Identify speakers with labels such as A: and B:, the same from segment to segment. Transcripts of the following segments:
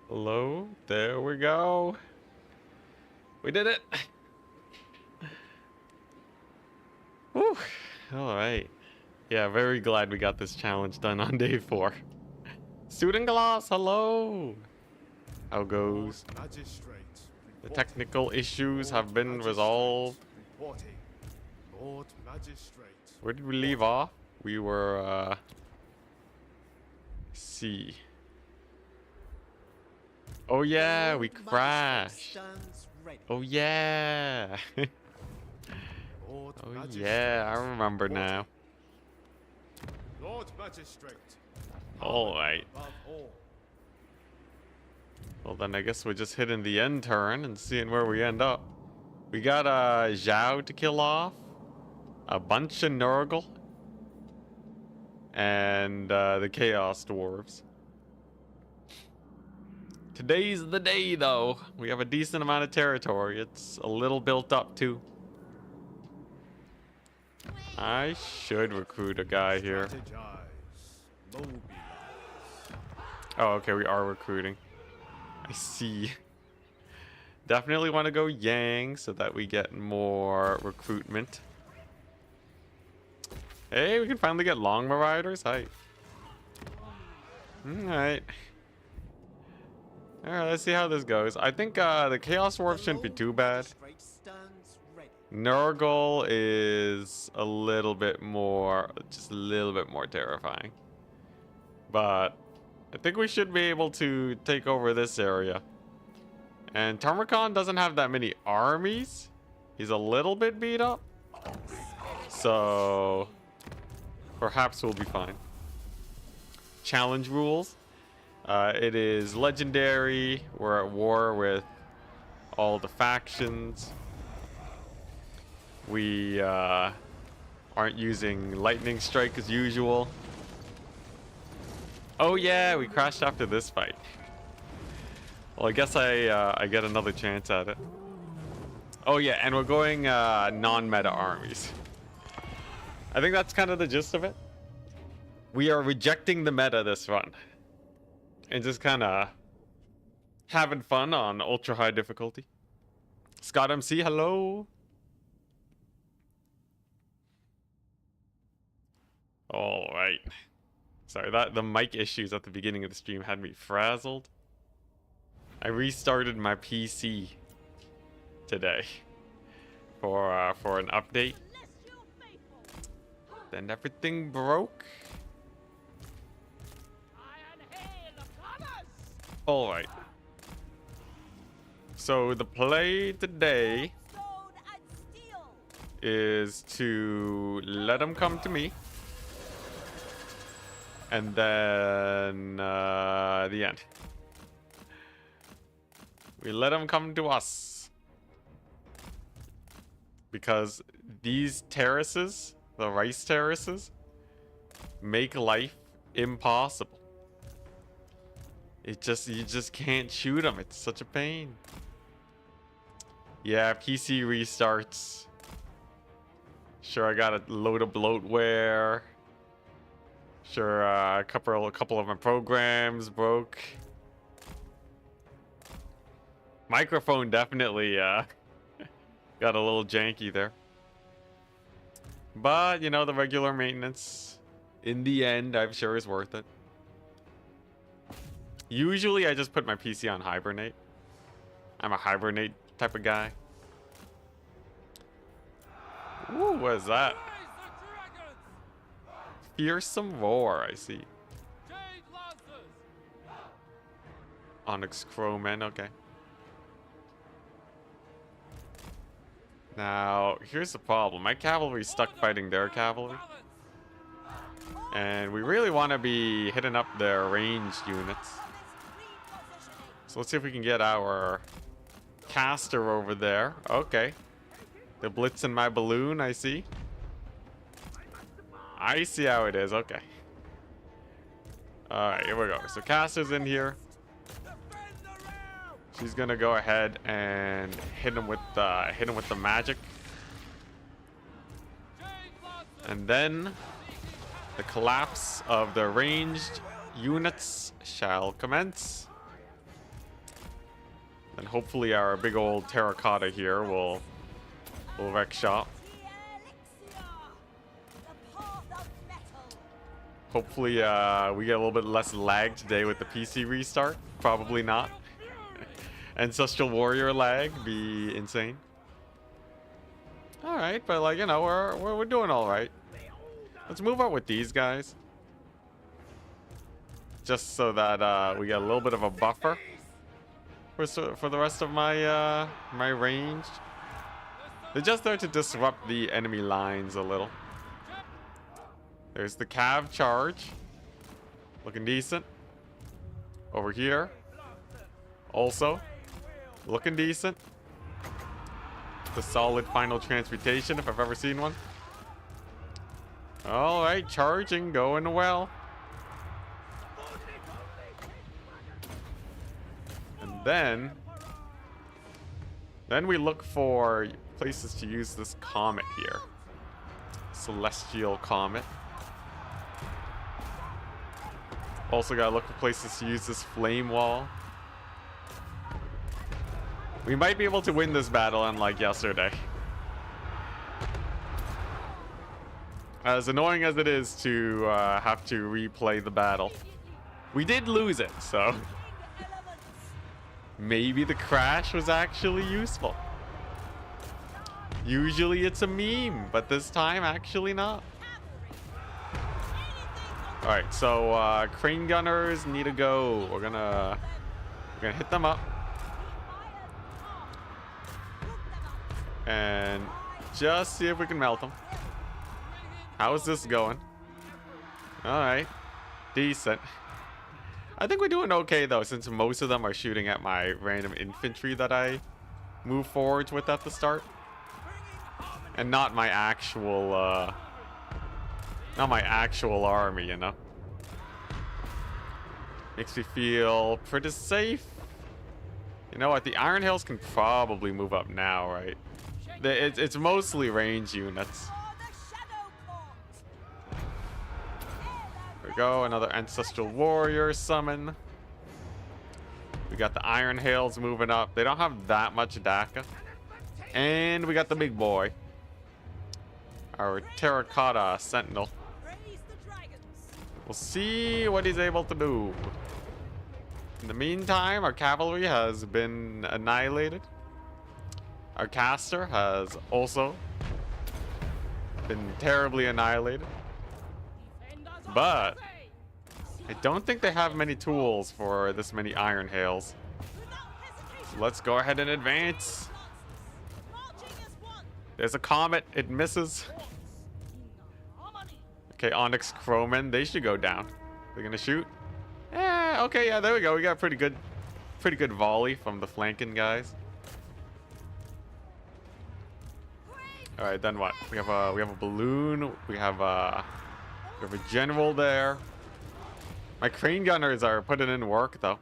A: Hello, there we go. We did it. Whew. All right. Yeah, very glad we got this challenge done on day 4. Student class, hello. How goes? The technical issues have been resolved. Where did we leave off? We were, let's see. Oh yeah, we crashed. Oh yeah. Oh yeah, I remember now.
B: Lord Magistrate.
A: All right. Well then I guess we're just hitting the end turn and seeing where we end up. We got Zhao to kill off, a bunch of Nurgle, and the Chaos Dwarves. Today's the day though. We have a decent amount of territory. It's a little built up too. I should recruit a guy here. Oh, okay, we are recruiting. I see. Definitely want to go Yang so that we get more recruitment. Hey, we can finally get Longma Riders. Hi. Alright. Alright, let's see how this goes. I think the Chaos Dwarf shouldn't be too bad. Nurgle is a little bit more, just a little bit more terrifying. But I think we should be able to take over this area. And Tarmakon doesn't have that many armies. He's a little bit beat up. So perhaps we'll be fine. Challenge rules. It is legendary. We're at war with all the factions. We aren't using lightning strike as usual. Oh yeah, we crashed after this fight. Well, I guess I get another chance at it. Oh yeah, and we're going non-meta armies. I think that's kind of the gist of it. We are rejecting the meta this run. And just kind of having fun on ultra high difficulty. Scott MC, hello. All right. Sorry, the mic issues at the beginning of the stream had me frazzled. I restarted my PC today for an update. Then everything broke. All right. So the play today is to let them come to me. And then the end. We let them come to us. Because these terraces, the rice terraces, make life impossible. You just can't shoot them. It's such a pain. Yeah, PC restarts. Sure, I got a load of bloatware. Sure, a couple of my programs broke. Microphone definitely got a little janky there. But, you know, the regular maintenance, in the end, I'm sure is worth it. Usually, I just put my PC on hibernate. I'm a hibernate type of guy. Ooh, what is that? Fearsome roar, I see. Onyx Crowmen, okay. Now, here's the problem. My cavalry's stuck fighting their cavalry. And we really want to be hitting up their ranged units. So let's see if we can get our caster over there. Okay. They're blitzing my balloon, I see. I see how it is. Okay. Alright, here we go. So caster's in here. She's gonna go ahead and hit him with the magic. And then the collapse of the ranged units shall commence. And hopefully our big old terracotta here will wreck shop. Hopefully we get a little bit less lag today with the PC restart. Probably not. Ancestral Warrior lag be insane. All right, but like, you know, we're doing all right. Let's move out with these guys, just so that we get a little bit of a buffer for the rest of my my range. They're just there to disrupt the enemy lines a little. There's the cav charge, looking decent. Over here, also looking decent. The solid final transmutation, if I've ever seen one. All right, charging, going well. And then we look for places to use this comet here. Celestial comet. Also gotta look for places to use this flame wall. We might be able to win this battle unlike yesterday. As annoying as it is to have to replay the battle, we did lose it, so maybe the crash was actually useful. Usually it's a meme, but this time actually not. Alright, so crane gunners need to go. We're gonna hit them up. And just see if we can melt them. How is this going? Alright. Decent. I think we're doing okay though, since most of them are shooting at my random infantry that I move forwards with at the start. And not my actual army, you know. Makes me feel pretty safe. You know what? The Iron Hills can probably move up now, right? It's mostly range units. There we go. Another Ancestral Warrior summon. We got the Iron Hills moving up. They don't have that much DACA. And we got the big boy. Our Terracotta Sentinel. We'll see what he's able to do. In the meantime, our cavalry has been annihilated. Our caster has also been terribly annihilated. But I don't think they have many tools for this many Iron Hails. So let's go ahead and advance. There's a comet. It misses. Okay, Onyx Crowmen. They should go down. They're gonna shoot. Yeah. Okay. Yeah. There we go. We got pretty good volley from the flanking guys. All right. Then what? We have a balloon. We have a general there. My crane gunners are putting in work though.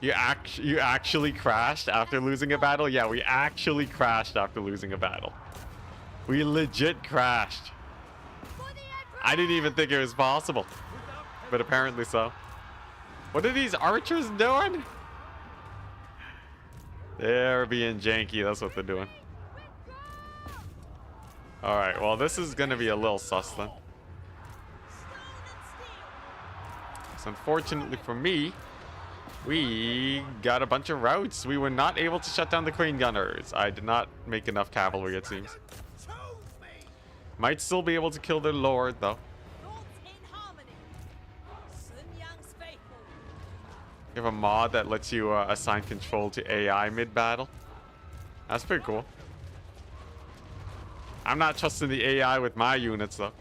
A: You actually crashed after losing a battle? Yeah, we actually crashed after losing a battle. We legit crashed. I didn't even think it was possible, but apparently so. What are these archers doing? They're being janky. That's what they're doing. All right. Well, this is going to be a little sus then. So unfortunately for me, we got a bunch of routes. We were not able to shut down the crane gunners. I did not make enough cavalry, it seems. Might still be able to kill their lord, though. You have a mod that lets you assign control to AI mid-battle. That's pretty cool. I'm not trusting the AI with my units, though.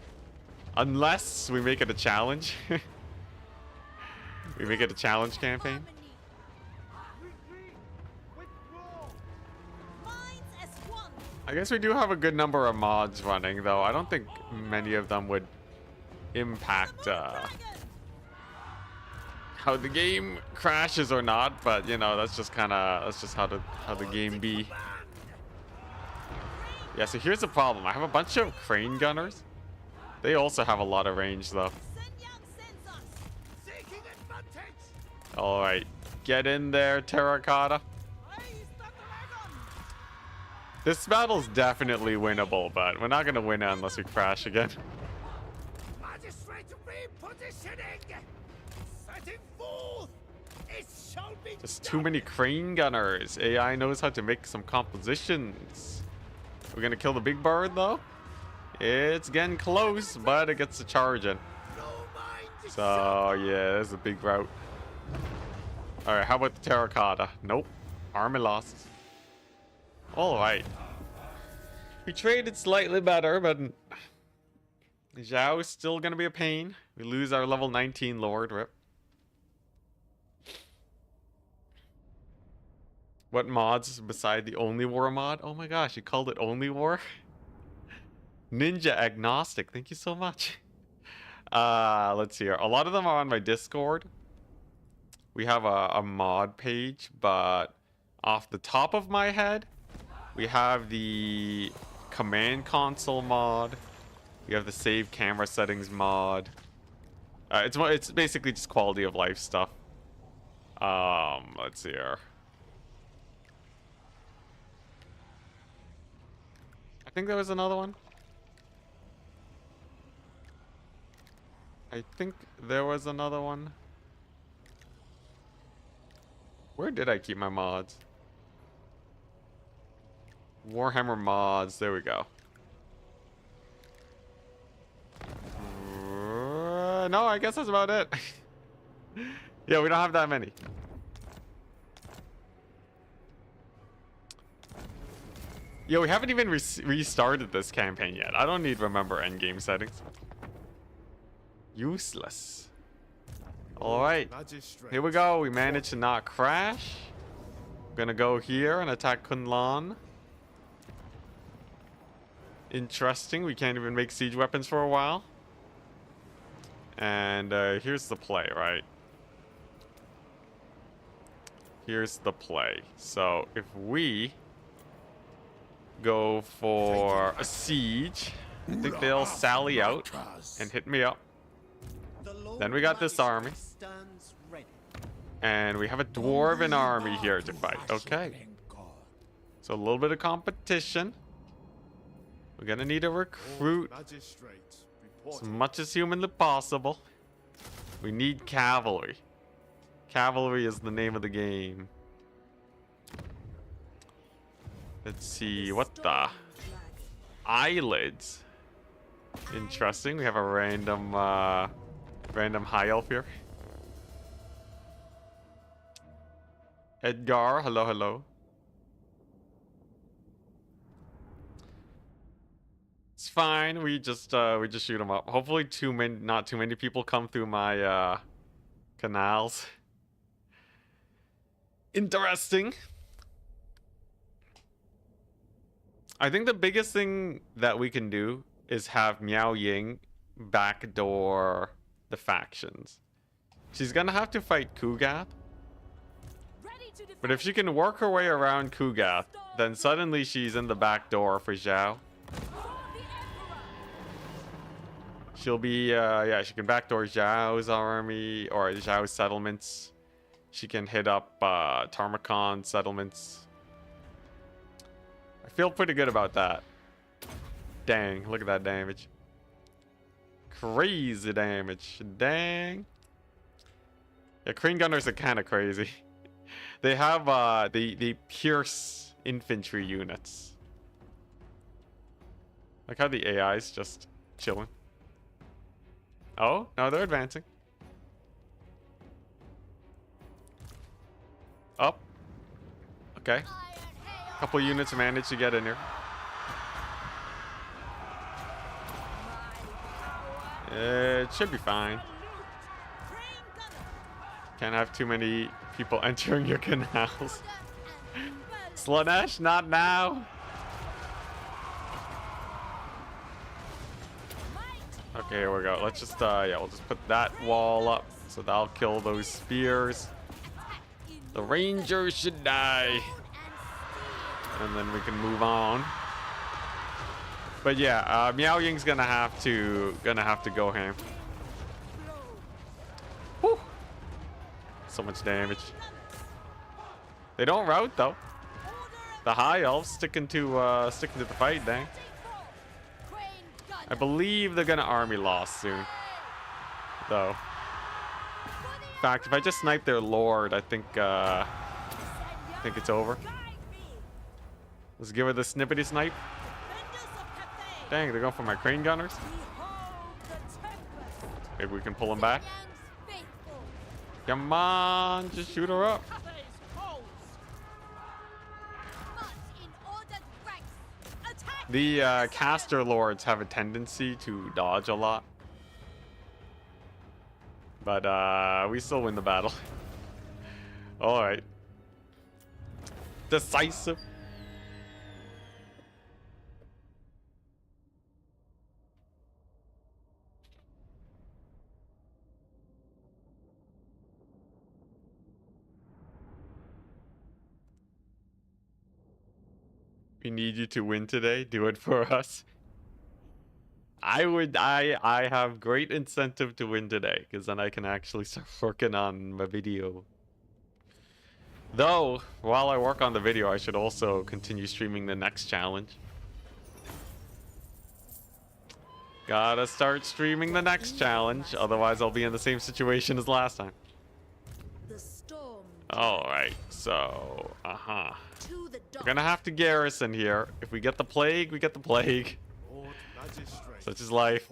A: Unless we make it a challenge. We make it a challenge campaign. I guess we do have a good number of mods running, though. I don't think many of them would impact how the game crashes or not, but you know, that's just how the game be. Yeah, so here's the problem. I have a bunch of crane gunners. They also have a lot of range, though. All right, get in there, Terracotta. This battle's definitely winnable, but we're not gonna win it unless we crash again.
B: Magistrate repositioning. Setting forth. It shall be
A: Just too many crane gunners. AI knows how to make some compositions. We're gonna kill the big bird though. It's getting close, but it gets a charge in. So yeah, there's a big route. All right, how about the Terracotta? Nope, army lost. All right, we traded slightly better, but Zhao is still gonna be a pain. We lose our level 19 Lord. Rip. What mods beside the Only War mod? Oh my gosh, you called it Only War? Ninja Agnostic, thank you so much. Let's see here. A lot of them are on my Discord. We have a mod page, but off the top of my head, we have the command console mod. We have the save camera settings mod. It's basically just quality of life stuff. Let's see here. I think there was another one. I think there was another one. Where did I keep my mods? Warhammer mods. There we go. No, I guess that's about it. Yeah, we don't have that many. Yo, we haven't even restarted this campaign yet. I don't need to remember endgame settings. Useless. Alright. Here we go. We managed to not crash. We're gonna go here and attack Kunlan. Interesting. We can't even make siege weapons for a while. And here's the play, right? Here's the play. So if we go for a siege, I think they'll sally out and hit me up. Then we got this army. And we have a dwarven army here to fight. Okay. So a little bit of competition. We're gonna need to recruit as much as humanly possible. We need cavalry. Cavalry is the name of the game. Let's see, what the? Eyelids. Interesting. We have a random high elf here. Edgar, hello, hello. It's fine. We just shoot them up. Hopefully, not too many people come through my canals. Interesting. I think the biggest thing that we can do is have Miao Ying backdoor the factions. She's gonna have to fight Kugath. But if she can work her way around Kugath, then suddenly she's in the back door for Zhao. She'll be, yeah, she can backdoor Zhao's army or Zhao's settlements. She can hit up Tarmacon's settlements. I feel pretty good about that. Dang, look at that damage. Crazy damage. Dang. Yeah, crane gunners are kind of crazy. They have the pierce infantry units. Like how the AI's just chilling. Oh, no, they're advancing. Up. Okay. Couple units managed to get in here. It should be fine. Can't have too many people entering your canals. Slanesh, not now. Okay, here we go. Let's just, yeah, we'll just put that wall up. So that'll kill those spears. The rangers should die. And then we can move on. But yeah, Miao Ying's gonna have to go ham. Whew. So much damage. They don't rout though. The high elves sticking to the fight, dang. I believe they're gonna army loss soon, though. In fact, if I just snipe their lord, I think it's over. Let's give her the snippety snipe. Dang, they're going for my crane gunners. Maybe we can pull them back. Come on, just shoot her up. The caster lords have a tendency to dodge a lot. But we still win the battle. Alright. Decisive. We need you to win today. Do it for us. I have great incentive to win today, because then I can actually start working on my video. Though, while I work on the video, I should also continue streaming the next challenge. Gotta start streaming the next challenge, otherwise I'll be in the same situation as last time. Alright, so, we're gonna have to garrison here. If we get the plague, we get the plague. Such is life.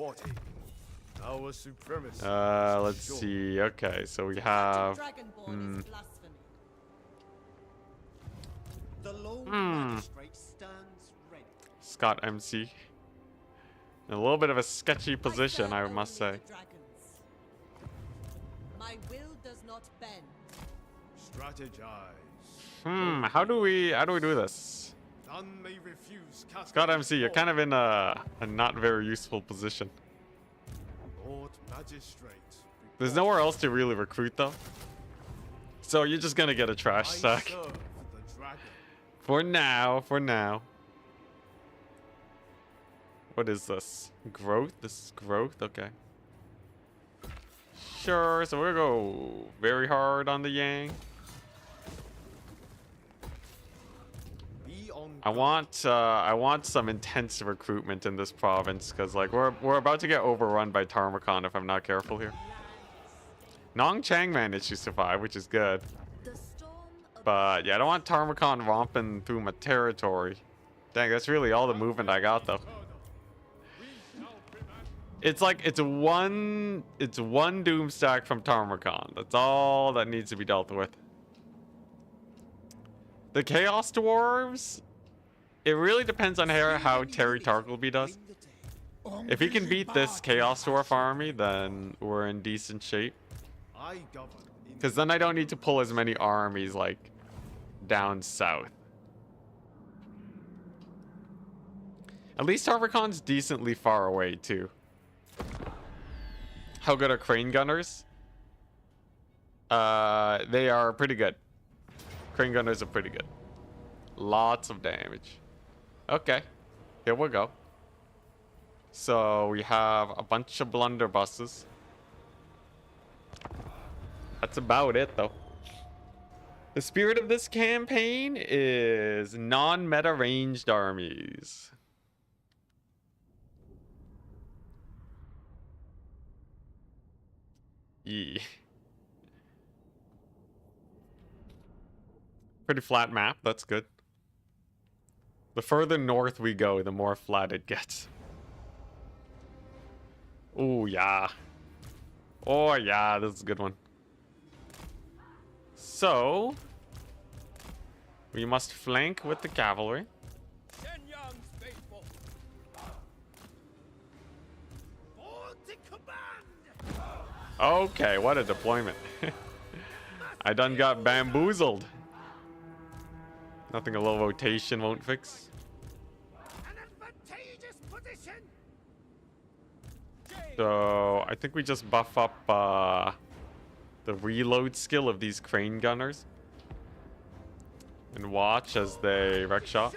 A: Let's see. Okay, so we have... Scott MC. In a little bit of a sketchy position, I must say.
C: My will does not bend.
B: Strategize.
A: How do we do this?
B: None may refuse.
A: Scott MC, you're kind of in a not very useful position.
B: Lord Magistrate.
A: There's nowhere else to really recruit though. So you're just gonna get a trash sack. For now. What is this? Growth? This is growth? Okay. Sure, so we're gonna go very hard on the Yang. I want some intense recruitment in this province, because like we're about to get overrun by Tarmakon if I'm not careful here. Nong Chang managed to survive, which is good. But yeah, I don't want Tarmakon romping through my territory. Dang, that's really all the movement I got though. It's like it's one Doomstack from Tarmakon. That's all that needs to be dealt with. The Chaos Dwarves, it really depends on how Terry Tarkleby does. If he can beat this Chaos Dwarf army, then we're in decent shape. Because then I don't need to pull as many armies like down south. At least Tarmacon's decently far away too. How good are crane gunners? They are pretty good. Crane gunners are pretty good. Lots of damage. Okay, here we go. So we have a bunch of blunderbusses. That's about it though. The spirit of this campaign is non-meta ranged armies. Yeah. Pretty flat map, that's good. The further north we go, the more flat it gets. Oh yeah. Oh yeah, this is a good one. So, we must flank with the cavalry. Okay, what a deployment. I done got bamboozled. Nothing a little rotation won't fix. So, I think we just buff up the reload skill of these crane gunners. And watch as they wreck shot.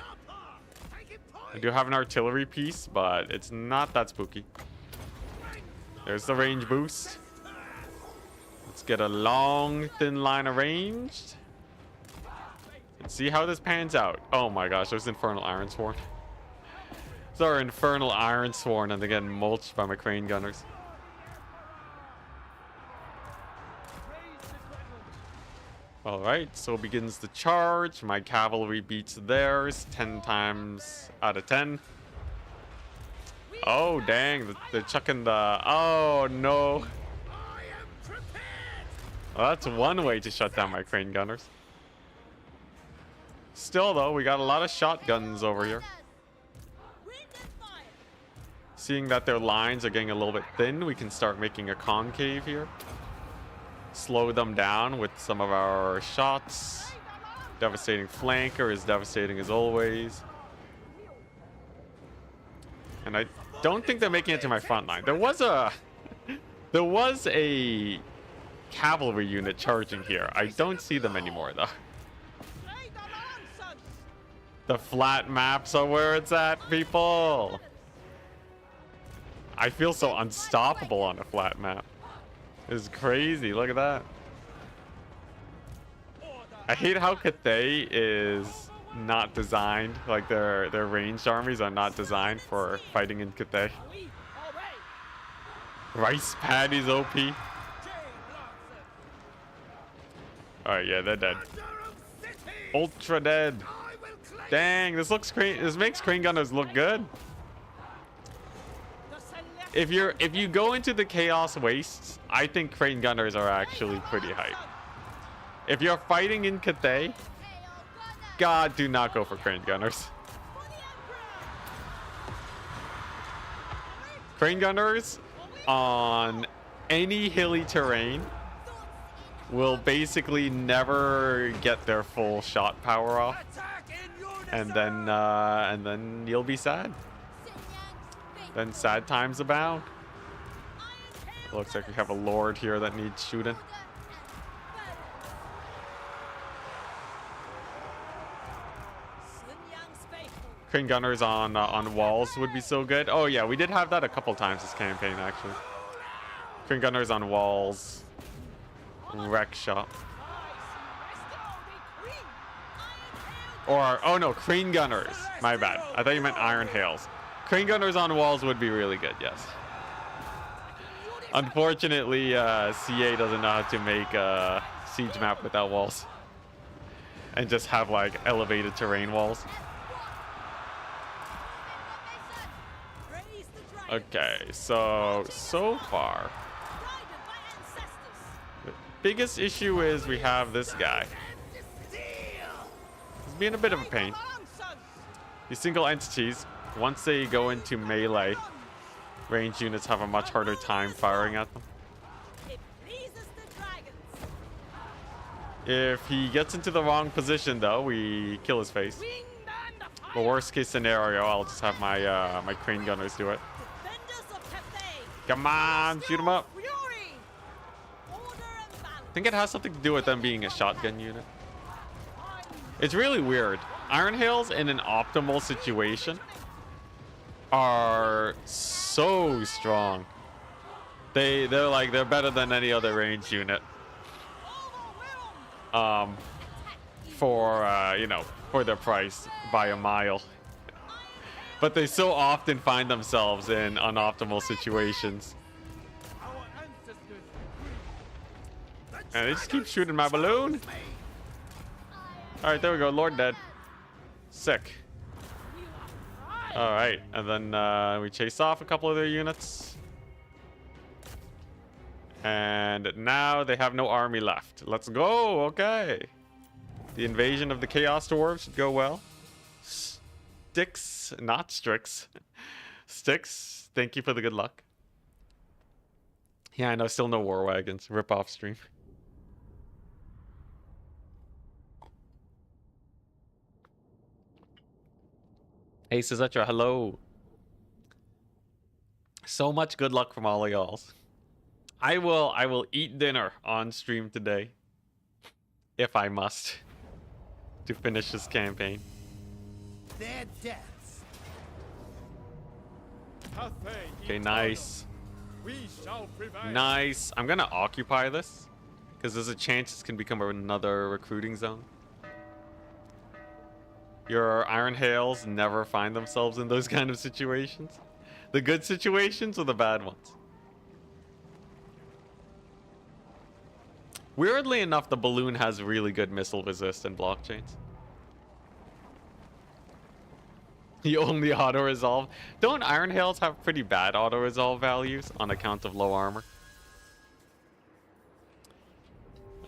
A: I do have an artillery piece, but it's not that spooky. There's the range boost. Let's get a long, thin line arranged. Let's see how this pans out. Oh my gosh, there's Infernal Ironsworn. Those are Infernal Ironsworn, and they're getting mulched by my crane gunners. Alright, so begins the charge. My cavalry beats theirs 10 times out of 10. Oh, dang. They're chucking the... Oh, no. Well, that's one way to shut down my crane gunners. Still, though, we got a lot of shotguns over here. Seeing that their lines are getting a little bit thin, we can start making a concave here. Slow them down with some of our shots. Devastating flanker is devastating as always. And I don't think they're making it to my front line. There was a cavalry unit charging here. I don't see them anymore though. The flat maps are where it's at, people. I feel so unstoppable on a flat map. It's crazy. Look at that. I hate how Cathay is not designed. Like their ranged armies are not designed for fighting in Cathay. Rice Paddy's OP. Alright, yeah, they're dead. Ultra dead. Dang, this makes crane gunners look good. If you go into the Chaos Wastes, I think crane gunners are actually pretty hype. If you're fighting in Cathay, God, do not go for crane gunners. Crane gunners on any hilly terrain will basically never get their full shot power off, and then you'll be sad. Then sad times abound. Looks like we have a lord here that needs shooting. Crane gunners on walls would be so good. Oh yeah, we did have that a couple times this campaign actually. Crane gunners on walls. Wreck shop. Or oh no, crane gunners. My bad. I thought you meant iron hails. Crane gunners on walls would be really good, yes. Unfortunately, CA doesn't know how to make a siege map without walls. And just have like elevated terrain walls. Okay, so far. The biggest issue is we have this guy. He's being a bit of a pain. These single entities, once they go into melee, ranged units have a much harder time firing at them. If he gets into the wrong position, though, we kill his face. The worst case scenario, I'll just have my my crane gunners do it. Come on, shoot him up. I think it has something to do with them being a shotgun unit. It's really weird. Iron Hails in an optimal situation are so strong. They're better than any other range unit. For their price by a mile. But they so often find themselves in unoptimal situations. And they just keep shooting my balloon. Alright, there we go. Lord dead. Sick. Alright, and then we chase off a couple of their units. And now they have no army left. Let's go. Okay. The invasion of the Chaos Dwarves should go well. Sticks, not Strix. Sticks, thank you for the good luck. Yeah, I know, still no war wagons. Rip off stream. Hey, Suzetra, hello. So much good luck from all of y'all. I will eat dinner on stream today, if I must, to finish this campaign.
B: Their deaths.
A: Okay, nice.
B: We shall prevail.
A: Nice. I'm gonna occupy this. Because there's a chance this can become another recruiting zone. Your Iron Hails never find themselves in those kind of situations. The good situations or the bad ones. Weirdly enough, the balloon has really good missile resist and blockchains. You only auto-resolve. Don't Iron Hails have pretty bad auto-resolve values on account of low armor?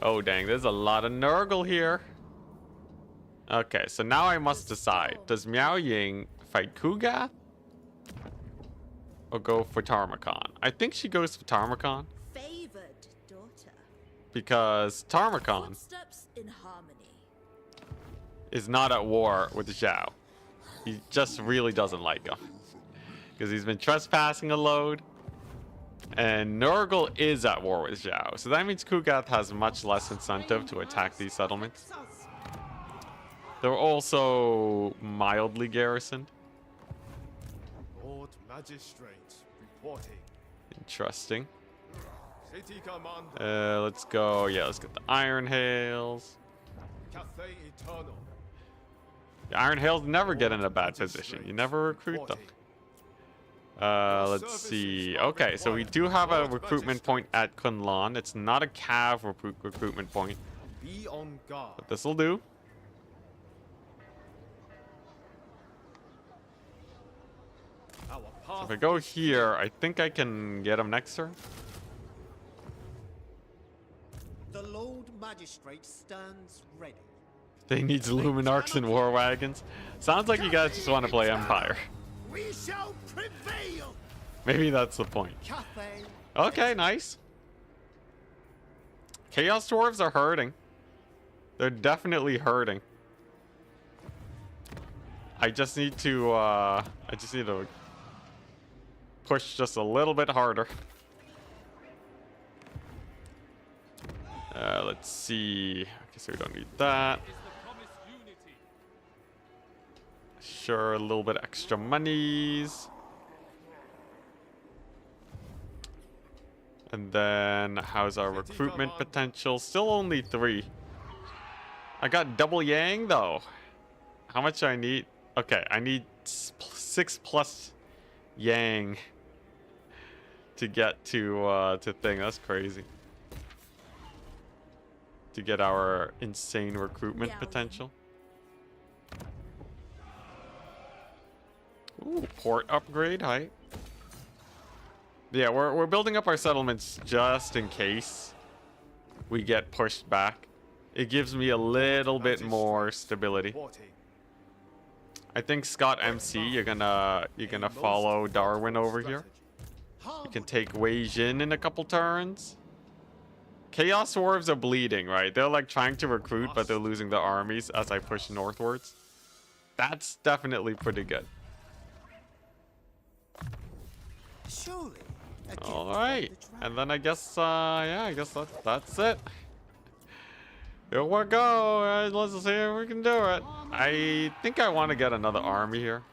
A: Oh dang, there's a lot of Nurgle here. Okay, so now I must decide. Does Miao Ying fight Kuga? Or go for Tarmakon? I think she goes for Tarmakon.
C: Favored daughter.
A: Because Tarmakon
C: Footsteps in harmony.
A: is not at war with Zhao. He just really doesn't like him. Because he's been trespassing a load. And Nurgle is at war with Zhao. So that means Kugath has much less incentive to attack these settlements. They're also mildly garrisoned.
D: Lord Magistrate reporting.
A: Interesting.
D: City Commander.
A: Let's go. Yeah, let's get the Iron Hails.
D: Cathay Eternal.
A: The Iron Hails never get in a bad position. You never recruit them. Let's see. Okay, so we do have a recruitment point at Kunlun. It's not a Cav recruitment point,
D: Be on guard.
A: but this will do.
D: Our
A: So
D: path
A: if I go here, I think I can get him next turn.
B: The Lord Magistrate stands ready.
A: They needs Luminarchs and War Wagons. Sounds like you guys just want to play Empire.
B: We shall prevail.
A: Maybe that's the point.
B: Cathay.
A: Okay, nice. Chaos Dwarves are hurting. They're definitely hurting. I just need to push just a little bit harder. Let's see. Okay, so we don't need that. Sure, a little bit extra monies. And then, how's our recruitment potential? Still only 3. I got double Yang, though. How much I need? Okay, I need 6 plus Yang to get to thing. That's crazy. To get our insane recruitment potential. Ooh, port upgrade height. Yeah, we're building up our settlements just in case we get pushed back. It gives me a little bit more stability.
D: reporting.
A: I think Scott MC, you're gonna follow Darwin over here. You can take Wei Jin in a couple turns. Chaos Dwarves are bleeding, right? They're like trying to recruit, but they're losing their armies as I push northwards. That's definitely pretty good.
B: Surely.
A: All right, and then I guess, yeah, I guess that's it. Here we go. Let's see if we can do it. I think I want to get another army here.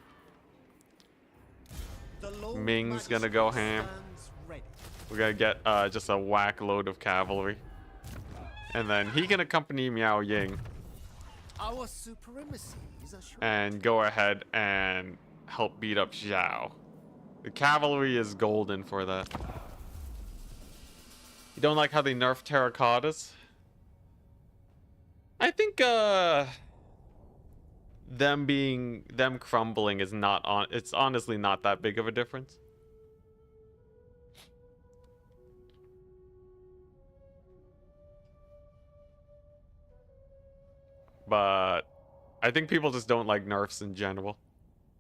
A: Ming's gonna go ham. We're gonna get just a whack load of cavalry, and then he can accompany Miao Ying
B: Our supremacy is assured.
A: and go ahead and help beat up Zhao. The cavalry is golden for that. You don't like how they nerf terracottas? I think them crumbling is not on. It's honestly not that big of a difference. But I think people just don't like nerfs in general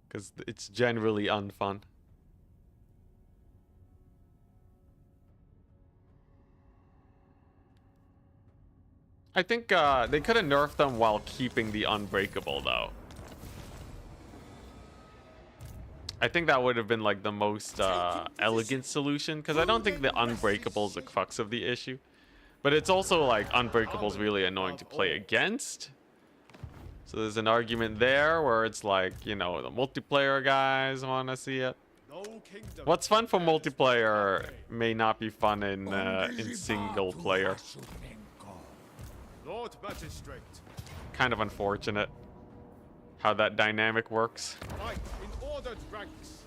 A: because it's generally unfun. I think they could have nerfed them while keeping the unbreakable, though. I think that would have been like the most elegant solution, because I don't think the unbreakable is the crux of the issue. But it's also like unbreakable is really annoying to play against. So there's an argument there where it's like, you know, the multiplayer guys want to see it. What's fun for multiplayer may not be fun in single player.
D: Lord Magistrate,
A: Kind of unfortunate how that dynamic works.
D: fight in ordered ranks.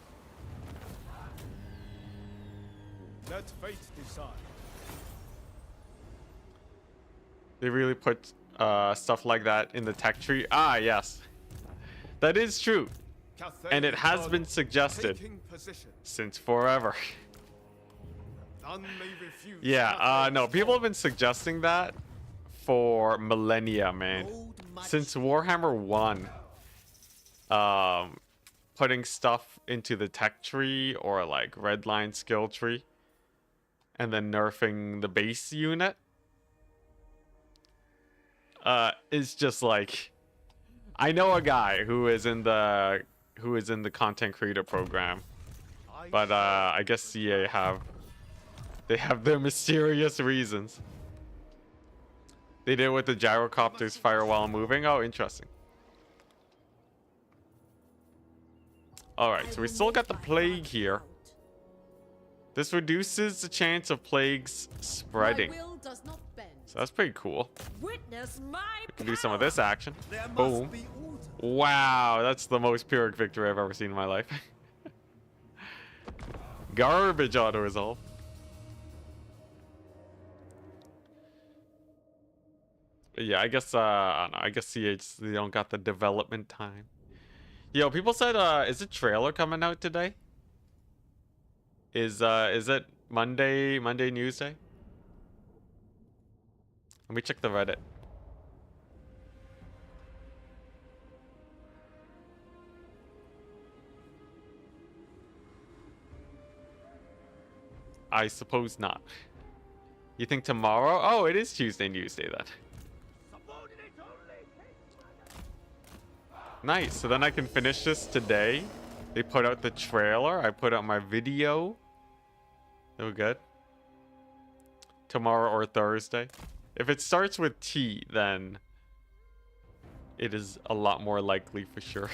D: Let fate decide.
A: They really put stuff like that in the tech tree. Ah, yes. That is true.
D: Cathay
A: And it has
D: Eternal,
A: been suggested
D: taking position.
A: since forever.
D: None may refuse.
A: Yeah,
D: Cathay's
A: no, people
D: call.
A: have been suggesting that for millennia, man.
B: Lord
A: Since
B: Magistrate.
A: Warhammer 1. Putting stuff into the tech tree or like redline skill tree. And then nerfing the base unit. Is just like... I know a guy who is in the content creator program. But I guess CA they have their mysterious reasons. They did it with the gyrocopters fire while moving. Oh, interesting. Alright, so we still got the plague here. This reduces the chance of plagues spreading.
C: My will does not bend.
A: So that's pretty cool.
C: Witness my
A: We can do some of this action.
B: There must
A: Boom.
B: be order.
A: Wow, that's the most Pyrrhic victory I've ever seen in my life. Garbage auto resolve. Yeah, I guess I don't know. I guess CH they don't got the development time. Yo, people said is a trailer coming out today? Is it Monday news day? Let me check the Reddit. I suppose not. You think tomorrow? Oh, it is Tuesday news day then. Nice. So then I can finish this today. They put out the trailer. I put out my video. They were good. Tomorrow or Thursday. If it starts with T, then it is a lot more likely for sure.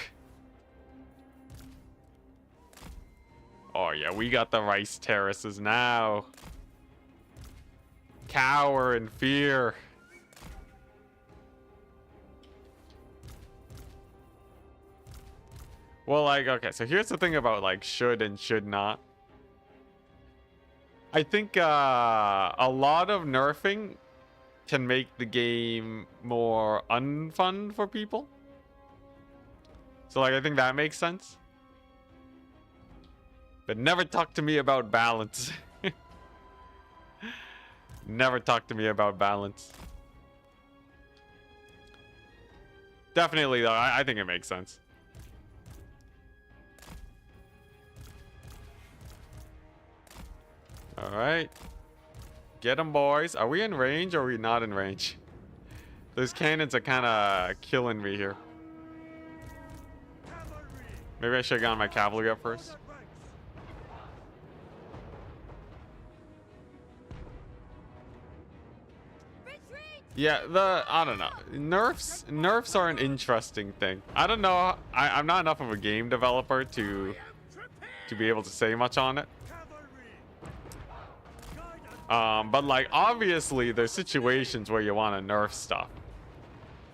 A: Oh yeah, we got the rice terraces now. Cower in fear. Well, like, okay, so here's the thing about, like, should and should not. I think a lot of nerfing can make the game more unfun for people. So, like, I think that makes sense. But never talk to me about balance. Never talk to me about balance. Definitely, though, I think it makes sense. Alright. Get them, boys. Are we in range or are we not in range? Those cannons are kind of killing me here. Maybe I should have gotten my cavalry up first. Yeah, I don't know. Nerfs are an interesting thing. I don't know. I'm not enough of a game developer to be able to say much on it. But like obviously there's situations where you want to nerf stuff.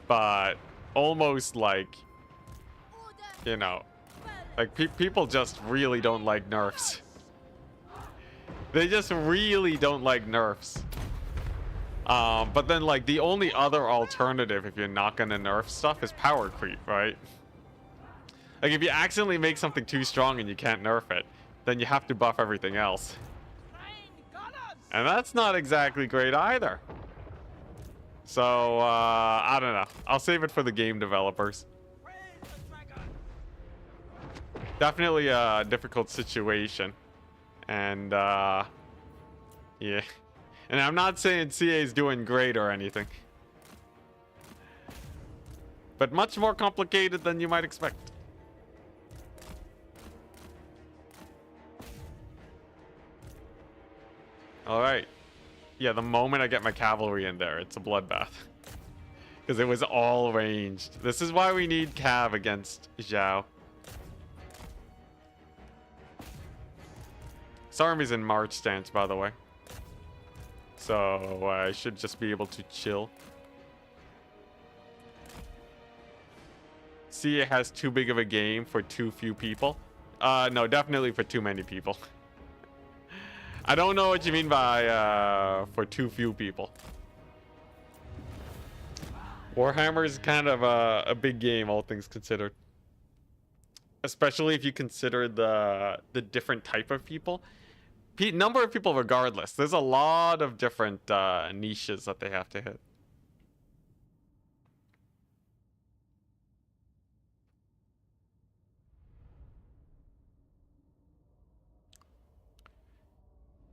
A: But almost like, you know, like people just really don't like nerfs. They just really don't like nerfs. But then like the only other alternative if you're not gonna nerf stuff is power creep, right? Like if you accidentally make something too strong and you can't nerf it, then you have to buff everything else. And that's not exactly great either. So, I don't know. I'll save it for the game developers. Definitely a difficult situation. And, yeah. And I'm not saying CA is doing great or anything. But much more complicated than you might expect. Alright. Yeah, the moment I get my cavalry in there, it's a bloodbath. Because it was all ranged. This is why we need Cav against Zhao. This army's in March stance, by the way. So I should just be able to chill. see it has too big of a game for too few people. No, definitely for too many people. I don't know what you mean by for too few people. Warhammer is kind of a big game, all things considered. Especially if you consider the different type of people. Number of people regardless. There's a lot of different niches that they have to hit.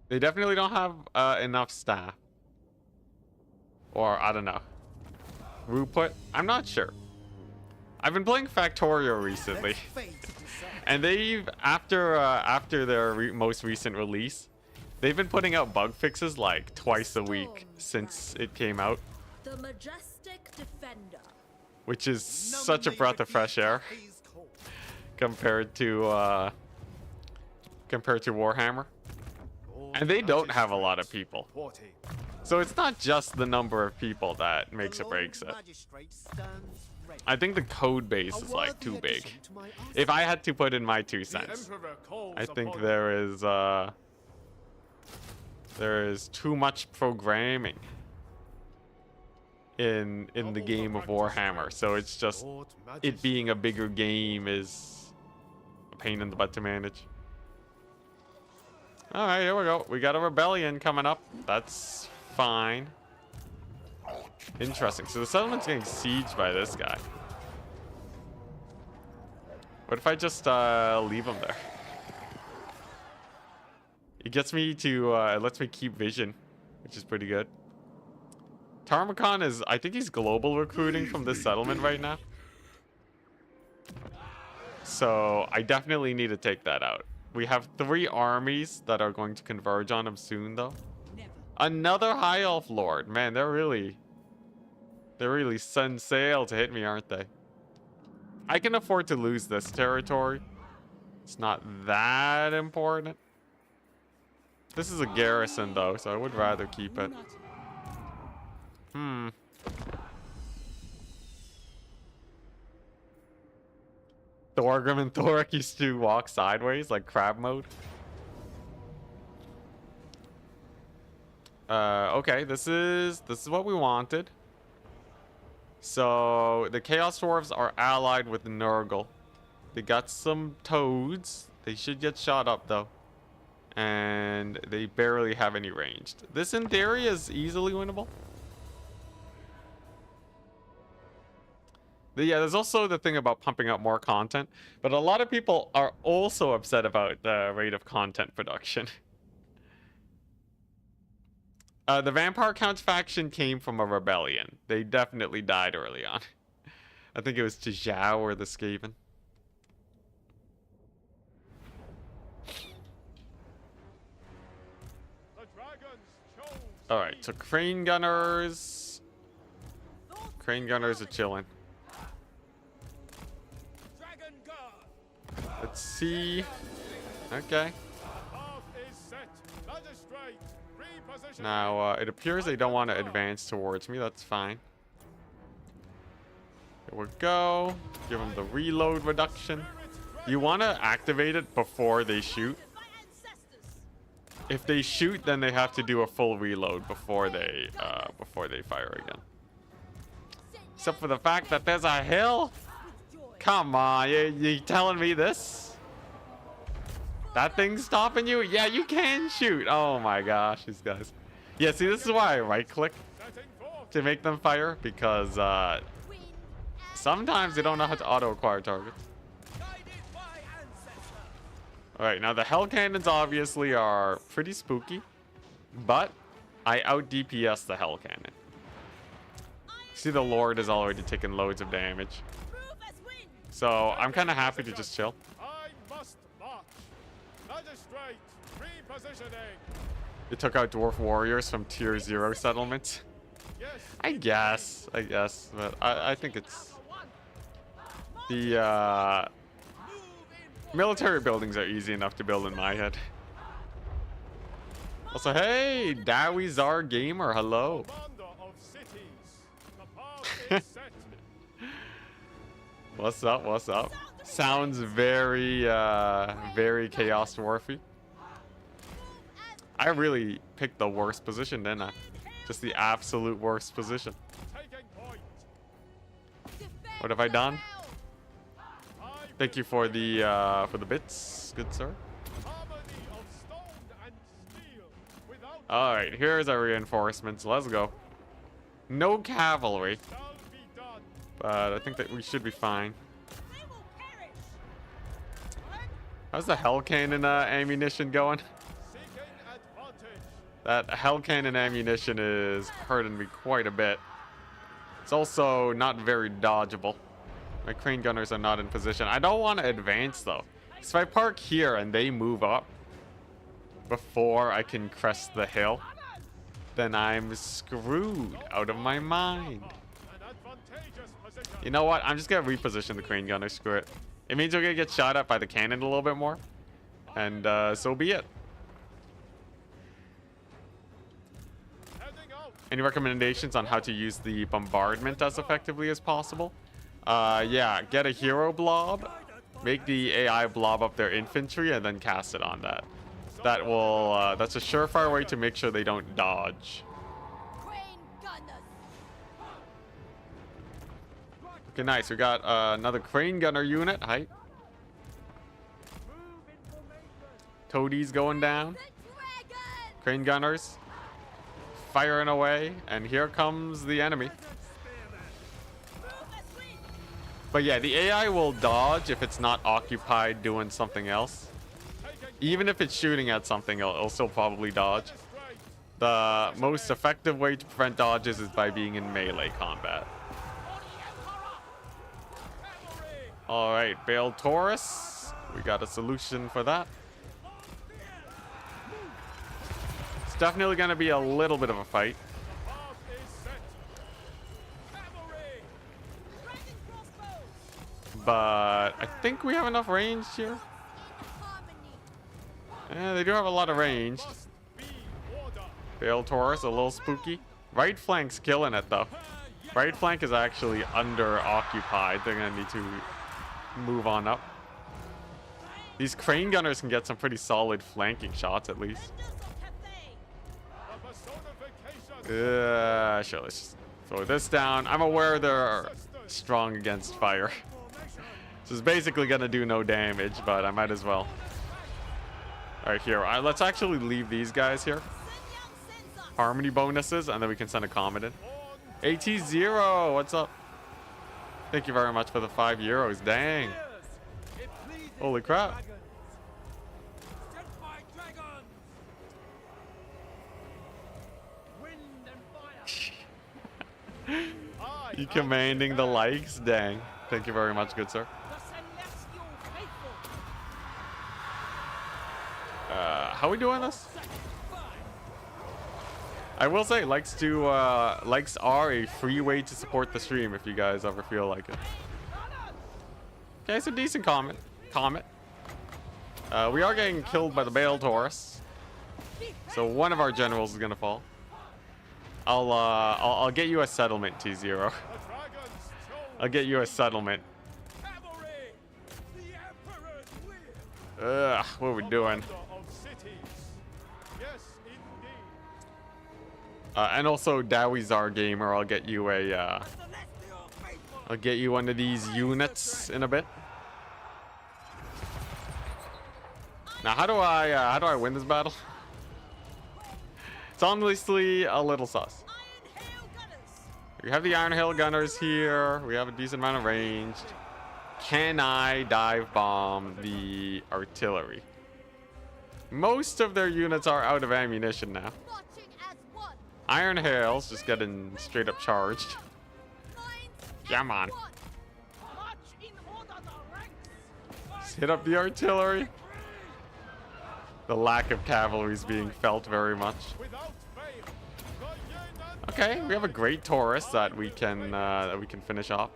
A: They definitely don't have enough staff. Or, I don't know. Ruput? I'm not sure. I've been playing Factorio recently.
B: Let fate decide.
A: And they've, after their most recent release, they've been putting out bug fixes like twice a week since it came out.
C: The majestic defender.
A: Which is
B: None
A: such a
B: may
A: breath of fresh
B: refuse
A: air
B: his call.
A: compared to Warhammer.
D: Lord
A: And they don't have a lot of
D: magistrates
A: people.
D: reporting.
A: So it's not just the number of people that makes
B: The
A: or breaks
B: Lord
A: it.
B: Magistrate stands ready.
A: I think the code base
B: A
A: is like
B: worthy
A: too big.
B: addition to my
A: If I had to put in my 2
D: The
A: cents,
D: Emperor calls
A: I think
D: upon
A: there is too much programming in the game of Warhammer. So it's just
D: Lord
A: it being a
D: Magistrates.
A: bigger game is a pain in the butt to manage. All right, here we go. We got a rebellion coming up. That's fine. Interesting. So the settlement's getting sieged by this guy. What if I just leave him there? It gets me to, it lets me keep vision, which is pretty good. Tarmakon is, I think he's global recruiting from this settlement right now. So I definitely need to take that out. We have 3 armies that are going to converge on him soon, though. Another High Elf Lord. Man, they're really setting sail to hit me, aren't they? I can afford to lose this territory. It's not that important. This is a garrison, though, so I would rather keep it. Thorgrim and Thorik used to walk sideways, like crab mode. Okay, this is what we wanted. So the Chaos Dwarves are allied with the Nurgle. They got some toads. They should get shot up though. And they barely have any ranged. This in theory is easily winnable. Yeah, there's also the thing about pumping out more content, but a lot of people are also upset about the rate of content production. The Vampire Count faction came from a rebellion. They definitely died early on. I think it was Tijau or the Skaven.
D: The dragons chose
A: Alright, so Crane Gunners. Crane Gunners are chilling.
D: Dragon Guard.
A: Let's see. Okay.
D: Path is set. Magistrate, reposition.
A: Now, it appears they don't want to advance towards me. That's fine. Here we go. Give them the reload reduction. You want to activate it before they shoot. If they shoot, then they have to do a full reload before they fire again. Except for the fact that there's a hill. Come on, you telling me this? That thing's stopping you? Yeah, you can shoot. Oh my gosh, these guys. Yeah, see, this is why I right-click
D: Setting forth.
A: to make them fire, because sometimes they don't know how to auto-acquire targets.
B: Guided by ancestor.
A: Alright, now the Hell Cannons obviously are pretty spooky, but I out-DPS the Hell Cannon. See, the Lord has already taken loads of damage. So I'm kind of happy to just chill.
D: I must march. Magistrate, repositioning.
A: It took out Dwarf Warriors from Tier 0 settlements.
D: Yes.
A: I guess, but I think it's... The military buildings are easy enough to build in my head. Also, hey, Dowie Czar Gamer, hello.
D: Commander of cities. The path is set.
A: What's up? What's up? Sounds very, very Chaos Dwarfy. I really picked the worst position, didn't I? Just the absolute worst position.
D: Taking point.
A: What have I done? Thank you for the bits, good sir.
D: Harmony of stone and steel without
A: All right, here's our reinforcements. Let's go. No cavalry,
D: shall be done.
A: but I think that we should be fine. How's the Hell Cannon ammunition going?
D: Seeking advantage.
A: That Hell Cannon ammunition is hurting me quite a bit. It's also not very dodgeable. My crane gunners are not in position. I don't want to advance though. Because if I park here and they move up before I can crest the hill, then I'm screwed out of my mind.
D: An advantageous position.
A: You know what? I'm just going to reposition the crane gunner. Screw it. It means we're going to get shot at by the cannon a little bit more. And so be it.
D: Heading out.
A: Any recommendations on how to use the bombardment as effectively as possible? Yeah, get a hero blob, make the AI blob up their infantry, and then cast it on that. That will, that's a surefire way to make sure they don't dodge. Okay, nice. We got another crane gunner unit. Hi. Toadie's going down. Crane gunners firing away, and here comes the enemy. But yeah, the AI will dodge if it's not occupied doing something else. Even if it's shooting at something, it'll still probably dodge. The most effective way to prevent dodges is by being in melee combat. All right, Bale Taurus. We got a solution for that. It's definitely going to be a little bit of a fight.
D: Path is set. Cavalry.
A: But I think we have enough range here. Yeah, they do have a lot of range.
D: Must be order.
A: Bale Taurus, a little spooky. Right flank's killing it, though. Right flank is actually under occupied. They're going to need to move on up. These crane gunners can get some pretty solid flanking shots, at least.
D: The personification.
A: Sure, let's just throw this down. I'm aware they're strong against fire. So it's basically going to do no damage, but I might as well. All right, here. Let's actually leave these guys here. Harmony bonuses, and then we can send a comet in. AT0, what's up? Thank you very much for the €5. Dang. Holy crap. You commanding the likes? Dang. Thank you very much, good sir. How are we doing this? I will say, likes are a free way to support the stream if you guys ever feel like it. Okay, it's a decent comet. We are getting killed by the Bale Taurus, so one of our generals is gonna fall. I'll get you a settlement, T0.
D: The dragons
A: I'll get you a settlement.
D: cavalry. The emperor's will.
A: Ugh, what are we doing?
D: Of cities. Yes, indeed.
A: And also, Dowizar Gamer, I'll get you a I'll get you one of these units in a bit. Now, how do I win this battle? It's honestly a little sus. We have the Iron Hail Gunners here. We have a decent amount of range. Can I dive bomb the artillery? Most of their units are out of ammunition now. Iron Hail's just getting straight up charged. Come on. Just hit up the artillery. The lack of cavalry is being felt very much.
D: Without fail.
A: Okay, we have a great Taurus that we can finish off.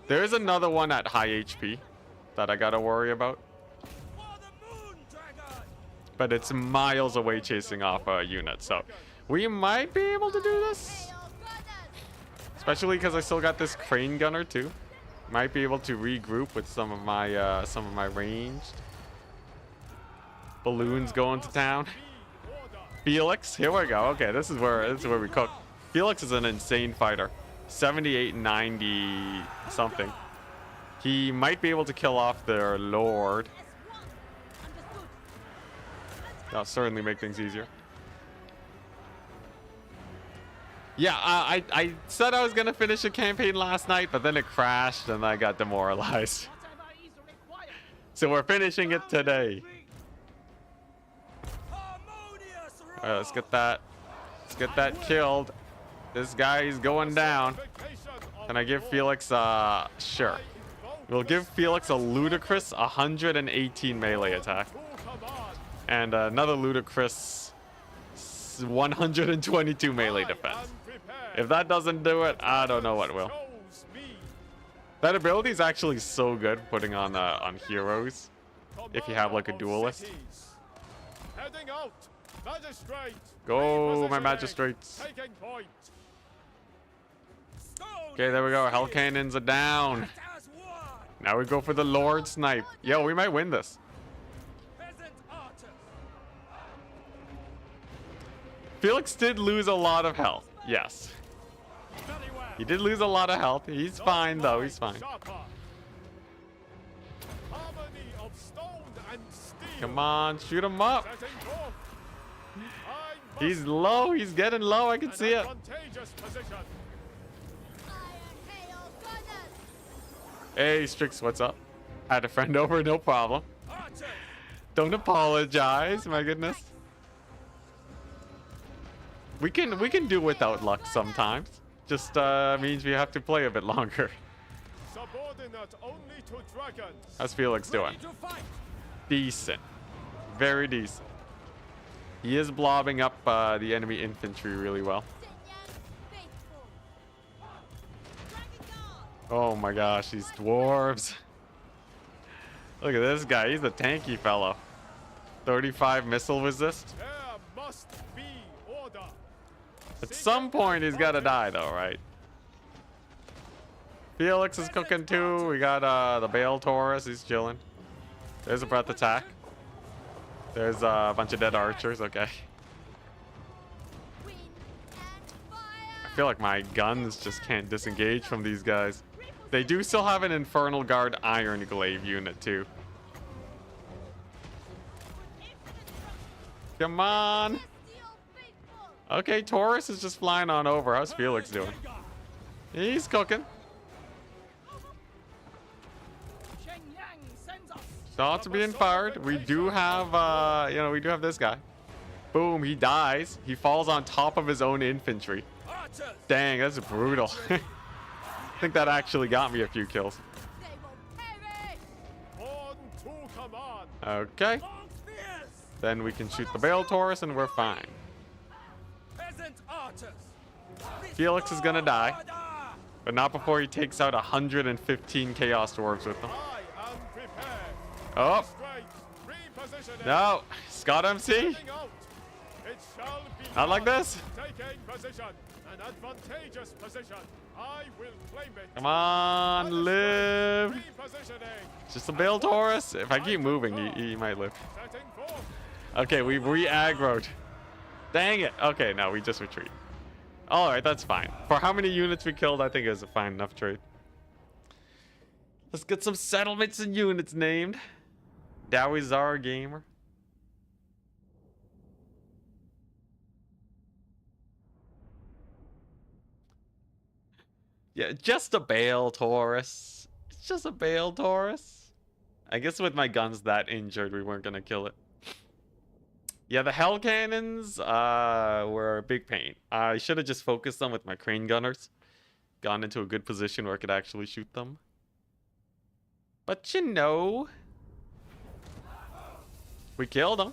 A: There is another one at high HP that I gotta worry about, but it's miles away chasing off a unit, so we might be able to do this. Especially because I still got this crane gunner too. Might be able to regroup with some of my ranged. Balloons going to town. Felix, here we go. Okay, this is where we cook. Felix is an insane fighter. 78, 90 something. He might be able to kill off their lord. That'll certainly make things easier. Yeah, I said I was gonna finish a campaign last night, but then it crashed and I got demoralized. So we're finishing it today. All right, let's get that. Let's get that killed. This guy is going down. Can I give Felix? Sure. We'll give Felix a ludicrous 118 melee attack, and another ludicrous 122 melee defense. If that doesn't do it, I don't know what will. That ability is actually so good putting on heroes. If you have like a duelist.
D: Heading out. Magistrate.
A: Go, my magistrates. Okay, there we go. Hell cannons are down. Now we go for the Lord Snipe. Yo, we might win this. Felix did lose a lot of health. Yes. He did lose a lot of health. He's fine, though. He's fine. Come on, shoot him up. He's low. He's getting low. I can see it. Hey, Strix, what's up? Had a friend over, no problem. Don't apologize, my goodness. We can do without luck sometimes. Just means we have to play a bit longer. How's Felix doing? Decent. Very decent. He is blobbing up the enemy infantry really well. Oh my gosh, these dwarves. Look at this guy. He's a tanky fellow. 35 missile resist. At some point, he's got to die, though, right? Felix is cooking, too. We got the Bale Taurus. He's chilling. There's a breath attack. There's a bunch of dead archers. Okay. I feel like my guns just can't disengage from these guys. They do still have an Infernal Guard Iron Glaive unit, too. Come on. Okay, Taurus is just flying on over. How's Felix doing? He's cooking. Shots are being fired. We do have, we do have this guy. Boom, he dies. He falls on top of his own infantry. Dang, that's brutal. I think that actually got me a few kills. Okay. Then we can shoot the Bale Taurus and we're fine. Felix is gonna die, but not before he takes out 115 Chaos Dwarves with him. Oh! No! Scott MC? Not like this! Come on, live! It's just a Bale Taurus. If I keep moving, he might live. Okay, we've re-aggroed. Dang it! Okay, no, we just retreat. Alright, that's fine. For how many units we killed, I think it was a fine enough trade. Let's get some settlements and units named. Dowizar Gamer. Yeah, just a Bale Taurus. It's just a Bale Taurus. I guess with my guns that injured, we weren't gonna kill it. Yeah, the Hell Cannons were a big pain. I should have just focused them with my Crane Gunners. Gone into a good position where I could actually shoot them. But you know, we killed him.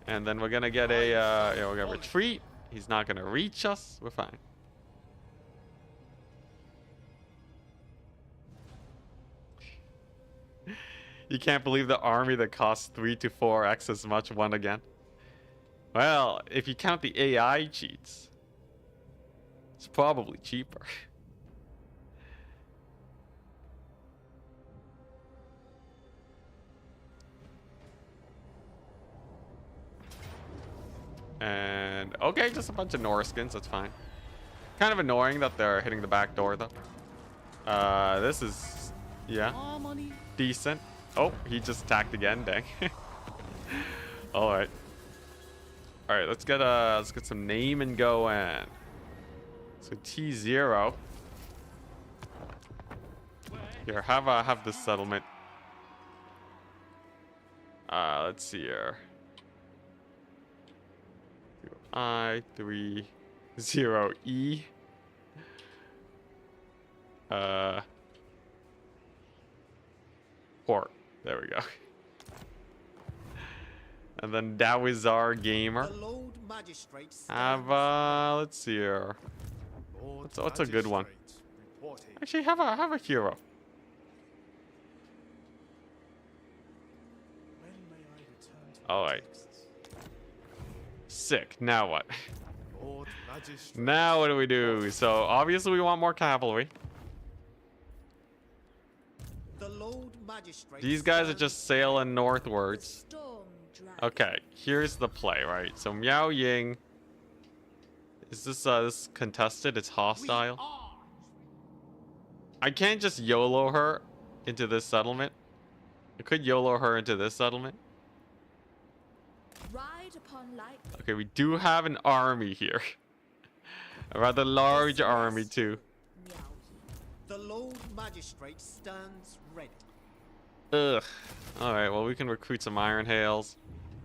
A: And then we're gonna get a, we're gonna retreat. He's not gonna reach us. We're fine. You can't believe the army that costs 3 to 4x as much won again. Well, if you count the AI cheats, it's probably cheaper. And okay, just a bunch of Norskins. That's fine. Kind of annoying that they're hitting the back door though. This is yeah,
B: Harmony.
A: decent. Oh, he just attacked again. Dang. All right. All right. Let's get some name and go in. So T0. Here, have this settlement. Let's see here. I30E. Port. There we go. And then Dawizar Gamer.
B: The Lord Magistrate stands
A: Have let's see here.
D: Lord
A: What's a good one?
D: Magistrate reporting.
A: Actually, have a hero.
D: When may I return to
A: All
D: my
A: right.
D: texts?
A: Sick. Now what?
D: Lord Magistrate.
A: Now what do we do? So obviously we want more cavalry.
B: The Lord Magistrate.
A: These guys are
B: stands
A: just sailing northwards.
C: Storm dragon.
A: Okay, here's the play, right? So Miao Ying. Is this contested? It's hostile. I can't just YOLO her into this settlement. I could YOLO her into this settlement.
C: Ride upon lightning.
A: Okay, we do have an army here. A rather large army too.
C: Meow.
B: The Lord Magistrate stands ready.
A: Ugh. Alright, well we can recruit some Iron Hails.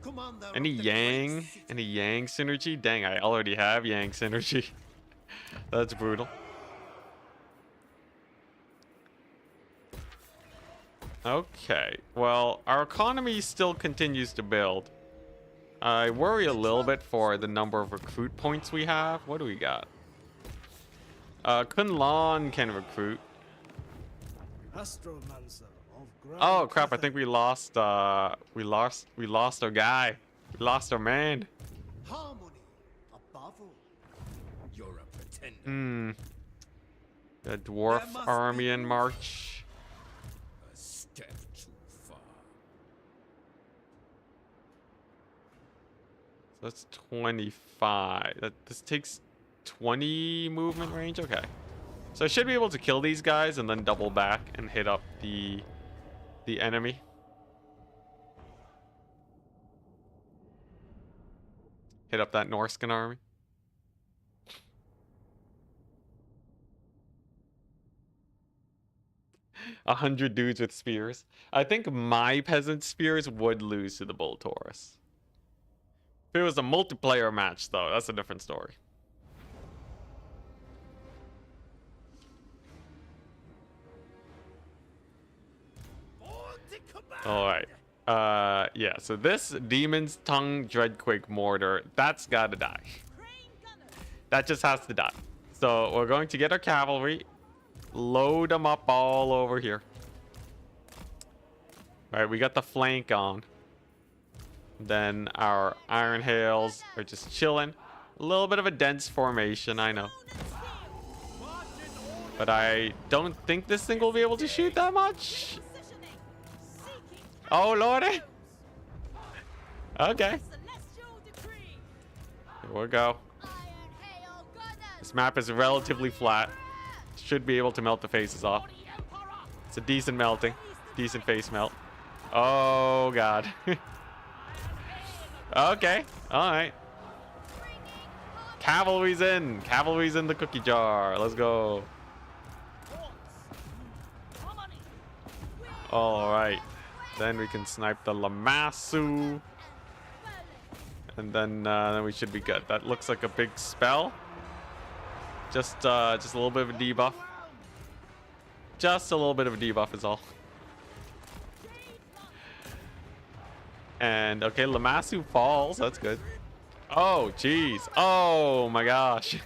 B: Commander of
A: Any
B: the
A: Yang?
B: Great City.
A: Any Yang synergy? Dang, I already have Yang synergy. That's brutal. Okay, well, our economy still continues to build. I worry a little bit for the number of recruit points we have. What do we got? Kun Lan can recruit.
D: Astromancer of Grand
A: Oh crap! I
D: Cathay.
A: think we lost our guy. We lost our man.
B: Harmony above all.
E: You're a pretender.
A: Hmm. The dwarf
B: There must
A: army
B: be
A: in
B: more.
A: march.
E: A step too far.
A: So that's 25. This takes 20 movement range. Okay. So I should be able to kill these guys and then double back and hit up the enemy. Hit up that Norscan army. A 100 dudes with spears. I think my peasant spears would lose to the Bull Taurus. If it was a multiplayer match, though, that's a different story. All right. Yeah. So this Demon's Tongue Dreadquake Mortar, that's gotta die. That just has to die. So we're going to get our cavalry, load them up all over here. All right, we got the flank on. Then our Iron Hails are just chilling. A little bit of a dense formation, I know. But I don't think this thing will be able to shoot that much. Oh, lordy. Okay. Here we go. This map is relatively flat. Should be able to melt the faces off. It's a decent melting. Decent face melt. Oh, God. Okay. All right. Cavalry's in. Cavalry's in the cookie jar. Let's go. All right. Then we can snipe the Lamassu. And then we should be good. That looks like a big spell. Just a little bit of a debuff. Just a little bit of a debuff is all. And okay, Lamassu falls. That's good. Oh, jeez. Oh my gosh.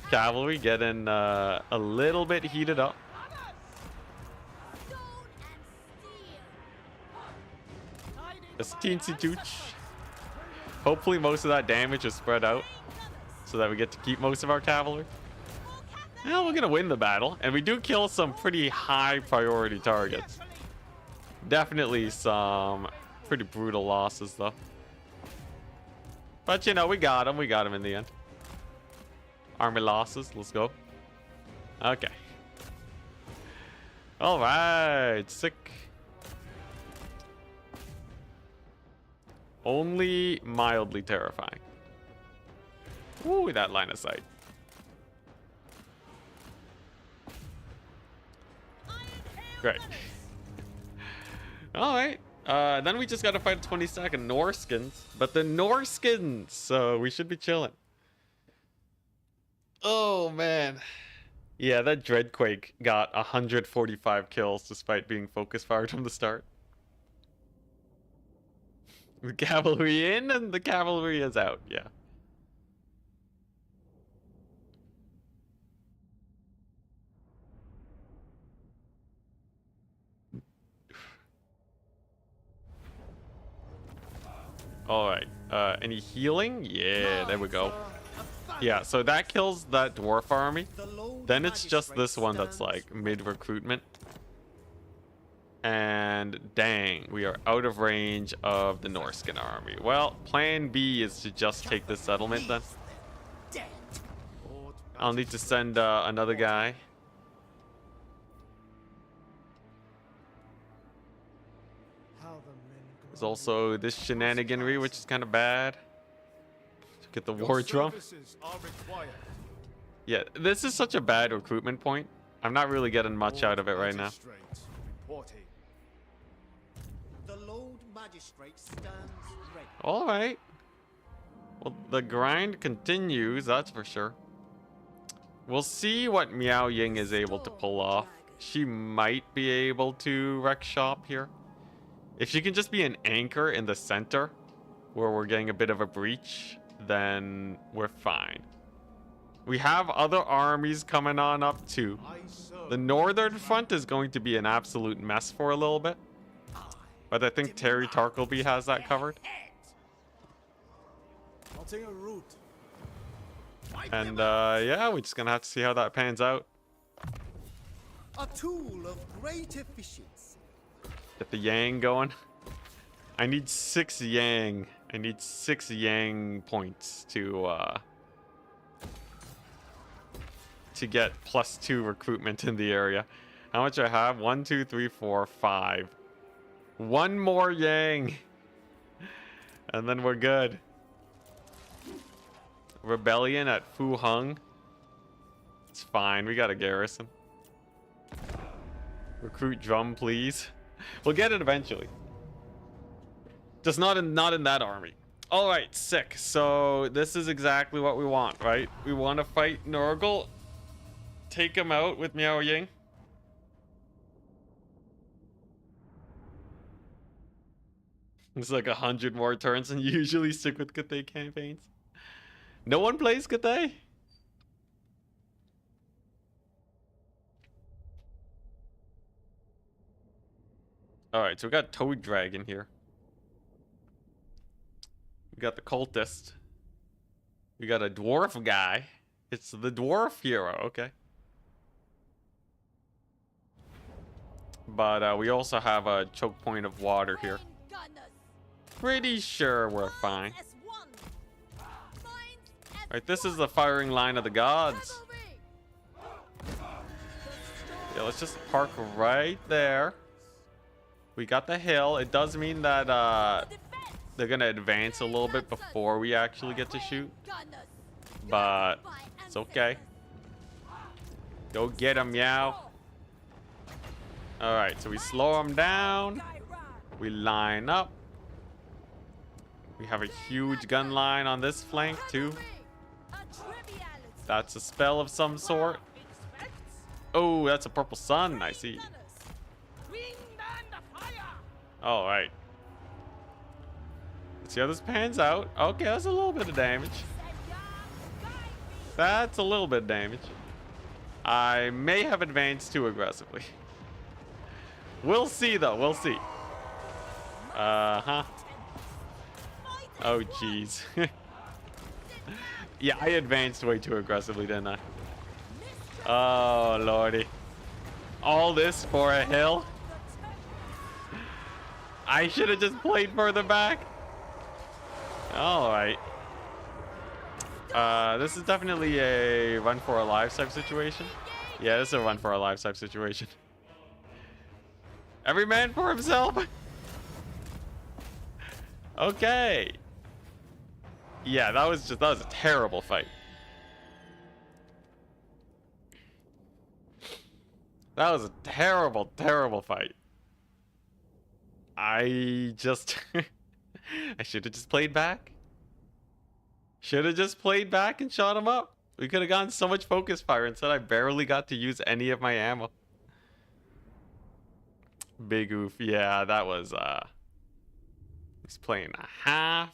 A: Cavalry getting a little bit heated up. Just teensy tooch. Hopefully most of that damage is spread out so that we get to keep most of our cavalry. Well, we're gonna win the battle, and we do kill some pretty high priority targets. Definitely some pretty brutal losses though. But you know, we got him. We got him in the end. Army losses. Let's go. Okay. All right. Sick. Only mildly terrifying. Ooh, that line of sight. Great. All right. Then we just got to fight 22nd Norskins. But the Norskins, so we should be chilling. Oh, man. Yeah, that Dreadquake got 145 kills despite being focus fired from the start. The cavalry in and the cavalry is out, yeah. All right. Any healing? Yeah, there we go. Yeah, so that kills that dwarf army. Then it's just this one that's like mid-recruitment. And dang, we are out of range of the Norskin army. Well, plan B is to just take this settlement then. I'll need to send another guy. There's also this shenaniganry, which is kind of bad. Get the war drum. Yeah, this is such a bad recruitment point. I'm not really getting much out of it right now.
B: The Lord Magistrate stands ready.
A: All right. Well, the grind continues, that's for sure. We'll see what Miao Ying is able to pull off. She might be able to wreck shop here. If she can just be an anchor in the center, where we're getting a bit of a breach, then we're fine. We have other armies coming on up too. The northern front is going to be an absolute mess for a little bit. But I think Terry Tarkleby has that covered. And yeah, we're just gonna have to see how that pans out.
B: A tool of great efficiency.
A: Get the yang going. I need 6 yang. I need 6 yang points to get +2 recruitment in the area. How much I have? 1, 2, 3, 4, 5. 1 more yang. And then we're good. Rebellion at Fu Hung. It's fine. We got a garrison. Recruit drum, please. We'll get it eventually. Just not in that army. All right, sick. So this is exactly what we want, right? We want to fight Nurgle. Take him out with Miao Ying. It's like 100 more turns and usually stick with Cathay campaigns. No one plays Cathay. Alright, so we got Toad Dragon here. We got the cultist. We got a dwarf guy. It's the dwarf hero, okay. But we also have a choke point of water here. Pretty sure we're fine. Alright, this is the firing line of the gods. Yeah, let's just park right there. We got the hill. It does mean that they're gonna advance a little bit before we actually get to shoot. But it's okay. Go get him, Meow. Alright, so we slow him down. We line up. We have a huge gun line on this flank too. That's a spell of some sort. Oh, that's a purple sun. I see. All right. Let's see how this pans out. Okay, that's a little bit of damage. That's a little bit of damage. I may have advanced too aggressively. We'll see, though. We'll see. Uh-huh. Oh, jeez. Yeah, I advanced way too aggressively, didn't I? Oh, lordy. All this for a hill? I should have just played further back. All right. This is definitely a run for our lives type situation. Yeah, this is a run for our lives type situation. Every man for himself. Okay. Yeah, that was a terrible fight. That was a terrible, terrible fight. I just I should have just played back. Should have just played back and shot him up. We could have gotten so much focus fire. Instead, I barely got to use any of my ammo. Big oof. Yeah, that was he's playing a half.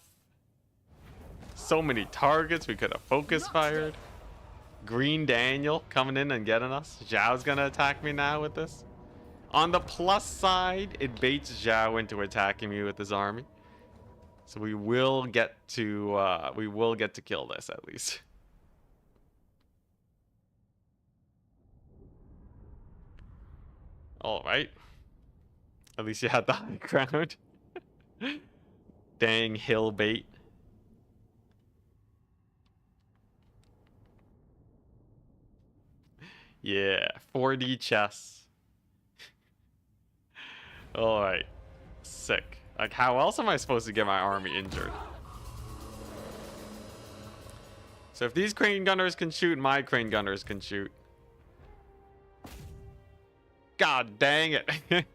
A: So many targets we could have focus fired. Green Daniel coming in and getting us. Zhao's gonna attack me now with this. On the plus side, it baits Zhao into attacking me with his army. So we will get to kill this at least. All right. At least you had the high ground. Dang hill bait. Yeah, 4D chess. All right. Sick. Like, how else am I supposed to get my army injured? So if these crane gunners can shoot, my crane gunners can shoot. God dang it.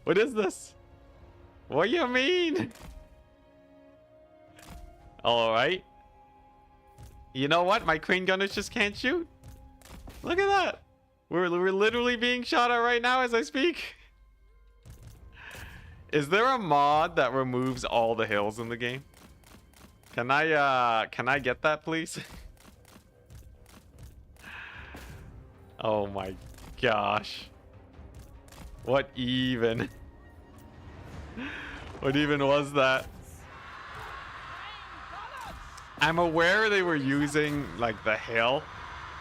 A: What is this? What do you mean? All right. You know what? My crane gunners just can't shoot. Look at that. We're literally being shot at right now as I speak. Is there a mod that removes all the hills in the game? Can I get that, please? Oh my gosh. What even? What even was that? I'm aware they were using like the hill,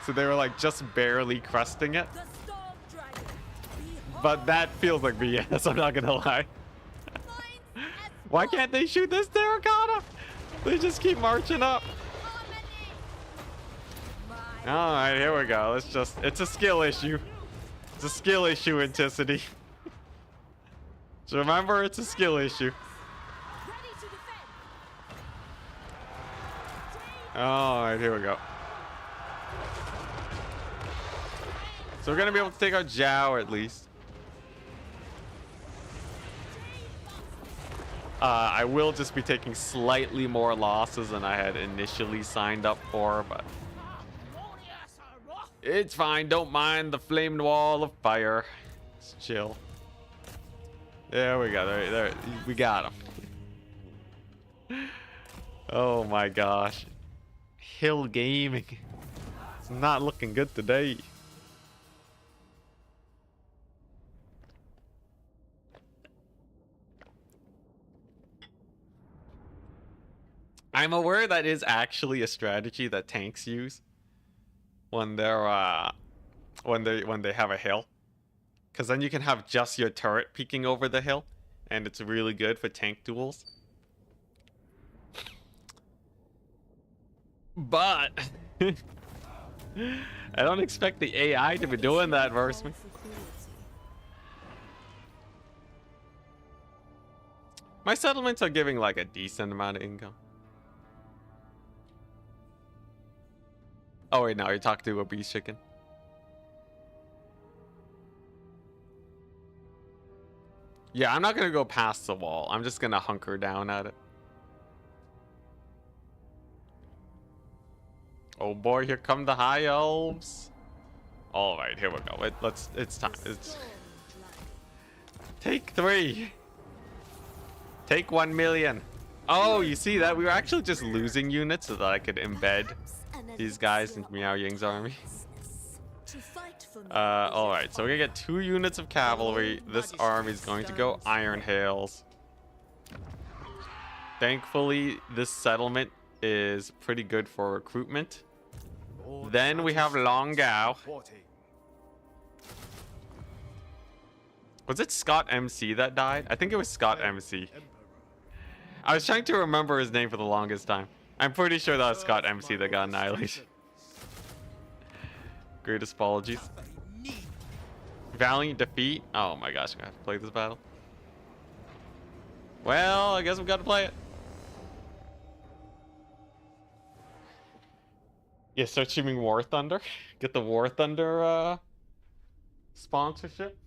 A: so they were like just barely crusting it. But that feels like BS, I'm not gonna lie. Why can't they shoot this terracotta? They just keep marching up. Alright, here we go. It's a skill issue. It's a skill issue, Enticity. So remember, it's a skill issue. Alright, here we go. So we're gonna be able to take out Zhao at least. I will just be taking slightly more losses than I had initially signed up for, but it's fine. Don't mind the flamed wall of fire. It's chill. There we go. There, we got him. Oh my gosh. Hill gaming. It's not looking good today. I'm aware that is actually a strategy that tanks use when they're when they have a hill, because then you can have just your turret peeking over the hill, and it's really good for tank duels. But I don't expect the AI to be doing that versus me. My settlements are giving like a decent amount of income. Oh wait, no, you're talking to a beast chicken. Yeah, I'm not gonna go past the wall. I'm just gonna hunker down at it. Oh boy, here come the high elves. All right, here we go. It's time. It's take 3. Take 1 million. Oh, you see that? We were actually just losing units so that I could embed these guys into Miao Ying's army. Alright, so we're gonna get 2 units of cavalry. This army is going to go Iron Hails. Thankfully, this settlement is pretty good for recruitment. Then we have Longao. Was it Scott MC that died? I think it was Scott MC. I was trying to remember his name for the longest time. I'm pretty sure that was Scott MC that got annihilated. Greatest apologies. Valiant defeat. Oh my gosh, I'm gonna have to play this battle. Well, I guess we've got to play it. Yeah, start streaming War Thunder. Get the War Thunder sponsorship.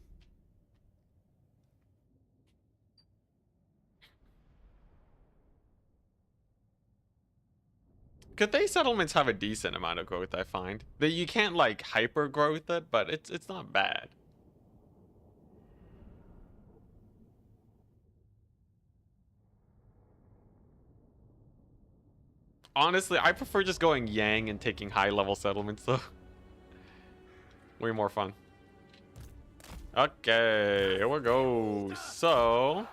A: Cathay settlements have a decent amount of growth, I find. That you can't like hyper growth it, but it's not bad. Honestly, I prefer just going Yang and taking high level settlements though. Way more fun. Okay, here we go. So,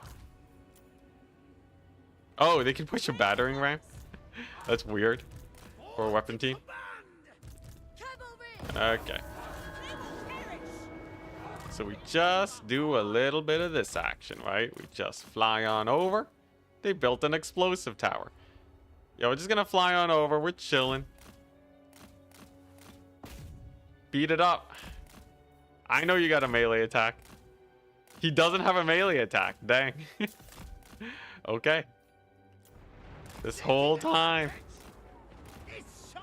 A: oh, they can push a battering ram. That's weird for a weapon team. Okay. So we just do a little bit of this action, right? We just fly on over. They built an explosive tower. Yo, we're just gonna fly on over. We're chilling. Beat it up. I know you got a melee attack. He doesn't have a melee attack. Dang. Okay. This whole time.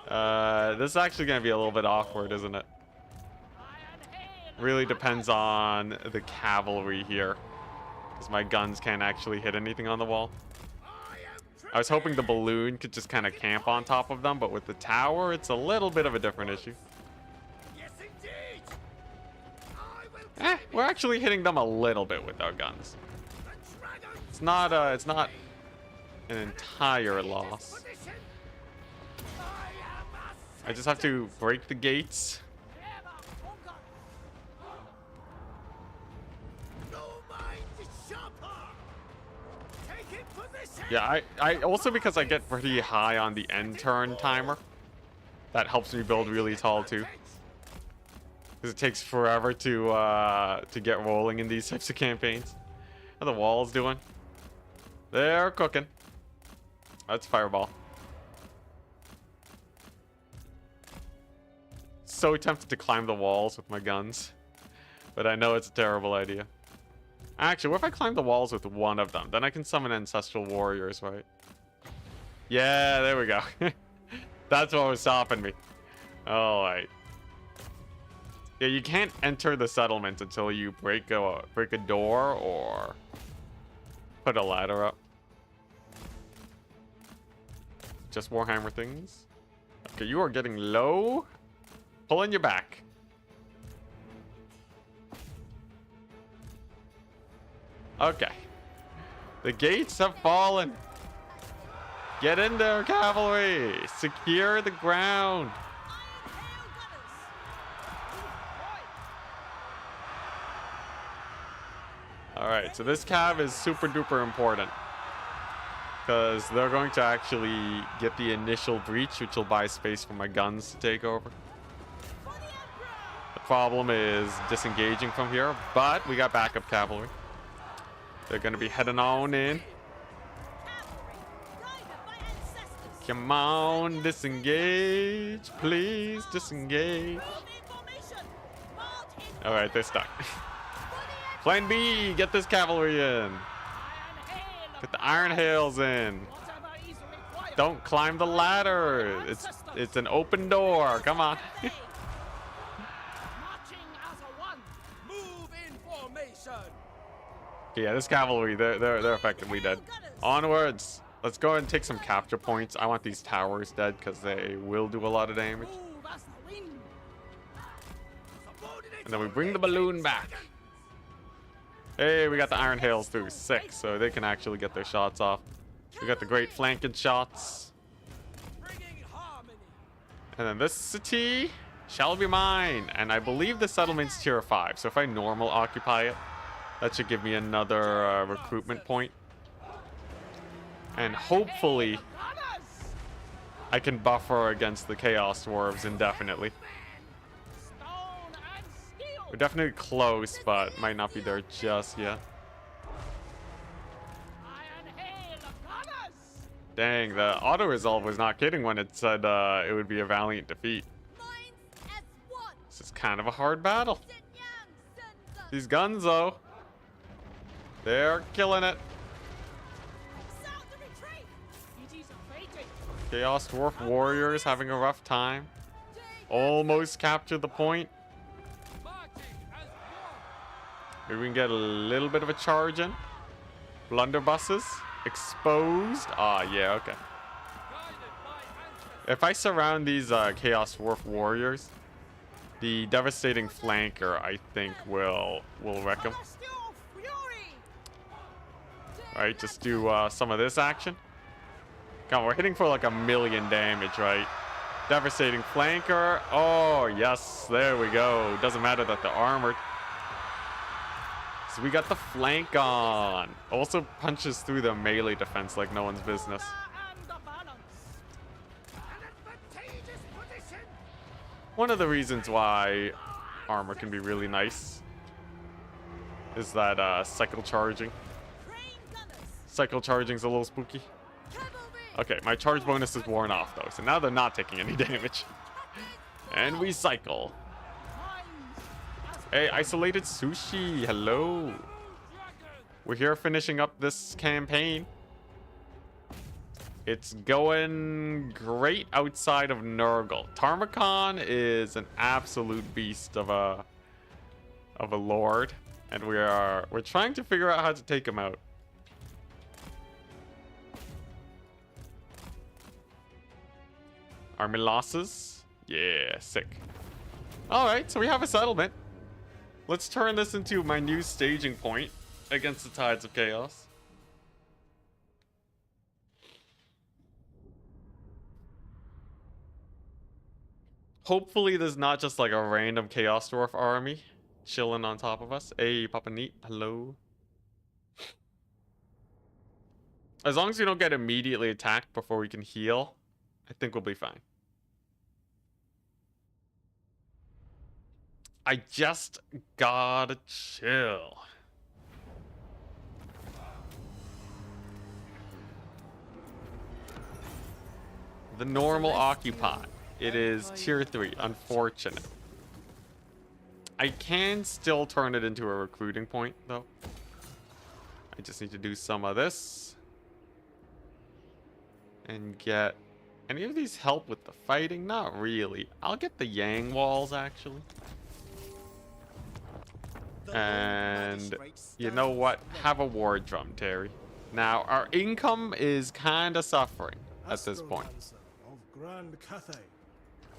A: This is actually gonna be a little bit awkward, isn't it? Really depends on the cavalry here, because my guns can't actually hit anything on the wall. I was hoping the balloon could just kind of camp on top of them, but with the tower, it's a little bit of a different issue. We're actually hitting them a little bit with our guns. It's not an entire loss. I just have to break the gates. Yeah, I also, because I get pretty high on the end turn timer, that helps me build really tall too. Because it takes forever to get rolling in these types of campaigns. How are the walls doing? They're cooking. That's fireball. So tempted to climb the walls with my guns, but I know it's a terrible idea. Actually, what if I climb the walls with one of them? Then I can summon ancestral warriors, right? Yeah, there we go. That's what was stopping me. All right. Yeah, you can't enter the settlement until you break a door or put a ladder up. Just Warhammer things. Okay, you are getting low. Pull in your back. Okay. The gates have fallen. Get in there, cavalry. Secure the ground. Alright, so this cav is super duper important, because they're going to actually get the initial breach, which will buy space for my guns to take over. The problem is disengaging from here, but we got backup cavalry. They're going to be heading on in. Come on, disengage. Please disengage. Alright, they're stuck. Plan B, get this cavalry in. Get the iron hails in. Don't climb the ladder. It's an open door. Come on. Yeah, this cavalry, they're effectively dead. Onwards. Let's go and take some capture points. I want these towers dead because they will do a lot of damage. And then we bring the balloon back. Hey, we got the iron hails through 6, so they can actually get their shots off. We got the great flanking shots. And then this city shall be mine. And I believe the settlement's tier 5, so if I normal occupy it, that should give me another recruitment point. And hopefully I can buffer against the Chaos Dwarves indefinitely. We're definitely close, but might not be there just yet. Dang, the auto-resolve was not kidding when it said it would be a valiant defeat.
C: Minds as one.
A: This is kind of a hard battle.
C: Sinyang sends us.
A: These guns, though, they're killing it.
C: Sound the retreat. It is awaiting.
A: Chaos Dwarf Warriors having a rough time. Almost captured the point.
D: Marching as one.
A: Maybe we can get a little bit of a charge in. Blunderbusses. Exposed. Ah, yeah, okay.
D: Guided by ancestors.
A: If I surround these Chaos Dwarf Warriors, the devastating flanker, I think, will wreck them.
C: Celestial fury.
A: Alright, just do some of this action. Come on, we're hitting for like 1,000,000 damage, right? Devastating flanker. Oh, yes, there we go. Doesn't matter that they're armored. So we got the flank on. Also punches through the melee defense like no one's business.
C: And the balance.
D: An advantageous position.
A: One of the reasons why armor can be really nice is that cycle charging.
C: Train gunners.
A: Cycle charging's a little spooky.
C: Cavalry.
A: Okay, my charge bonus is worn off though, so now they're not taking any damage. And we cycle. Hey, isolated sushi, hello. We're here finishing up this campaign. It's going great outside of Nurgle. Tarmakon is an absolute beast of a lord, and we're trying to figure out how to take him out. Army losses? Yeah, sick. Alright, so we have a settlement. Let's turn this into my new staging point against the Tides of Chaos. Hopefully there's not just like a random Chaos Dwarf army chilling on top of us. Hey, Papa Neat, hello. As long as we don't get immediately attacked before we can heal, I think we'll be fine. I just gotta chill. The normal occupy. It is tier 3. Unfortunate. I can still turn it into a recruiting point, though. I just need to do some of this. And get... Any of these help with the fighting? Not really. I'll get the Yang walls, actually. And you know what? Have a war drum, Terry. Now, our income is kind of suffering at this point.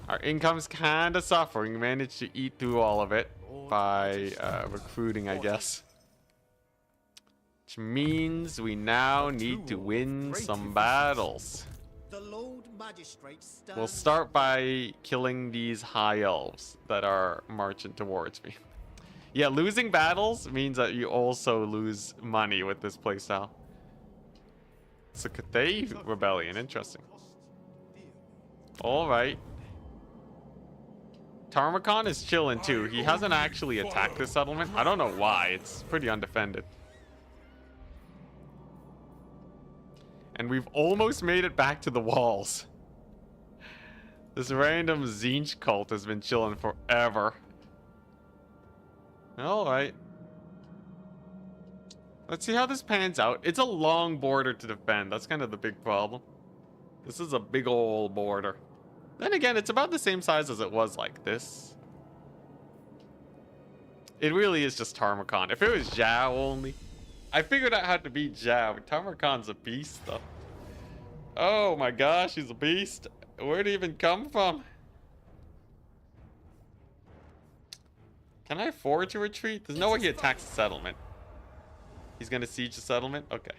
A: Our income's kind of suffering. Managed to eat through all of it by recruiting, I guess. Which means we now need to win some battles.
B: The Lord Magistrate stands.
A: We'll start by killing these high elves that are marching towards me. Yeah, losing battles means that you also lose money with this playstyle. It's a Cathay rebellion, interesting. Alright. Tarmakon is chilling too. He hasn't actually attacked this settlement. I don't know why, it's pretty undefended. And we've almost made it back to the walls. This random Zinch cult has been chilling forever. Alright. Let's see how this pans out. It's a long border to defend. That's kind of the big problem. This is a big old border. Then again, it's about the same size as it was like this. It really is just Tarmakon. If it was Zhao only. I figured out how to beat Zhao. Tarmakon's a beast, though. Oh my gosh, he's a beast. Where'd he even come from? Can I afford to retreat? There's no way he attacks the settlement. He's gonna siege the settlement? Okay.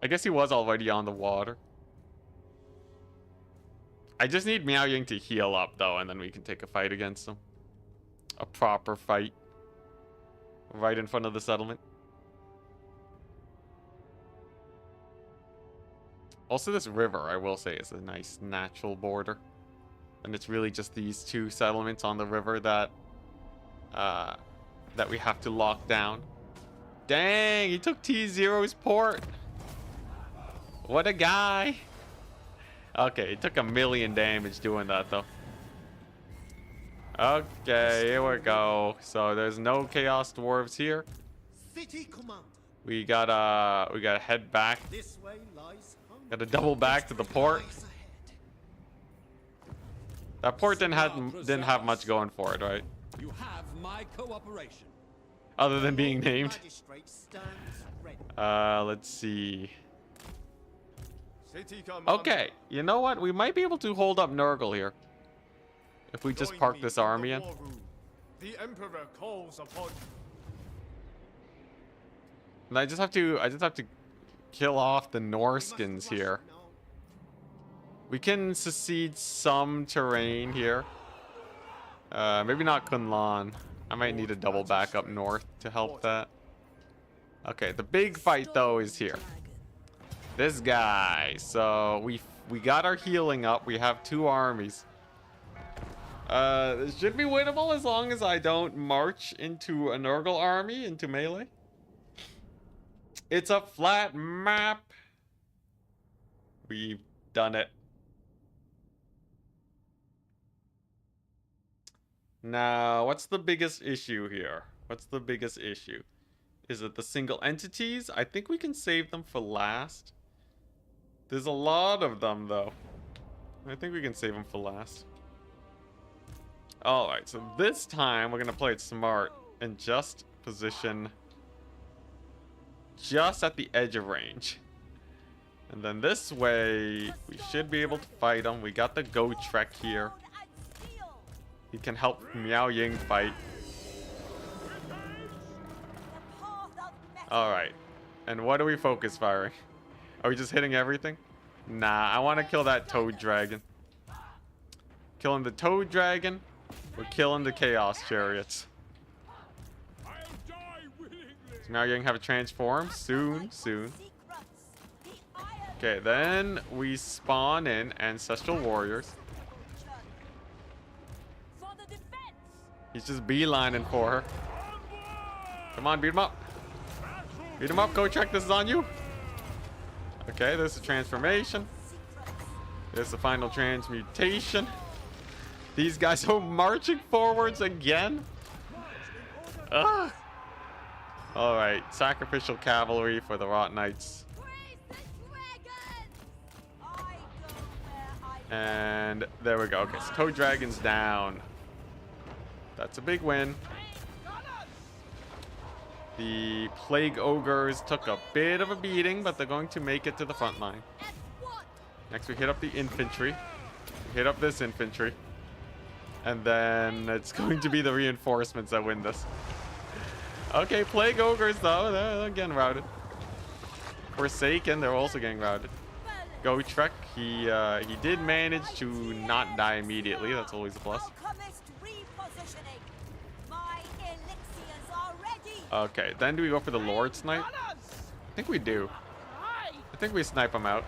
A: I guess he was already on the water. I just need Miao Ying to heal up, though, and then we can take a fight against him. A proper fight. Right in front of the settlement. Also, this river, I will say, is a nice natural border. And it's really just these two settlements on the river that we have to lock down. Dang, he took T0's port. What a guy. Okay, he took 1,000,000 damage doing that though. Okay, here we go. So there's no Chaos Dwarves here.
B: City commander.
A: We gotta head back.
B: This way lies home.
A: Gotta double back to the port.
B: Lies ahead.
A: That port didn't have much going for it, right?
E: You have my cooperation.
A: Other than being named.
B: Magistrate stands ready.
A: Let's see.
D: City commander.
A: Okay, you know what? We might be able to hold up Nurgle here. If we just
D: Join
A: park
D: me
A: this
D: in the
A: army in.
D: war room. The Emperor calls upon you.
A: And I just have to kill off the
B: We
A: Norskins
B: must
A: here.
B: rush now.
A: We can secede some terrain here. Maybe not Kunlan. I might need a double back up north to help that. Okay, the big fight though is here. This guy. So we got our healing up. We have 2 armies. This should be winnable as long as I don't march into a Nurgle army into melee. It's a flat map. We've done it. Now, what's the biggest issue here? What's the biggest issue? Is it the single entities? I think we can save them for last. There's a lot of them, though. I think we can save them for last. Alright, so this time we're going to play it smart and just position just at the edge of range. And then this way, we should be able to fight them. We got the Go Trek here. He can help Miao Ying fight. Alright. And what are we focus firing? Are we just hitting everything? Nah, I want to kill that Toad Dragon. Killing the Toad Dragon. We're killing the Chaos Chariots.
D: I'll die willingly.
A: Does Miao Ying have a transform? Soon. Okay, then we spawn in Ancestral Warriors. He's just beelining for her. Come on, beat him up. Beat him up, Go Trek, this is on you. Okay, there's the transformation. There's the final transmutation. These guys are marching forwards again. Ugh. Alright, sacrificial cavalry for the Rot Knights. And there we go. Okay, so Toad Dragon's down. That's a big win. The Plague Ogres took a bit of a beating, but they're going to make it to the front line. Next, we hit up the infantry. We hit up this infantry. And then it's going to be the reinforcements that win this. Okay, Plague Ogres, though, they're getting routed. Forsaken, they're also getting routed. Go Trek, he did manage to not die immediately. That's always a plus. Okay, then do we go for the Lord Snipe? I think we do. I think we snipe him out.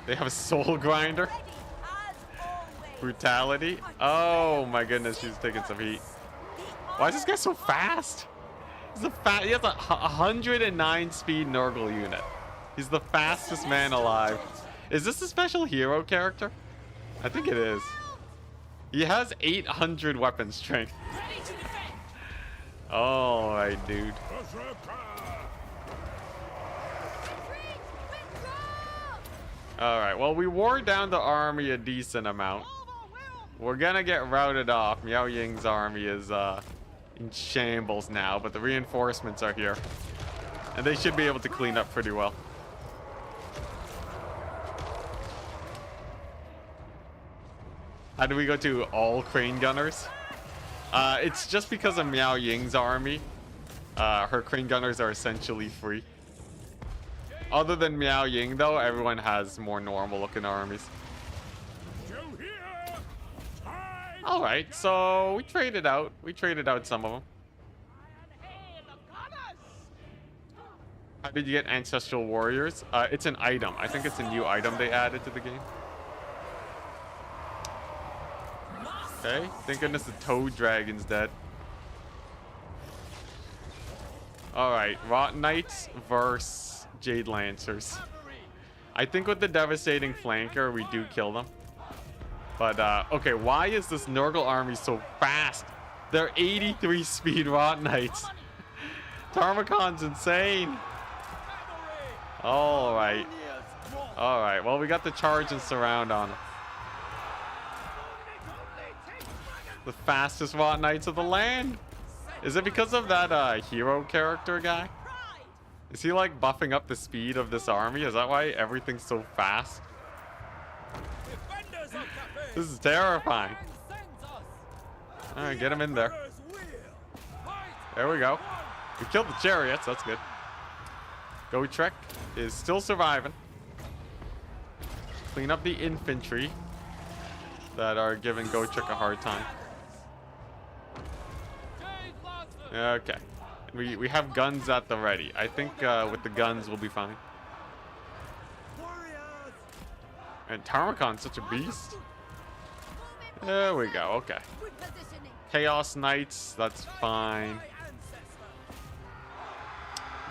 A: They have a Soul Grinder. Brutality. Oh my goodness, she's taking some heat. Why is this guy so fast? He has a 109 speed Nurgle unit. He's the fastest man alive. Is this a special hero character? I think it is. He has 800 weapon strength. Alright, dude. Alright, well, we wore down the army a decent amount. We're gonna get routed off. Miao Ying's army is in shambles now, but the reinforcements are here. And they should be able to clean up pretty well. How do we go to all crane gunners? It's just because of Miao Ying's army. Her crane gunners are essentially free. Other than Miao Ying, though, everyone has more normal looking armies. Alright, so we traded out. We traded out some of them. How did you get Ancestral Warriors? It's an item. I think it's a new item they added to the game. Okay, thank goodness the Toad Dragon's dead. Alright, Rot Knights versus Jade Lancers. I think with the devastating flanker, we do kill them. But, okay, why is this Nurgle army so fast? They're 83 speed Rot Knights. Tarmacon's insane. Alright. Alright, well, we got the charge and surround on them. The fastest Rot Knights of the land. Is it because of that hero character guy? Is he like buffing up the speed of this army? Is that why everything's so fast? This is terrifying. Alright, get him in there. There we go. We killed the chariots, that's good. Gotrek is still surviving. Clean up the infantry that are giving Gotrek a hard time. Okay. We have guns at the ready. I think with the guns we'll be fine. And Tarmacon's such a beast. There we go. Okay. Chaos Knights, that's fine.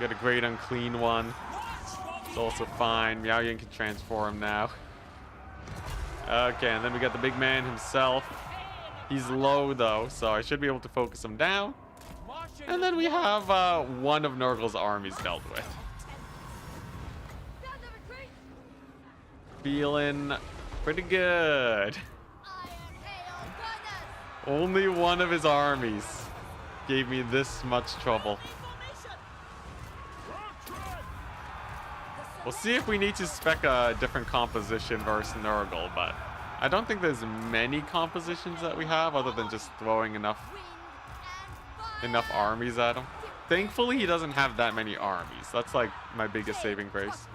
A: Get a great unclean one. It's also fine. Miao Yin can transform now. Okay, and then we got the big man himself. He's low though, so I should be able to focus him down. And then we have one of Nurgle's armies dealt with. Feeling pretty good. Only one of his armies gave me this much trouble. We'll see if we need to spec a different composition versus Nurgle, but I don't think there's many compositions that we have other than just throwing enough armies at him. Thankfully, he doesn't have that many armies. That's like my biggest saving grace.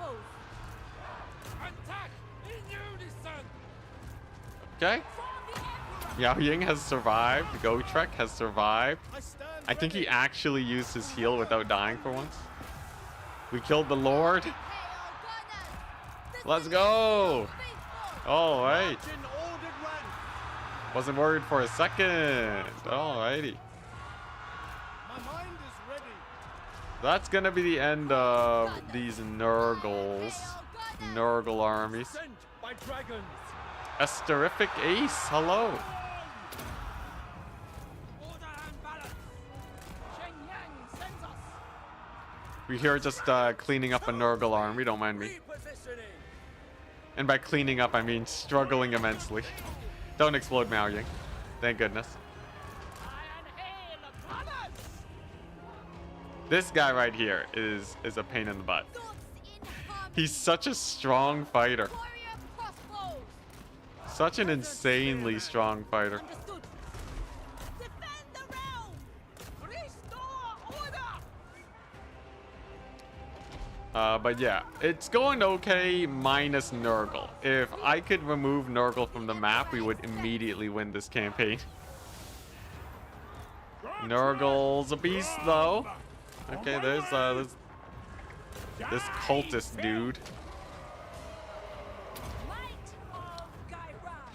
A: Okay. Miao Ying has survived. Gotrek has survived. I think he actually used his heal without dying for once. We killed the Lord. Let's go. All right. Wasn't worried for a second. Alrighty. That's gonna be the end of these Nurgle armies. Esterific Ace, hello. We're here just cleaning up a Nurgle army, don't mind me. And by cleaning up, I mean struggling immensely. Don't explode Miao Ying. Thank goodness. This guy right here is a pain in the butt. He's such a strong fighter. Such an insanely strong fighter. But yeah, it's going okay minus Nurgle. If I could remove Nurgle from the map, we would immediately win this campaign. Nurgle's a beast though. Okay, there's this cultist dude.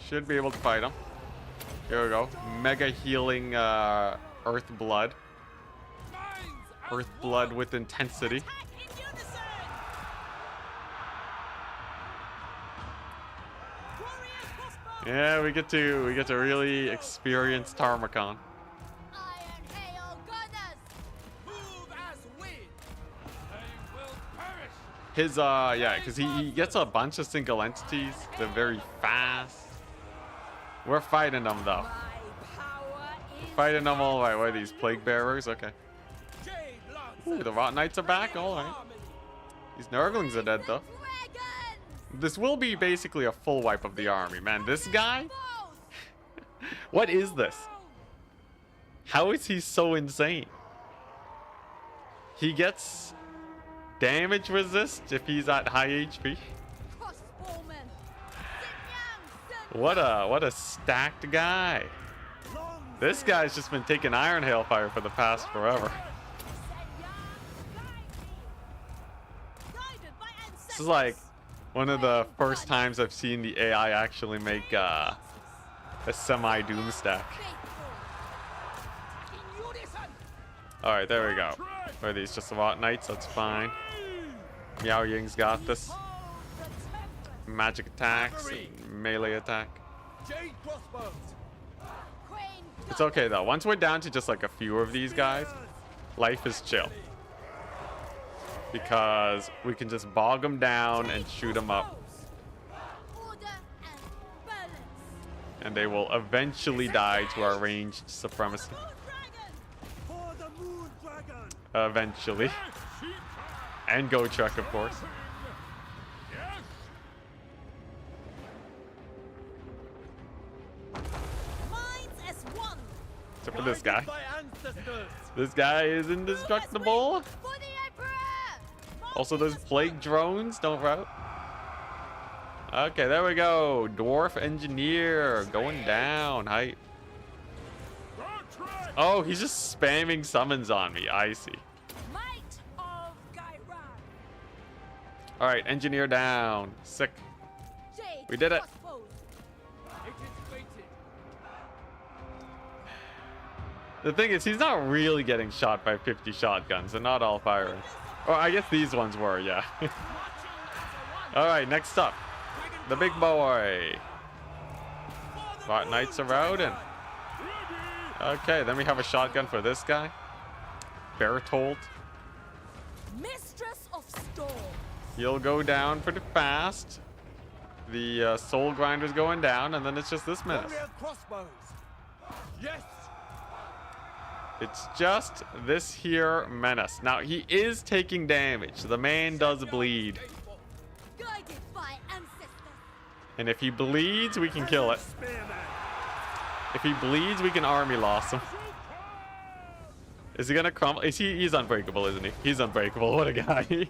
A: Should be able to fight him. Here we go. Mega healing Earth Blood. Earth Blood with intensity. Yeah, we get to really experience Tarmacon. His yeah, because he gets a bunch of single entities. They're very fast. We're fighting them though. We're fighting them all right. What are these plague bearers? Okay. Ooh, the Rot Knights are back. All right. These Nurglings are dead though. This will be basically a full wipe of the army, man. This guy. What is this? How is he so insane? He gets damage resist if he's at high HP. What a stacked guy. This guy's just been taking Iron Hailfire for the past forever. This is like one of the first times I've seen the AI actually make a semi-Doomstack. Alright, there we go. Or are these just SWAT knights? That's fine. Miao Ying's got this. Magic attacks, and melee attack.
D: Jade crossbows.
A: It's okay though. Once we're down to just like a few of these guys, life is chill. Because we can just bog them down and shoot them up.
C: Order and balance.
A: And they will eventually die to our ranged supremacy.
D: For the moon dragon.
A: Eventually. And Go Trek, of course.
C: Minds as one.
A: Except for this guy.
D: By ancestors.
A: This guy is indestructible.
C: For the Emperor.
A: Also, those plague drones don't route. Okay, there we go. Dwarf engineer going down. Hype. Oh, he's just spamming summons on me. I see.
C: Might of Gairan.
A: All right, engineer down. Sick.
C: Jade
A: We did it.
C: crossbows.
D: It is fated.
A: The thing is, he's not really getting shot by 50 shotguns. They're not all firing. Oh, I guess these ones were, yeah. All right, next up. The big boy. SWAT knights are out and... Okay, then we have a shotgun for this guy. Bertolt.
C: Mistress of Storm.
A: He'll go down pretty fast. The soul grinder's going down, and then it's just this menace.
D: Warrior crossbows. Yes.
A: It's just this here menace. Now, he is taking damage. The man does bleed.
C: Guided by ancestors.
A: And if he bleeds, we can kill it. If he bleeds, we can army loss him. Is he gonna crumble? He's unbreakable, isn't he? He's unbreakable. What a guy.
C: Stone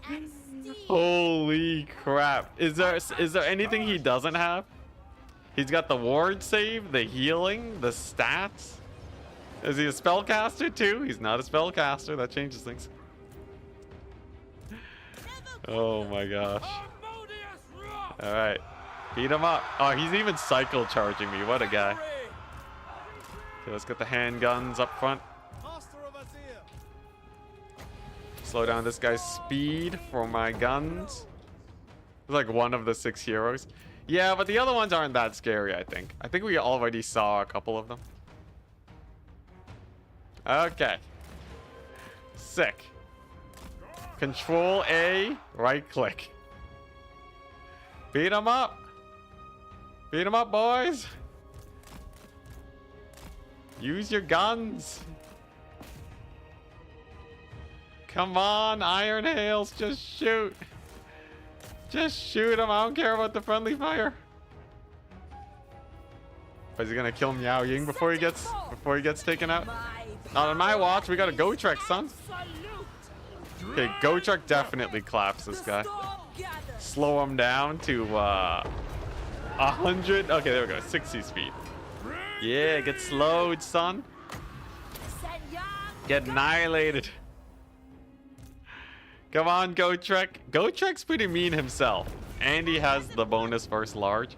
C: and steel.
A: Holy crap. Is there anything he doesn't have? He's got the ward save, the healing, the stats. Is he a spellcaster too? He's not a spellcaster. That changes things. Oh my gosh. All right. Beat him up. Oh, he's even cycle charging me. What a guy. Okay, let's get the handguns up front.
D: Master of Azir.
A: Slow down this guy's speed for my guns. It's like one of the 6 heroes. Yeah, but the other ones aren't that scary, I think. I think we already saw a couple of them. Okay. Sick. Control A, right click. Beat him up. Beat him up, boys. Use your guns. Come on, Iron Hails, just shoot. Just shoot him. I don't care about the friendly fire. Is he gonna kill Miao Ying before he gets taken out? Not on my watch. We got a Go Trek, son. Okay, Go Trek definitely claps this guy. Slow him down to 100. Okay, there we go. 60 speed. Yeah, get slowed, son. Get annihilated. Come on, Go Trek. Go Trek's pretty mean himself. And he has the bonus versus large.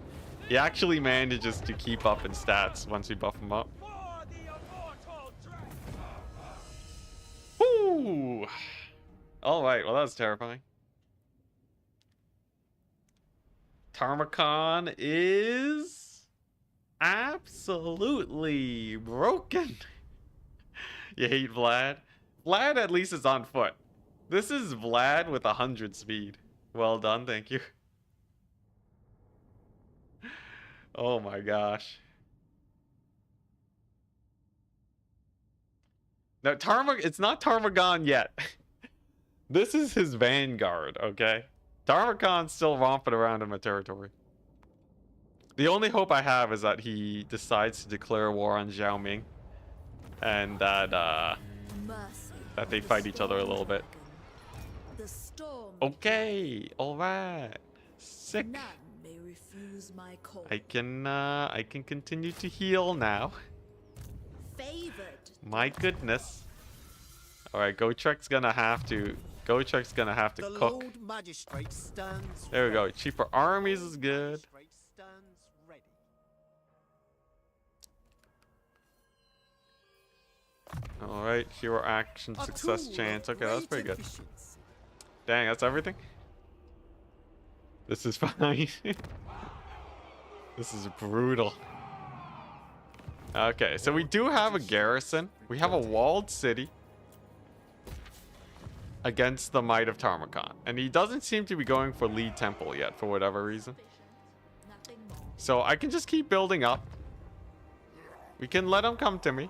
A: He actually manages to keep up in stats once we buff him up. Woo! Alright, well that was terrifying. Tarmakon is absolutely broken. You hate Vlad? Vlad at least is on foot. This is Vlad with 100 speed. Well done, thank you. Oh my gosh. Now, it's not Tarmagon yet. This is his vanguard, okay? Tarmagon's still romping around in my territory. The only hope I have is that he decides to declare war on Zhao Ming. And that they fight each other a little bit. Okay, alright. Sick. I can continue to heal now. My goodness. Alright, Go Trek's gonna have to
B: The
A: cook.
B: Lord Magistrate stands
A: There we go.
B: ready.
A: Cheaper armies is good.
B: Magistrate stands ready.
A: All right, hero action
B: A
A: success
B: tool of
A: chance. Okay, that's
B: great
A: pretty good.
B: efficiency.
A: Dang, that's everything. This is fine. This is brutal. Okay, so we do have a garrison. We have a walled city against the might of Tarmakhan. And he doesn't seem to be going for lead temple yet for whatever reason. So I can just keep building up. We can let him come to me.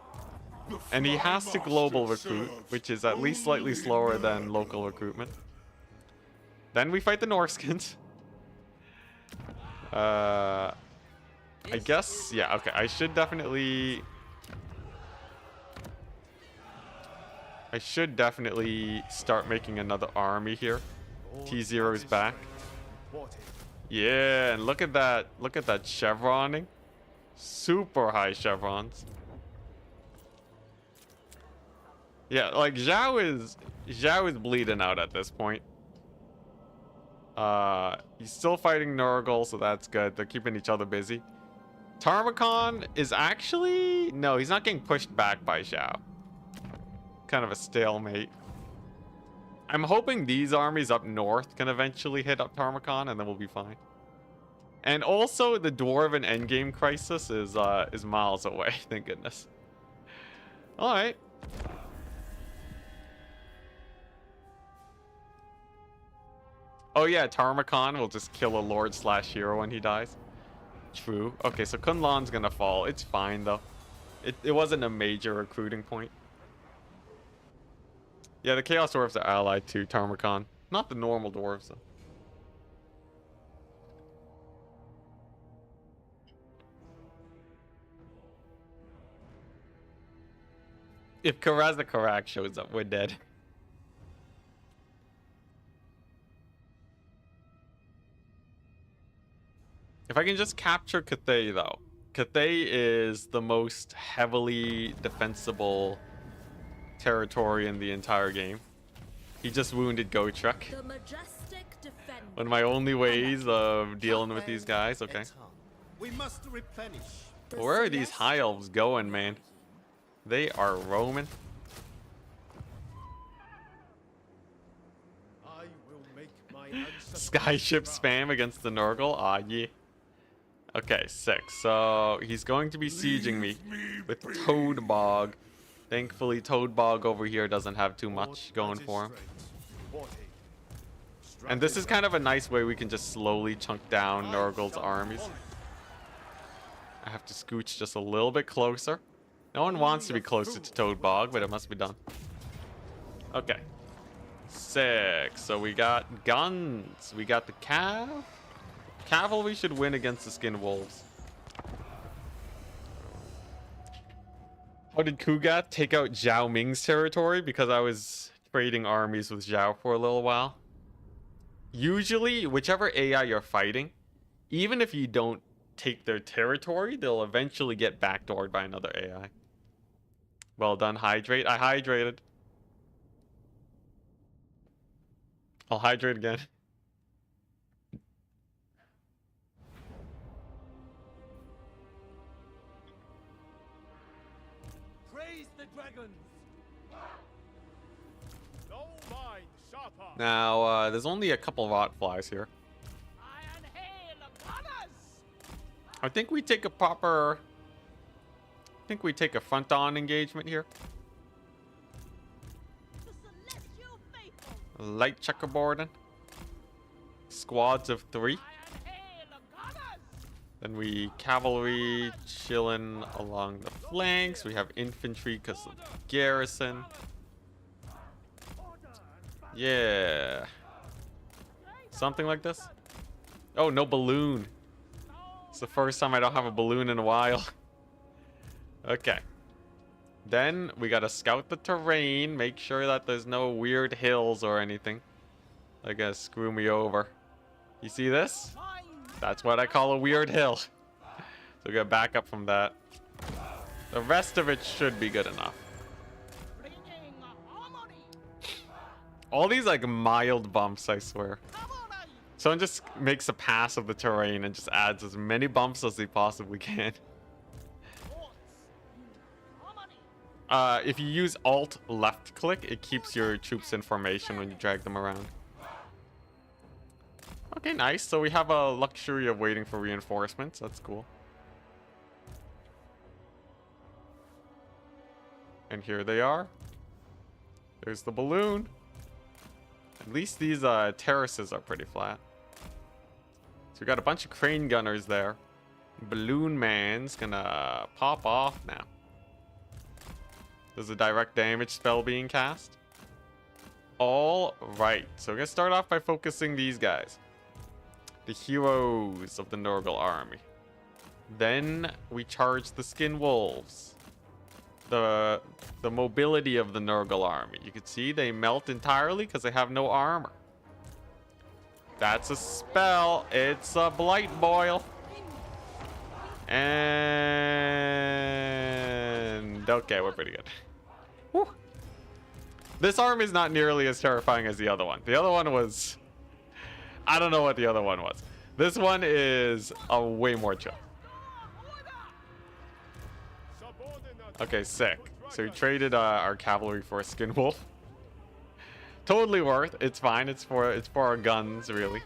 A: And he has to global recruit, which is at least slightly slower than local recruitment. Then we fight the Norskins. I guess, yeah, okay. I should definitely start making another army here. T0 is back. Yeah, and look at that. Look at that chevroning. Super high chevrons. Yeah, like Zhao is bleeding out at this point. He's still fighting Nurgle, so that's good. They're keeping each other busy. Tarmakhan is actually... No, he's not getting pushed back by Zhao. Kind of a stalemate. I'm hoping these armies up north can eventually hit up Tarmakhan, and then we'll be fine. And also, the Dwarven endgame crisis is miles away. Thank goodness. All right. Oh yeah, Tarmakhan will just kill a Lord/Hero when he dies. True. Okay, so Kunlan's gonna fall. It's fine though. It wasn't a major recruiting point. Yeah, the Chaos Dwarves are allied to Tarmakhan. Not the normal dwarves though. If Karaz the Karak shows up, we're dead. If I can just capture Cathay, though. Cathay is the most heavily defensible territory in the entire game. He just wounded Gotrek. One of my only ways of dealing with these guys. Okay.
B: We must replenish.
A: Where are these high elves going, man? They are roaming.
D: I will make my ancestors
A: Skyship spam against the Nurgle. Ah, yeah. Okay, 6. So he's going to be sieging me with Toadbog. Thankfully, Toadbog over here doesn't have too much going for him. And this is kind of a nice way we can just slowly chunk down Nurgle's armies. I have to scooch just a little bit closer. No one wants to be closer to Toadbog, but it must be done. Okay. 6. So we got guns. We got the cav. Cavalry should win against the Skin Wolves. How did Kugat take out Zhao Ming's territory? Because I was trading armies with Zhao for a little while. Usually, whichever AI you're fighting, even if you don't take their territory, they'll eventually get backdoored by another AI. Well done, Hydrate. I hydrated. I'll hydrate again.
D: praise the dragons. No mind sharper.
A: Now, there's only a couple rot flies here.
C: Iron hail upon us!
A: I think we take a proper... I think we take a front-on engagement here.
C: The celestial faithful!
A: Light checkerboarding. Squads of 3.
C: Iron hail upon us!
A: Then we cavalry chilling along the flanks. We have infantry because of the garrison. Yeah. Something like this. Oh, no balloon. It's the first time I don't have a balloon in a while. Okay. Then we gotta scout the terrain. Make sure that there's no weird hills or anything. I guess screw me over. You see this? That's what I call a weird hill. So we gotta back up from that. The rest of it should be good enough.
C: Bringing harmony!
A: All these like mild bumps, I swear.
C: Harmony!
A: Someone just makes a pass of the terrain and just adds as many bumps as they possibly can.
C: Thoughts! Harmony!
A: If you use Alt left click, it keeps your troops in formation when you drag them around. Okay, nice. So we have a luxury of waiting for reinforcements. That's cool. And here they are. There's the balloon. At least these terraces are pretty flat. So we got a bunch of crane gunners there. Balloon man's gonna pop off now. There's a direct damage spell being cast. All right, so we're gonna start off by focusing these guys, the heroes of the Nurgle army. Then we charge the skin wolves, the mobility of the Nurgle army. You can see they melt entirely because they have no armor. That's a spell. It's a blight boil. And okay, we're pretty good. Whew. This arm is not nearly as terrifying as the other one. The other one was, I don't know what the other one was. This one is a way more chill. Okay, sick. So we traded our cavalry for a skin wolf. Totally worth. It's fine. It's for our guns, really.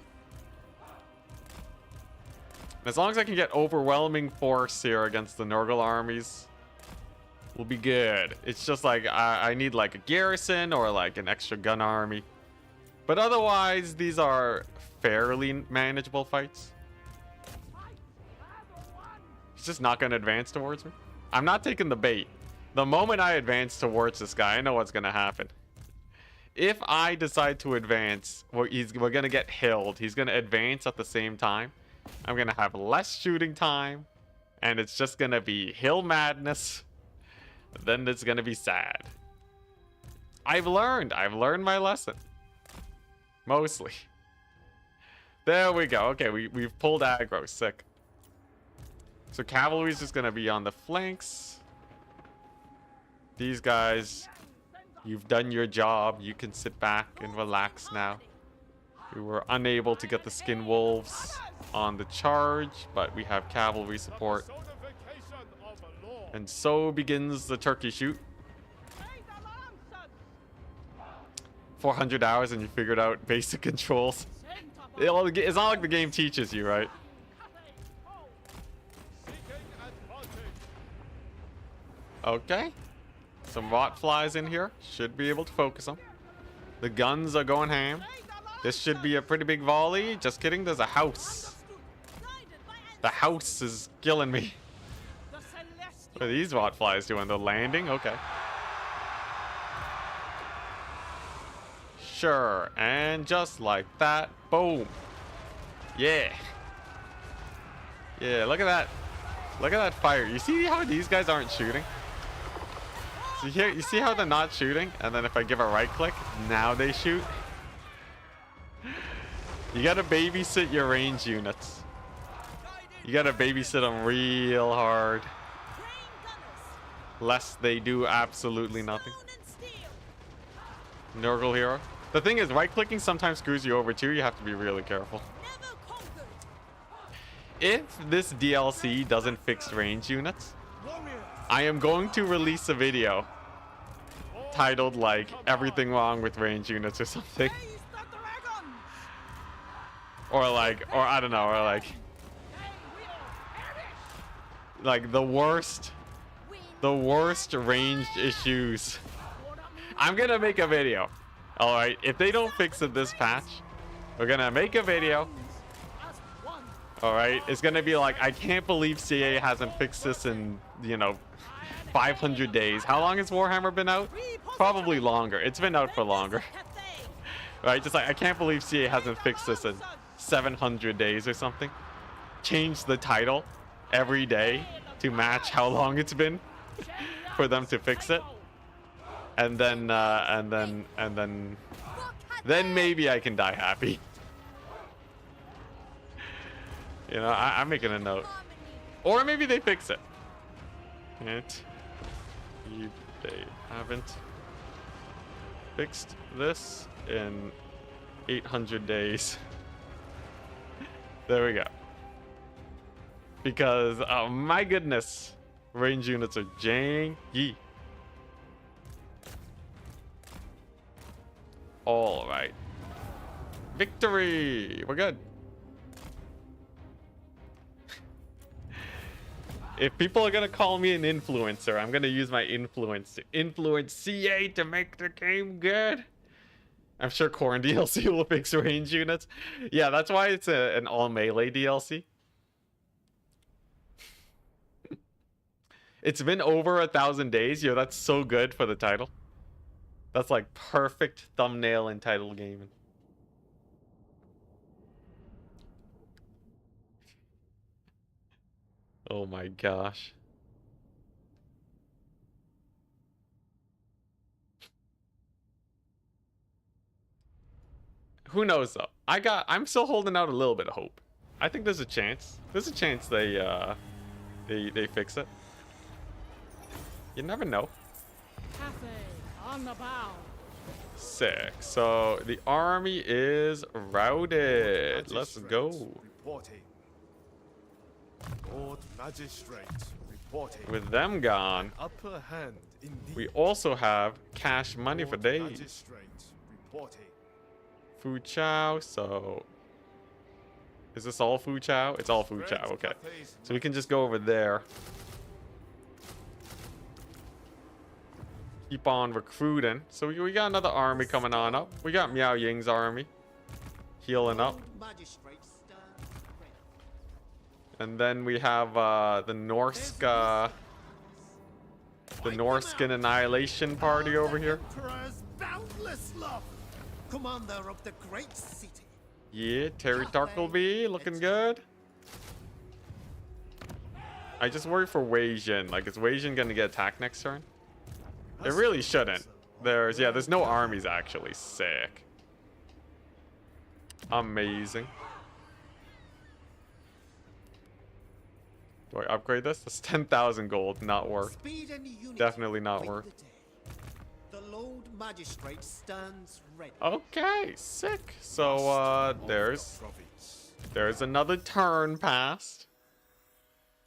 A: As long as I can get overwhelming force here against the Nurgle armies, we'll be good. It's just like I need like a garrison or like an extra gun army. But otherwise, these are fairly manageable fights. He's just not going to advance towards me. I'm not taking the bait. The moment I advance towards this guy, I know what's going to happen. If I decide to advance, we're going to get hilled. He's going to advance at the same time. I'm going to have less shooting time. And it's just going to be hill madness. Then it's going to be sad. I've learned my lesson. Mostly. There we go. Okay, we've pulled aggro. Sick. So cavalry's just going to be on the flanks. These guys, you've done your job. You can sit back and relax now. We were unable to get the skin wolves on the charge, but we have cavalry support. And so begins the turkey shoot. 400 hours and you figured out basic controls. It's not like the game teaches you, right? Okay. Some rot flies in here. Should be able to focus them. The guns are going ham. This should be a pretty big volley. Just kidding. There's a house. The house is killing me. What are these rot flies doing? They're landing? Okay. Sure. And just like that. Boom. Yeah. Yeah, look at that. Look at that fire. You see how these guys aren't shooting? So here, you see how they're not shooting? And then if I give a right click, now they shoot. You gotta babysit your range units. You gotta babysit them real hard. Lest they do absolutely nothing. Nurgle hero. The thing is, right clicking sometimes screws you over too. You have to be really careful. If this DLC doesn't fix range units, I am going to release a video titled like everything wrong with range units or something. Or like, or I don't know, or like the worst ranged issues. I'm gonna make a video. All right, if they don't fix it this patch, we're gonna make a video. All right, it's gonna be like, I can't believe CA hasn't fixed this in, you know, 500 days. How long has Warhammer been out? Probably longer. It's been out for longer. Right, just like, I can't believe CA hasn't fixed this in 700 days or something. Change the title every day to match how long it's been for them to fix it. And then maybe I can die happy. You know, I'm making a note. Or maybe they fix it. They haven't fixed this in 800 days. There we go. Because, oh my goodness, range units are janky. All right. Victory! We're good. If people are gonna call me an influencer, I'm gonna use my influence to influence CA to make the game good. I'm sure Corn DLC will fix range units. Yeah, that's why it's an all melee DLC. It's been over 1,000 days. Yo, that's so good for the title. That's like perfect thumbnail and title gaming. Oh my gosh. Who knows though? I'm still holding out a little bit of hope. I think there's a chance. There's a chance they fix it. You never know.
C: Cafe on the bow.
A: Sick. So the army is routed. Let's go.
D: Reporting. Lord Magistrate reporting.
A: With them gone,
D: Upper hand indeed.
A: we also have cash money for
D: Lord
A: days.
D: Magistrate reporting.
A: Food chow. So is this all food chow? It's all food chow.
D: Great
A: Okay.
D: cafes.
A: So we can just go over there. Keep on recruiting. So we got another army coming on up. We got Miao Ying's army healing up.
B: Lord Magistrate stands ready.
A: And then we have the Norse Annihilation Party over here.
B: Emperor's boundless love. Commander of the great city.
A: Yeah, Terry Darkleby looking good. I just worry for Wei Jin. Like, is Wei Jin gonna get attacked next turn? It really shouldn't. There's no armies actually. Sick. Amazing. Do I upgrade this? That's 10,000 gold. Not worth.
B: Speed and unity
A: Definitely not
B: win
A: worth.
B: the day. The Lord Magistrate stands ready.
A: Okay, sick. So there's another turn passed.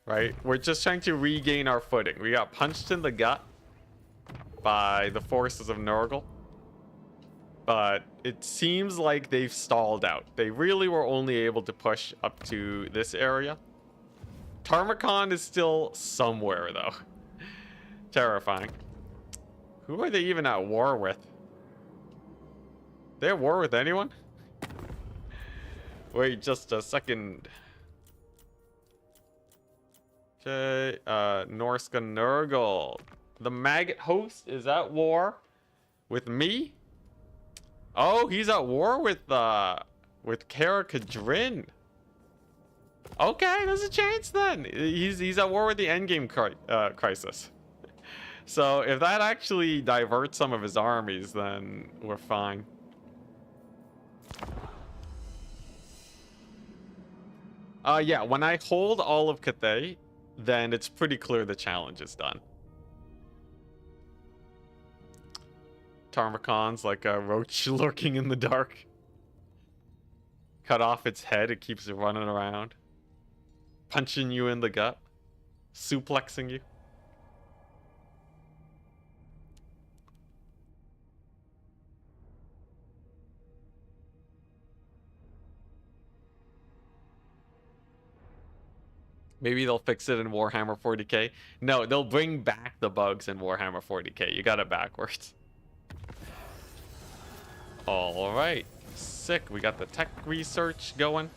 A: Right? We're just trying to regain our footing. We got punched in the gut by the forces of Nurgle. But it seems like they've stalled out. They really were only able to push up to this area. Tarmakon is still somewhere, though. Terrifying. Who are they even at war with? They at war with anyone? Wait just a second. Okay, Norska Nurgle. The maggot host is at war with me? Oh, he's at war with Kara Kadrin. Okay, there's a chance then. He's at war with the endgame crisis. So if that actually diverts some of his armies, then we're fine. Yeah, when I hold all of Cathay, then it's pretty clear the challenge is done. Tarmacon's like a roach lurking in the dark. Cut off its head, it keeps running around. Punching you in the gut. Suplexing you. Maybe they'll fix it in Warhammer 40k. No, they'll bring back the bugs in Warhammer 40k. You got it backwards. All right, sick. We got the tech research going.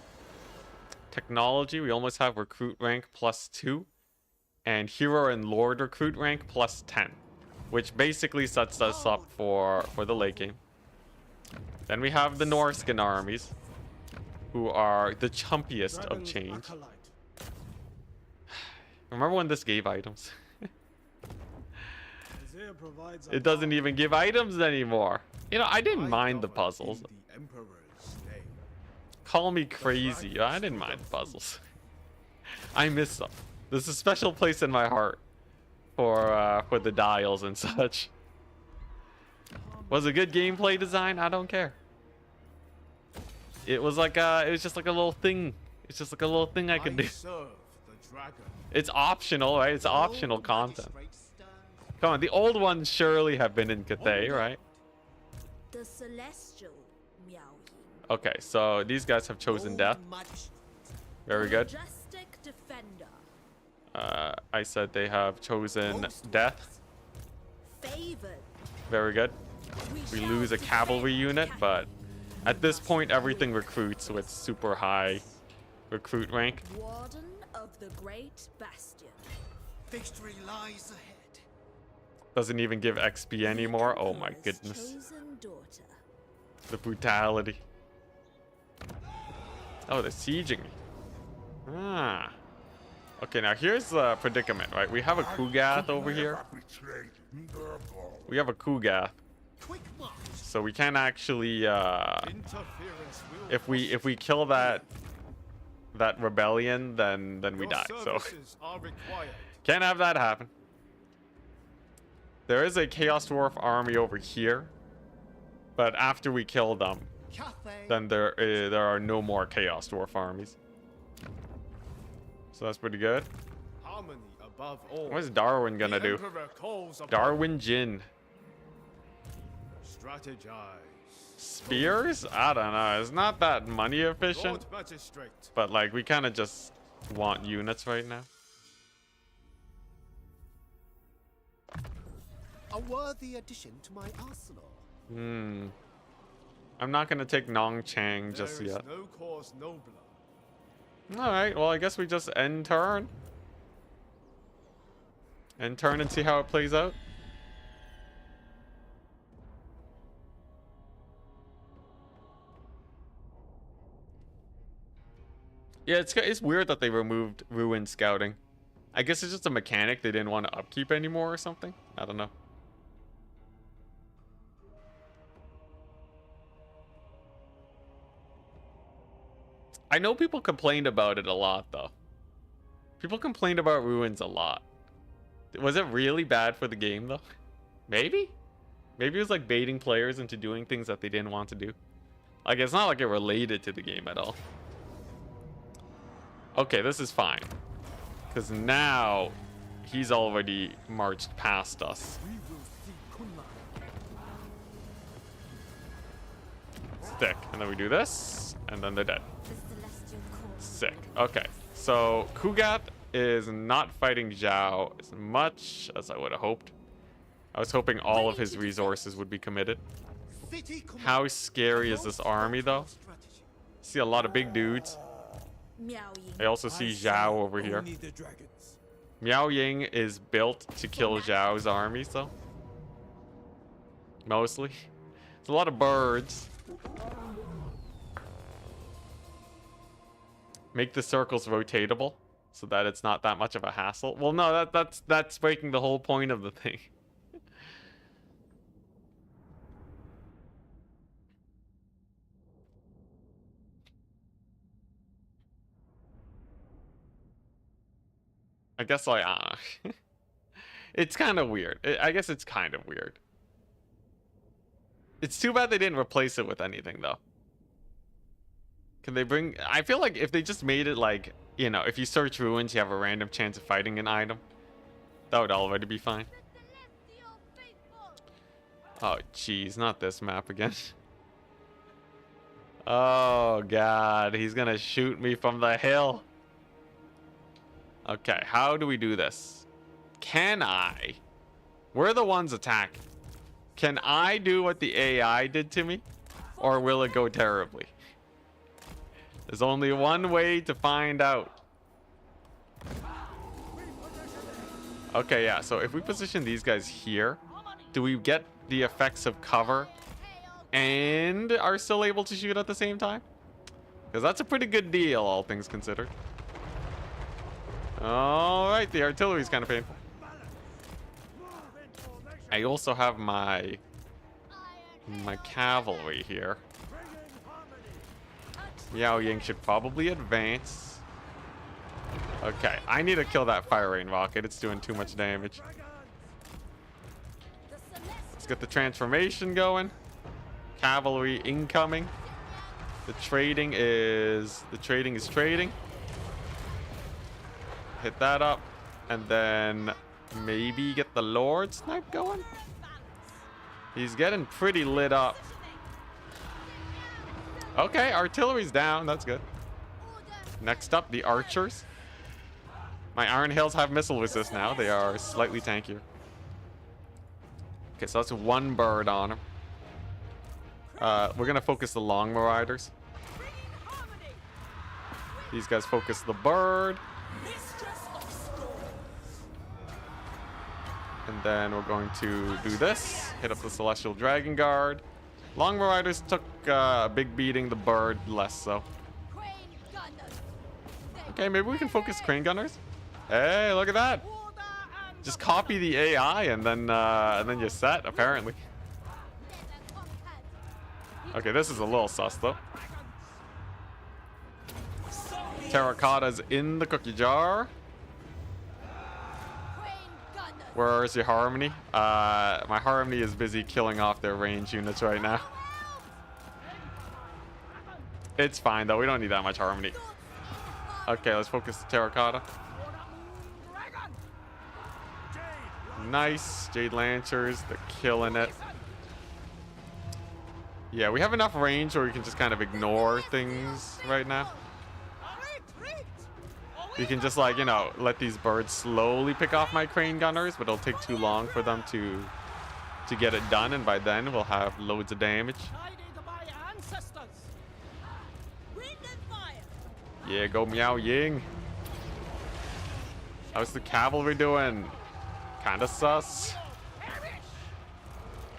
A: Technology, we almost have recruit rank +2. And hero and lord recruit rank +10. Which basically sets us up for the late game. Then we have the Norscan armies, who are the chumpiest of change. Remember when this gave items? It doesn't even give items anymore. You know, I didn't mind the puzzles. Call me crazy. I didn't mind the puzzles. I miss them. There's a special place in my heart for the dials and such. Was it good gameplay design? I don't care. It was like it was just like a little thing. It's just like a little thing I could do. It's optional, right? It's optional content. Come on, the old ones surely have been in Cathay, right?
C: The celestial Miao Ying.
A: Okay, so these guys have chosen death. Very good.
C: Majestic defender.
A: I said they have chosen death.
C: Favored.
A: Very good. We
C: shall
A: lose a
C: defend
A: cavalry unit,
C: capital.
A: but at this point, everything recruits with super high recruit rank.
C: Warden of the Great Bastion.
B: Victory lies ahead.
A: Doesn't even give XP anymore. Oh my
C: Emperor's
A: goodness.
C: chosen daughter.
A: The brutality. Oh, they're sieging me. Ah. Okay, now here's the predicament, right? We have a Kugath over here. We have a Kugath.
B: Quick march.
A: So we can't actually
D: Interference will
A: if we kill that rebellion, then we
D: Your
A: die. So
D: services are required.
A: can't have that happen. There is a Chaos Dwarf army over here, but after we kill them,
B: Cathay.
A: then there are no more Chaos Dwarf armies. So that's pretty good.
D: Harmony above all.
A: What's Darwin gonna
D: The
A: do?
D: Emperor calls upon
A: Darwin Jin.
D: strategize.
A: Spears? I don't know. It's not that money efficient,
D: Lord Magistrate.
A: but like we kind of just want units right now.
B: A worthy addition to my arsenal.
A: I'm not gonna take Nong Chang
D: There
A: just
D: is
A: yet.
D: no cause nobler.
A: Alright, well I guess we just end turn. End turn and see how it plays out. Yeah, it's weird that they removed ruin scouting. I guess it's just a mechanic they didn't want to upkeep anymore or something. I don't know. I know people complained about it a lot, though. People complained about ruins a lot. Was it really bad for the game, though? Maybe? Maybe it was like baiting players into doing things that they didn't want to do. Like, it's not like it related to the game at all. Okay, this is fine. Because now he's already marched past us.
B: We will see Kunlun.
A: Stick. And then we do this. And then they're dead.
C: The celestial court.
A: Sick. Okay. So Kugat is not fighting Zhao as much as I would have hoped. I was hoping all of his resources would be committed.
B: City command.
A: How scary is this army, though?
B: Strategy.
A: See a lot of big dudes.
C: Miao Ying.
A: I also see Zhao over here.
E: Only the dragons.
A: Miao Ying is built to kill Zhao's armies, though. Mostly. It's a lot of birds. Make the circles rotatable so that it's not that much of a hassle. Well, no, that's breaking the whole point of the thing. I guess like it's kind of weird. I guess it's kind of weird. It's too bad they didn't replace it with anything, though. Can they bring... I feel like if they just made it like, you know, if you search ruins, you have a random chance of fighting an item. That would already be fine. Oh, jeez. Not this map again. Oh, God. He's gonna shoot me from the hill. Okay, how do we do this? Can I? We're the ones attacking. Can I do what the AI did to me? Or will it go terribly? There's only one way to find out. Okay, yeah, so if we position these guys here, do we get the effects of cover and are still able to shoot at the same time? Because that's a pretty good deal, all things considered. Alright, the artillery's kind of painful. I also have my cavalry here. Miao Ying should probably advance. Okay, I need to kill that fire rain rocket. It's doing too much damage. Let's get the transformation going. Cavalry incoming. The trading is trading. Hit that up, and then maybe get the Lord snipe going. He's getting pretty lit up. Okay, artillery's down. That's good. Next up, the archers. My Iron Hills have missile resist now. They are slightly tankier. Okay, so that's one bird on them. We're going to focus the long marauders. These guys focus the bird. And then we're going to do this. Hit up the Celestial Dragon Guard. Long marauders took a big beating. The bird less so. Okay, maybe we can focus crane gunners. Hey, look at that. Just copy the AI and then you're set, apparently. Okay, this is a little sus, though. Terracotta's in the cookie jar. Where's your Harmony? My Harmony is busy killing off their range units right now. It's fine, though. We don't need that much Harmony. Okay, let's focus the Terracotta. Nice. Jade Lancers. They're killing it. Yeah, we have enough range where we can just kind of ignore things right now. You can just, like, you know, let these birds slowly pick off my crane gunners, but it'll take too long for them to get it done, and by then we'll have loads of damage. Yeah, go Miao Ying. How's the cavalry doing? Kinda sus.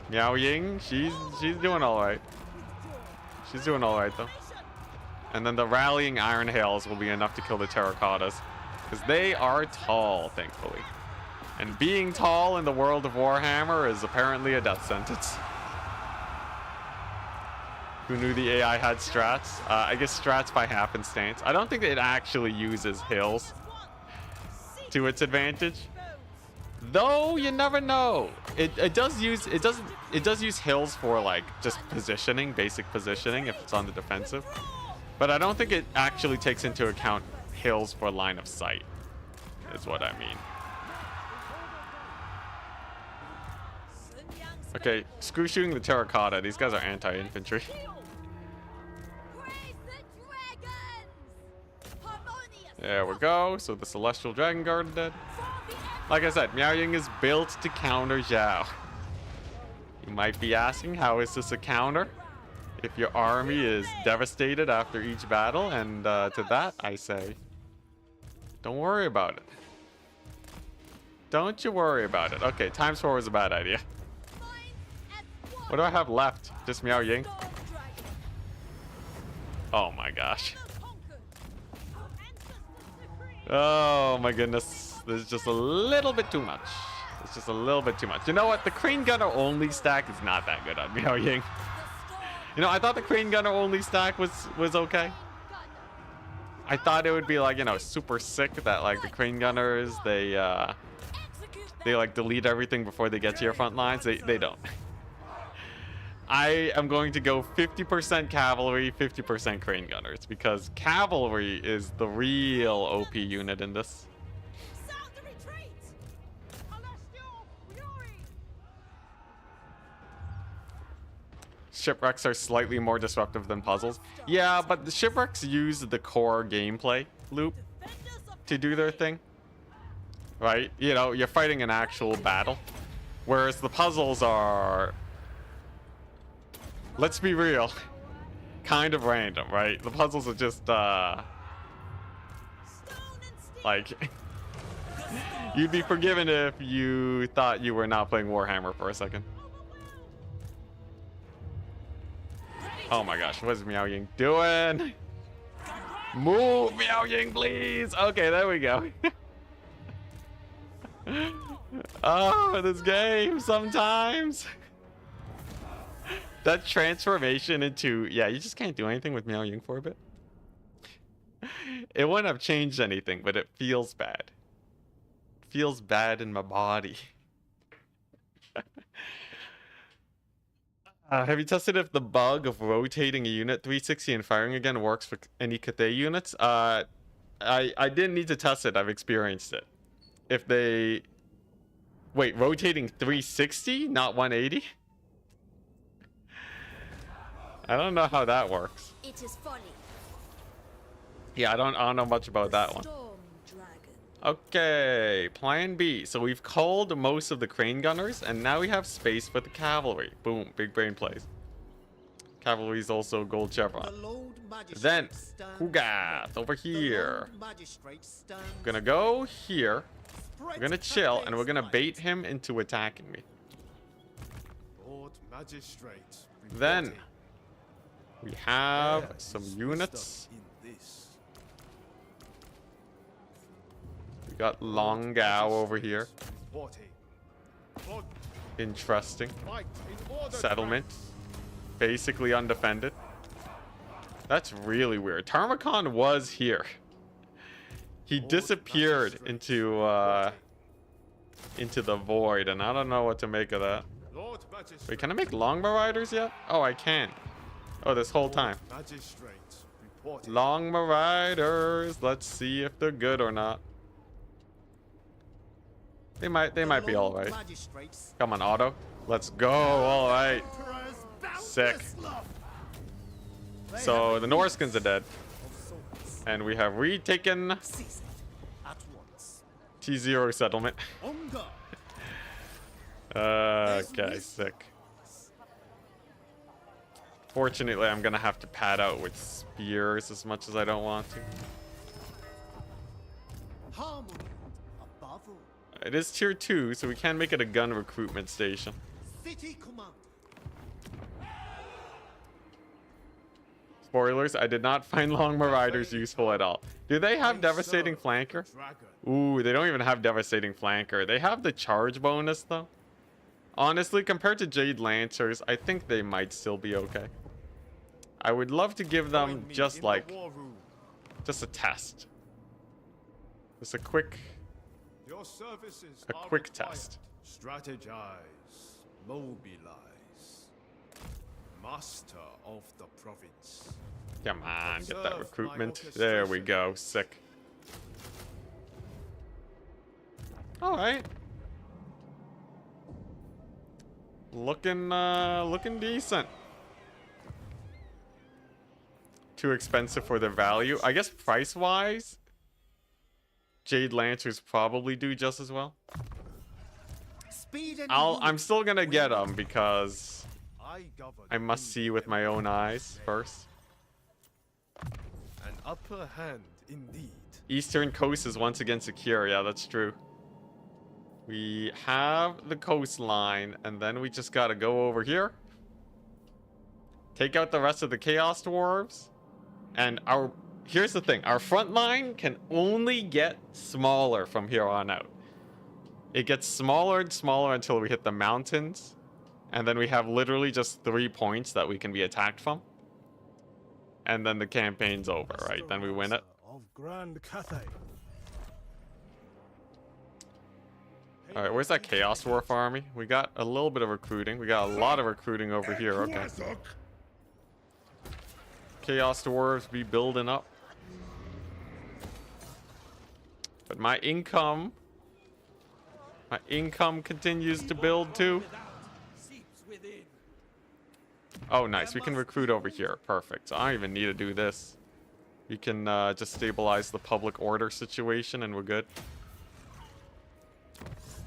A: Miao Ying, she's doing all right. She's doing all right, though. And then the rallying Iron Hails will be enough to kill the Terracottas, because they are tall, thankfully. And being tall in the world of Warhammer is apparently a death sentence. Who knew the AI had strats? I guess strats by happenstance. I don't think it actually uses hills to its advantage. Though you never know. It does use hills for, like, just positioning, basic positioning if it's on the defensive. But I don't think it actually takes into account hills for line of sight, is what I mean. Okay, screw shooting the Terracotta. These guys are anti-infantry. There we go. So the Celestial Dragon Guard are dead. Like I said, Miao Ying is built to counter Zhao. You might be asking, how is this a counter? If your army is devastated after each battle, and to that I say, don't worry about it. Don't you worry about it. Okay, times 4 was a bad idea. What do I have left? Just Miao Ying? Oh my gosh. Oh my goodness. This is just a little bit too much. It's just a little bit too much. You know what? The Crane Gunner only stack is not that good on Miao Ying. You know, I thought the Crane Gunner only stack was okay. I thought it would be, like, you know, super sick that, like, the Crane Gunners, they like delete everything before they get to your front lines. They don't. I am going to go 50% cavalry, 50% Crane Gunners, because cavalry is the real OP unit in this. Shipwrecks are slightly more disruptive than puzzles. Yeah, but the shipwrecks use the core gameplay loop to do their thing. Right? You know, you're fighting an actual battle. Whereas the puzzles are, let's be real, kind of random, right? The puzzles are just, like, you'd be forgiven if you thought you were not playing Warhammer for a second. Oh my gosh, what is Miao Ying doing? Move, Miao Ying, please. Okay, there we go. Oh, this game sometimes. That transformation into, yeah, you just can't do anything with Miao Ying for a bit. It wouldn't have changed anything, but it feels bad. It feels bad in my body. Have you tested if the bug of rotating a unit 360 and firing again works for any Cathay units? I didn't need to test it. I've experienced it. If they... Wait, rotating 360, not 180? I don't know how that works.
C: It is folly.
A: Yeah, I don't know much about that one.
C: Storm dragon.
A: Okay, plan B. So we've culled most of the crane gunners, and now we have space for the cavalry. Boom, big brain plays. Cavalry is also gold
B: The
A: chevron.
B: Lord Magistrate
A: Then,
B: stands.
A: Kugath over
B: The
A: here.
B: Lord Magistrate stands.
A: We're gonna go here.
B: Spread
A: We're gonna chill, and we're gonna
B: Cathay's
A: bait
B: light.
A: him into attacking me.
D: Lord Magistrate.
A: Then,
D: reporting.
A: we have
D: There
A: some
D: is
A: units.
D: wisdom in this.
A: We got Longao over here.
D: Reporting. Lord,
A: Interesting.
D: fight in order.
A: Settlement. Basically undefended. That's really weird. Tarmakon was here. He disappeared into the void, and I don't know what to make of that.
D: Lord Magistrate.
A: Wait, can I make Longbow Riders yet? Oh, I can. Oh, this whole time.
D: Magistrate. Reporting.
A: Longbow Riders. Let's see if they're good or not. They might
B: The
A: be all
B: Lord
A: right.
B: Magistrate
A: Come on, Otto. Let's go. All right.
B: Emperor's
A: Sick.
B: boundless love. They
A: So
B: have
A: the
B: a
A: Norskins are dead,
B: of swords.
A: and we have retaken
B: Seize it at once.
A: T0 settlement.
B: On guard.
A: Okay, sick. Fortunately, I'm gonna have to pad out with spears as much as I don't want to.
B: Harmony above all.
A: It is tier 2, so we can make it a gun recruitment station.
B: City commander.
A: Spoilers, I did not find Longbow Riders useful at all. Do they have Devastating Flanker?
D: Dragon.
A: Ooh, they don't even have Devastating Flanker. They have the charge bonus, though. Honestly, compared to Jade Lancers, I think they might still be okay. I would love to give them
D: Join me
A: just
D: in the
A: like,
D: war room.
A: just a test. Just a quick,
D: Your services
A: a
D: are
A: quick
D: required.
A: test.
D: Strategize, mobilize. Master of the province.
A: Come on, get that
D: Observe my
A: recruitment. There we go. Sick. Alright. Looking decent. Too expensive for their value. I guess price-wise, Jade Lancers probably do just as well.
B: Speed and
A: I'm
B: youth.
A: still gonna get them because
D: I govern
A: I must
D: in
A: see with my own eyes first.
D: an upper hand indeed.
A: Eastern coast is once again secure. Yeah, that's true. We have the coastline, and then we just gotta go over here. Take out the rest of the Chaos Dwarves. And here's the thing. Our front line can only get smaller from here on out. It gets smaller and smaller until we hit the mountains. And then we have literally just 3 points that we can be attacked from. And then the campaign's over, right? Then we win it.
F: Of Grand Cathay.
A: Alright, where's that Chaos Dwarf army? We got a little bit of recruiting. We got a lot of recruiting over here. Okay. Chaos Dwarves be building up. But my income continues to build too.
E: Seeps within.
A: Oh, nice. We can recruit over here. Perfect. So I don't even need to do this. We can just stabilize the public order situation and we're good.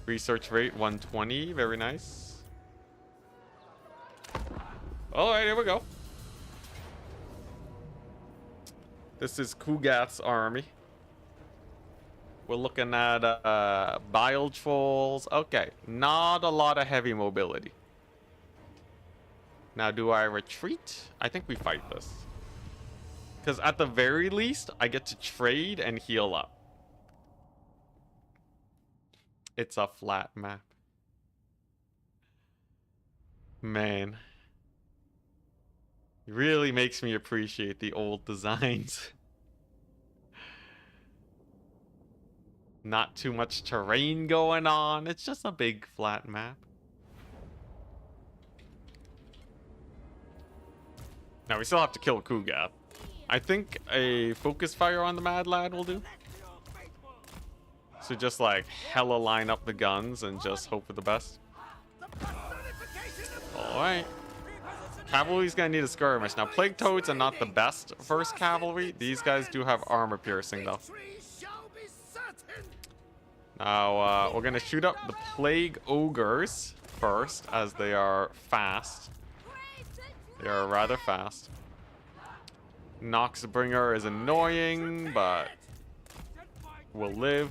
A: Research rate 120. Very nice. Alright, here we go. This is Kugath's army. We're looking at Bile Trolls. Okay, not a lot of heavy mobility. Now, do I retreat? I think we fight this. Because at the very least, I get to trade and heal up. It's a flat map. Man. It really makes me appreciate the old designs. Not too much terrain going on. It's just a big flat map. Now we still have to kill Kugath. I think a focus fire on the Mad Lad will do. So just like hella line up the guns and just hope for the best. Alright. Cavalry's gonna need a skirmish. Now, Plague Toads are not the best versus cavalry. These guys do have armor piercing, though.
B: Victory shall be certain.
A: Now, we're gonna shoot up the Plague Ogres first, as they are fast. They are rather fast. Noxbringer is annoying, but will live.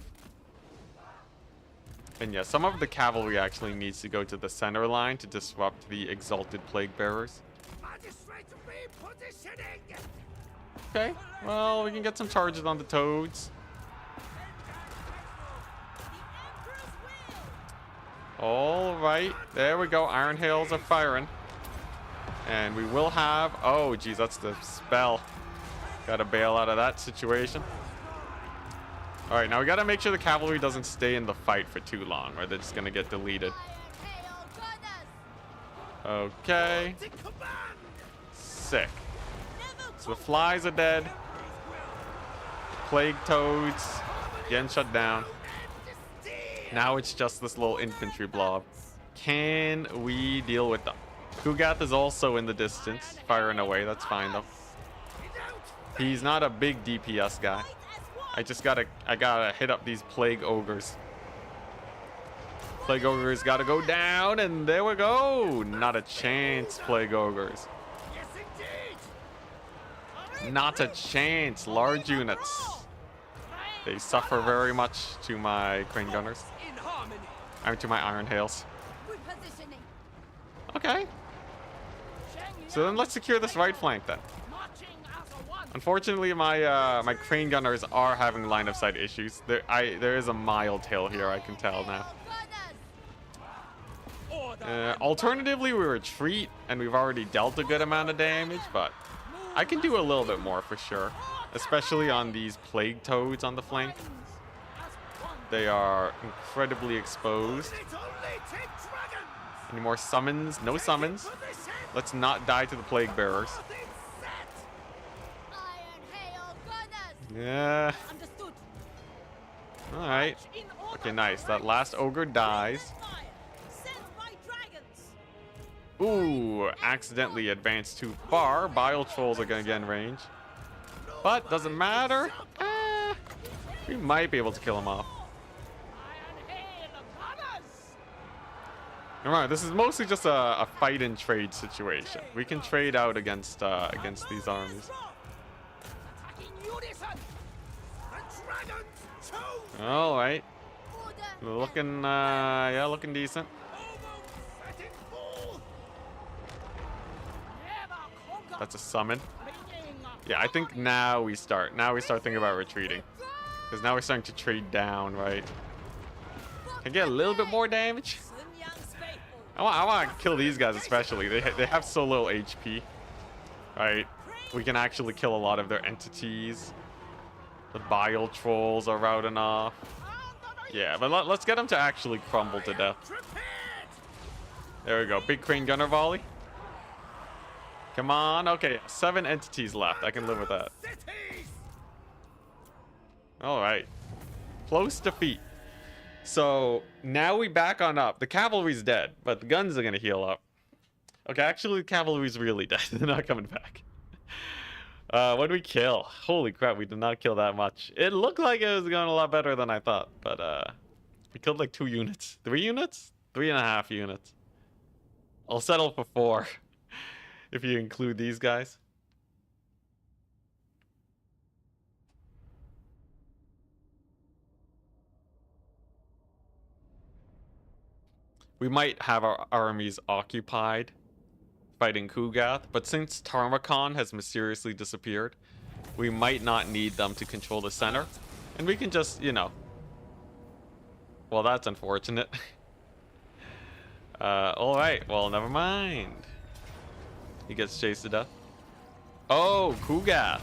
A: And yeah, some of the cavalry actually needs to go to the center line to disrupt the exalted plague bearers.
B: Magistrate repositioning.
A: Okay, well, we can get some charges on the toads. All right, there we go. Iron Hails are firing. And we will have... Oh, geez, that's the spell. Gotta bail out of that situation. All right, now we gotta make sure the cavalry doesn't stay in the fight for too long, or they're just gonna get deleted. Okay. Sick. So the flies are dead. Plague Toads getting shut down. Now it's just this little infantry blob. Can we deal with them? Kugath is also in the distance, firing away. That's fine though. He's not a big DPS guy. I gotta hit up these Plague Ogres. Plague Ogres gotta go down, and there we go. Not a chance, Plague Ogres.
B: Yes, indeed.
A: Not a chance. Large units. They suffer very much to my Crane Gunners.
E: In harmony.
A: To my Iron Hails.
C: Repositioning.
A: Okay. So then let's secure this right flank then.
C: Marching as a one.
A: Unfortunately, my Crane Gunners are having line of sight issues. There is a mild hill here, I can tell now. Alternatively, we retreat, and we've already dealt a good amount of damage, but I can do a little bit more for sure. Especially on these Plague Toads on the flank. They are incredibly exposed.
B: It only takes dragons.
A: Any more summons? No summons.
B: Position.
A: Let's not die to the Plague Bearers.
B: Nothing set.
C: Iron hail gunners.
A: Yeah.
C: Understood.
A: Alright.
C: In order.
A: Okay, nice. That last ogre dies.
C: Fire. Sent by dragons.
A: Ooh, accidentally advanced too far. Bile Trolls are gonna get in range. But doesn't matter. We might be able to kill him off.
C: Iron hail gunners.
A: Remember, this is mostly just a fight and trade situation. We can trade out against these armies.
B: Attacking unison. The dragons choose.
A: All right,
C: Order.
A: looking yeah, looking decent.
B: Setting full.
C: Never conquer.
A: That's a summon.
C: Bringing
A: Yeah, I think now we start thinking about retreating, because now we're starting to trade down, right? Can I get a little bit more damage?
C: Sun Yang's faithful.
A: I want to kill these guys especially. They have so little HP, right? We can actually kill a lot of their entities. The Bile Trolls are routing off. Yeah, but let's get them to actually crumble to death.
B: Prepared.
A: There we go. Big Crane Gunner volley. Come on. Okay, 7 entities left. I can live with that.
B: Cities.
A: All right. Close defeat. So now we back on up. The cavalry's dead, but the guns are going to heal up. Okay, actually, the cavalry's really dead. They're not coming back. What did we kill? Holy crap, we did not kill that much. It looked like it was going a lot better than I thought, but we killed like 2 units. 3 units? 3.5 units. I'll settle for 4 if you include these guys. We might have our armies occupied fighting Kugath, but since Tarmakon has mysteriously disappeared, we might not need them to control the center. And we can just, you know... Well, that's unfortunate. Alright, well, never mind. He gets chased to death. Oh, Kugath.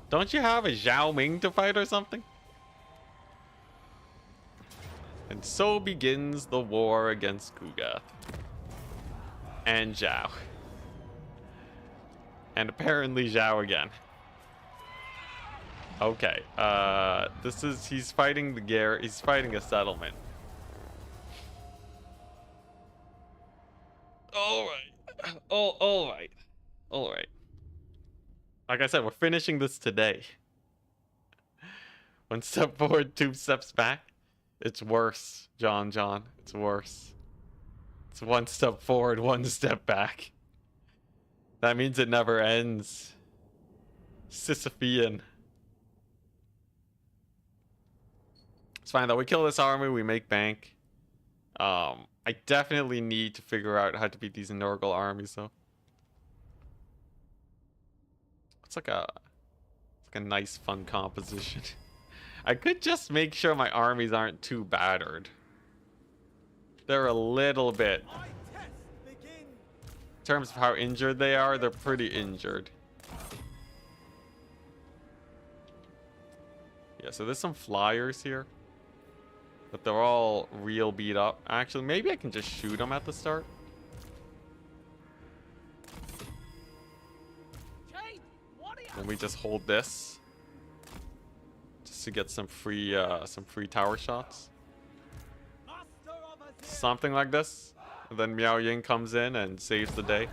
A: Don't you have a Zhao Ming to fight or something? And so begins the war against Kugath. And Zhao. And apparently Zhao again. Okay, he's fighting he's fighting a settlement. Alright. Alright. All right. Like I said, we're finishing this today. One step forward, two steps back. It's worse, John. It's worse. It's one step forward, one step back. That means it never ends. Sisyphean. It's fine though. We kill this army, we make bank. I definitely need to figure out how to beat these Nurgle armies though. It's like a nice fun composition. I could just make sure my armies aren't too battered. They're a little bit. In terms of how injured they are, they're pretty injured. Yeah, so there's some flyers here. But they're all real beat up. Actually, maybe I can just shoot them at the start. Then we just hold this. Just to get some free tower shots. Something like this. And then Miao Ying comes in and saves the day.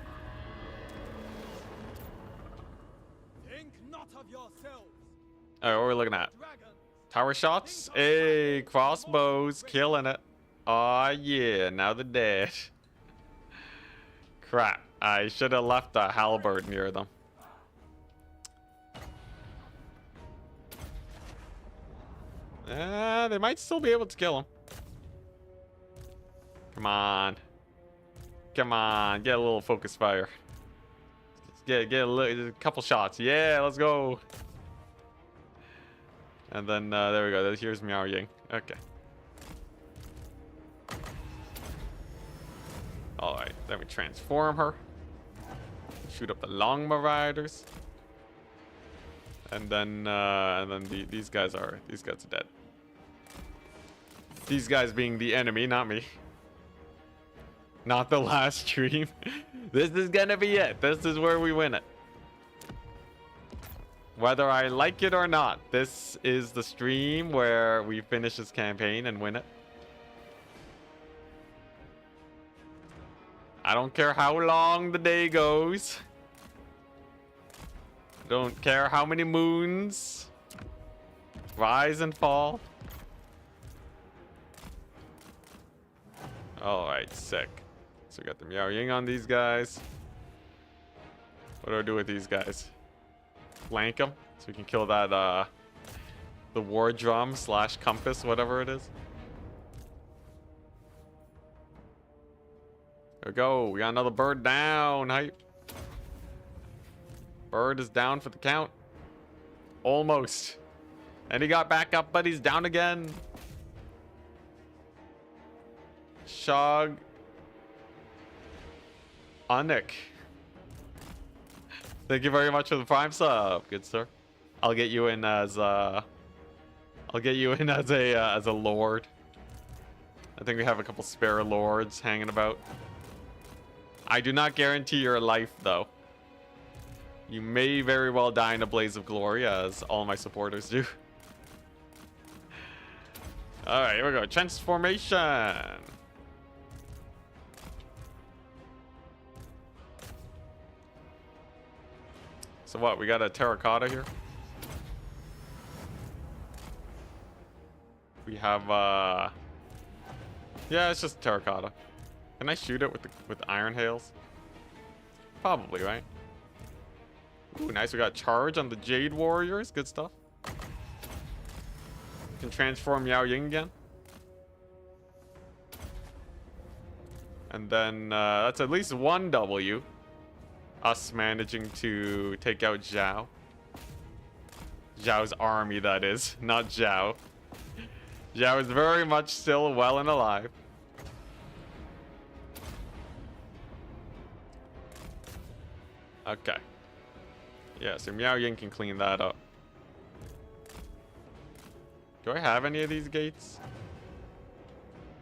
E: Think not of yourselves.
A: Alright, what are we looking at? Tower shots? Hey, crossbows, killing it. Aw, yeah, now they're dead. Crap, I should have left a halberd near them. They might still be able to kill him. Come on. Come on, get a little focus fire. Get a couple shots. Yeah, let's go. And then there we go. Here's Miao Ying. Okay. All right. Then we transform her. Shoot up the Longma Riders. And then these guys are dead. These guys being the enemy, not me. Not the last stream. This is gonna be it. This is where we win it. Whether I like it or not, this is the stream where we finish this campaign and win it. I don't care how long the day goes. Don't care how many moons rise and fall. Alright, sick. So we got the Miao Ying on these guys. What do I do with these guys? Flank them so we can kill that the war drum / compass, whatever it is. There we go. We got another bird down. Hype. Bird is down for the count. Almost. And he got back up, but he's down again. Shog. Anik. Thank you very much for the prime sub, good sir. I'll get you in as a lord. I think we have a couple spare lords hanging about. I do not guarantee your life though. You may very well die in a blaze of glory, as all my supporters do. Alright, here we go. Transformation. So what, we got a terracotta here? We have yeah, it's just terracotta. Can I shoot it with iron hails? Probably, right? Ooh, nice. We got charge on the Jade Warriors. Good stuff. We can transform Miao Ying again. And then that's at least one W. Us managing to take out Zhao. Zhao's army, that is. Not Zhao. Zhao is very much still well and alive. Okay. Yeah, so Miao Ying can clean that up. Do I have any of these gates?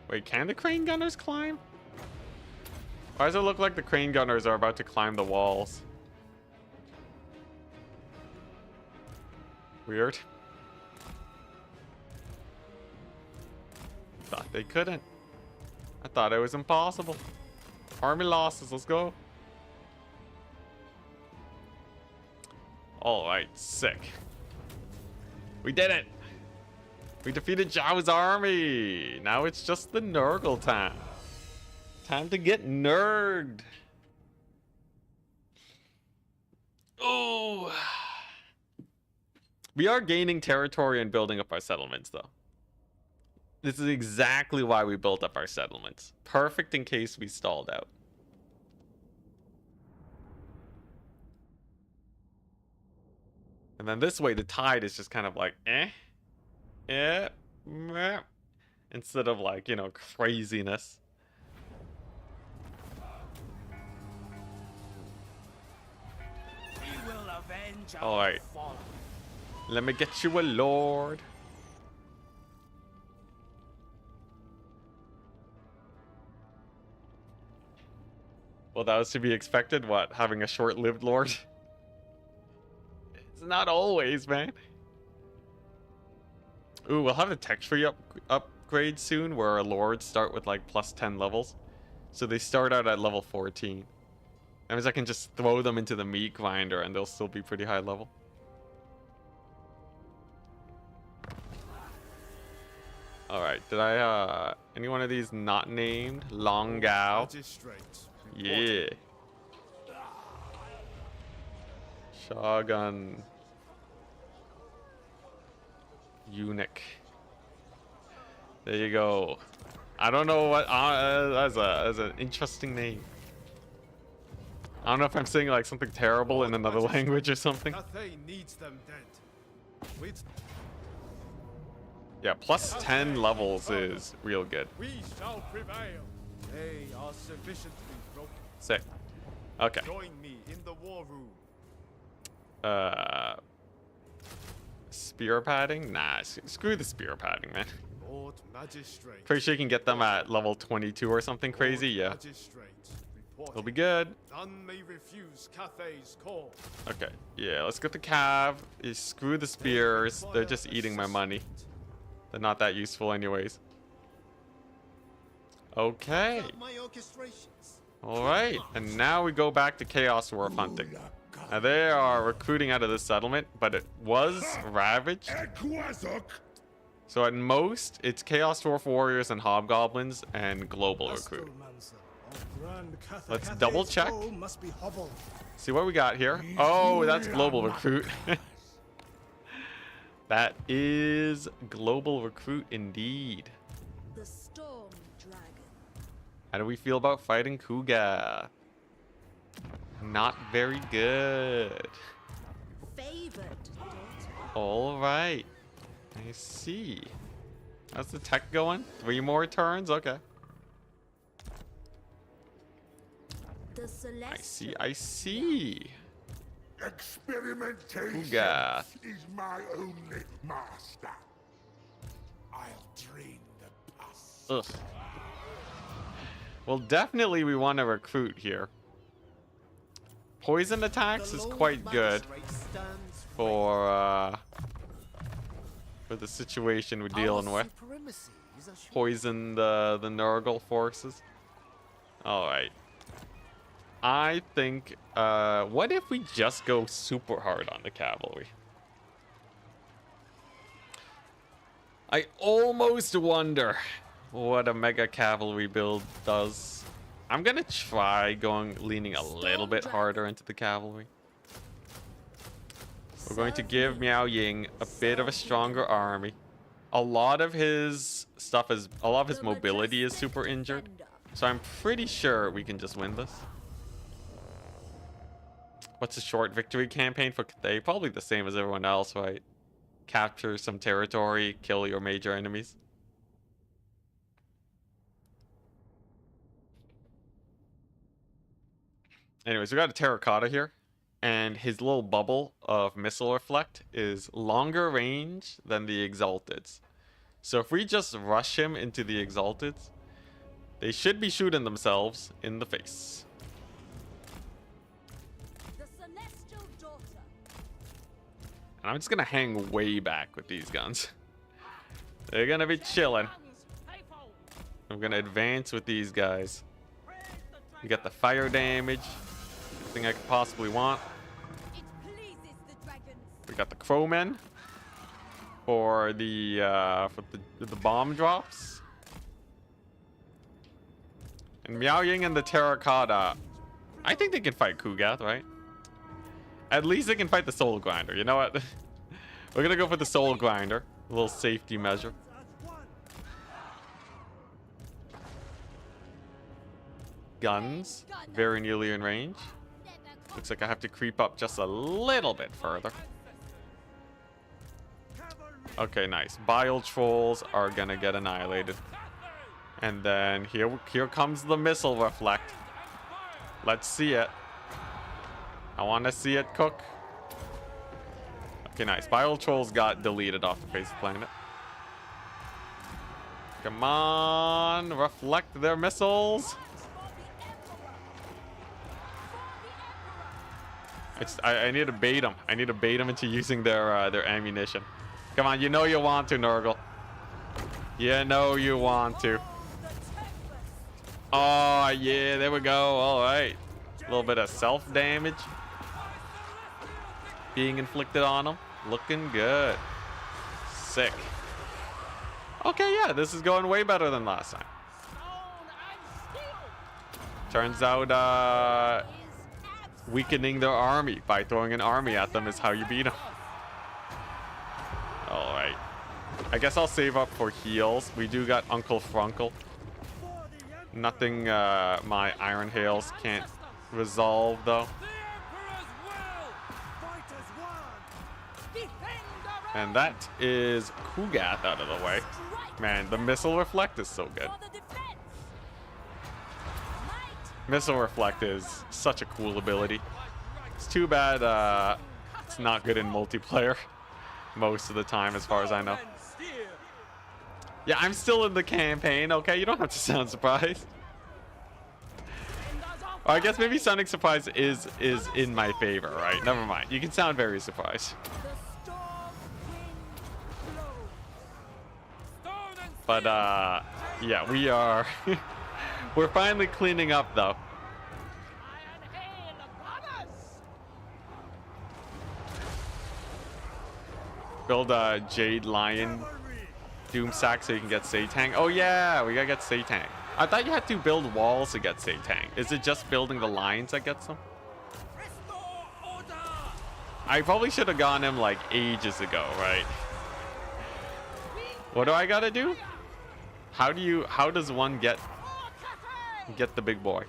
A: Wait, can the crane gunners climb? Why does it look like the crane gunners are about to climb the walls? Weird. Thought they couldn't. I thought it was impossible. Army losses, let's go. All right, sick. We did it. We defeated Zhao's army. Now it's just the Nurgle time. Time to get nerged. Oh. We are gaining territory and building up our settlements, though. This is exactly why we built up our settlements. Perfect in case we stalled out. And then this way, the tide is just kind of like, meh, instead of like, you know, craziness.
B: We will avenge
A: All right.
B: fall.
A: Let me get you a lord. Well, that was to be expected. What? Having a short-lived lord? It's not always, man. Ooh, we'll have a tech tree upgrade soon where our lords start with like plus 10 levels. So they start out at level 14. That means I can just throw them into the meat grinder and they'll still be pretty high level. Alright, did I, any one of these not named? Longao. Yeah. Shogun. Eunuch. There you go. I don't know what, that's an interesting name. I don't know if I'm saying like something terrible in another language or something.
D: Cathay needs them dead.
A: Yeah, plus 10 levels is real good.
D: We shall prevail. They are sufficiently broken.
A: Sick. Okay.
D: Join me in the war room.
A: Spear padding? Nah, screw the spear padding, man.
D: Lord Magistrate.
A: Pretty sure you can get them at level 22 or something crazy. Yeah,
D: Magistrate.
A: it'll be good.
D: None may refuse Cathay's call.
A: Okay, yeah, let's get the cav. Screw the spears. They're just eating my money. They're not that useful anyways. Okay.
B: My orchestrations.
A: All right, and now we go back to Chaos Dwarf hunting. Now they are recruiting out of this settlement, but it was ravaged. So at most, it's Chaos Dwarf warriors and hobgoblins and global recruit. Let's double check. See what we got here. Oh, that's global recruit. That is global recruit indeed.
C: The storm dragon.
A: How do we feel about fighting Kuga? Not very good.
C: Favored daughter.
A: All right. I see. How's the tech going? 3 more turns? Okay.
C: The celestial.
A: I see. I see.
F: Experimentation
A: Kuga.
F: is my only master. I'll train the past.
A: Ugh. Well, definitely we want to recruit here. Poison attacks is quite good for the situation we're dealing with. Poison the Nurgle forces. All right. I think, what if we just go super hard on the cavalry? I almost wonder what a mega cavalry build does. I'm gonna try leaning a little bit harder into the cavalry. We're going to give Miao Ying a bit of a stronger army. A lot of his mobility is super injured. So I'm pretty sure we can just win this. What's a short victory campaign for Cathay? Probably the same as everyone else, right? Capture some territory, kill your major enemies. Anyways, we got a terracotta here. And his little bubble of missile reflect is longer range than the Exalteds. So if we just rush him into the Exalteds, they should be shooting themselves in the face.
C: The celestial daughter.
A: And I'm just gonna hang way back with these guns. They're gonna be chilling. I'm gonna advance with these guys. We got the fire damage. Everything I could possibly want.
C: It pleases the dragon.
A: We got the crowmen for the bomb drops. And Miao Ying and the terracotta. I think they can fight Kugath, right? At least they can fight the soul grinder. You know what? We're gonna go for the soul grinder. A little safety measure. Guns. Very nearly in range. Looks like I have to creep up just a little bit further. Okay, nice. Bile trolls are gonna get annihilated. And then here comes the missile reflect. Let's see it. I want to see it cook. Okay, nice. Bile trolls got deleted off the face of the planet. Come on, reflect their missiles. I need to bait them. I need to bait them into using their ammunition. Come on, you know you want to, Nurgle. You know you want to. Oh, yeah, there we go. All right. A little bit of self-damage being inflicted on them. Looking good. Sick. Okay, yeah, this is going way better than last time. Turns out, weakening their army by throwing an army at them is how you beat them. All right. I guess I'll save up for heals. We do got Uncle Frunkle. Nothing my Iron Hails can't resolve, though. And that is Kugath out of the way. Man, the missile reflect is so good. Missile reflect is such a cool ability. It's too bad it's not good in multiplayer most of the time, as far as I know. Yeah, I'm still in the campaign, okay? You don't have to sound surprised. Or I guess maybe sounding surprised is in my favor, right? Never mind. You can sound very surprised. But, yeah, we are... We're finally cleaning up, though. Build a Jade Lion Doomstack so you can get Satang. Oh, yeah, we gotta get Satang. I thought you had to build walls to get Satang. Is it just building the lines that gets them? I probably should have gone him, like, ages ago, right? What do I gotta do? How does one get the big boy?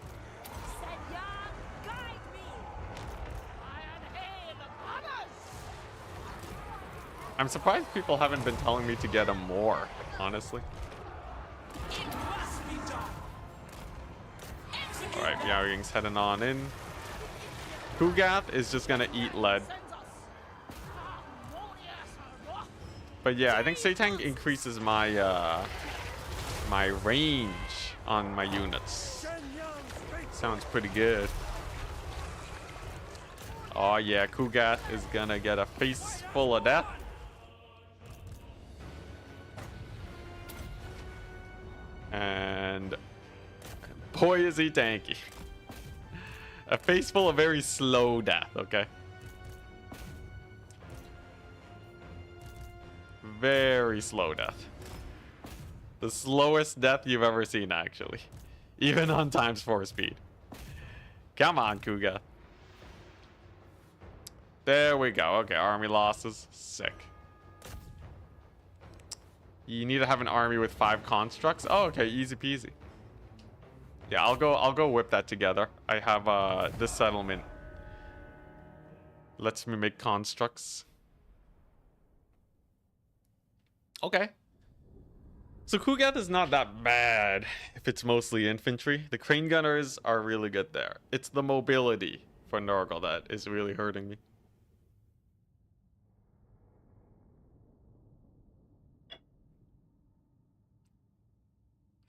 A: I'm surprised people haven't been telling me to get him more, honestly. Alright, Miao Ying's heading on in. Kugath is just gonna eat lead. But yeah, I think Satang increases my my range on my units. Sounds pretty good. Oh yeah, Kugath is gonna get a face full of death. And boy is he tanky. A face full of very slow death, okay? Very slow death. The slowest death you've ever seen, actually. Even on ×4 speed. Come on, Kugath. There we go. Okay, army losses. Sick. You need to have an army with 5 constructs. Oh, okay, easy peasy. Yeah, I'll go whip that together. I have this settlement lets me make constructs. Okay. So Kugath is not that bad if it's mostly infantry. The crane gunners are really good there. It's the mobility for Nurgle that is really hurting me.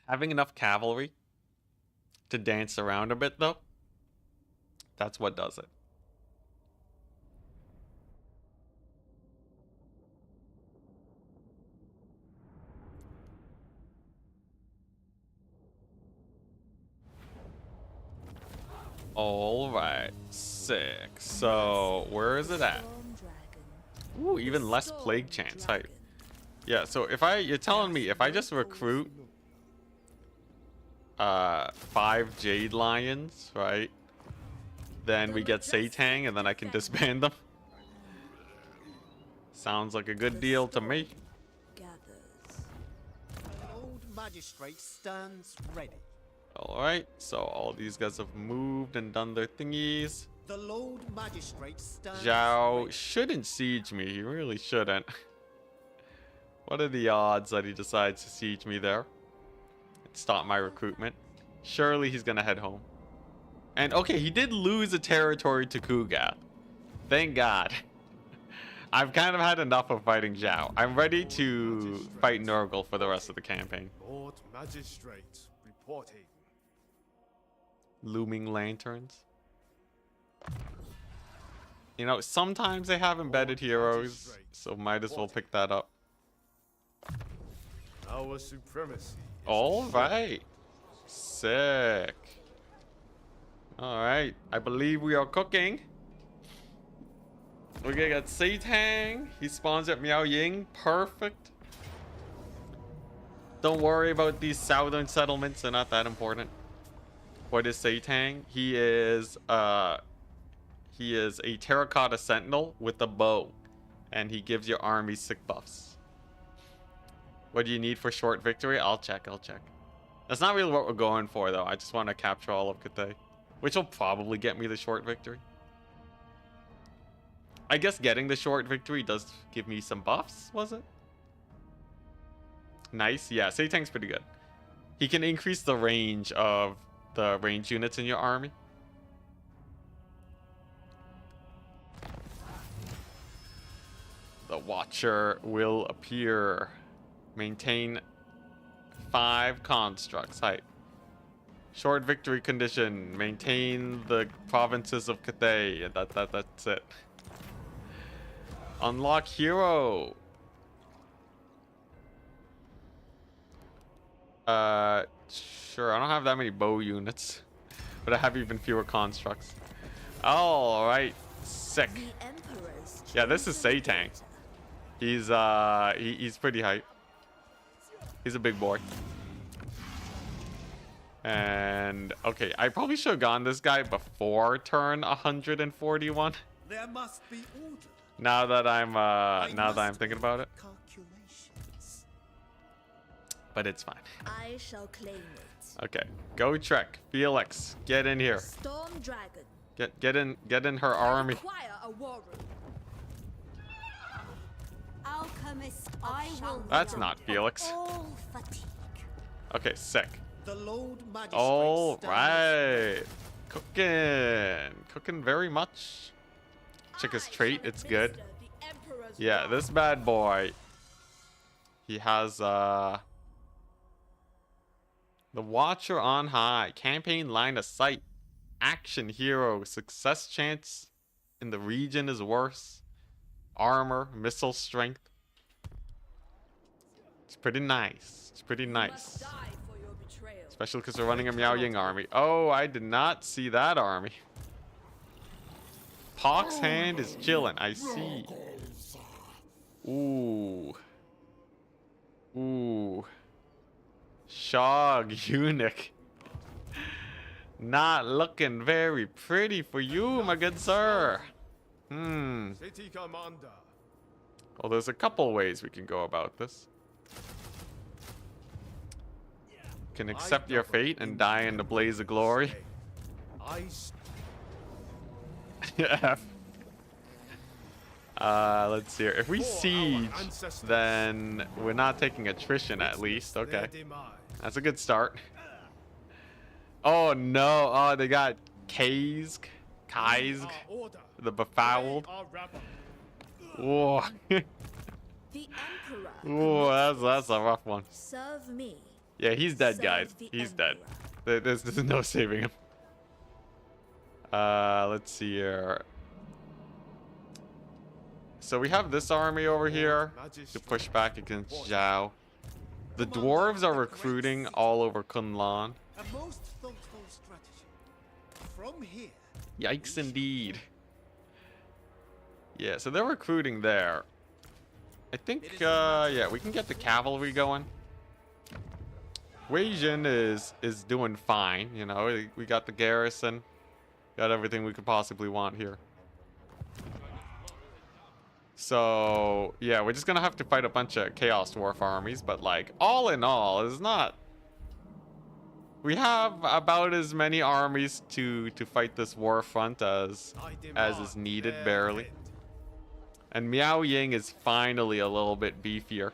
A: Having enough cavalry to dance around a bit, though, that's what does it. All right, sick. So where is it at? Ooh, even less plague chance. Hype. Yeah, so if you're telling me if I just recruit 5 Jade Lions, right? Then we get Satang and then I can disband them. Sounds like a good deal to me.
B: An old magistrate stands ready.
A: Alright, so all these guys have moved and done their thingies.
B: The Lord Magistrate stands
A: Zhao
B: ready.
A: shouldn't siege me. He really shouldn't. What are the odds that he decides to siege me there? Stop my recruitment. Surely he's gonna head home. And okay, he did lose a territory to Kugath. Thank God. I've kind of had enough of fighting Zhao. I'm ready to fight Nurgle for the rest of the campaign.
D: Lord Magistrate reporting.
A: Looming lanterns. You know, sometimes they have embedded heroes, so might as well pick that up.
D: Our supremacy.
A: All right. Sick. All right. I believe we are cooking. We're gonna get Satang. He spawns at Miao Ying. Perfect. Don't worry about these southern settlements. They're not that important. What is Satang? He is a terracotta sentinel with a bow, and he gives your army sick buffs. What do you need for short victory? I'll check. That's not really what we're going for, though. I just want to capture all of Cathay, which will probably get me the short victory. I guess getting the short victory does give me some buffs, was it? Nice. Yeah, Satang's pretty good. He can increase the range of the range units in your army. The Watcher will appear. Maintain 5 constructs. Height. Short victory condition. Maintain the provinces of Cathay. That's it. Unlock hero. Sure. I don't have that many bow units, but I have even fewer constructs. All right. Sick. Yeah, this is Satang. He's pretty hype. He's a big boy. And okay, I probably should have gone this guy before turn 141.
B: There must be order.
A: Now that I'm thinking about it.
B: Calculations.
A: But it's fine.
C: I shall claim it.
A: Okay, go Trek. Felix, get in here.
C: Storm Dragon.
A: Get in her army.
C: Require a war room.
G: Alchemist, I will.
A: That's not Felix.
G: All fatigue.
A: Okay, sick.
B: The Lord Magistrate
A: All
B: stands
A: right. Cooking very much. Check his trait, it's good. Yeah, this bad boy. He has the Watcher on high. Campaign line of sight. Action hero. Success chance in the region is worse. Armor, missile strength. It's pretty nice. It's pretty nice. Especially because we're running a Miao Ying army. Oh, I did not see that army. Pox hand is chilling. I see. Ooh. Shog eunuch. Not looking very pretty for you, my good sir.
D: City Commander.
A: Well, there's a couple ways we can go about this. Can accept your fate and die in the blaze of glory. Yeah. Let's see here. If we siege, then we're not taking attrition at least. Okay. That's a good start. Oh no. Oh, they got Kaisk. The befouled. Whoa.
C: The Emperor.
A: Whoa, that's a rough one.
C: Serve me.
A: Yeah, he's dead, guys.
C: Serve the
A: He's dead.
C: Emperor.
A: There's no saving him. Let's see here. So we have this army over here to push back against Zhao. The dwarves are recruiting all over Kunlan.
B: a most thoughtful strategy. From here,
A: Yikes indeed. Yeah, so they're recruiting there. I think, yeah, we can get the cavalry going. Wei Jin is doing fine, you know. We got the garrison. Got everything we could possibly want here. So, yeah, we're just gonna have to fight a bunch of Chaos Dwarf armies, but, like, all in all, it's not... We have about as many armies to fight this war front as is needed, barely. And Miao Ying is finally a little bit beefier.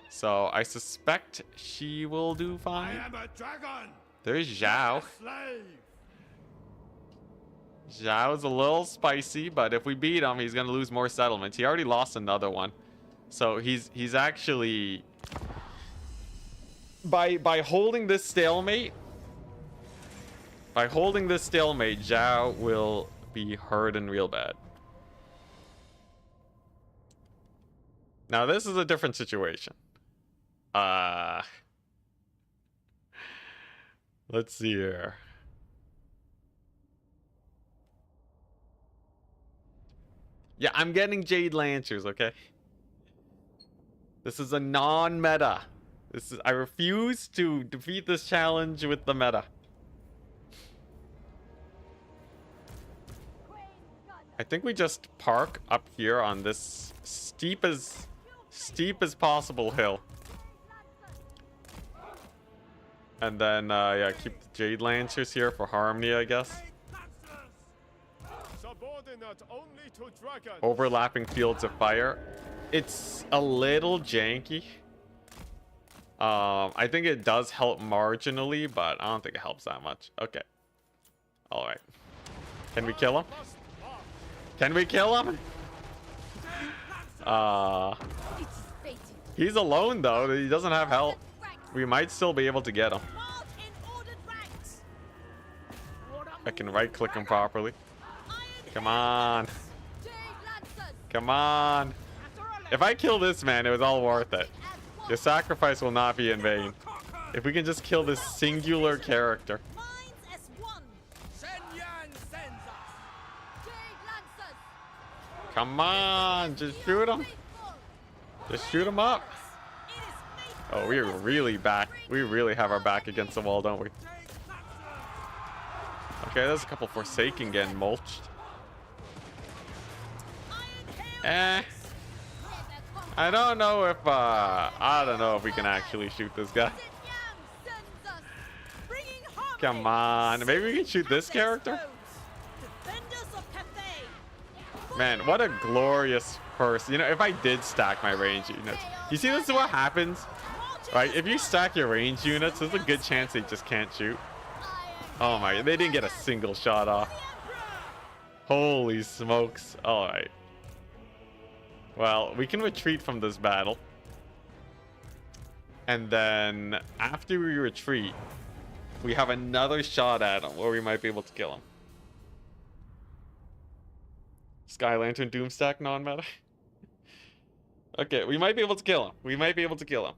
A: So, I suspect she will do fine.
F: I am a dragon.
A: There's Zhao.
F: Slave.
A: Zhao's a little spicy, but if we beat him, he's gonna lose more settlements. He already lost another one, so he's actually by holding this stalemate. By holding this stalemate, Zhao will be hurting real bad. Now this is a different situation. Let's see here. Yeah, I'm getting Jade Lancers, okay? This is a non-meta. I refuse to defeat this challenge with the meta. I think we just park up here on this steep as possible hill. And then, yeah, keep the Jade Lancers here for harmony, I guess.
D: Only to dragons.
A: Overlapping fields of fire. It's a little janky. I think it does help marginally, but I don't think it helps that much. Okay. Alright. Can we kill him? Can we kill him? He's alone though. He doesn't have help. We might still be able to get him. I can right click him properly. Come on. Come on. If I kill this man, it was all worth it. Your sacrifice will not be in vain. If we can just kill this singular character. Come on, just shoot him. Just shoot him up. Oh, we are really back. We really have our back against the wall, don't we? Okay, there's a couple Forsaken getting mulched. I don't know if we can actually shoot this guy. Come on, maybe we can shoot this character. Man, what a glorious person. You know, if I did stack my range units, you see, this is what happens, right? If you stack your range units, there's a good chance they just can't shoot. Oh my, they didn't get a single shot off. Holy smokes. All right. Well, we can retreat from this battle. And then after we retreat, we have another shot at him where we might be able to kill him. Sky Lantern Doomstack non-meta. Okay, we might be able to kill him. We might be able to kill him.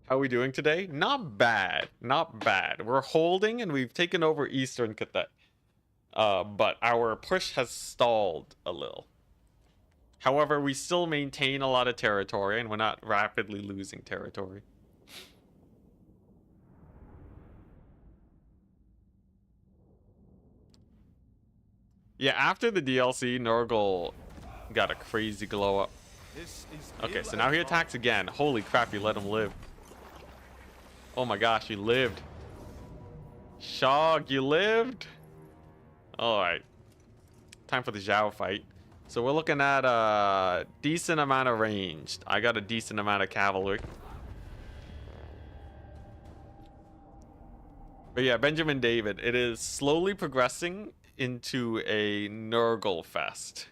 A: How are we doing today? Not bad. Not bad. We're holding and we've taken over Eastern Cathay. But our push has stalled a little. However, we still maintain a lot of territory and we're not rapidly losing territory. Yeah, after the DLC, Nurgle got a crazy glow up. Okay, so now he attacks again. Holy crap, you let him live. Oh my gosh, he lived. Shog, you lived? Alright. Time for the Zhao fight. So we're looking at a decent amount of ranged. I got a decent amount of cavalry. But yeah, Benjamin David. It is slowly progressing into a Nurgle fest.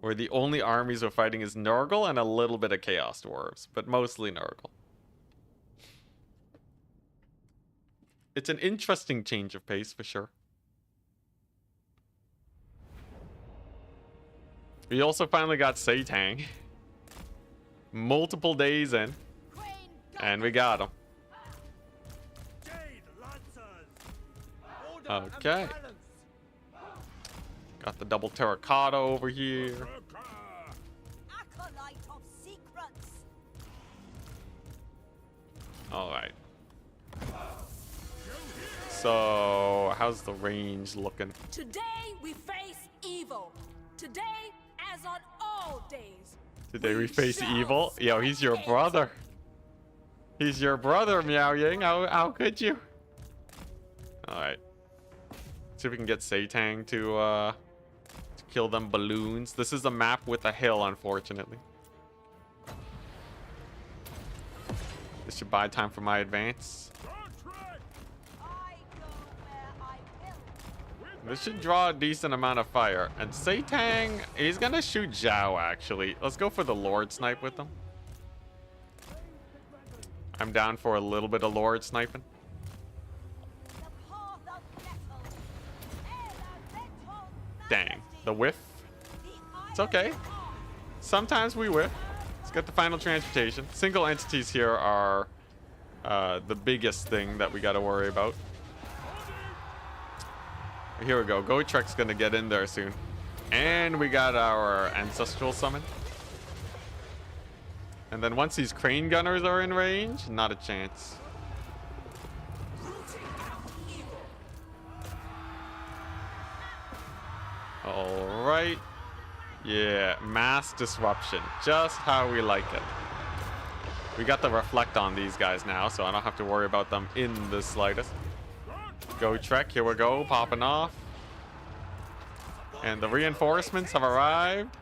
A: Where the only armies we're fighting is Nurgle and a little bit of Chaos Dwarves. But mostly Nurgle. It's an interesting change of pace for sure. We also finally got Satang. Multiple days in. And we got him. Okay. Got the double terracotta over here.
G: Acolyte of secrets.
A: All right. So, how's the range looking?
C: Today we face evil. Today, as on all days.
A: Today we face evil. Yo, he's your brother. He's your brother, Miao Ying. How could you? All right. See if we can get Satang to kill them balloons. This is a map with a hill, unfortunately. This should buy time for my advance.
G: I go where I will.
A: This should draw a decent amount of fire. And Satang, he's gonna shoot Zhao, actually. Let's go for the Lord Snipe with them. I'm down for a little bit of Lord Sniping.
G: The path of metal. Elemental
A: Dang, the whiff.
G: majesty.
A: It's okay. Sometimes we whiff. Let's get the final transportation. Single entities here are the biggest thing that we got to worry about. Here we go. Gotrek's gonna get in there soon. And we got our ancestral summon. And then once these crane gunners are in range, not a chance. All right. Yeah, mass disruption. Just how we like it. We got the reflect on these guys now, so I don't have to worry about them in the slightest. Go Trek, here we go, popping off. And the reinforcements have arrived.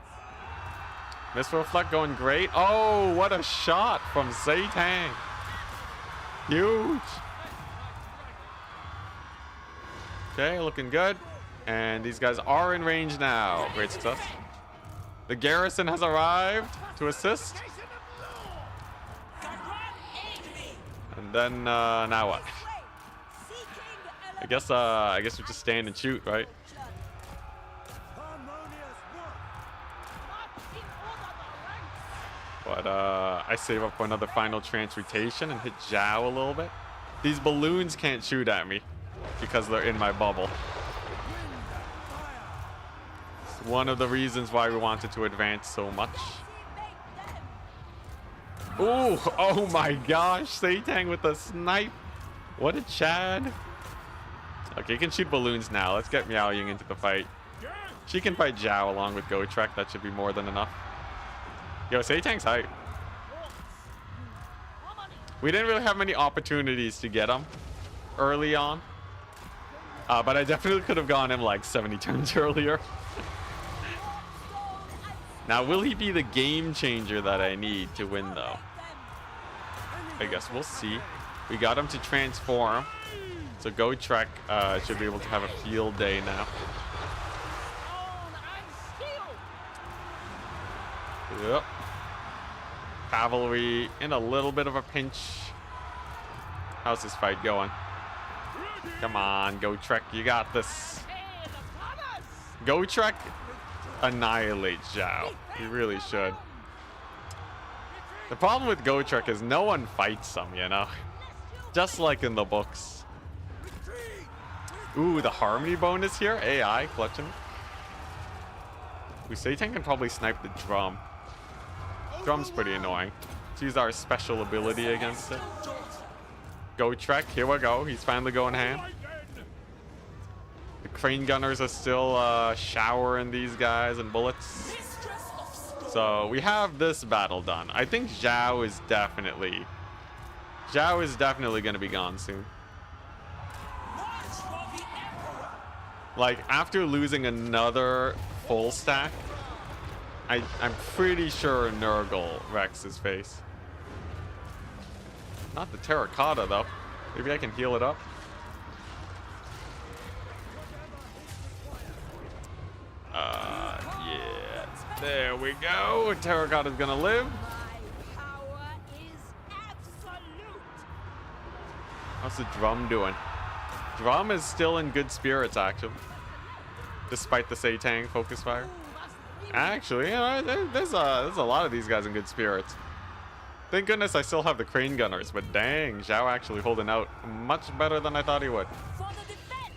A: Missile reflect going great. Oh, what a shot from Satang. Huge. Okay, looking good. And these guys are in range now. Great success. The garrison has arrived to assist. And then now what? I guess we just stand and shoot, right? But I save up for another final transmutation and hit Zhao a little bit. These balloons can't shoot at me because they're in my bubble. It's one of the reasons why we wanted to advance so much. Ooh, oh my gosh, Satang with a snipe. What a Chad. Okay, you can shoot balloons now. Let's get Miao Ying into the fight. She can fight Zhao along with Gotrek. That should be more than enough. Yo, Satang's hype. We didn't really have many opportunities to get him early on. But I definitely could have gone him like 70 turns earlier. Now, will he be the game changer that I need to win, though? I guess we'll see. We got him to transform. So Gotrek should be able to have a field day now. Yep. Cavalry in a little bit of a pinch. How's this fight going? Come on, Gotrek, you got this. Gotrek annihilates Zhao. You really should. The problem with Gotrek is no one fights him, you know? Just like in the books. Ooh, the harmony bonus here. AI clutching. Satan can probably snipe the drum. Drum's pretty annoying. Let's use our special ability against it. Gotrek, here we go. He's finally going ham. The crane gunners are still showering these guys and bullets. So we have this battle done. I think Zhao is definitely going to be gone soon. Like, after losing another full stack, I'm pretty sure Nurgle wrecks his face. Not the terracotta, though. Maybe I can heal it up. Yeah. There we go. Terracotta's gonna live.
C: My power is absolute.
A: How's the drum doing? Drum is still in good spirits, actually. Despite the Satang focus fire. Actually, you know, there's a lot of these guys in good spirits. Thank goodness I still have the crane gunners, but dang, Zhao actually holding out much better than I thought he would.
C: For the defense.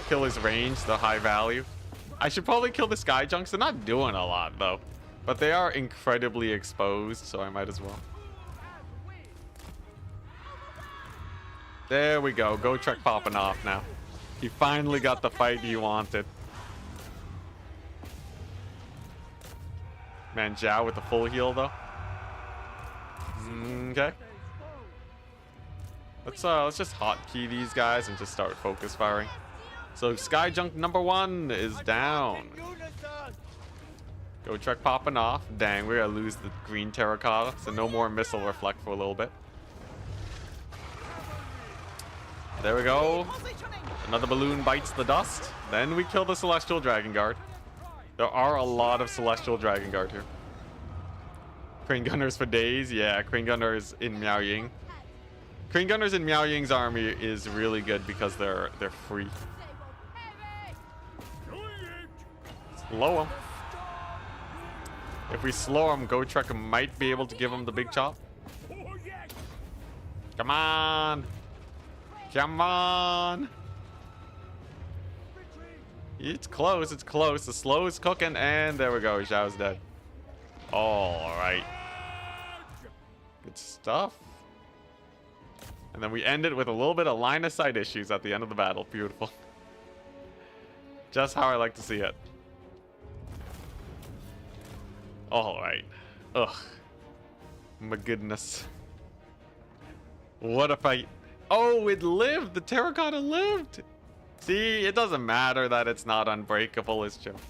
A: kill his range, the high value. I should probably kill the sky junks. They're not doing a lot though, but they are incredibly exposed, so I might as well. There we go. Go Trek popping off now. He finally got the fight he wanted. Man, Zhao with the full heal though. Okay. Let's just hotkey these guys and just start focus firing. So Sky Junk number 1 is down. Go Trek popping off. Dang, we're gonna lose the green terracotta, so no more missile reflect for a little bit. There we go. Another balloon bites the dust. Then we kill the Celestial Dragon Guard. There are a lot of Celestial Dragon Guard here. Crane Gunners for days. Yeah, Crane Gunners in Miao Ying. Crane Gunners in Miao Ying's army is really good because they're free. Slow him. If we slow him, Go Trek might be able to give him the big chop. Come on. Come on. It's close. It's close. The slow is cooking. And there we go. Zhao's dead. All right. Good stuff. And then we end it with a little bit of line of sight issues at the end of the battle. Beautiful. Just how I like to see it. All right. Ugh. My goodness. What a fight. Oh, it lived. The terracotta lived. See, it doesn't matter that it's not unbreakable. It's chill.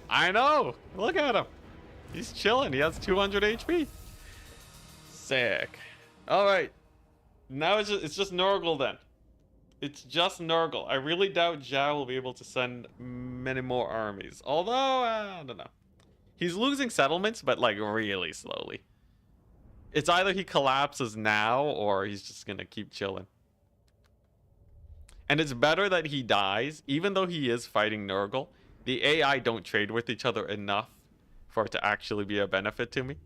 A: I know. Look at him. He's chilling. He has 200 HP. Sick. All right. Now it's just Nurgle then. It's just Nurgle. I really doubt Zhao will be able to send many more armies. Although, I don't know. He's losing settlements, but like really slowly. It's either he collapses now or he's just going to keep chilling. And it's better that he dies, even though he is fighting Nurgle. The AI don't trade with each other enough for it to actually be a benefit to me.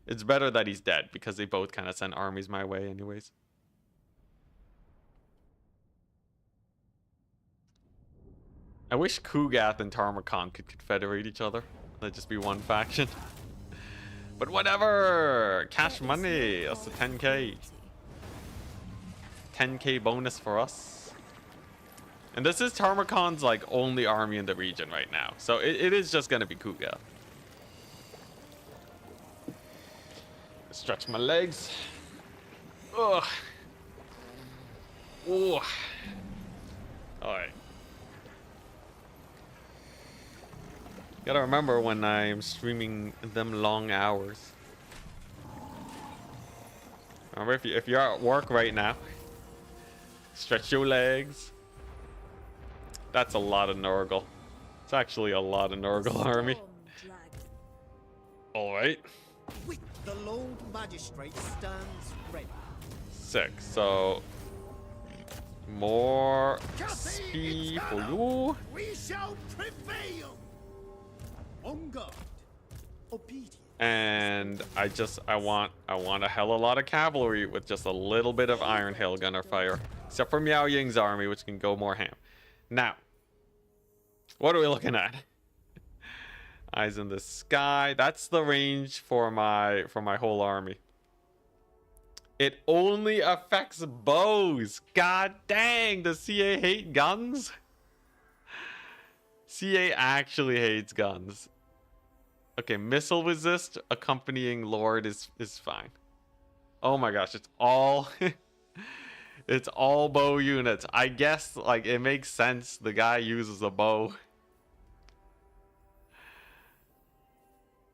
A: It's better that he's dead because they both kind of send armies my way anyways. I wish Kugath and Tarmakhan could confederate each other. That'd just be one faction. But whatever! Cash money! That's the 10k. 10k bonus for us. And this is Tarmakhan's like only army in the region right now. So it is just gonna be Kugath. Stretch my legs. Ugh. Ooh. Alright. Gotta remember when I'm streaming them long hours. Remember, if you're at work right now, stretch your legs. That's a lot of Nurgle. It's actually a lot of Nurgle army. Alright.
B: The Lord Magistrate stands ready.
A: Sick. So more speed for you.
B: We shall prevail. On guard. Obedience.
A: And I want a hell of a lot of cavalry with just a little bit of Iron Hail Gunner fire. Except for Miao Ying's army, which can go more ham. Now, what are we looking at? Eyes in the sky. That's the range for my whole army. It only affects bows. God dang, does CA hate guns? CA actually hates guns. Okay, missile resist accompanying Lord is fine. Oh my gosh, it's all it's all bow units. I guess like it makes sense the guy uses a bow.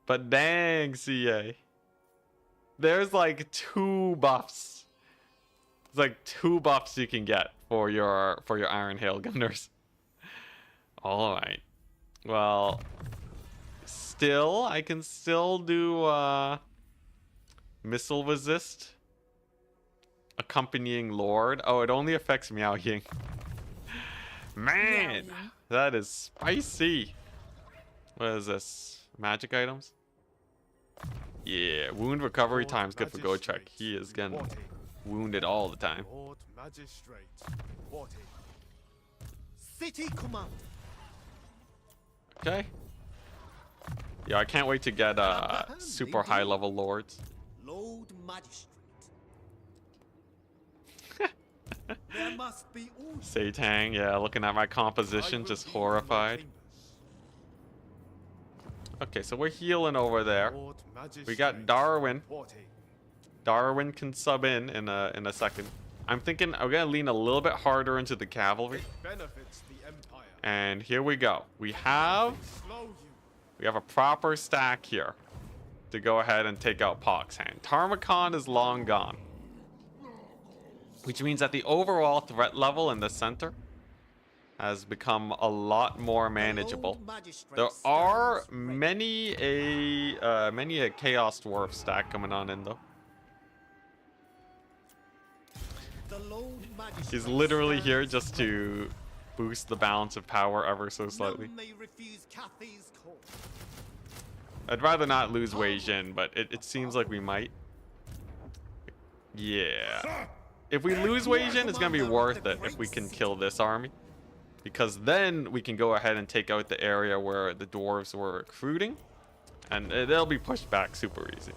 A: But dang, CA. There's like 2 buffs. It's like 2 buffs you can get for your Iron Hail Gunners. All right. Well, still I can still do missile resist accompanying Lord. Oh, it only affects Miao Ying. Man, that is spicy. What is this? Magic items? Yeah, wound recovery time's good for Go Trek. He is getting wounded all the time.
D: Lord Magistrate, what
B: city, Commander.
A: Okay. Yeah, I can't wait to get super high level lords.
B: Lord Magistrate. There must be order.
A: Satang, yeah, looking at my composition, just horrified. Okay, so we're healing over there. We got Darwin. Darwin can sub in a second. I'm thinking I'm gonna lean a little bit harder into the cavalry. And here we go. We have a proper stack here to go ahead and take out Pox's hand. Tarmakon is long gone, which means that the overall threat level in the center has become a lot more manageable. There are many a Chaos Dwarf stack coming on in though. He's literally here just to boost the balance of power ever so slightly. I'd rather not lose Wei Jin, but it seems like we might. Yeah. If we lose Wei Jin, it's gonna be worth it if we can kill this army. Because then we can go ahead and take out the area where the dwarves were recruiting. And they'll be pushed back super easy.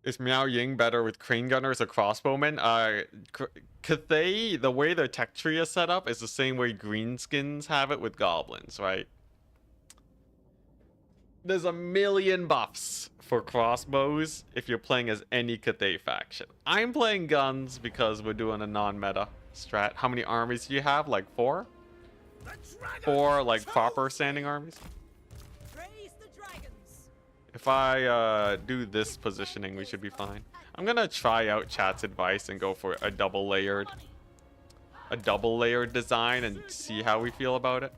A: Is Miao Ying better with crane gunners or crossbowmen? Cathay, the way their tech tree is set up is the same way greenskins have it with goblins, right? There's a million buffs for crossbows if you're playing as any Cathay faction. I'm playing guns because we're doing a non-meta strat. How many armies do you have? Like 4? 4 like proper standing armies? If I do this positioning, we should be fine. I'm gonna try out chat's advice and go for a double layered design and see how we feel about it.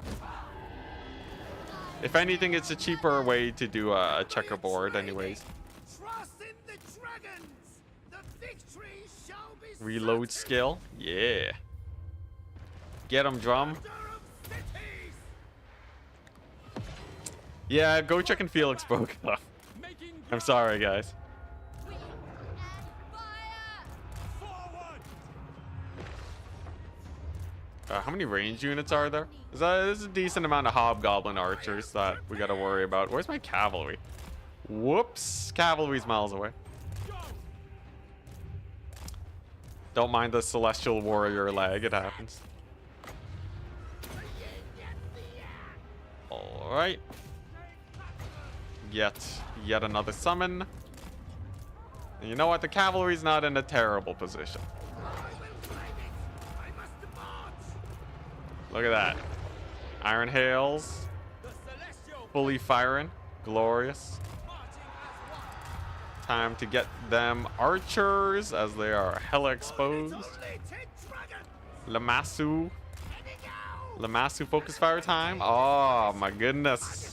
A: If anything, it's a cheaper way to do a checkerboard anyways. Reload skill, yeah. Get him, drum. Yeah, go check and Felix broke up. I'm sorry, guys. How many range units are there? There's a decent amount of hobgoblin archers that we gotta worry about. Where's my cavalry? Whoops, cavalry's miles away. Don't mind the celestial warrior lag, it happens. Alright. Yet another summon. And you know what? The cavalry's not in a terrible position. Look at that. Iron Hails. Fully firing. Glorious. Time to get them archers as they are hella exposed. Lamassu. Lamassu focus fire time. Oh my goodness.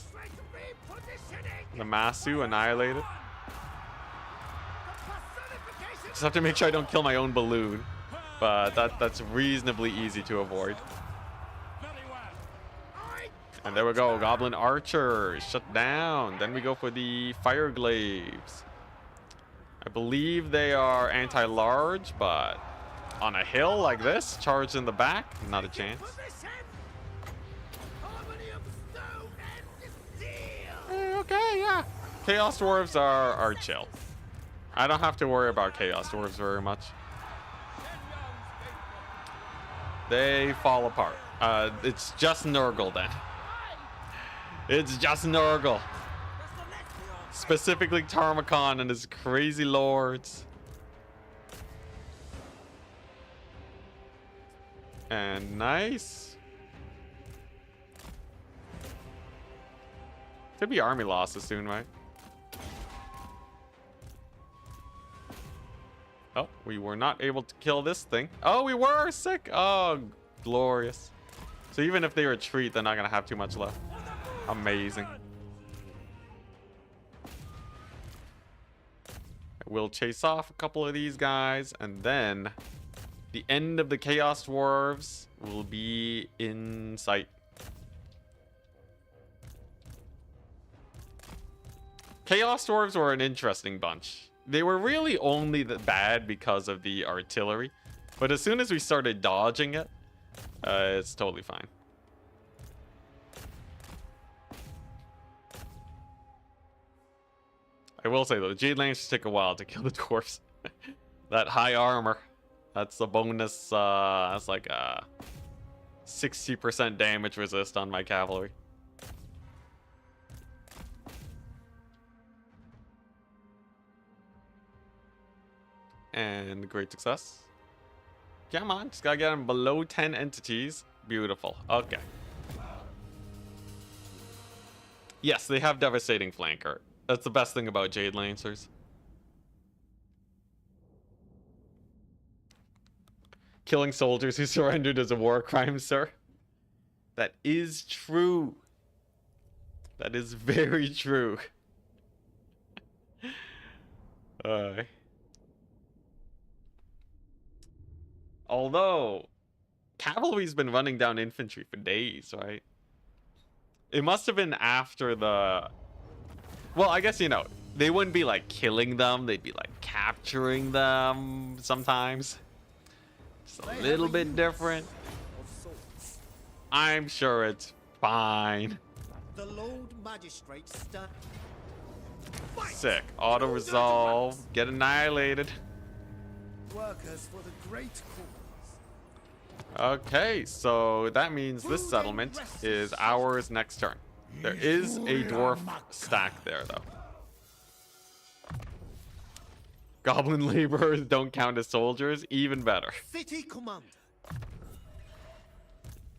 A: Lamassu annihilated. Just have to make sure I don't kill my own balloon. But that's reasonably easy to avoid. And there we go. Goblin archers shut down. Then we go for the fire glaives. I believe they are anti-large, but on a hill like this, charged in the back, not a chance. Okay, yeah. Chaos Dwarves are chill. I don't have to worry about Chaos Dwarves very much. They fall apart. It's just Nurgle then. It's just Nurgle. Specifically Tarmakon and his crazy lords. And nice. Could be army losses soon, right? Oh, we were not able to kill this thing. Oh, we were sick. Oh, glorious. So even if they retreat, they're not going to have too much left. Amazing. We'll chase off a couple of these guys, and then the end of the Chaos Dwarves will be in sight. Chaos Dwarves were an interesting bunch. they were really only bad because of the artillery. But as soon as we started dodging it, it's totally fine. I will say though, the Jade Lancers take a while to kill the dwarfs. That high armor, that's a bonus. That's like a 60% damage resist on my cavalry. And great success. Come on, just gotta get them below 10 entities. Beautiful. Okay. Yes, they have devastating flanker. That's the best thing about Jade Lancers. Killing soldiers who surrendered is a war crime, sir. That is true. That is very true. Although, cavalry's been running down infantry for days, right? It must have been after the... Well, I guess, you know, they wouldn't be, like, killing them. They'd be, like, capturing them sometimes. Just a little bit different. I'm sure it's fine.
B: The Lord Magistrate stand.
A: Sick. Auto-resolve. Get annihilated.
B: Workers for the great cause.
A: Okay, so that means this settlement is ours next turn. There is a dwarf stack there, though. Goblin laborers don't count as soldiers. Even better.
B: City Commander.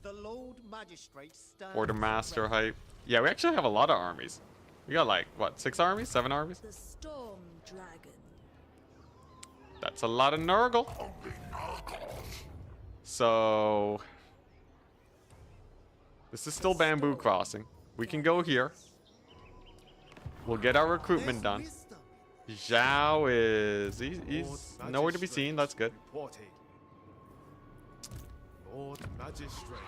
B: The Lord Magistrate stands.
A: Quartermaster hype. Yeah, we actually have a lot of armies. We got like, what, 6 armies? 7 armies?
C: The Storm Dragon.
A: That's a lot of Nurgle. So... This is still Bamboo Crossing. We can go here. We'll get our recruitment done. Zhao is... He's nowhere to be seen. That's good.
D: Lord Magistrate.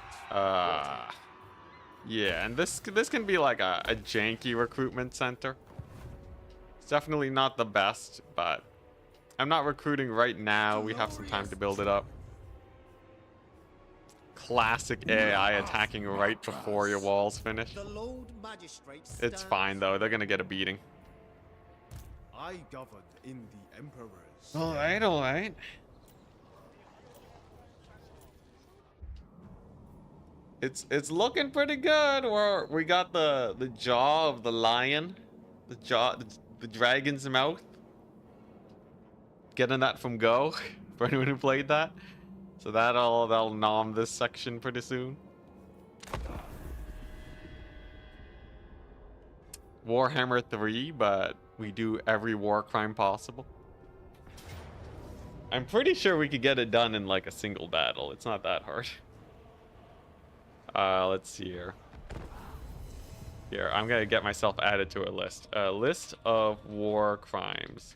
A: Yeah, and this can be like a janky recruitment center. It's definitely not the best, but I'm not recruiting right now. We have some time to build it up. Classic AI attacking right before your walls finish.
B: The Lord Magistrate
A: It's fine though. They're gonna get a beating.
D: I govern in the Emperor's.
A: All right, all right. It's looking pretty good. We got the jaw of the lion, the dragon's mouth. Getting that from Go for anyone who played that. So that'll nom this section pretty soon. Warhammer 3, but we do every war crime possible. I'm pretty sure we could get it done in like a single battle. It's not that hard. Let's see here. Here, I'm gonna get myself added to a list. A list of war crimes.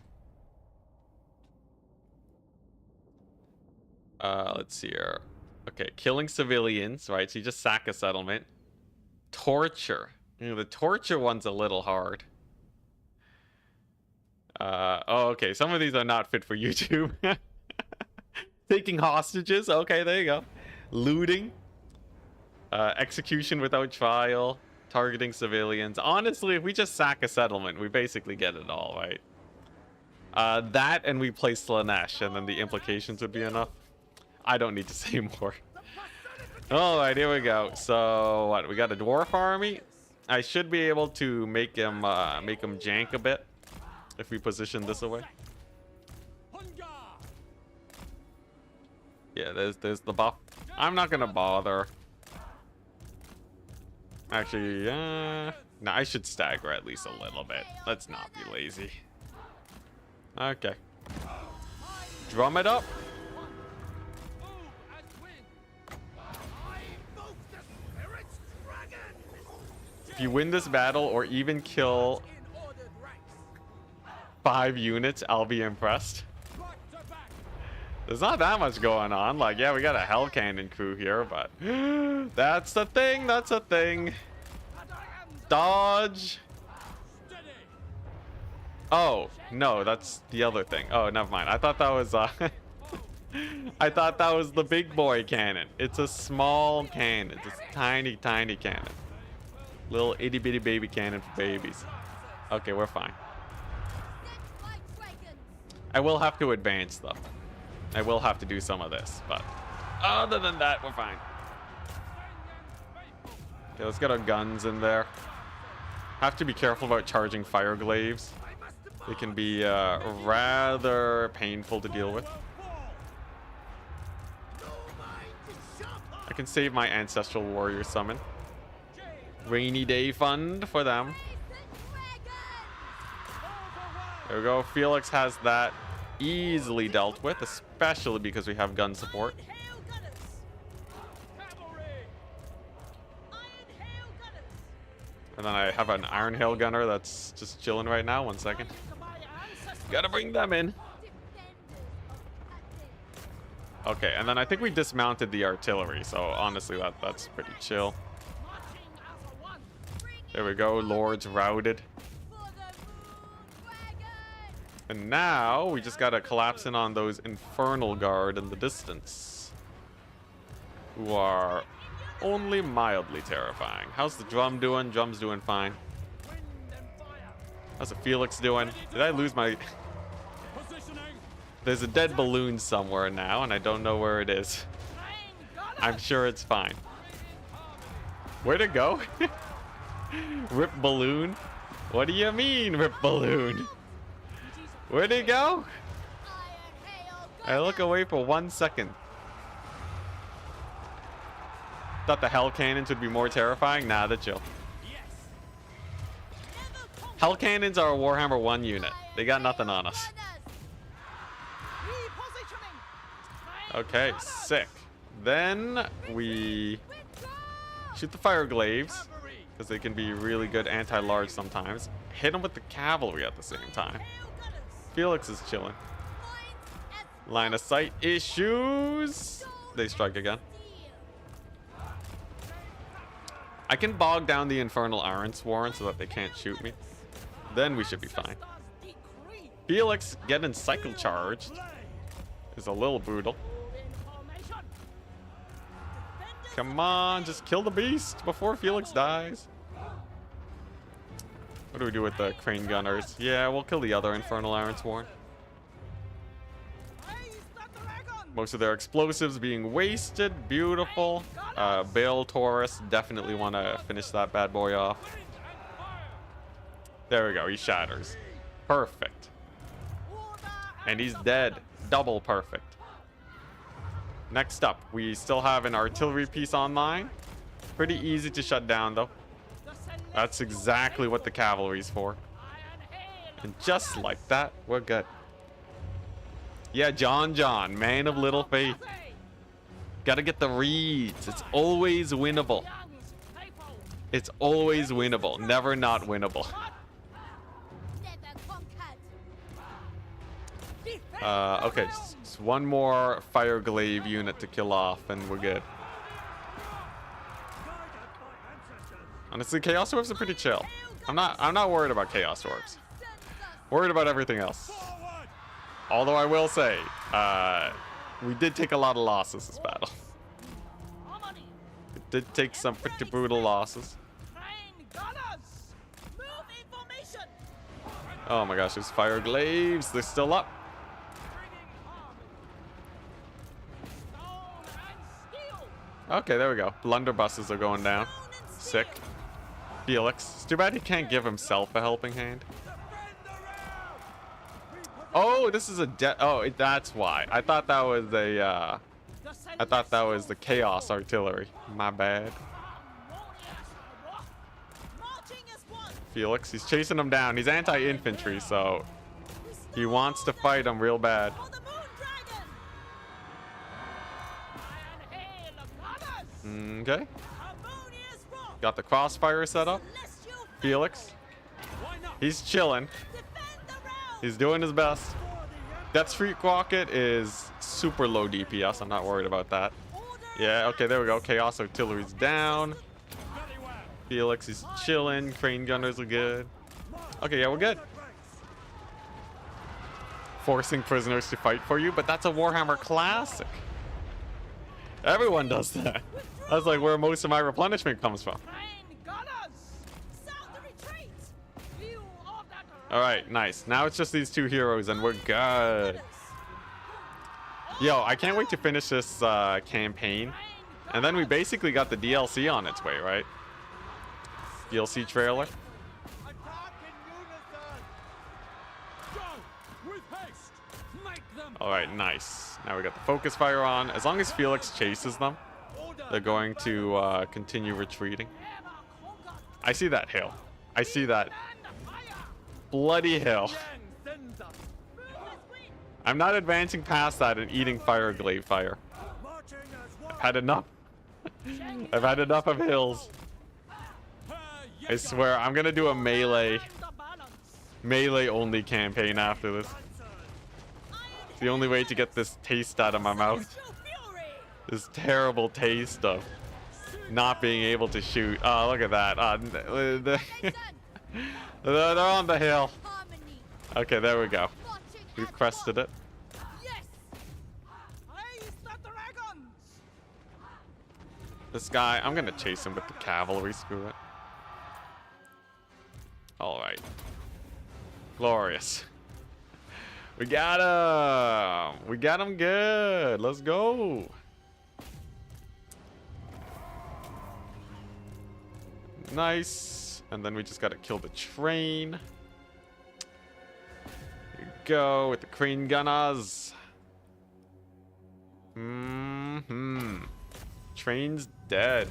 A: Let's see here. Okay, killing civilians, right? So you just sack a settlement. Torture. You know, the torture one's a little hard. Oh, okay. Some of these are not fit for YouTube. Taking hostages. Okay, there you go. Looting. Execution without trial. Targeting civilians. Honestly, if we just sack a settlement, we basically get it all, right? That and we play Slanesh, and then the implications would be enough. I don't need to say more. Alright, here we go. So, what? We got a dwarf army. I should be able to make him jank a bit if we position this away. Yeah, there's the buff. I'm not gonna bother. Actually, no, I should stagger at least a little bit. Let's not be lazy. Okay. Drum it up. If you win this battle or even kill 5 units, I'll be impressed. There's not that much going on. Like, yeah, we got a Hell Cannon crew here, but that's the thing. That's a thing. Dodge. Oh, no, that's the other thing. Oh, never mind. I thought that was I thought that was the big boy cannon. It's a small cannon. It's a tiny, tiny cannon. Little itty bitty baby cannon for babies. Okay, we're fine. I will have to advance though. I will have to do some of this, but other than that, we're fine. Okay, let's get our guns in there. Have to be careful about charging fire glaives. They can be rather painful to deal with. I can save my ancestral warrior summon. Rainy day fund for them. There we go. Felix has that easily dealt with, especially because we have gun support. And then I have an Iron Hail Gunner that's just chilling right now. 1 second. Gotta bring them in. Okay, and then I think we dismounted the artillery, so honestly that's pretty chill. There we go, Lords routed. And now we just gotta collapse in on those Infernal Guard in the distance, who are only mildly terrifying. How's the drum doing? Drum's doing fine. How's the Felix doing? Did I lose my... There's a dead balloon somewhere now, and I don't know where it is. I'm sure it's fine. Where'd it go? Rip balloon? What do you mean, rip balloon? Where'd it go? I look away for 1 second. Thought the Hell Cannons would be more terrifying? Nah, they're chill. Hell Cannons are a Warhammer 1 unit. They got nothing on us. Okay, sick. Then we shoot the fire glaives, because they can be really good anti-large sometimes. Hit them with the cavalry at the same time. Felix is chilling. Line of sight issues. They strike again. I can bog down the Infernal Iron Sworn so that they can't shoot me. Then we should be fine. Felix getting cycle charged is a little brutal. Come on, just kill the beast before Felix dies. What do we do with the Crane Gunners? Yeah, we'll kill the other Infernal Iron Sworn. Most of their explosives being wasted. Beautiful. Bale Taurus, definitely want to finish that bad boy off. There we go, he shatters. Perfect. And he's dead. Double perfect. Next up, we still have an artillery piece online. Pretty easy to shut down though. That's exactly what the cavalry's for. And just like that, we're good. Yeah, John, man of little faith. Gotta get the reads. It's always winnable. It's always winnable. Never not winnable. Okay, just one more fire glaive unit to kill off and we're good. Honestly, Chaos Dwarves are pretty chill. I'm not worried about Chaos Dwarves. Worried about everything else. Although I will say, we did take a lot of losses this battle. It did take some pretty brutal losses. Oh my gosh, there's fire glaives. They're still up. Okay, there we go. Blunderbusses are going down. Sick. Felix. It's too bad he can't give himself a helping hand. Oh, this is a oh, that's why. I thought that was a I thought that was the Chaos Artillery. My bad. Felix, he's chasing him down. He's anti-infantry, so he wants to fight him real bad. Okay. Got the crossfire set up. Felix. He's chilling. He's doing his best. That Street Rocket is super low DPS. I'm not worried about that. Yeah, okay, there we go. Chaos Artillery's down. Felix is chilling. Crane Gunners are good. Okay, yeah, we're good. forcing prisoners to fight for you, but that's a Warhammer classic. Everyone does that. That's like where most of my replenishment comes from.
E: Train gunners! Sound the retreat! View of that
A: All right, nice. Now it's just these two heroes and we're good. Yo, I can't wait to finish this campaign. And then we basically got the DLC on its way, right? DLC trailer.
D: Attack in unison! Go with haste! Make them
A: All right, nice. Now we got the focus fire on. As long as Felix chases them, they're going to continue retreating. I see that hill. I see that bloody hill.
D: sends us.
A: I'm not advancing past that and eating fire glaive fire. I've had enough. I've had enough of hills. I swear, I'm gonna do a melee only campaign after this. It's the only way to get this taste out of my mouth. This terrible taste of not being able to shoot. Oh, look at that. They're on the hill. Okay, there we go. We've crested it. This guy, I'm gonna chase him with the cavalry. Screw it. All right. Glorious. We got him. We got him good. Let's go. Nice. And then we just gotta kill the train. Here we go with the crane gunners. Train's dead.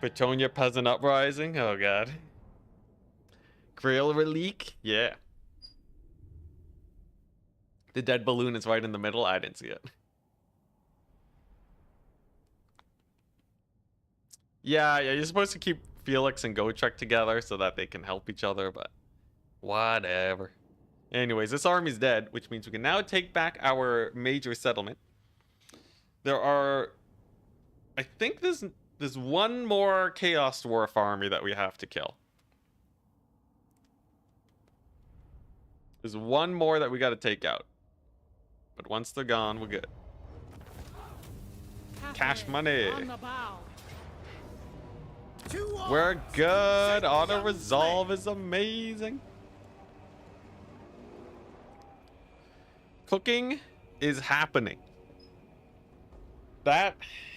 A: Bretonia Peasant Uprising. Oh god. Grail Relique. Yeah. The dead balloon is right in the middle. I didn't see it. Yeah, you're supposed to keep Felix and Gotrek together so that they can help each other, but whatever. Anyways, this army's dead, which means we can now take back our major settlement. There are, I think there's one more Chaos Dwarf army that we have to kill. There's one more that we got to take out. But once they're gone, we're good. Cash money. We're good. Auto resolve is amazing. Cooking is happening. That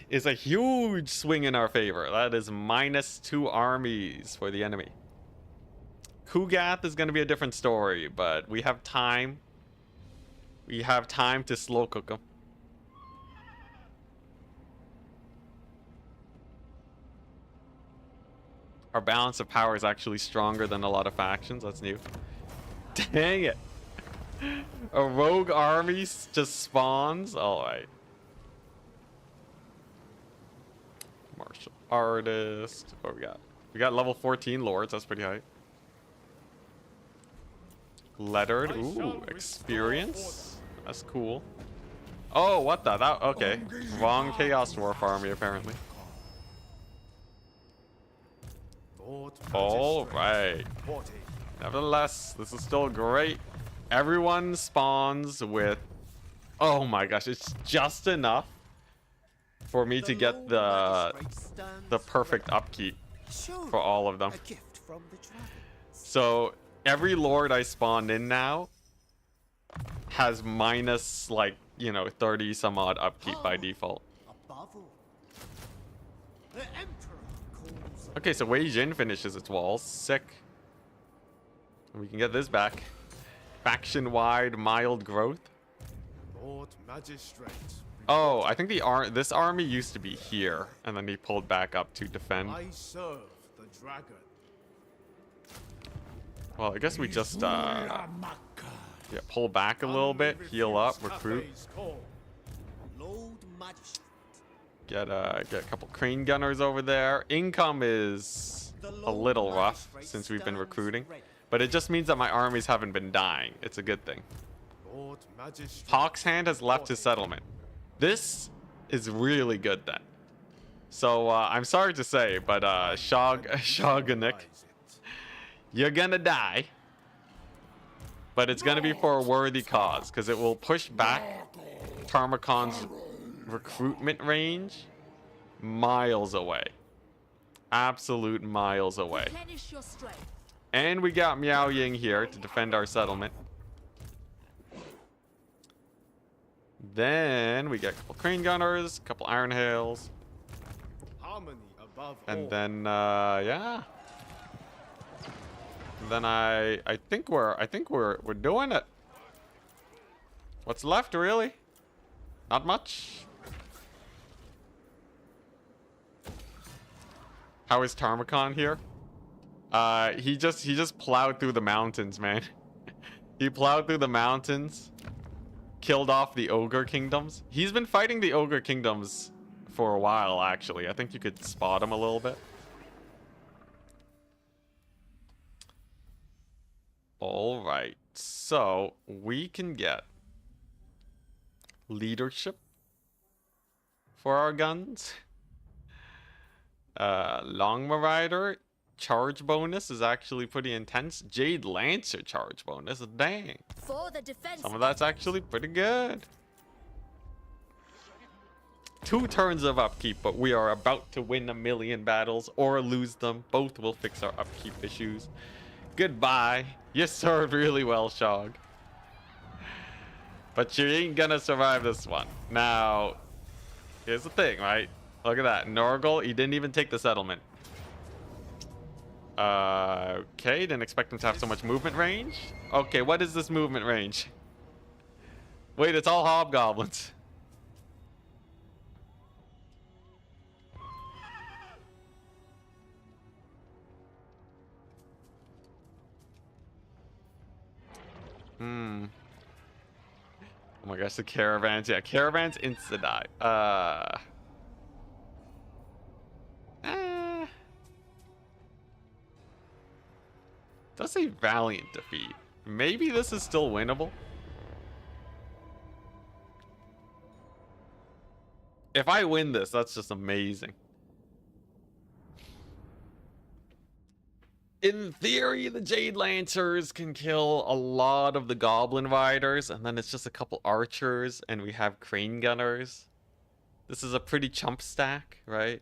A: is a huge swing in our favor. That is -2 armies for the enemy. Kugath is going to be a different story, but we have time. We have time to slow cook them. Our balance of power is actually stronger than a lot of factions. That's new. Dang it. A rogue army just spawns. All right. Martial artist. What we got? We got level 14 lords. That's pretty high. Lettered. Ooh, experience. That's cool. Oh, what the? That okay. Wrong Chaos Dwarf army apparently. All right. Nevertheless, this is still great. Everyone spawns with. Oh my gosh, it's just enough for me to get the perfect upkeep for all of them. So every lord I spawned in now has minus like, you know, 30 some odd upkeep by default. Okay, so Wei Jin finishes its walls. Sick. We can get this back. Faction-wide mild growth.
D: Lord Magistrate.
A: Oh, I think this army used to be here, and then he pulled back up to defend.
D: I serve the dragon.
A: Well, I guess we just pull back a little bit, heal up, recruit. Get a couple crane gunners over there. Income is a little rough since we've been recruiting, but it just means that my armies haven't been dying. It's a good thing. Hawk's Hand has left his settlement. This is really good then. So I'm sorry to say, but Shogunik, you're gonna die. but it's going to be for a worthy cause because it will push back Tarmacon's recruitment range miles away. Absolute miles away.
C: Replenish your strength.
A: And we got Miao Ying here to defend our settlement. Then we get a couple crane gunners, a couple iron hails,
D: Harmony above
A: and
D: all.
A: then yeah. And then I think we're doing it. What's left really? Not much. How is Tarmacon here? He just plowed through the mountains, man. He plowed through the mountains, killed off the ogre kingdoms. He's been fighting the ogre kingdoms for a while, actually. I think you could spot him a little bit. All right, so we can get leadership for our guns. Longma Rider charge bonus is actually pretty intense. Jade Lancer charge bonus, dang.
C: For the defense.
A: Some of that's actually pretty good. 2 turns of upkeep, but we are about to win 1,000,000 battles or lose them. Both will fix our upkeep issues. Goodbye. You served really well, Shog. But you ain't gonna survive this one. Now, here's the thing, right? Look at that. Nurgle, he didn't even take the settlement. Okay, didn't expect him to have so much movement range. Okay, what is this movement range? Wait, it's all hobgoblins. Oh my gosh, the caravans. Yeah, caravans insta-die. Does say valiant defeat. Maybe this is still winnable. If I win this, that's just amazing. In theory, the Jade Lancers can kill a lot of the Goblin Riders, and then it's just a couple archers, and we have Crane Gunners. This is a pretty chump stack, right?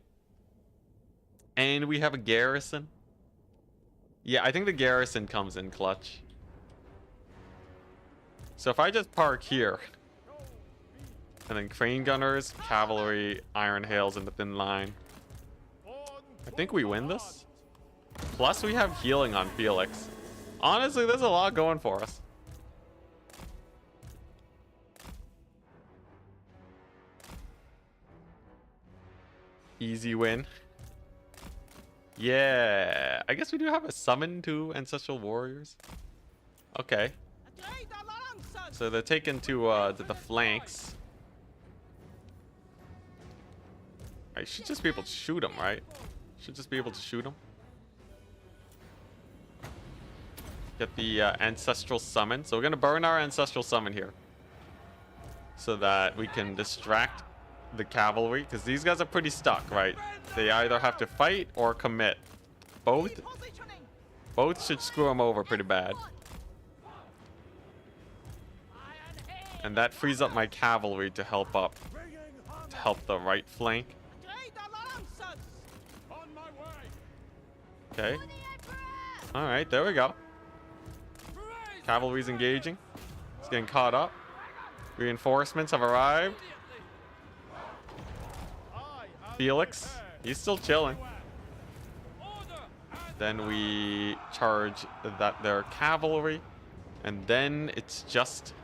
A: And we have a garrison. Yeah, I think the garrison comes in clutch. So if I just park here, and then Crane Gunners, Cavalry, Iron Hails in the thin line, I think we win this. Plus we have healing on Felix. Honestly, there's a lot going for us. Easy win. Yeah, I guess we do have a summon to Ancestral Warriors. Okay. So they're taken to the flanks. I should just be able to shoot them, right? Should just be able to shoot them. Get the Ancestral Summon. So we're going to burn our Ancestral Summon here, so that we can distract the cavalry, because these guys are pretty stuck, right? They either have to fight or commit. Both should screw them over pretty bad. And that frees up my cavalry to help the right flank. Okay. All right, there we go. Cavalry's engaging. It's getting caught up. Reinforcements have arrived. Felix, he's still chilling. Then we charge their cavalry, and then it's just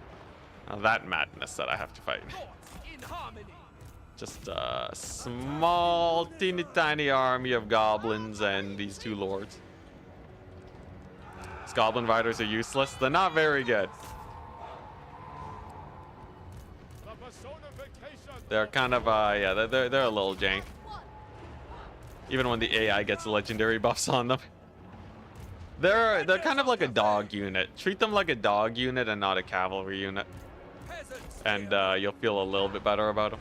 A: that madness that I have to fight. Just a small, teeny tiny army of goblins and these 2 lords. These goblin riders are useless. They're not very good. They're kind of yeah, they're a little jank. Even when the AI gets legendary buffs on them. They're kind of like a dog unit. Treat them like a dog unit and not a cavalry unit. And you'll feel a little bit better about them.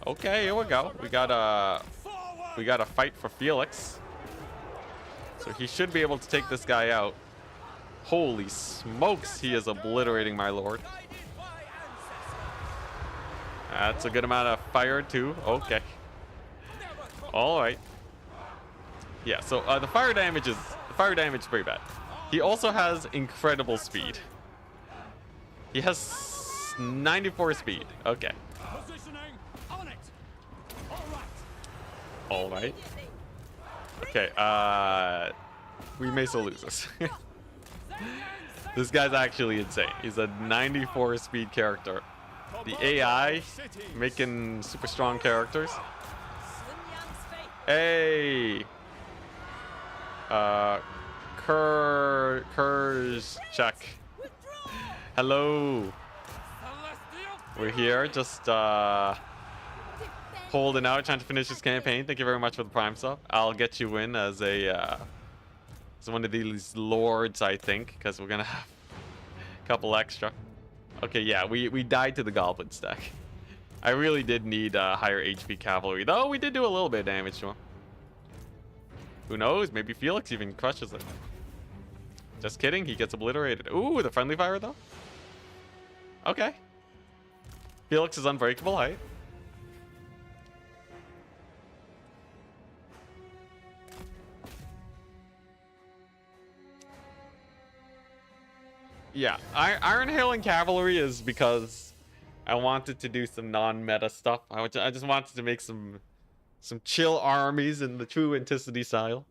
A: Okay, here we go. We got a fight for Felix. So he should be able to take this guy out. Holy smokes, he is obliterating my lord. That's a good amount of fire too. Okay. All right. Yeah. So the fire damage is pretty bad. He also has incredible speed. He has 94 speed. Okay.
D: Positioning on it.
A: All right. Okay. We may still lose this. This guy's actually insane. He's a 94 speed character. The AI making super strong characters. Hey. Kurz check. Hello. We're here, just holding out, trying to finish this campaign. Thank you very much for the prime sub. I'll get you in as a as one of these lords, I think, because we're gonna have a couple extra. Okay, yeah, we died to the goblin stack. I really did need higher HP cavalry, though we did do a little bit of damage to him. Who knows? Maybe Felix even crushes it. Just kidding, he gets obliterated. Ooh, the friendly fire though. Okay. Felix is unbreakable, right? Yeah, Iron Hail and Cavalry is because I wanted to do some non-meta stuff. I just wanted to make some chill armies in the true Enticity style.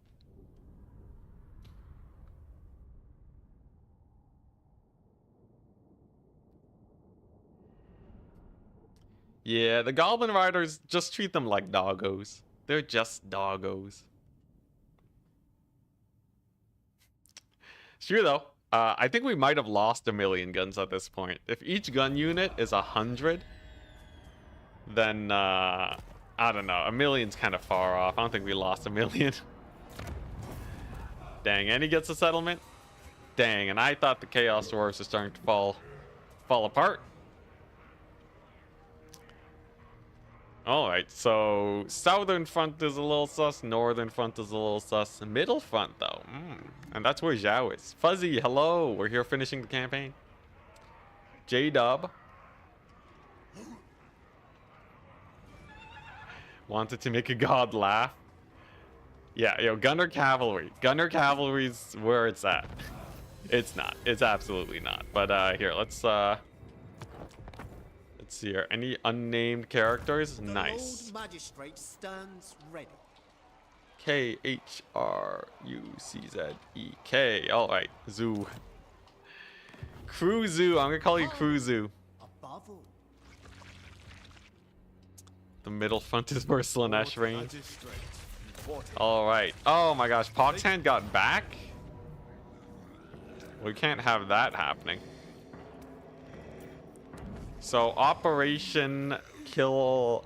A: Yeah, the Goblin Riders, just treat them like doggos. They're just doggos. It's true though. I think we might have lost 1,000,000 guns at this point. If each gun unit is 100, then I don't know. 1,000,000's kind of far off. I don't think we lost 1,000,000. Dang, and he gets a settlement. Dang, and I thought the Chaos Dwarves were starting to fall apart. Alright, so southern front is a little sus, northern front is a little sus, middle front though, and that's where Zhao is. Fuzzy, hello, we're here finishing the campaign. J-Dub. Wanted to make a god laugh. Yeah, yo, Gunner Cavalry. Gunner Cavalry's where it's at. It's not, it's absolutely not. But here, let's see here. Any unnamed characters? Nice.
B: The Lord Magistrate stands ready.
A: K-H-R-U-C-Z-E-K. All right, Zoo. Crew Zoo. I'm gonna call you Crew Zoo.
B: Above all,
A: The middle front is where Slanesh reigns. All right. Oh my gosh, Poxhand got back. We can't have that happening. So Operation Kill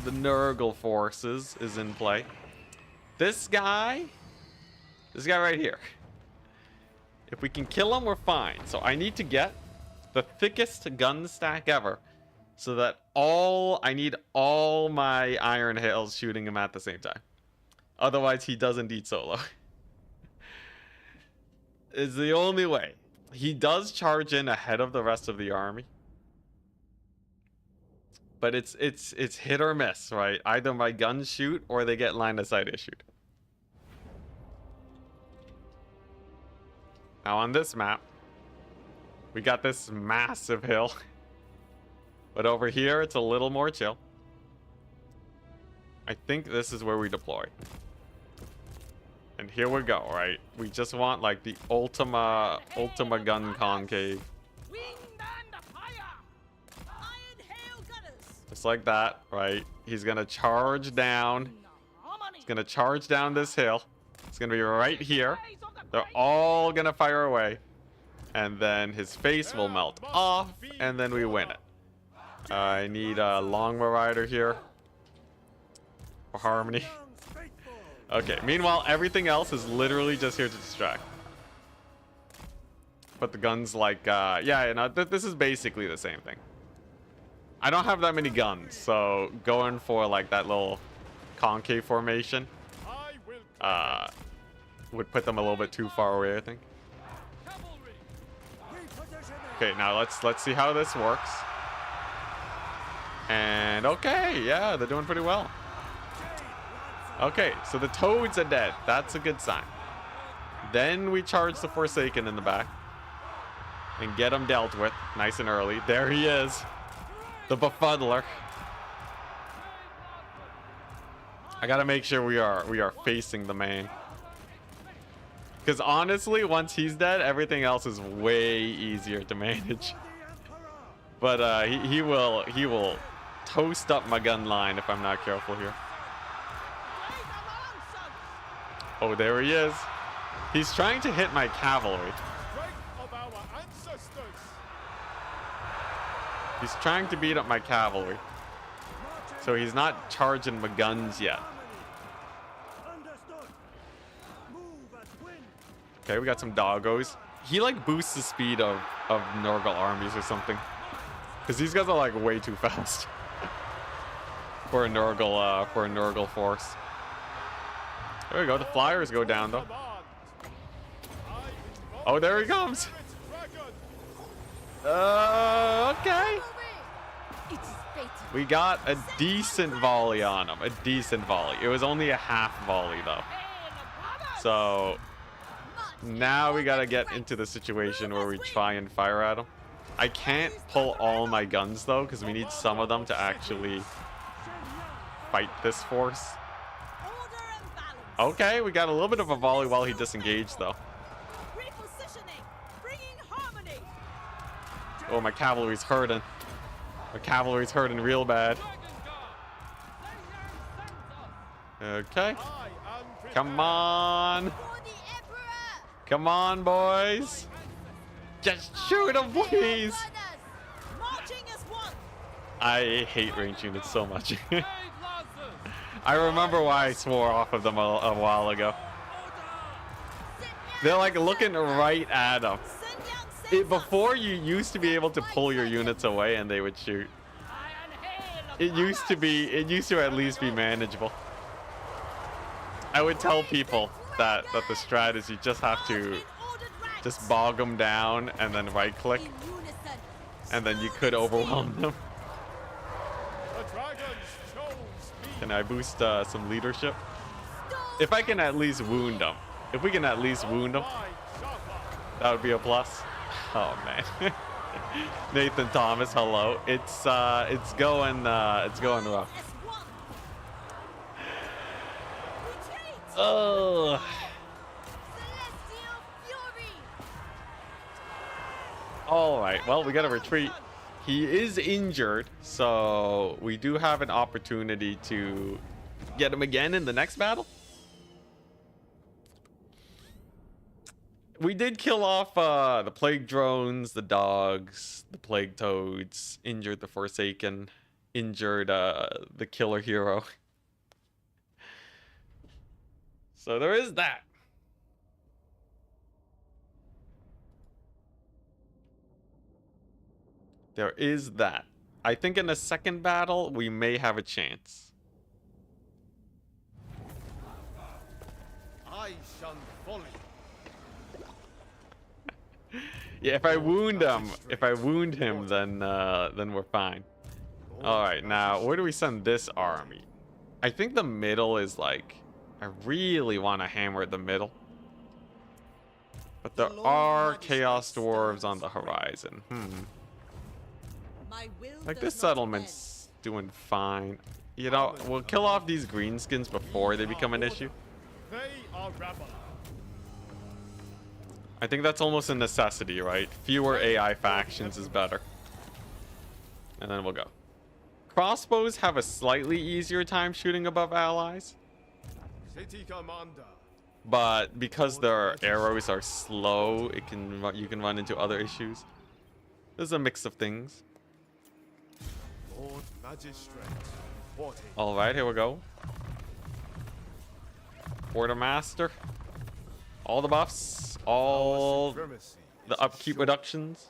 A: the Nurgle forces is in play. This guy right here. If we can kill him, we're fine. So I need to get the thickest gun stack ever, so that I need all my Iron Hails shooting him at the same time. Otherwise, he does indeed solo. It's the only way. He does charge in ahead of the rest of the army. But it's hit or miss, right? Either my guns shoot or they get line of sight issued. Now on this map, we got this massive hill. But over here, it's a little more chill. I think this is where we deploy. And here we go, right? We just want like the Ultima gun concave. Just like that, right? He's gonna charge down. He's gonna charge down this hill. It's gonna be right here. They're all gonna fire away. And then his face will melt off, and then we win it. I need a Longbow Rider here for harmony. Okay, meanwhile, everything else is literally just here to distract. But the guns like, yeah, you know, this is basically the same thing. I don't have that many guns, so going for like that little concave formation would put them a little bit too far away, I think. Okay, now let's see how this works. And okay, yeah, they're doing pretty well. Okay, so the toads are dead. That's a good sign. Then we charge the Forsaken in the back and get him dealt with nice and early. There he is, the befuddler. I gotta make sure we are facing the main, because honestly, once he's dead, everything else is way easier to manage. But he will toast up my gun line if I'm not careful here. Oh, there he is. He's trying to hit my cavalry. He's trying to beat up my cavalry. So he's not charging my guns yet. Okay, we got some doggos. He like boosts the speed of Nurgle armies or something, because these guys are like way too fast for a Nurgle force. There we go. The flyers go down though. Oh, there he comes. Okay. We got a decent volley on him. A decent volley. It was only a half volley though. So now we gotta get into the situation where we try and fire at him. I can't pull all my guns though, because we need some of them to actually fight this force. Okay, we got a little bit of a volley while he disengaged though. Oh, my cavalry's hurting. My cavalry's hurting real bad. Okay. Come on. Come on, boys. Just shoot him, please. I hate range units so much. I remember why I swore off of them a while ago. They're like looking right at them. Before, you used to be able to pull your units away and they would shoot. It used to at least be manageable. I would tell people that the strat is you just have to just bog them down and then right click, and then you could overwhelm them. Can I boost some leadership? If I can at least wound them. If we can at least wound them, that would be a plus. Oh man. Nathan Thomas, hello. It's going rough. Oh. All right. Well, we got to retreat. He is injured, so we do have an opportunity to get him again in the next battle. We did kill off the plague drones, the dogs, the plague toads, injured the Forsaken, injured the killer hero. So there is that. There is that. I think in the second battle, we may have a chance.
D: I shall follow.
A: Yeah, if I wound him, then we're fine. All right, now where do we send this army? I think the middle is like, I really want to hammer the middle, but there are chaos dwarves on the horizon. Like this settlement's doing fine. You know, we'll kill off these greenskins before they become an issue.
D: They are rebel.
A: I think that's almost a necessity, right? Fewer AI factions is better. And then we'll go. Crossbows have a slightly easier time shooting above allies,
D: City commander.
A: but because their arrows are slow, you can run into other issues. There's a mix of things.
D: Lord Magistrate. Reporting.
A: All right, here we go. Quartermaster. All the buffs, all the upkeep reductions.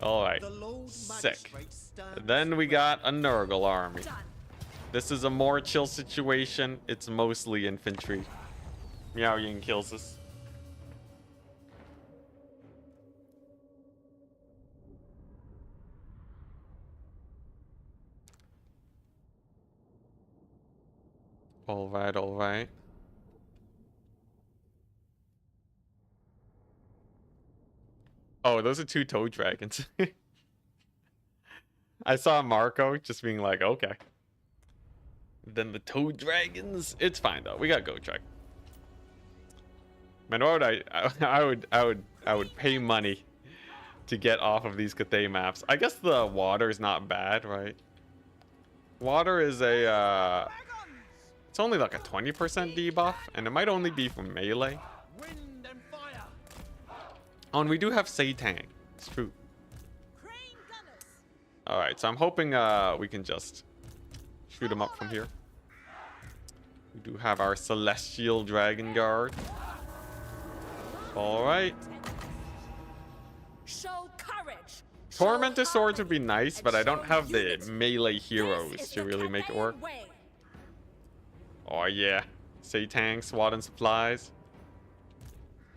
A: All right, sick. Then we got a Nurgle army. This is a more chill situation. It's mostly infantry. Miao Ying kills us. All right, all right. Oh, those are two toad dragons. I saw Marco just being like, okay. Then the toad dragons. It's fine though. We got Go Trek. Man, what would I would pay money to get off of these Cathay maps. I guess the water is not bad, right? Water is a it's only like a 20% debuff, and it might only be from melee.
B: Wind and fire.
A: Oh, and we do have Satang. It's true. Alright, so I'm hoping we can just shoot him up from here. We do have our Celestial Dragon Guard. Alright.
C: Show courage.
A: Tormentor Swords would be nice, but I don't have the melee heroes to really make it work. Oh yeah. Satang, SWAT and supplies.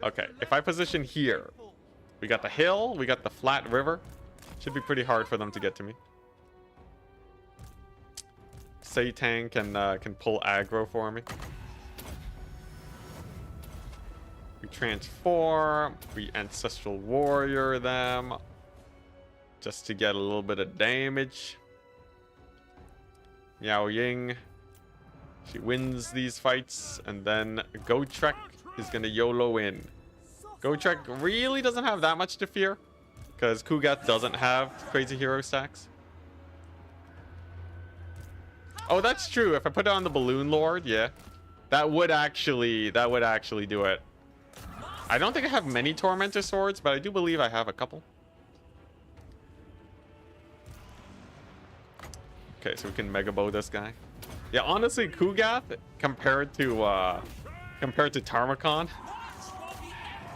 A: Okay, if I position here, we got the hill, we got the flat river. Should be pretty hard for them to get to me. Satang can pull aggro for me. We transform, we Ancestral Warrior them. Just to get a little bit of damage. Miao Ying. She wins these fights, and then Go Trek is gonna YOLO in. Go Trek really doesn't have that much to fear, because Kugat doesn't have crazy hero stacks. Oh, that's true. If I put it on the Balloon Lord, yeah, that would actually do it. I don't think I have many Tormentor Swords, but I do believe I have a couple. Okay, so we can Mega Bow this guy. Yeah, honestly, Kugath compared to Tarmakon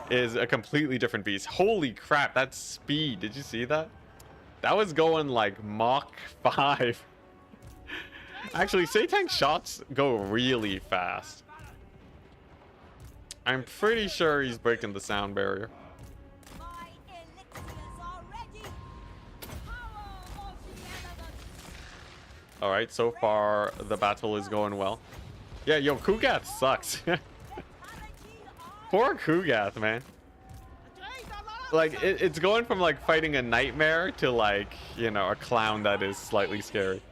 A: is a completely different beast. Holy crap, that's speed. Did you see that? That was going like Mach 5. Actually, Satang's shots go really fast. I'm pretty sure he's breaking the sound barrier.
G: My elixirs are ready. Power of the elements.
A: Alright, so far the battle is going well. Yeah, yo, Kugath sucks. Poor Kugath, man. Like, it's going from like fighting a nightmare to like, you know, a clown that is slightly scary.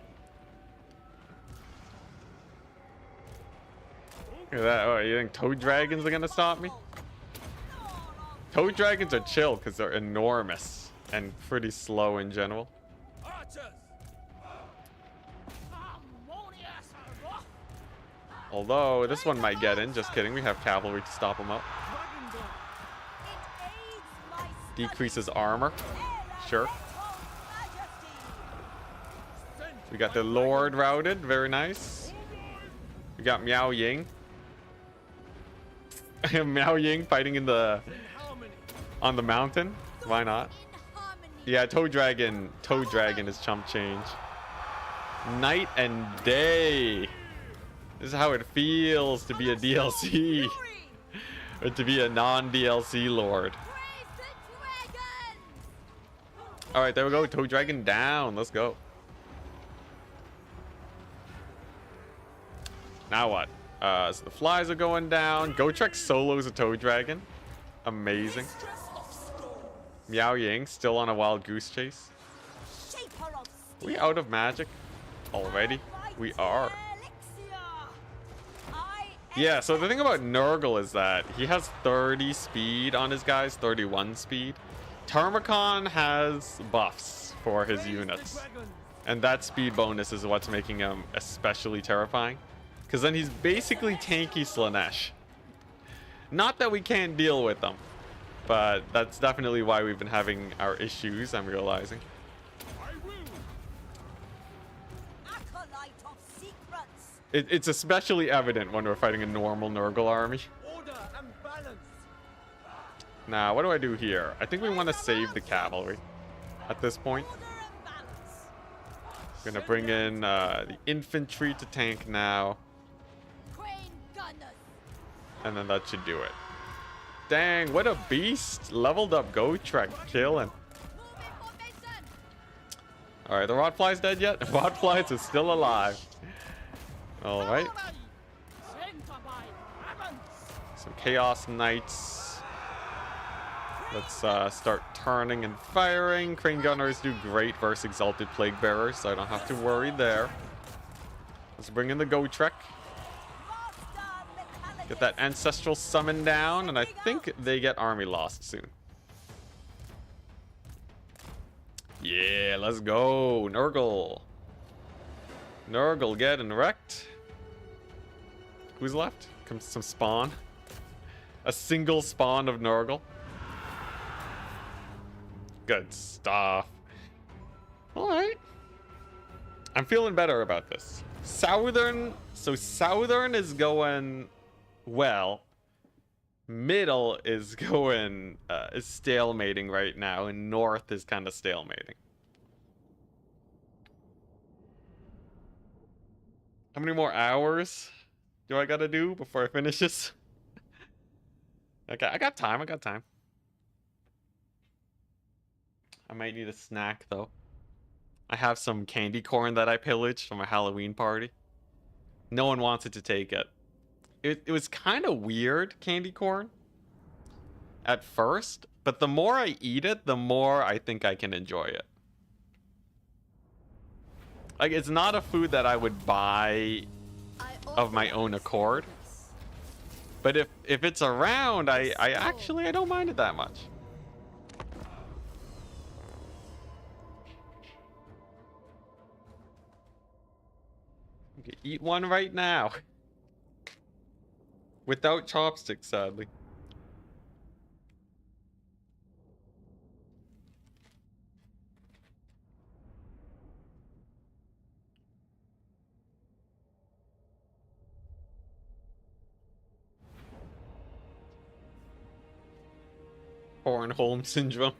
A: Look at that. Oh, you think Toad Dragons are gonna stop me? Toad Dragons are chill because they're enormous and pretty slow in general. Although, this one might get in. Just kidding. We have cavalry to stop him up. Decreases armor. Sure. We got the Lord routed. Very nice. We got Miao Ying. Miao Ying fighting in on the mountain. Why not? Yeah, Toad Dragon is chump change. Night and day. This is how it feels to be a DLC. Or to be a non-DLC Lord. Alright, there we go. Toad Dragon down. Let's go. Now what? So the flies are going down. Go Trek solos a Toad Dragon. Amazing. Miao Ying still on a wild goose chase. Are we out of magic already? We are. Yeah, so the thing about Nurgle is that he has 30 speed on his guys, 31 speed. Tarmakon has buffs for his units. And that speed bonus is what's making him especially terrifying. Because then he's basically tanky Slanesh. Not that we can't deal with them. But that's definitely why we've been having our issues, I'm realizing. It's especially evident when we're fighting a normal Nurgle army. Now, what do I do here? I think we want to save the cavalry at this point. Gonna bring in the infantry to tank now. And then that should do it. Dang, what a beast. Leveled up Goat Trek, killing. Alright, the Rotfly's dead yet? Rotflies is still alive. Alright. Some Chaos Knights. Let's start turning and firing. Crane Gunners do great versus Exalted Plague Bearers, so I don't have to worry there. Let's bring in the Goat Trek. Get that Ancestral Summon down, and I think they get Army Lost soon. Yeah, let's go. Nurgle. Nurgle getting wrecked. Who's left? Comes some spawn. A single spawn of Nurgle. Good stuff. Alright. I'm feeling better about this. Southern. So Southern is going well. Middle is going is stalemating right now, and North is kind of stalemating. How many more hours do I gotta do before I finish this? Okay, I got time. I got time. I might need a snack though. I have some candy corn that I pillaged from a Halloween party. No one wanted to take it. It was kind of weird candy corn at first, but the more I eat it, the more I think I can enjoy it. Like, it's not a food that I would buy of my own accord, but if it's around, I actually don't mind it that much. Okay, eat one right now. Without chopsticks, sadly. Hornholm syndrome.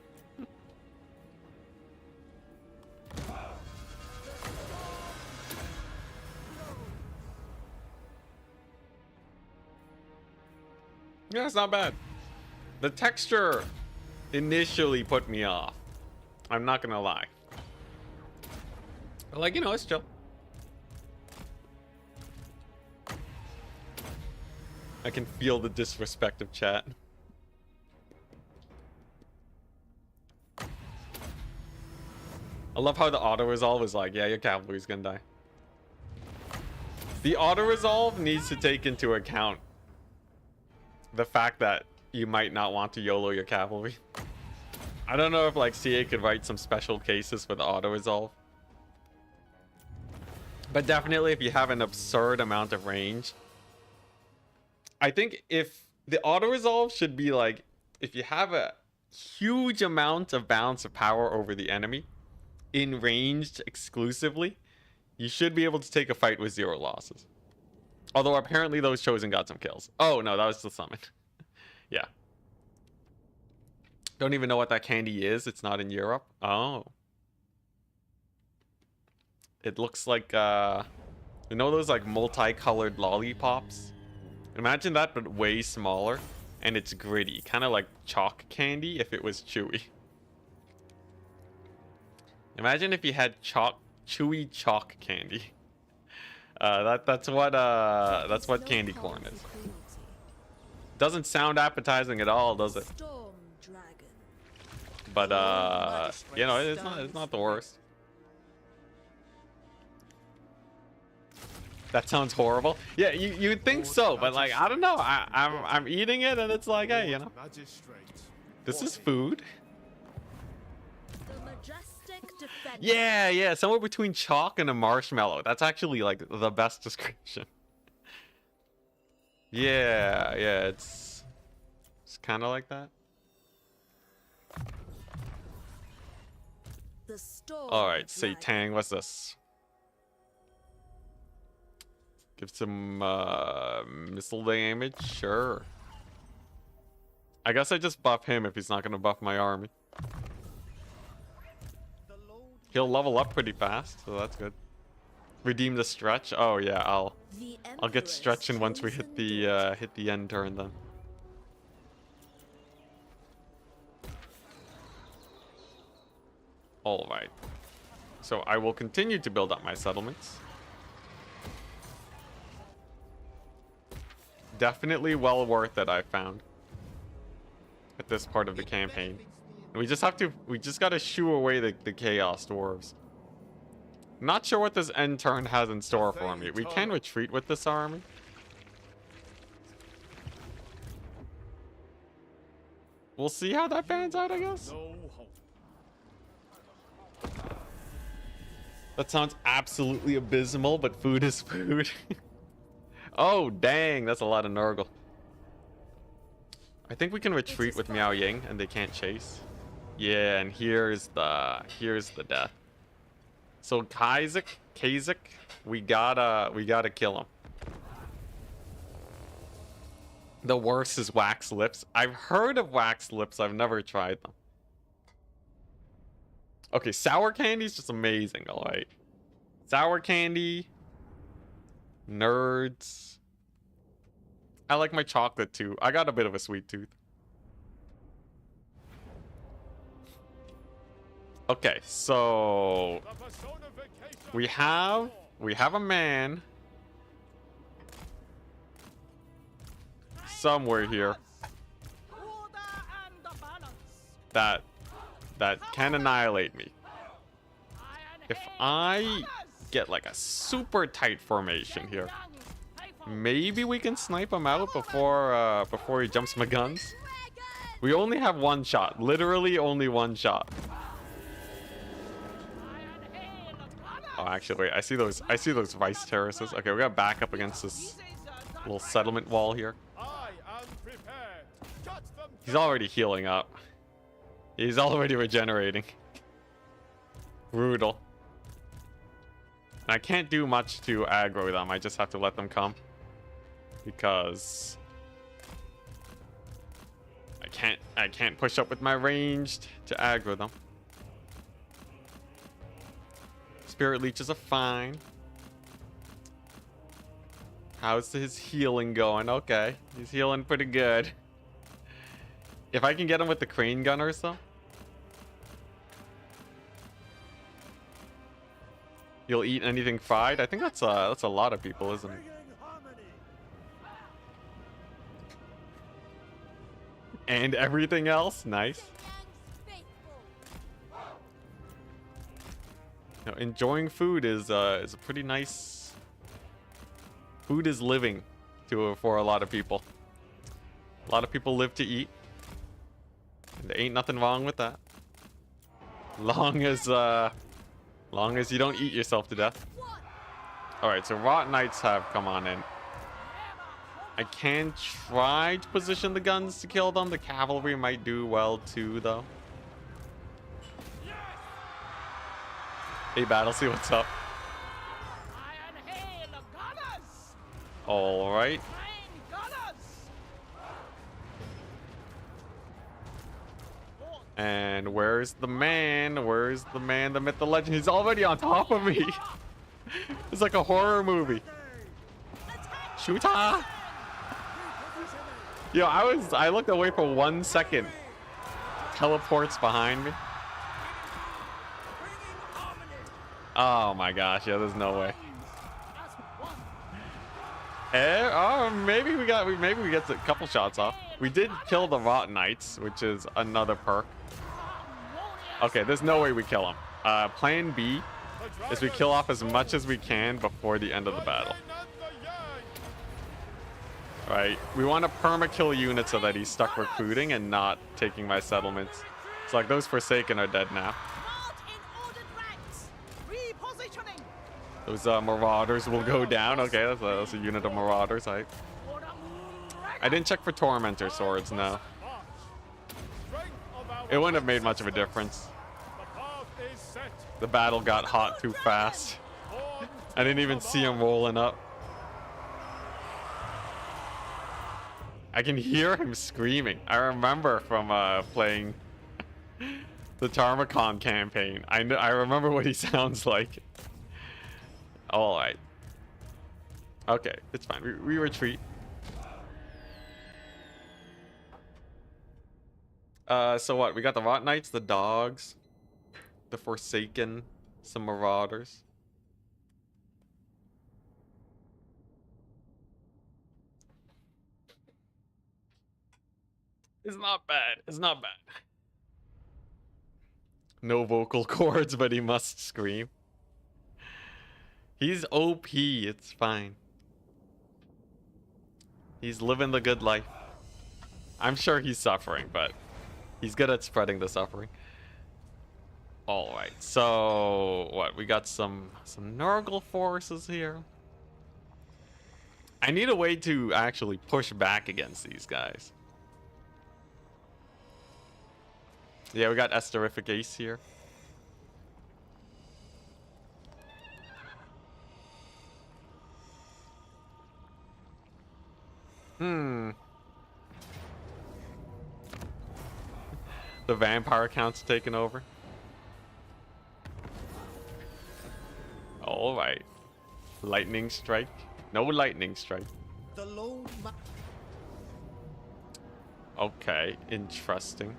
A: Yeah, it's not bad. The texture initially put me off. I'm not gonna lie. But, like, you know, it's chill. I can feel the disrespect of chat. I love how the auto-resolve is like, yeah, your cavalry's gonna die. The auto-resolve needs to take into account the fact that you might not want to YOLO your cavalry. I don't know if like CA could write some special cases for the auto-resolve. But definitely if you have an absurd amount of range. I think if the auto-resolve should be like, if you have a huge amount of balance of power over the enemy, in ranged exclusively, you should be able to take a fight with 0 losses. Although apparently those chosen got some kills. Oh no, that was the summon. Yeah. Don't even know what that candy is. It's not in Europe. Oh. It looks like you know those like multicolored lollipops? Imagine that, but way smaller, and it's gritty, kind of like chalk candy if it was chewy. Imagine if you had chewy chalk candy. That's what candy corn is. Doesn't sound appetizing at all, does it? But you know, it's not the worst. That sounds horrible. Yeah, you'd think so, but like I don't know. I'm eating it and it's like, hey, you know, this is food. Yeah, somewhere between chalk and a marshmallow. That's actually like the best description. Yeah, it's kind of like that. All right, say Tang, what's this? Give some missile damage, sure. I guess I just buff him if he's not gonna buff my army. He'll level up pretty fast, so that's good. Redeem the stretch. Oh yeah, I'll
C: The
A: get
C: Emperor's
A: stretching once we hit
C: chosen
A: the end turn then. All right. So I will continue to build up my settlements. Definitely well worth it, I found. At this part of the campaign. And we just gotta shoo away the chaos dwarves. Not sure what this end turn has in store for me. We can retreat with this army. We'll see how that pans out, I guess.
D: No hope.
A: That sounds absolutely abysmal, but food is food. Oh, dang, that's a lot of Nurgle. I think we can retreat with Miao Ying and they can't chase. Yeah, and here's the death. So Kazakh, we gotta kill him. The worst is wax lips. I've heard of wax lips, I've never tried them. Okay, sour candy's just amazing, alright. Sour candy. Nerds. I like my chocolate too. I got a bit of a sweet tooth. Okay, so
D: The personification
A: we
D: of
A: have a man somewhere here
E: Order and balance.
A: that can annihilate me.
E: Iron
A: If
E: Hand
A: I
E: Gunners.
A: get like a super tight formation here,
E: Faithful.
A: maybe we can snipe him out before he jumps my guns. We only have one shot, literally only one shot.
E: Iron Hand Gunners.
A: Oh, actually, wait, I see those vice terraces. Okay, we gotta back up against this little settlement wall here.
D: I am prepared. Cut them.
A: He's already healing up. He's already regenerating. Brutal. I can't do much to aggro them. I just have to let them come. Because I can't push up with my ranged to aggro them. Spirit leeches are fine. How's his healing going? Okay, he's healing pretty good. If I can get him with the crane gunners though. You'll eat anything fried? I think that's a lot of people, isn't it? And everything else? Nice. Now, enjoying food is a pretty nice. Food is living for a lot of people. A lot of people live to eat. And there ain't nothing wrong with that. Long as you don't eat yourself to death. Alright, so Rot Knights have come on in. I can try to position the guns to kill them. The cavalry might do well too, though. Hey, Battlesea, what's up?
E: Iron Hand Gunners.
A: Alright.
E: Train Gunners.
A: And where's the man? Where's the man, the myth, the legend? He's already on top of me. It's like a horror movie. Shoota! Yo, I looked away for 1 second. Teleports behind me. Oh my gosh, yeah, there's no way. Oh, maybe we get a couple shots off. We did kill the Rot Knights, which is another perk. Okay, there's no way we kill him. Plan B is we kill off as much as we can before the end of the battle. Right, we want to perma-kill units so that he's stuck recruiting and not taking my settlements. So like those Forsaken are dead now.
E: March in ordered ranks. Repositioning.
A: Those Marauders will go down. Okay, that's a unit of Marauders. I didn't check for Tormentor swords, no. It wouldn't have made much of a difference. The battle got hot too fast. I didn't even see him rolling up. I can hear him screaming. I remember from playing the Tarmacon campaign. I remember what he sounds like. All right. Okay, it's fine. We retreat. So what? We got the Rot Knights, the dogs, the Forsaken, some Marauders. It's not bad. It's not bad. No vocal cords, but he must scream. He's OP. It's fine. He's living the good life. I'm sure he's suffering, but he's good at spreading the suffering. All right. So what? We got some Nurgle forces here. I need a way to actually push back against these guys. Yeah, we got Esterific Ace here. The vampire count's taken over. All right. Lightning strike. No lightning strike.
B: The Lord
A: Okay, interesting.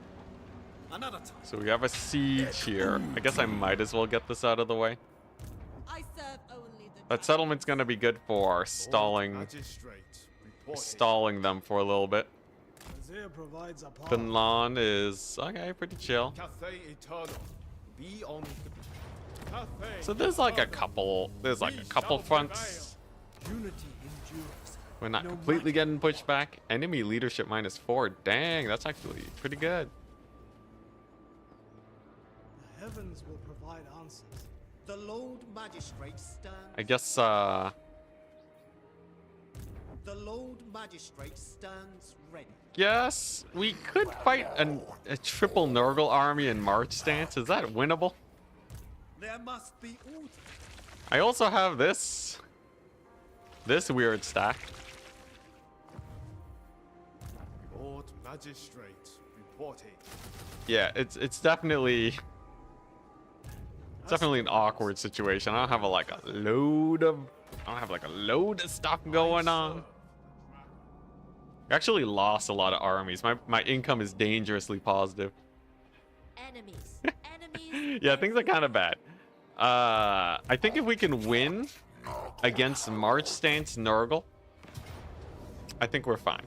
B: Another time.
A: So we have a siege here. I guess I might as well get this out of the way.
G: I serve only the
A: That settlement's gonna be good for stalling them for a little bit.
D: Azir provides a path.
A: Finlan is okay, pretty chill.
D: Cathay Eternal. Be on the Cathay
A: So there's like a couple fronts.
B: Unity endures.
A: We're not completely getting pushed back. Enemy leadership -4. Dang, that's actually pretty good.
D: The heavens will provide answers.
B: The Lord Magistrate stands.
A: I guess
B: The Lord Magistrate stands ready.
A: Yes, we could fight a triple Nurgle army in March stance. Is that winnable?
B: There must be order.
A: I also have this weird stack.
D: Lord Magistrate reporting.
A: Yeah, it's definitely an awkward situation. I don't have like a load of stuff going on. I actually lost a lot of armies. My income is dangerously positive.
G: enemies.
A: Yeah, things are kind of bad. I think if we can win against March stance Nurgle, I think we're fine.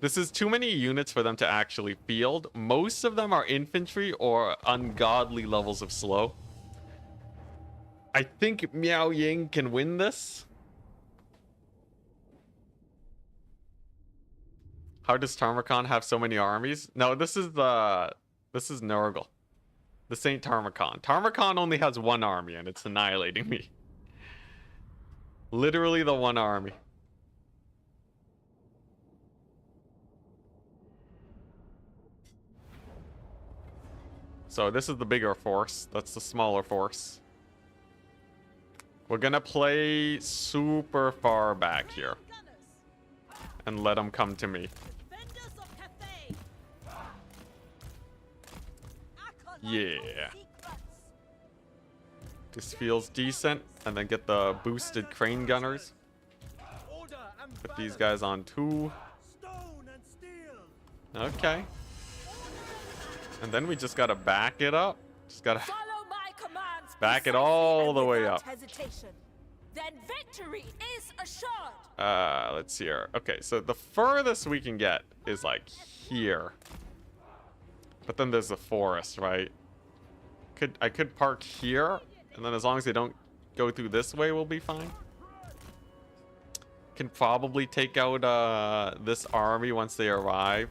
A: This is too many units for them to actually field. Most of them are infantry or ungodly levels of slow. I think Miao Ying can win this. How does Tarmakon have so many armies? No, this is Nurgle. This ain't Tarmakon. Tarmakon only has one army and it's annihilating me. Literally the one army. So this is the bigger force. That's the smaller force. We're gonna play super far back here and let them come to me.
G: Defenders of Cathay. Acolytes of
A: Yeah.
G: secrets.
A: This feels decent. And then get the boosted crane gunners.
D: Order and
A: Put these guys on 2.
B: Stone and steel.
A: Okay. And then we just gotta back it up. Just gotta
C: Follow my commands.
A: back it
C: precisely
A: all
C: and
A: the way
C: without
A: up.
C: Hesitation. Then victory is assured.
A: Let's see here. Okay, so the furthest we can get is like here. But then there's the forest, right? I could park here, and then as long as they don't go through this way, we'll be fine. Can probably take out this army once they arrive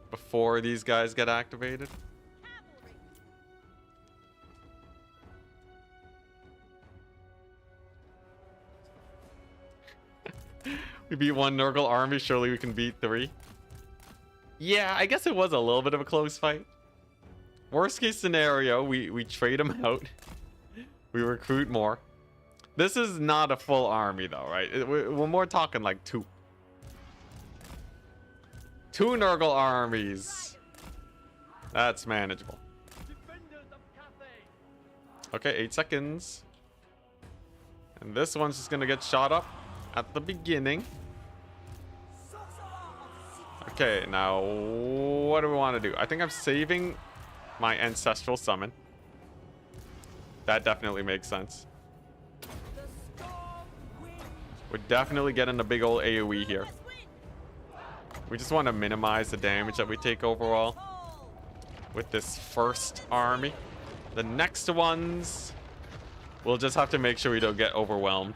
A: before these guys get activated. We beat 1 Nurgle army, surely we can beat 3. Yeah, I guess it was a little bit of a close fight. Worst case scenario, we trade them out. We recruit more. This is not a full army though, right? We're more talking like 2. 2 Nurgle armies. That's manageable.
D: defenders of Cathay.
A: Okay, 8 seconds. And this one's just gonna get shot up at the beginning. Okay, now what do we want to do? I think I'm saving my ancestral summon. That definitely makes sense. We're definitely getting a big old AoE here. We just want to minimize the damage that we take overall with this first army. The next ones, we'll just have to make sure we don't get overwhelmed.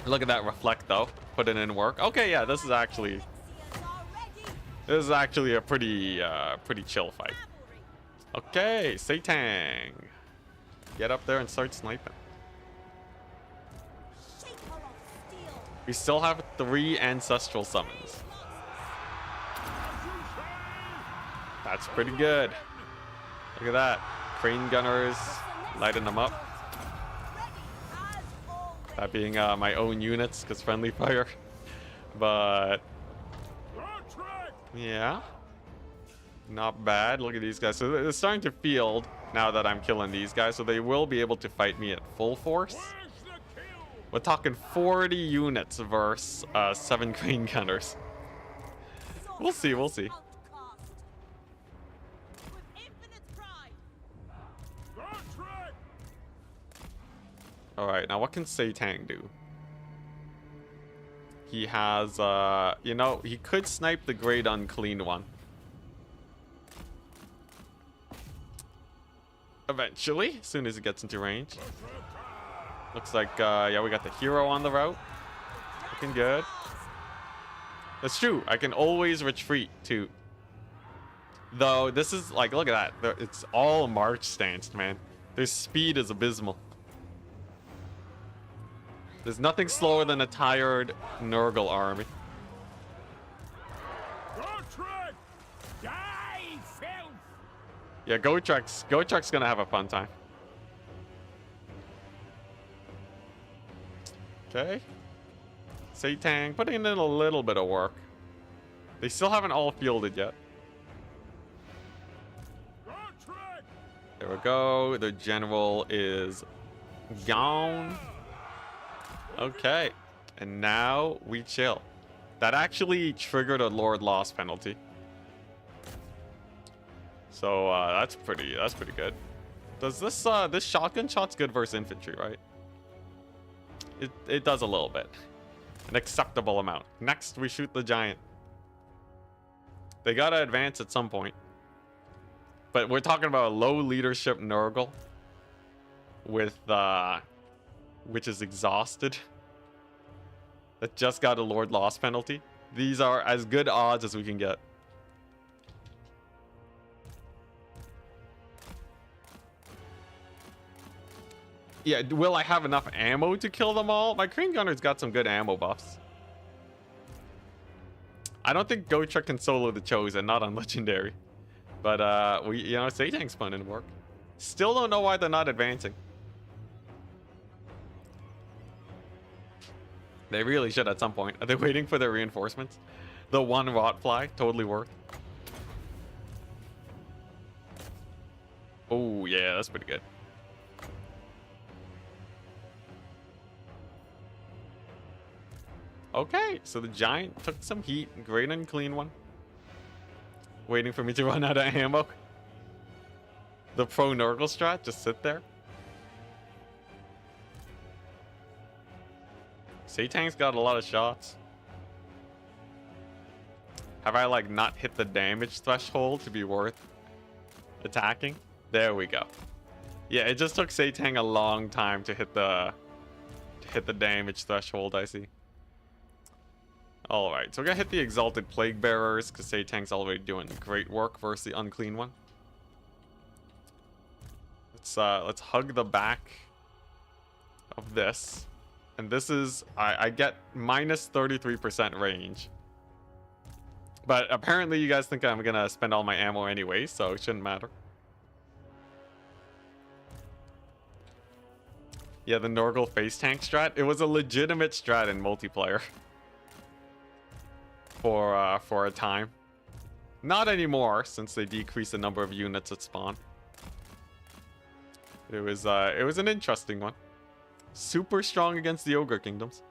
A: Look at that reflect though. Put it in work. Okay, yeah, this is actually a pretty chill fight. Okay, Satang. Get up there and start sniping. We still have 3 ancestral summons. That's pretty good. Look at that. Crane gunners lighting them up. That being my own units, because friendly fire. But yeah, not bad. Look at these guys. So they're starting to field now that I'm killing these guys, so they will be able to fight me at full force. We're talking 40 units versus 7 crane gunners. We'll see, we'll see. Alright, now what can Satang do? He has, you know, he could snipe the Great Unclean One. Eventually, as soon as it gets into range. Looks like, yeah, we got the hero on the route. Looking good. That's true. I can always retreat, too. Though, this is, like, look at that. It's all march stance, man. Their speed is abysmal. There's nothing slower than a tired Nurgle army. Yeah, Gotrek's gonna have a fun time. Okay. Satang putting in a little bit of work. They still haven't all fielded yet. There we go. The general is gone. Okay. And now we chill. That actually triggered a Lord loss penalty. So that's pretty good. Does this this shotgun shot's good versus infantry, right? It does a little bit. An acceptable amount. Next we shoot the giant. They gotta advance at some point. But we're talking about a low leadership Nurgle with which is exhausted. That just got a Lord loss penalty. These are as good odds as we can get. Yeah, will I have enough ammo to kill them all? My Crane Gunner's got some good ammo buffs. I don't think Gotrek can solo the Chosen, not on Legendary. But, you know, Satang's fun in work. Still don't know why they're not advancing. They really should at some point. Are they waiting for their reinforcements? The one Rotfly, totally worth. Oh, yeah, that's pretty good. Okay, so the giant took some heat. Great Unclean One. Waiting for me to run out of ammo. The pro Nurgle strat, just sit there. Satang's got a lot of shots. Have I like not hit the damage threshold to be worth attacking? There we go. Yeah, it just took Satang a long time to hit the damage threshold, I see. Alright, so we're gonna hit the Exalted Plague Bearers because Satang's already doing great work versus the Unclean One. Let's hug the back of this. And this is I get minus 33% range. But apparently you guys think I'm gonna spend all my ammo anyway, so it shouldn't matter. Yeah, the Nurgle face tank strat. It was a legitimate strat in multiplayer. For a time. Not anymore, since they decreased the number of units at spawn. It was an interesting one. Super strong against the Ogre Kingdoms.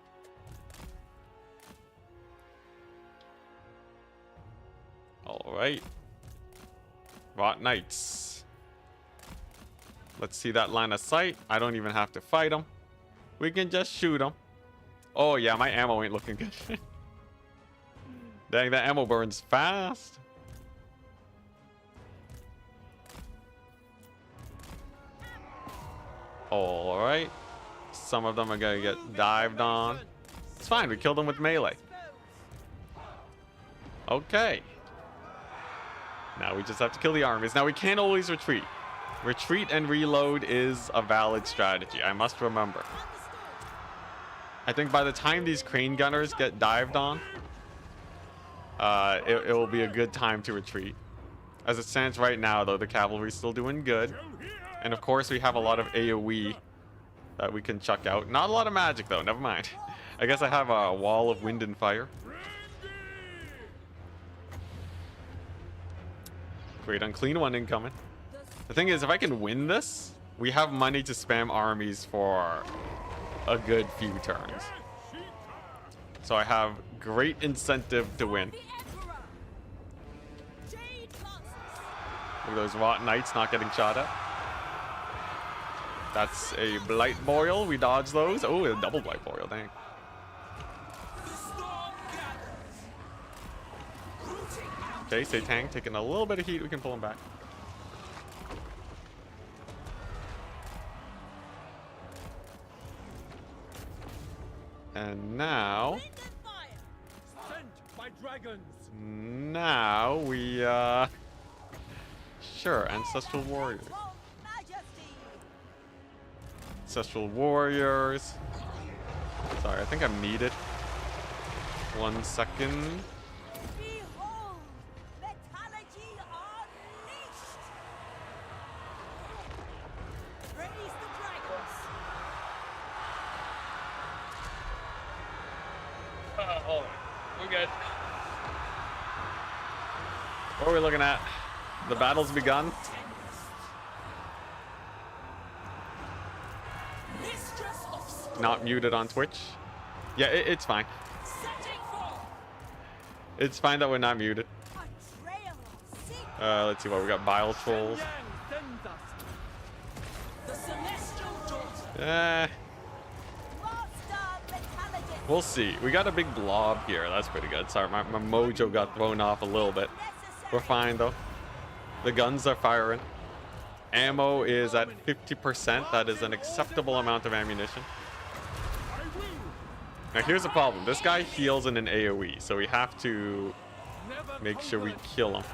A: Alright. Rot Knights. Let's see that line of sight. I don't even have to fight them. We can just shoot them. Oh yeah, my ammo ain't looking good. Dang, that ammo burns fast. Alright. Some of them are gonna get dived on. It's fine, we killed them with melee. Okay. Now we just have to kill the armies. Now we can't always retreat. Retreat and reload is a valid strategy, I must remember. I think by the time these crane gunners get dived on, it will be a good time to retreat. As it stands right now, though, the cavalry's still doing good. And of course, we have a lot of AoE that we can chuck out. Not a lot of magic, though. Never mind. I guess I have a wall of wind and fire. Great unclean one incoming. The thing is, if I can win this, we have money to spam armies for a good few turns. So I have great incentive to win. Look at those Rot Knights not getting shot at. That's a Blight Boil. We dodge those. Oh, a double Blight Boil. Dang. Okay, Satang taking a little bit of heat. We can pull him back. And now... Now we, Sure, Ancestral Warriors. Ancestral Warriors. Sorry, I think I'm needed. 1 second.
G: Behold, metallurgy unleashed. Praise the dragons.
A: Oh, we're good. What are we looking at? The battle's begun. Not muted on Twitch. Yeah, it's fine. It's fine that we're not muted. Let's see what we got. Bile Trolls. We'll see. We got a big blob here. That's pretty good. Sorry, my mojo got thrown off a little bit. We're fine though. The guns are firing. Ammo is at 50%. That is an acceptable amount of ammunition. Now here's the problem. This guy heals in an AoE, so we have to make sure we kill him.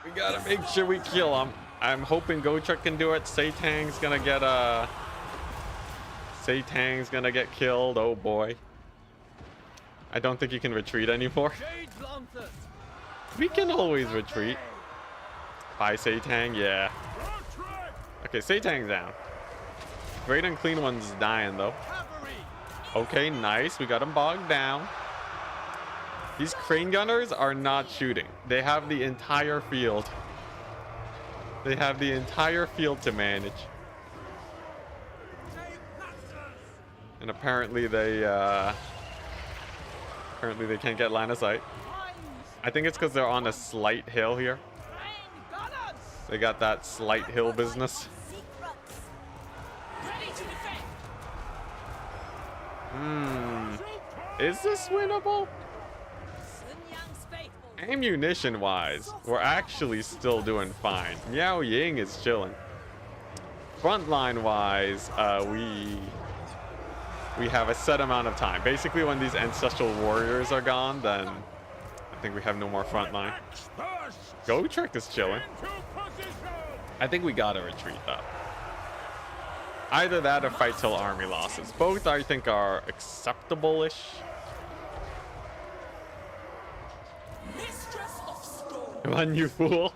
A: We gotta make sure we kill him. I'm hoping Gotrek can do it. Satang's gonna get Satang's gonna get killed. Oh boy. I don't think you can retreat anymore. We can always retreat. Bye, Satang. Yeah. Okay, Satang's down. Great Unclean One's dying, though. Okay, nice. We got him bogged down. These crane gunners are not shooting. They have the entire field. They have the entire field to manage. And apparently they can't get line of sight. I think it's because they're on a slight hill here. They got that slight hill business. Is this winnable? Ammunition wise, we're actually still doing fine. Miao Ying is chilling. Frontline wise, we have a set amount of time. Basically, when these Ancestral Warriors are gone, then I think we have no more frontline. Gotrek is chilling. I think we gotta retreat though. Either that or fight till army losses. Both I think are acceptable-ish. Run, you fool.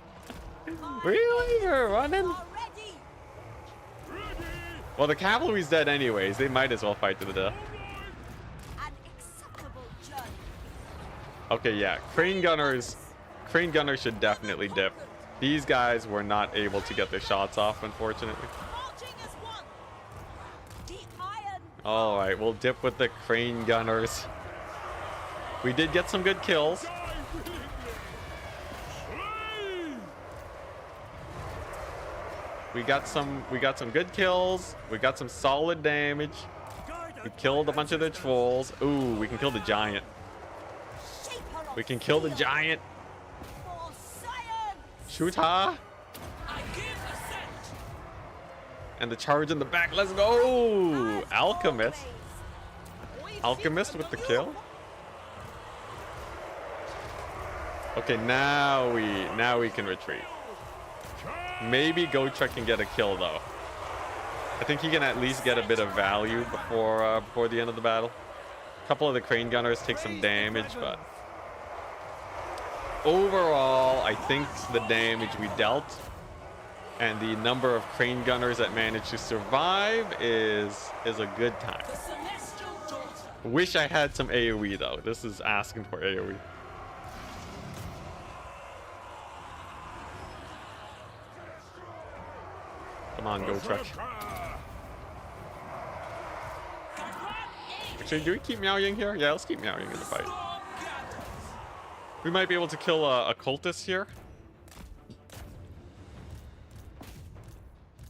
A: Really? You're running? Well, the cavalry's dead anyways. They might as well fight to the death. Okay, yeah. Crane gunners should definitely dip. These guys were not able to get their shots off, unfortunately.
G: Marching as one. The iron.
A: All right, we'll dip with the crane gunners. We did get some good kills. We got some good kills. We got some solid damage. We killed a bunch of the trolls. Ooh, we can kill the giant.
G: Shaper of
A: We can kill the
G: steel.
A: giant.
G: For science.
A: Shoot her. And the charge in the back. Let's go.
G: As
A: Alchemist.
G: always.
A: Alchemist with the kill. Okay, now we can retreat. Maybe Gotrek can get a kill though. I think he can at least get a bit of value before the end of the battle. A couple of the crane gunners take some damage, but overall, I think the damage we dealt and the number of crane gunners that managed to survive is a good time. Wish I had some AoE though. This is asking for AoE. Come on, Gotrek. Actually, do we keep Meow-Ying here? Yeah, let's keep Meow-Ying in the fight. We might be able to kill a cultist here.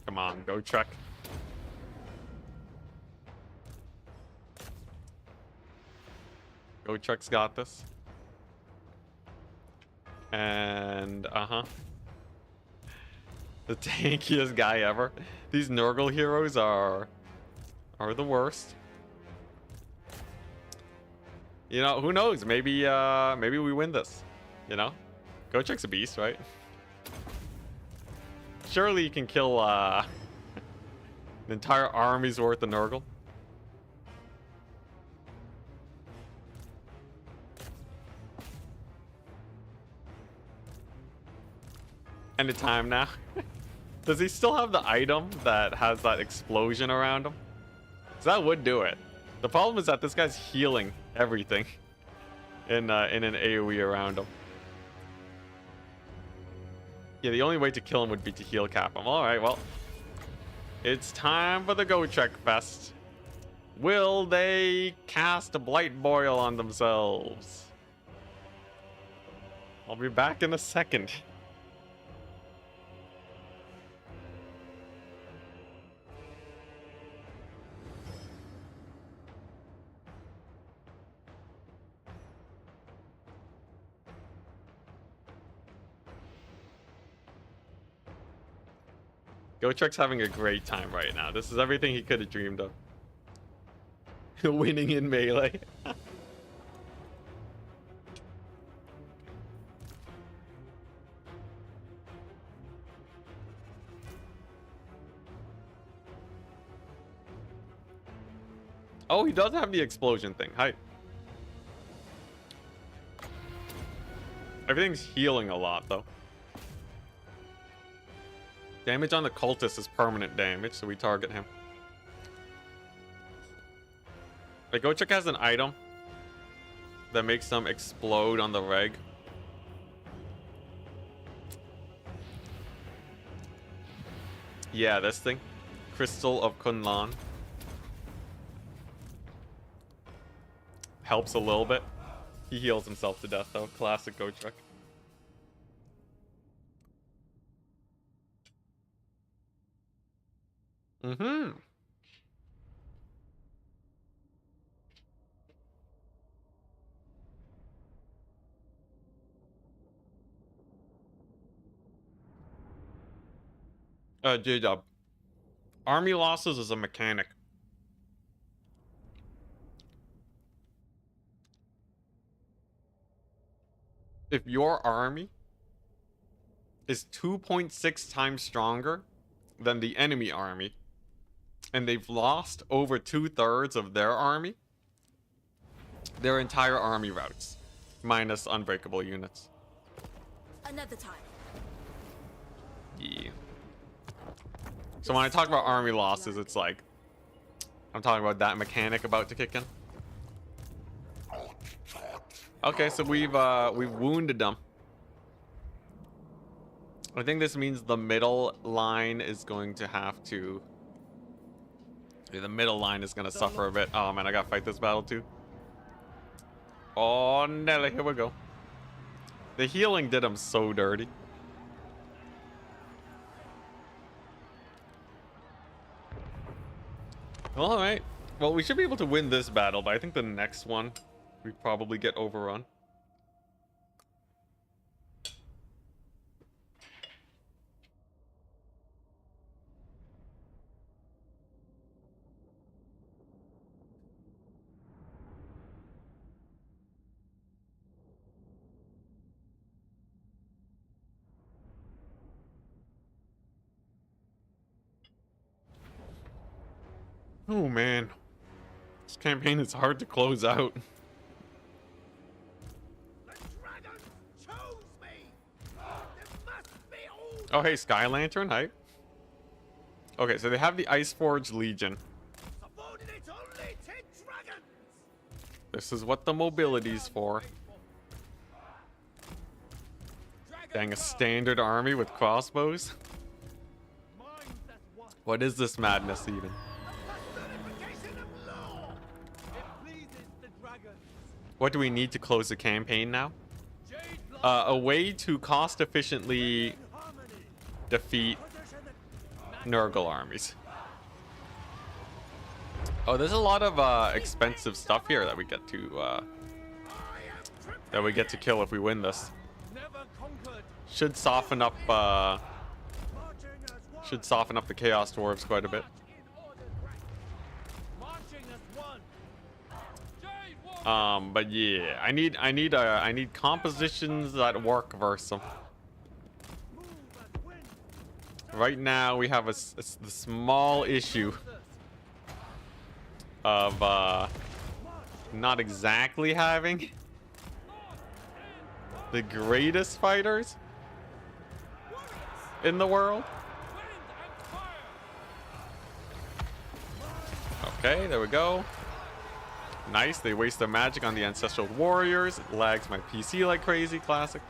A: Come on, Gotrek. Gotrek's got this. And, the tankiest guy ever. These Nurgle heroes are the worst. You know, who knows? Maybe we win this. You know? Gotrek's a beast, right? Surely you can kill an entire army's worth of Nurgle. End of time now. Does he still have the item that has that explosion around him? 'Cause that would do it. The problem is that this guy's healing everything in an AoE around him. Yeah, the only way to kill him would be to heal cap him. All right, well, it's time for the Gotrek Fest. Will they cast a Blight Boil on themselves? I'll be back in a second. Gotrek's having a great time right now. This is everything he could have dreamed of. Winning in melee. Oh, he does have the explosion thing. Hi. Everything's healing a lot, though. Damage on the cultist is permanent damage, so we target him. Like, Gotrek has an item that makes them explode on the reg. Yeah, this thing. Crystal of Kunlan. Helps a little bit. He heals himself to death, though. Classic Gotrek. Mm-hmm. J-Dub. Army losses is a mechanic. If your army is 2.6 times stronger than the enemy army, and they've lost over 2/3 of their army, their entire army routes, minus unbreakable units.
C: Another time.
A: Yeah. So when I talk about army losses, it's like I'm talking about that mechanic about to kick in. Okay, so we've wounded them. I think this means the middle line is going to have to... Yeah, the middle line is going to suffer a bit. Oh man, I gotta fight this battle too. Oh, Nelly, here we go. The healing did him so dirty. Alright. Well, we should be able to win this battle, but I think the next one, we probably get overrun. Oh man, this campaign is hard to close out.
B: The dragon chose me. There must be all.
A: Oh hey, Sky Lantern, hi. Okay, so they have the Iceforge Legion.
B: Subordinate only to dragons.
A: This is what the mobility's for. Dang, a standard army with crossbows? What is this madness even?
B: Personification of law.
A: What do we need to close the campaign now? A way to cost efficiently defeat Nurgle armies. Oh, there's a lot of expensive stuff here that we get to kill if we win this. Should soften up the Chaos Dwarves quite a bit. But yeah, I need compositions that work versus them. Right now we have the small issue of not exactly having the greatest fighters in the world. Okay, there we go. Nice, they waste their magic on the Ancestral Warriors. It lags my PC like crazy, classic.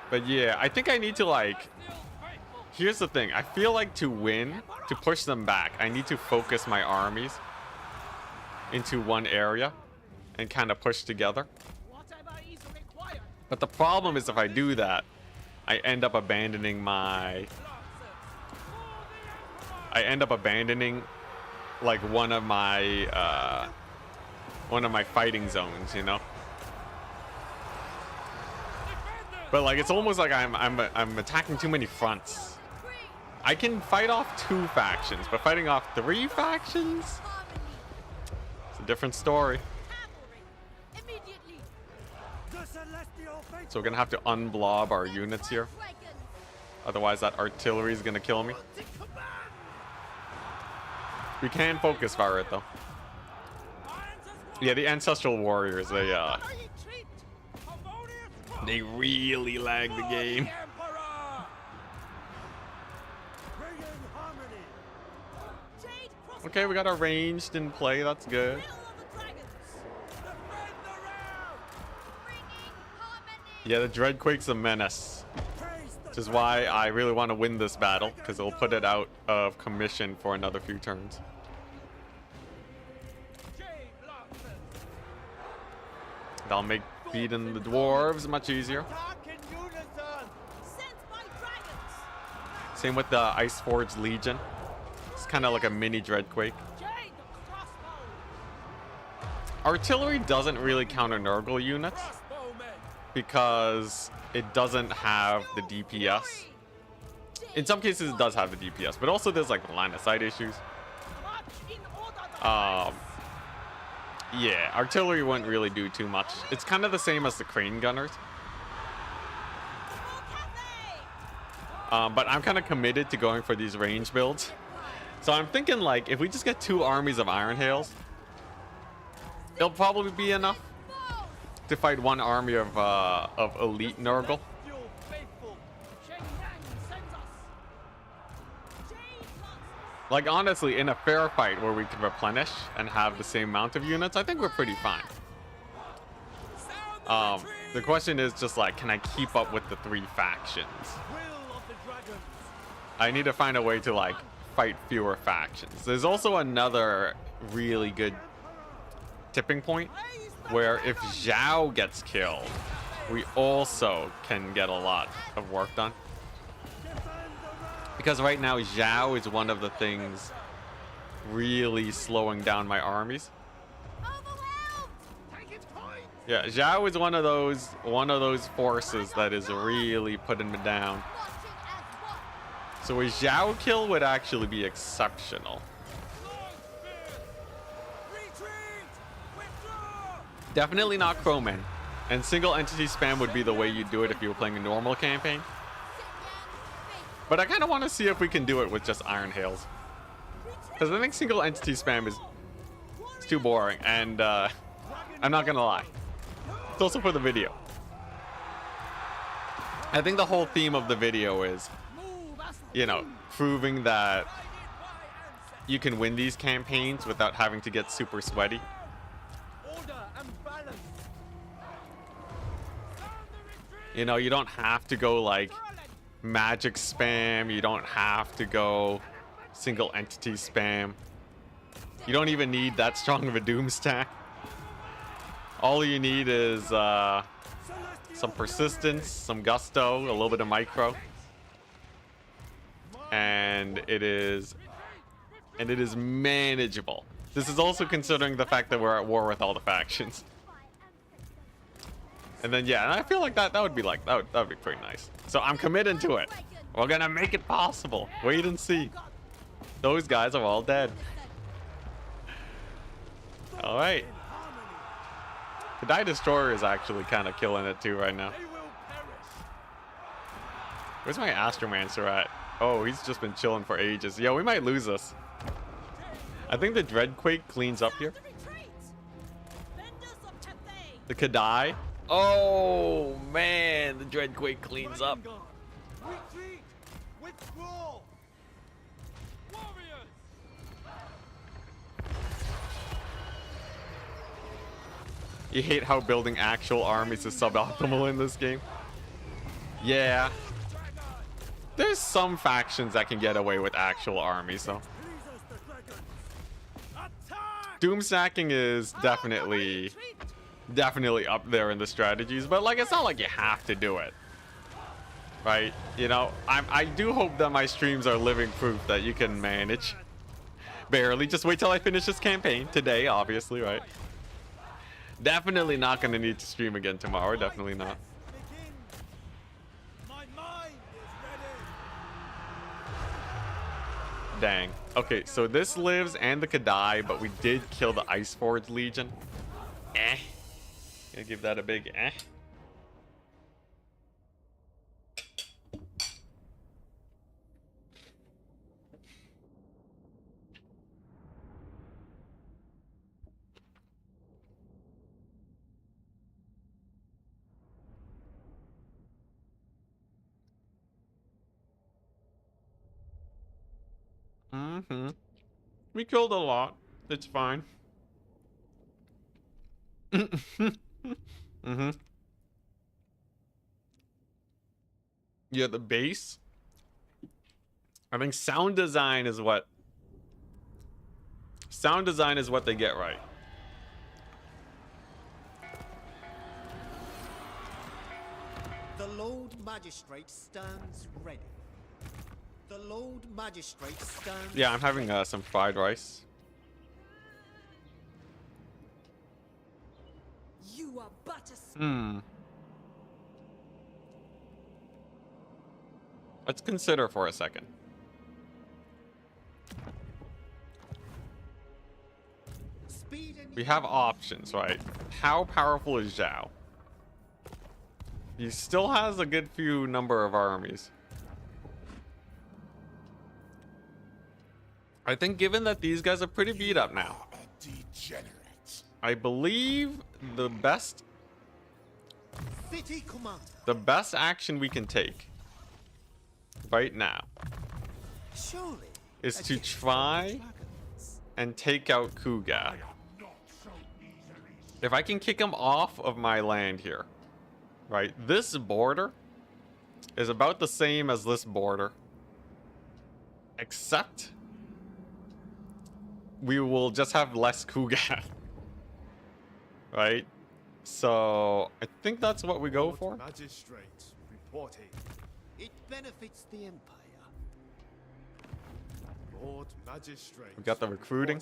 A: But yeah, I think I need to like... Here's the thing, I feel like to win, to push them back, I need to focus my armies into one area and kind of push together. But the problem is if I do that, I end up abandoning my... like one of my fighting zones, you know. But like it's almost like I'm attacking too many fronts. I can fight off 2 factions, but fighting off 3 factions, it's a different story. So we're gonna have to unblob our units here. Otherwise that artillery is gonna kill me. We can focus fire it though. Yeah, the Ancestral Warriors, they really lag the game. Okay, we got our ranged in play, that's good. Yeah, the Dreadquake's a menace. Which is why I really want to win this battle, because it'll put it out of commission for another few turns. That'll make beating the dwarves much easier. Same with the Iceforge Legion. It's kind of like a mini Dreadquake. Artillery doesn't really counter Nurgle units because it doesn't have the DPS. In some cases it does have the DPS, but also there's like line of sight issues. Yeah, artillery wouldn't really do too much. It's kind of the same as the crane gunners. But I'm kind of committed to going for these range builds. So I'm thinking like if we just get 2 armies of Iron Hails, it'll probably be enough to fight 1 army of elite Nurgle. Like honestly, in a fair fight where we can replenish and have the same amount of units, I think we're pretty fine. The question is just like, can I keep up with the 3 factions?
D: Will of the dragon.
A: I need to find a way to like fight fewer factions. There's also another really good tipping point where if Zhao gets killed, we also can get a lot of work done. Because right now Zhao is one of the things really slowing down my armies. Yeah, Zhao is one of those forces that is really putting me down. So a Zhao kill would actually be exceptional. Definitely not Crowman. And single entity spam would be the way you do it if you were playing a normal campaign. But I kind of want to see if we can do it with just Iron Hails. Because I think single entity spam is too boring. And I'm not going to lie. It's also for the video. I think the whole theme of the video is, you know, proving that you can win these campaigns without having to get super sweaty. You know, you don't have to go like magic spam. You don't have to go single entity spam. You don't even need that strong of a Doomstack. All you need is some persistence, some gusto, a little bit of micro. And it is manageable. This is also considering the fact that we're at war with all the factions. And then yeah, and I feel like that would be like that would be pretty nice. So I'm committed to it. We're gonna make it possible. Wait and see. Those guys are all dead. All right. Kadai Destroyer is actually kind of killing it too right now. Where's my Astromancer at? Oh, he's just been chilling for ages. Yeah, we might lose this. I think the Dreadquake cleans up here. The Kadai. Oh man, the Dreadquake cleans up.
D: Retreat! Withdraw! Warriors!
A: You hate how building actual armies is suboptimal in this game? Yeah. There's some factions that can get away with actual armies though. Doomstacking is definitely up there in the strategies, but like it's not like you have to do it, right? You know, I do hope that my streams are living proof that you can manage. Barely. Just wait till I finish this campaign today, obviously, right? Definitely not gonna need to stream again tomorrow. Definitely not.
D: My mind is ready.
A: Dang. Okay, so this lives and the Kadai, but we did kill the Iceforge Legion. Eh. Gonna give that a big eh. Mm-hmm. We killed a lot. It's fine. Mm-hmm. Yeah, the base. I think sound design is what they get right.
B: The Lord Magistrate stands ready. The Lord Magistrate stands.
A: Yeah, I'm having some fried rice.
C: You are but a
A: Let's consider for a second.
B: Speed and
A: We have options, right? How powerful is Zhao? He still has a good few number of armies. I think given that these guys are pretty beat up now, I believe the best
B: City Commander.
A: action we can take right now
B: Surely
A: is
B: a
A: to
B: gift from
A: try
B: dragons.
A: and take out Kuga.
F: Not so easily
A: If I can kick him off of my land here, right? This border is about the same as this border, except we will just have less Kugat, right? So I think that's what we go for.
D: Magistrates reporting.
B: It benefits the Empire.
D: Lord Magistrate.
A: We got the recruiting.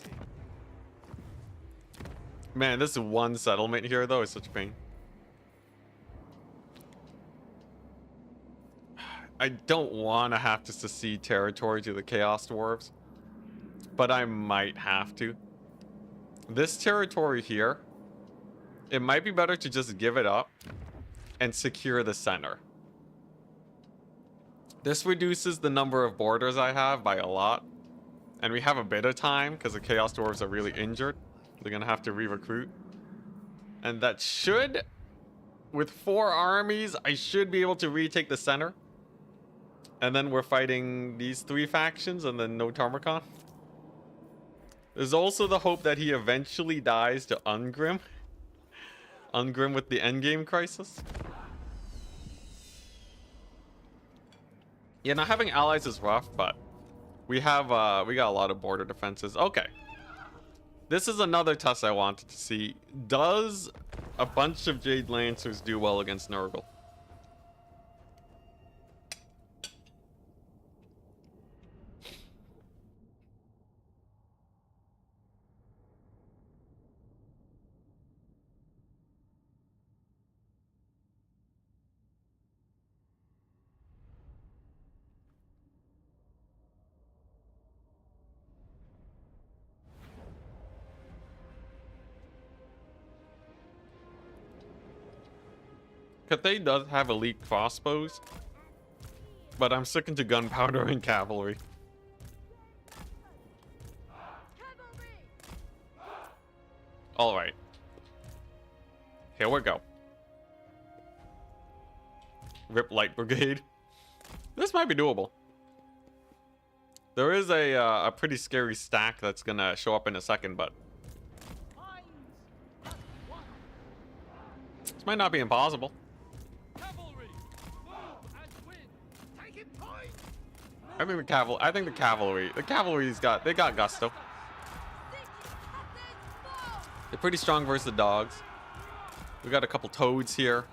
A: Man, this one settlement here though is such a pain. I don't want to have to secede territory to the Chaos Dwarves, but I might have to. This territory here, it might be better to just give it up and secure the center. This reduces the number of borders I have by a lot, and we have a bit of time because the Chaos Dwarves are really injured. They're gonna have to re-recruit, and that should, with 4 armies, I should be able to retake the center. And then we're fighting these 3 factions and then no Tarmacon. There's also the hope that he eventually dies to Ungrim. Ungrim with the endgame crisis. Yeah, not having allies is rough, but we got a lot of border defenses. Okay. This is another test I wanted to see. Does a bunch of Jade Lancers do well against Nurgle? Cathay does have elite crossbows, but I'm sticking to gunpowder and cavalry. Alright. Here we go. Rip Light Brigade. This might be doable. There is a pretty scary stack that's gonna show up in a second, but this might not be impossible. I think the cavalry's got gusto. They're pretty strong versus the dogs. We got a couple toads here.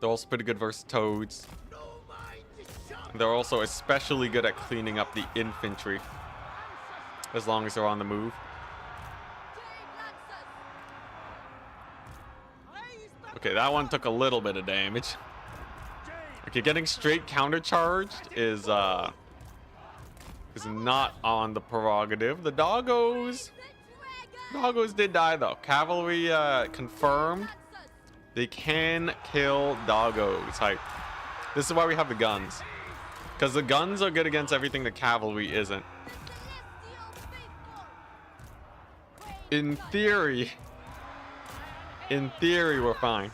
A: They're also pretty good versus toads. They're also especially good at cleaning up the infantry, as long as they're on the move. Okay, that one took a little bit of damage. Okay, getting straight countercharged is not on the prerogative. The doggos did die though. Cavalry confirmed they can kill doggos. Like, this is why we have the guns, because the guns are good against everything the cavalry isn't. In theory, we're fine.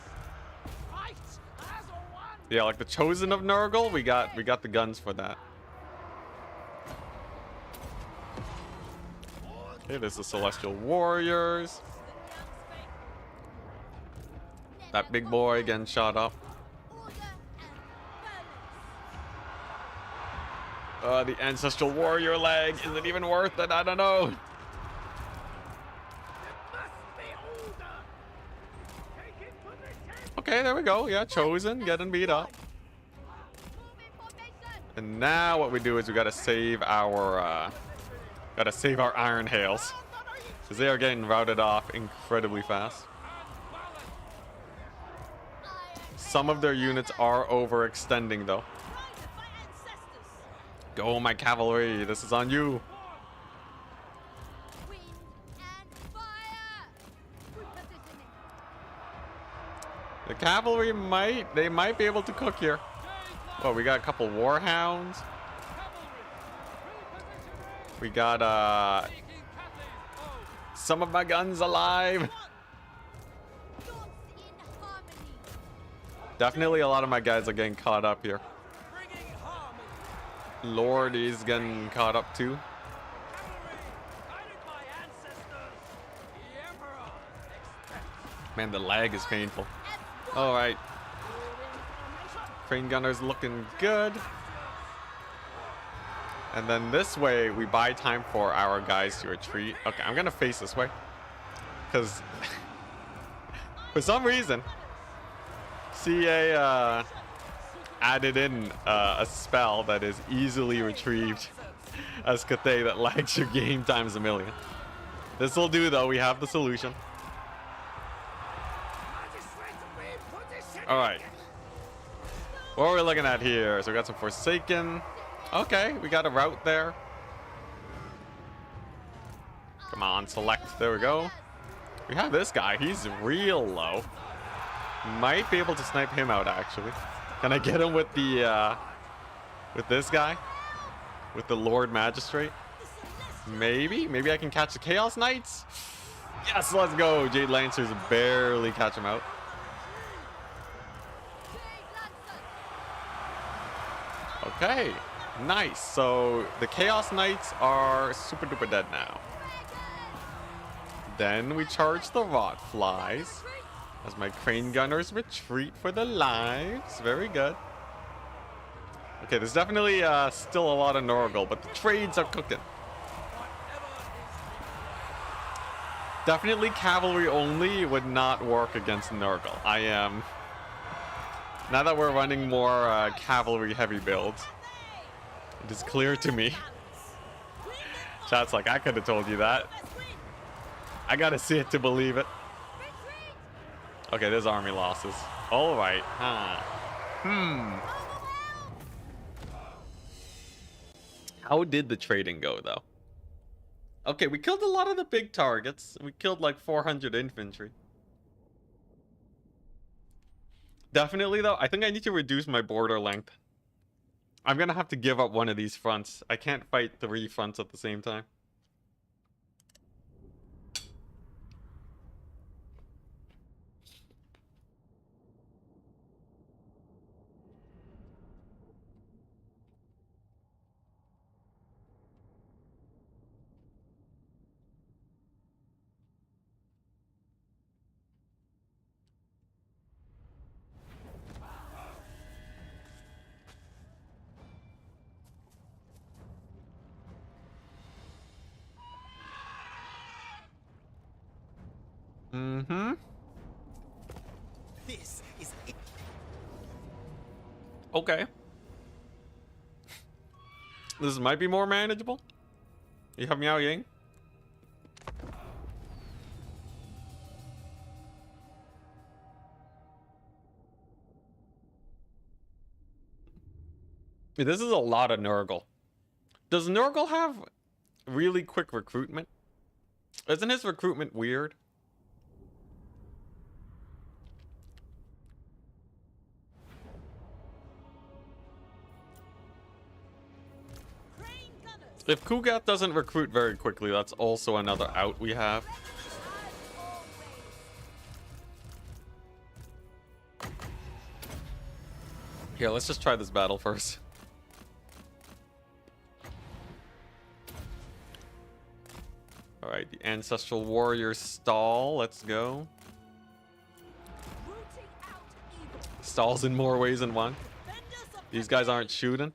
A: Yeah, like the Chosen of Nurgle, we got the guns for that. Okay, there's the Celestial Warriors. That big boy getting shot up. The Ancestral Warrior leg, is it even worth it? I don't know. Okay, there we go. Yeah, Chosen getting beat up. And now what we do is we gotta save our Iron Hails, because they are getting routed off incredibly fast. Some of their units are overextending though. Go, my cavalry! This is on you. The cavalry might be able to cook here. Oh, we got a couple warhounds. We got some of my guns alive. Definitely a lot of my guys are getting caught up here. Lord is getting caught up too. Man, the lag is painful. All right. Crane gunner's looking good. And then this way, we buy time for our guys to retreat. Okay, I'm going to face this way. Because for some reason, CA added in a spell that is easily retrieved as Cathay that lags your game times a million. This will do, though. We have the solution. All right. What are we looking at here? So we got some Forsaken. Okay, we got a route there. Come on, select. There we go. We have this guy. He's real low. Might be able to snipe him out, actually. Can I get him with the with this guy? With the Lord Magistrate? Maybe? Maybe I can catch the Chaos Knights? Yes, let's go. Jade Lancers barely catch him out. Okay, nice. So the Chaos Knights are super duper dead now. Then we charge the Rot Flies as my Crane Gunners retreat for the lives. Very good. Okay, there's definitely still a lot of Nurgle, but the trades are cooking. Definitely cavalry only would not work against Nurgle. I am... Now that we're running more cavalry heavy builds, it is clear to me. Chat's like, I could have told you that. I gotta see it to believe it. Okay, there's army losses. All right, huh? How did the trading go, though? Okay, we killed a lot of the big targets. We killed like 400 infantry. Definitely, though, I think I need to reduce my border length. I'm gonna have to give up one of these fronts. I can't fight 3 fronts at the same time.
B: This is it.
A: Okay. This might be more manageable. You have Miao Ying? This is a lot of Nurgle. Does Nurgle have really quick recruitment? Isn't his recruitment weird? If Kugath doesn't recruit very quickly, that's also another out we have. Here, let's just try this battle first. Alright, the Ancestral Warriors stall. Let's go. Stalls in more ways than one. These guys aren't shooting.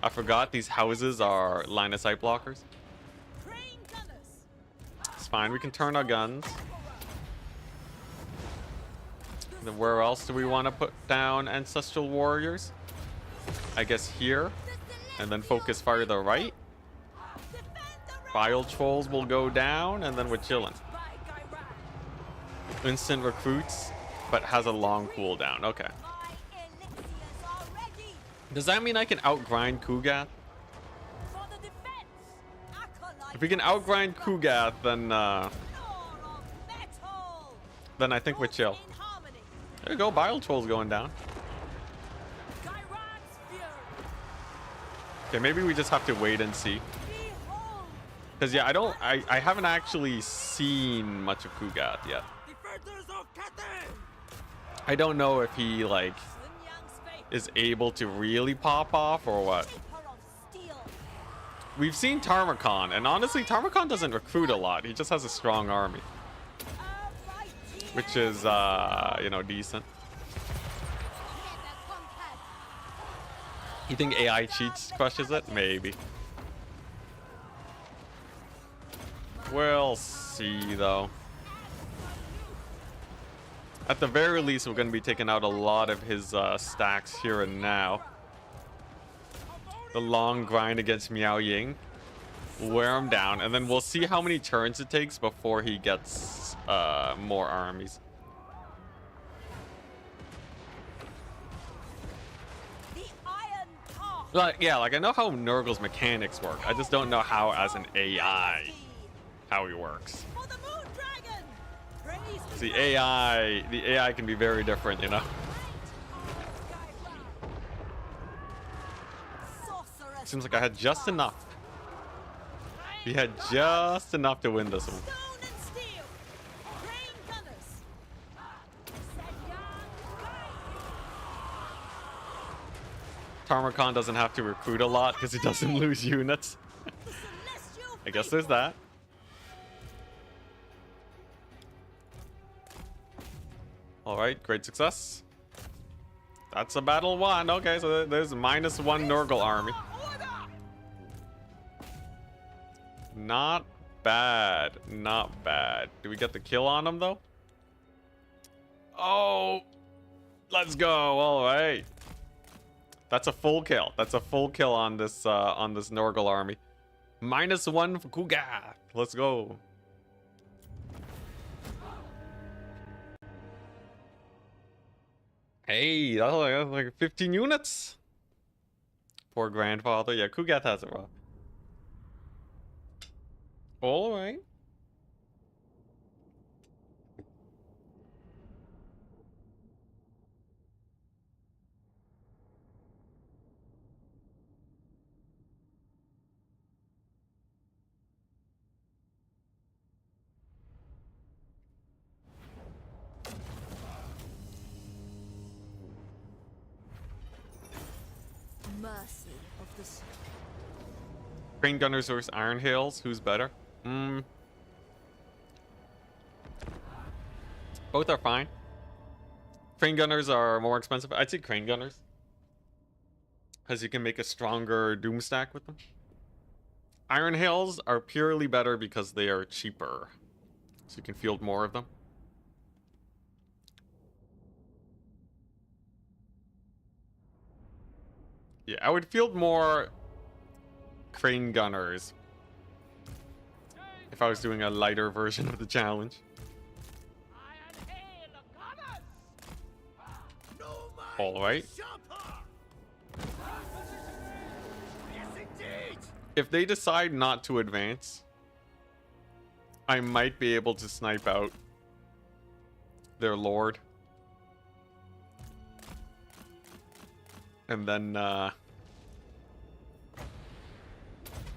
A: I forgot these houses are line of sight blockers. It's fine, we can turn our guns. Then where else do we want to put down Ancestral Warriors? I guess here. And then focus fire the right. Bile Trolls will go down, and then we're chilling. Instant recruits, but has a long cooldown. Okay. Does that mean I can outgrind Kugath? If we can outgrind Kugath, then I think we're chill. There you go, Bile Troll's going down. Okay, maybe we just have to wait and see. Because yeah, I haven't actually seen much of Kugath yet. I don't know if he like is able to really pop off or what. We've seen Tarmakon, and honestly, Tarmakon doesn't recruit a lot. He just has a strong army. which is, you know, decent. You think AI cheats crushes it? Maybe. We'll see, though. At the very least, we're going to be taking out a lot of his stacks here and now. The long grind against Miao Ying. Wear him down, and then we'll see how many turns it takes before he gets more armies. Like, yeah, like I know how Nurgle's mechanics work. I just don't know how, as an AI, how he works. The AI can be very different, you know. Seems like I had just enough. He had just enough to win this one. Tarmakhan doesn't have to recruit a lot because he doesn't lose units. I guess there's that. Alright, great success. That's a battle won. Okay, so there's -1 Nurgle army. Not bad. Not bad. Do we get the kill on him, though? Oh! Let's go. Alright. That's a full kill. That's a full kill on this Nurgle army. -1 for Kuga. Let's go. Hey, that's like 15 units. Poor grandfather. Yeah, Kugat has it rough. All right.
E: Mercy of the soul.
A: Crane Gunners versus Iron Hails. Who's better? Both are fine. Crane Gunners are more expensive. I'd say Crane Gunners, because you can make a stronger Doomstack with them. Iron Hails are purely better because they are cheaper, so you can field more of them. Yeah, I would field more Crane Gunners if I was doing a lighter version of the challenge. All right. If they decide not to advance, I might be able to snipe out their lord. And then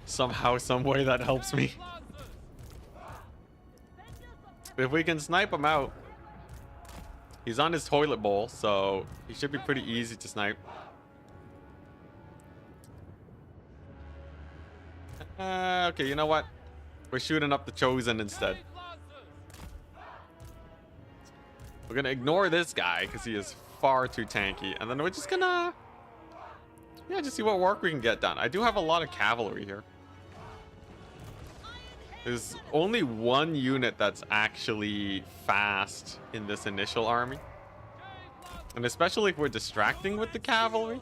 A: somehow, some way that helps me. If we can snipe him out, he's on his toilet bowl, so he should be pretty easy to snipe. Okay, you know what? We're shooting up the Chosen instead. We're gonna ignore this guy because he is far too tanky, and then we're just gonna, yeah, just see what work we can get done. I do have a lot of cavalry here. There's only one unit that's actually fast in this initial army. And especially if we're distracting with the cavalry,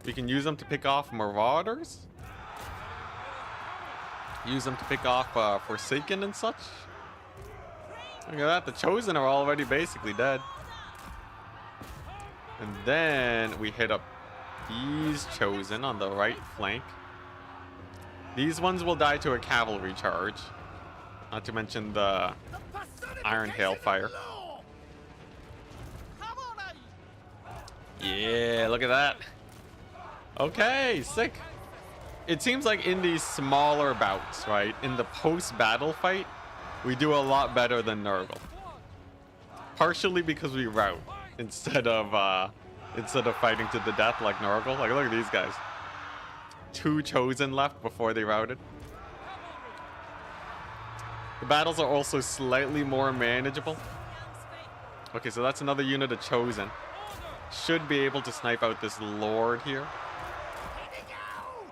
A: we can use them to pick off marauders. Use them to pick off Forsaken and such. Look at that, the Chosen are already basically dead. And then we hit up these Chosen on the right flank. These ones will die to a cavalry charge. Not to mention the Iron Hailfire. Yeah, look at that. Okay, sick. It seems like in these smaller bouts, right, in the post-battle fight, we do a lot better than Nurgle. Partially because we rout instead of fighting to the death like Nurgle. Like, look at these guys. 2 Chosen left before they routed. The battles are also slightly more manageable Okay, so that's another unit of Chosen. Should be able to snipe out this Lord here.
B: Heading out!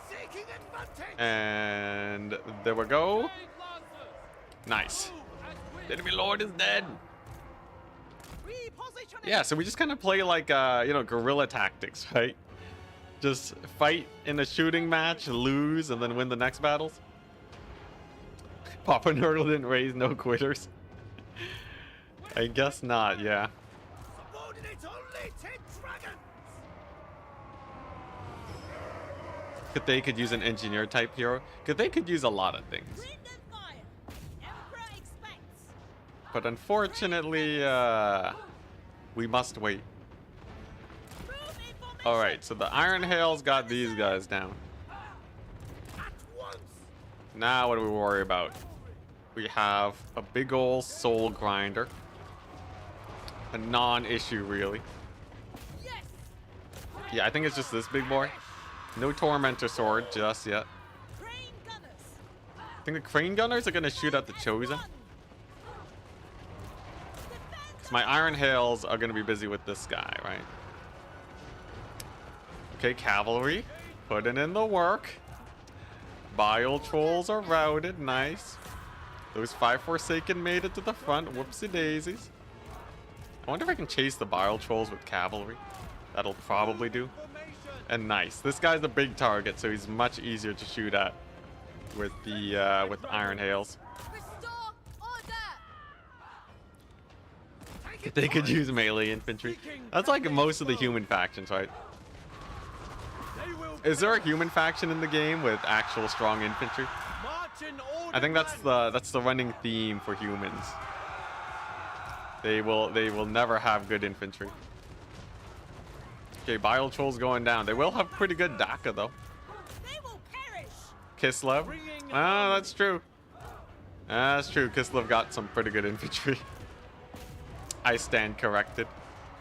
B: Seeking advantage!
A: And there we go. Nice. The enemy Lord is dead.
E: Repositioning.
A: Yeah, so we just kind of play like, you know, guerrilla tactics, right? Just fight in a shooting match, lose, and then win the next battles. Papa Nurgle didn't raise no quitters. I guess not, yeah.
B: Subordinate only 10 dragons!
A: They could use an engineer type hero. They could use a lot of things.
E: Wind and fire. Emperor expects.
A: But unfortunately, we must wait.
E: Move information.
A: Alright, so the Iron Hail's got these guys down.
B: At once!
A: Now what do we worry about? We have a big ol' soul grinder. A non-issue, really.
E: Yes.
A: Yeah, I think it's just this big boy. No Tormentor Sword just yet.
E: Crane gunners.
A: I think the Crane Gunners are gonna shoot at the Chosen.
E: Defend
A: 'Cause my Iron Hails are gonna be busy with this guy, right? Okay, Cavalry. Putting in the work. Bile Trolls are routed. Nice. Those 5 Forsaken made it to the front. Whoopsie daisies. I wonder if I can chase the Bile Trolls with Cavalry. That'll probably do. And nice. This guy's a big target, so he's much easier to shoot at with the with Iron Hails.
E: Restore order.
A: They could use melee infantry. That's like most of the human factions, right? Is there a human faction in the game with actual strong infantry? I think that's the running theme for humans. They will never have good infantry. Okay, Bile Troll's going down. They will have pretty good DACA though.
E: They will perish.
A: Kislev. Ah, that's true. That's true. Kislev got some pretty good infantry. I stand corrected.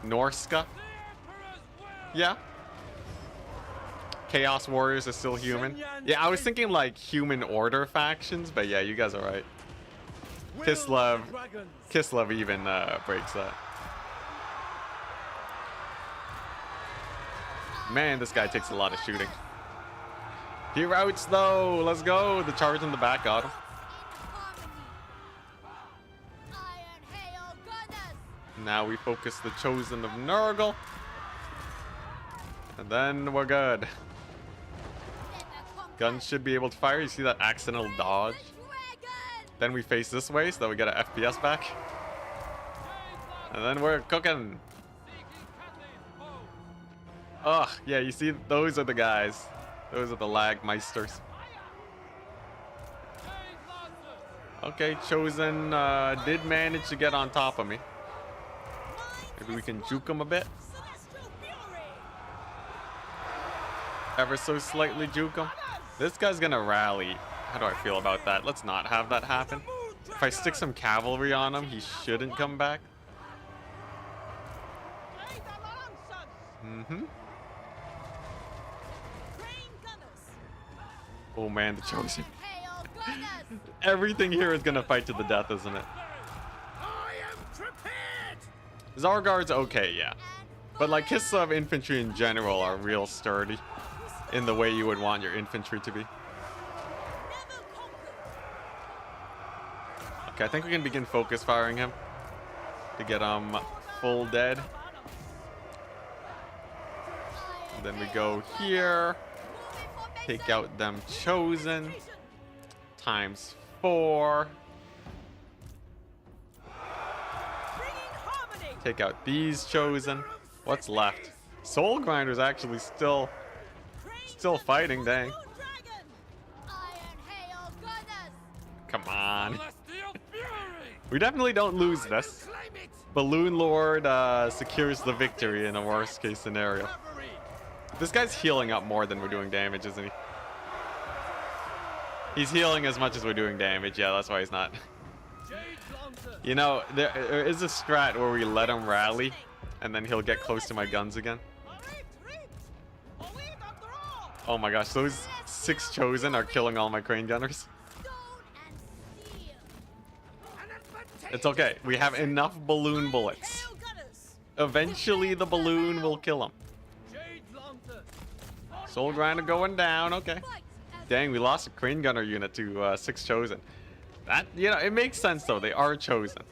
A: Norska. Yeah. Chaos Warriors are still human. Yeah, I was thinking like human order factions, but yeah, you guys are right. Kislev even breaks that. Man, this guy takes a lot of shooting. He routs though. Let's go. The charge in the back got him.
E: Iron hail gunners.
A: Now we focus the Chosen of Nurgle. And then we're good. Guns should be able to fire. You see that accidental dodge? Then we face this way so that we get our FPS back. And then we're cooking. Ugh, yeah, you see, those are the guys. Those are the Lagmeisters. Okay, Chosen did manage to get on top of me. Maybe we can juke him a bit.
E: Celestial fury.
A: Ever so slightly juke him. This guy's gonna rally. How do I feel about that? Let's not have that happen. If I stick some cavalry on him, he shouldn't come back. Mm-hmm.
E: Crane gunners.
A: Oh man, the Chosen.
E: Hail gunners.
A: Everything here is gonna fight to the death, isn't it?
B: I am prepared!
A: Zargard's okay, yeah. But like Kislev infantry in general are real sturdy in the way you would want your infantry to be.
E: Never conquered.
A: Okay, I think we can begin focus firing him to get him full dead. And then we go here, take out them Chosen, times 4.
E: Bringing harmony.
A: Take out these Chosen. What's left? Soul Grinder's actually still fighting, dang.
E: Moon dragon. Iron hail gunners.
A: Come on. We definitely don't lose this. Balloon Lord secures the victory in a worst case scenario. This guy's healing up more than we're doing damage, isn't he? He's healing as much as we're doing damage. Yeah, that's why he's not. You know, there is a strat where we let him rally, and then he'll get close to my guns again. Oh my gosh, those 6 Chosen are killing all my Crane Gunners.
E: Stone and steel.
B: An
A: It's okay. We have enough balloon bullets.
E: Hail gunners!
A: Eventually, the balloon will kill him.
D: Jade Lantern.
A: Soul Grinder going down. Okay. Dang, we lost a Crane Gunner unit to 6 chosen. That, you know, it makes sense though. They are chosen.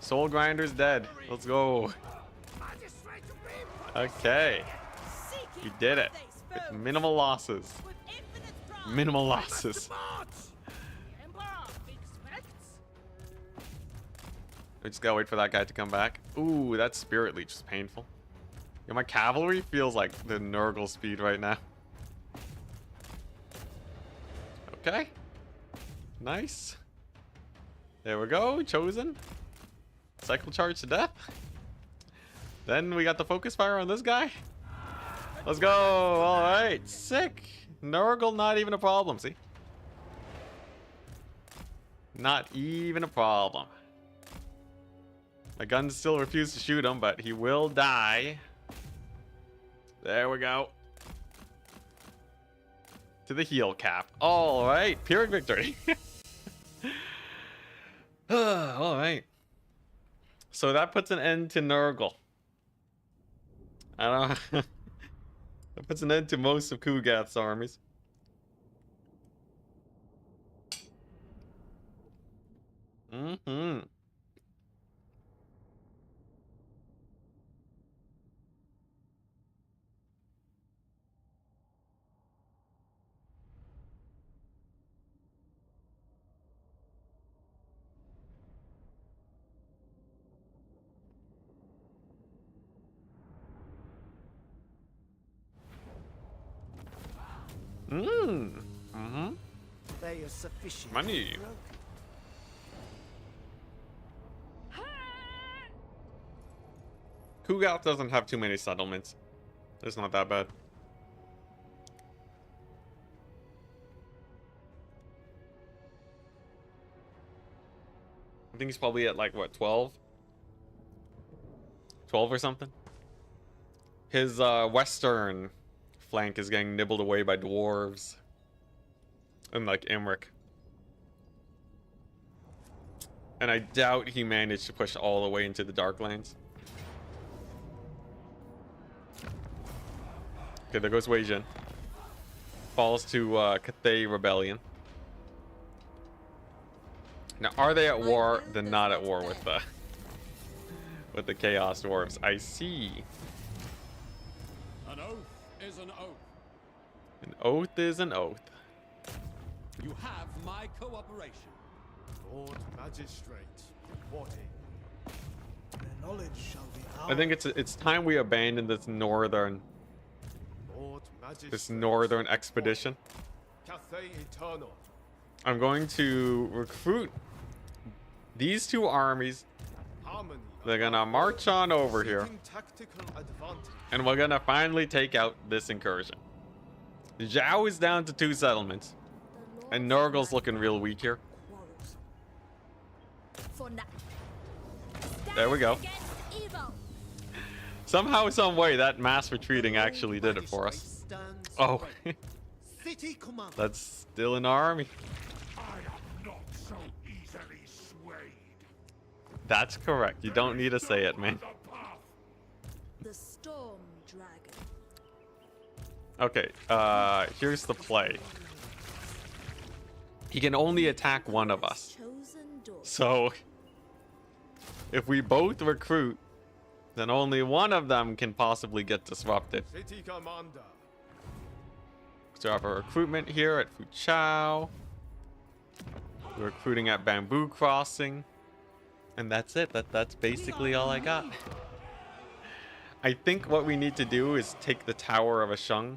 A: Soul Grinder's dead. Let's go. Okay. We did it. With minimal losses. Minimal losses. We just gotta wait for that guy to come back. Ooh, that Spirit Leech is painful. Yo, my cavalry feels like the Nurgle speed right now. Okay. Nice. There we go. Chosen. Cycle charge to death. Then we got the focus fire on this guy. Let's go. All right. Sick. Nurgle, not even a problem. See? Not even a problem. My gun still refuses to shoot him, but he will die. There we go. To the heel cap. All right. Pyrrhic victory. All right. So that puts an end to Nurgle. I don't know. That puts an end to most of Kugath's armies. Mm-hmm. Mm-hmm.
B: They are sufficient.
A: Money. Kugath doesn't have too many settlements. It's not that bad. I think he's probably at like what, 12? 12 or something. His western flank is getting nibbled away by dwarves. And like Imric. And I doubt he managed to push all the way into the Darklands. Okay, there goes Wei Jin. Falls to Cathay Rebellion. Now, are they at war? They're not at war with the Chaos Dwarves. I see.
D: An oath is an oath.
A: An oath is an oath.
D: You have my cooperation.
B: Lord Magistrate, reporting. Their knowledge shall be ours.
A: I think it's time we abandon this northern expedition.
B: Cathay Eternal.
A: I'm going to recruit these two armies.
B: Harmony.
A: They're gonna march on over here,
B: Tactical advantage.
A: and we're gonna finally take out this incursion. Zhao is down to 2 settlements, and Nurgle's looking real weak here. There we go. Somehow, some way, that mass retreating actually did it for us. Oh,
B: City Commander.
A: that's still an army.
F: I am not so easily swayed.
A: That's correct. You don't need to say it, man.
F: The path.
C: The Storm Dragon.
A: Okay, here's the play. He can only attack one of us.
C: Chosen door.
A: So, if we both recruit, then only one of them can possibly get disrupted.
B: City Commander.
A: So I have a recruitment here at Fuchao. We're recruiting at Bamboo Crossing. And that's it. That's basically all I got. I think what we need to do is take the Tower of Ashung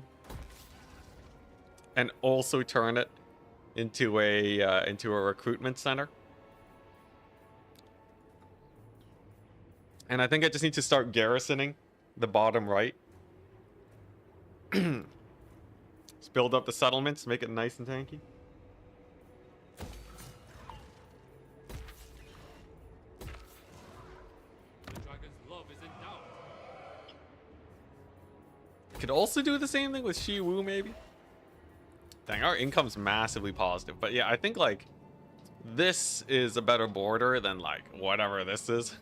A: and also turn it into a recruitment center. And I think I just need to start garrisoning the bottom right. Let's build up the settlements, make it nice and tanky.
D: The dragon's love is in doubt.
A: Could also do the same thing with Shi Wu, maybe. Dang, our income's massively positive. But yeah, I think like this is a better border than like whatever this is.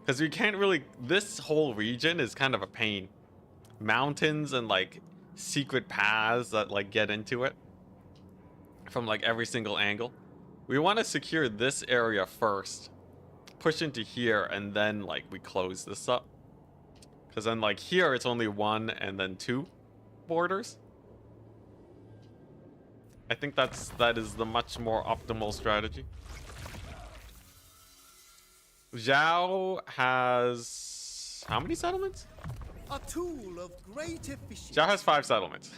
A: Because we can't really, this whole region is kind of a pain. Mountains and like secret paths that like get into it from like every single angle. We want to secure this area first, push into here, and then like we close this up. Because then like here it's only 1 and then 2 borders. I think that is the much more optimal strategy. Zhao has how many settlements?
B: A tool of great efficiency.
A: Zhao has 5 settlements.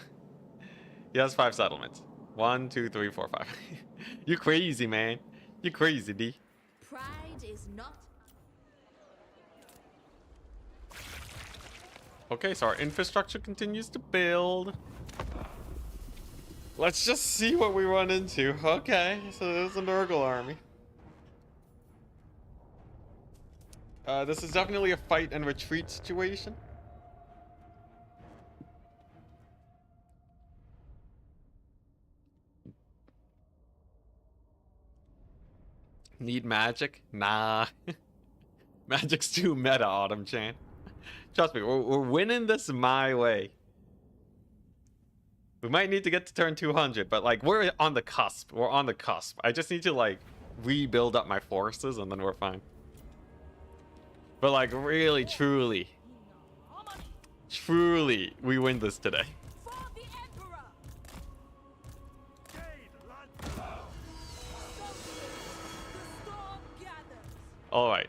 A: He has 5 settlements. 1, 2, 3, 4, 5. You crazy, man. You crazy, D.
C: Pride is not.
A: Okay, so our infrastructure continues to build. Let's just see what we run into. Okay, so there's a Nurgle army. This is definitely a fight and retreat situation. Need magic? Nah. Magic's too meta, Autumn Chan. Trust me, we're winning this my way. We might need to get to turn 200, but like we're on the cusp. We're on the cusp. I just need to like rebuild up my forces and then we're fine. But like really, truly, we win this today.
C: For the Emperor! The storm gathers.
A: All right,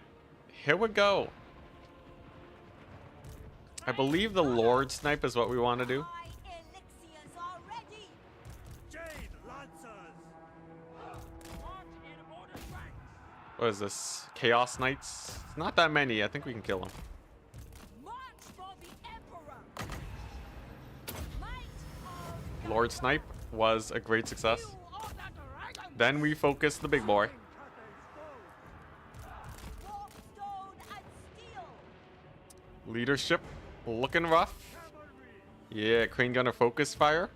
A: here we go. I believe the Lord Snipe is what we want to do.
G: My elixirs are ready.
F: Jade Lancers!
D: March in order ranks.
A: What is this? Chaos Knights? Not that many. I think we can kill them.
C: March for the Emperor! Might of
A: Lord Snipe was a great success.
D: You are the dragon.
A: Then we focus the big boy.
G: Warp stone and steel.
A: Leadership looking rough. Yeah, Crane Gunner focus fire.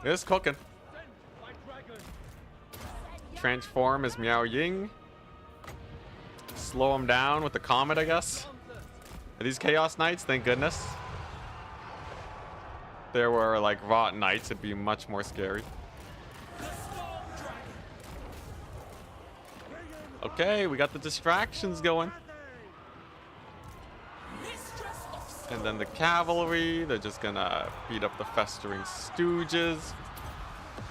A: It's cooking.
D: Sent by dragon.
A: Transform as Miao Ying. Slow him down with the comet, I guess. Are these Chaos Knights? Thank goodness. If there were like Rot Knights, it'd be much more scary. Okay, we got the distractions going. And then the cavalry, they're just gonna beat up the festering stooges.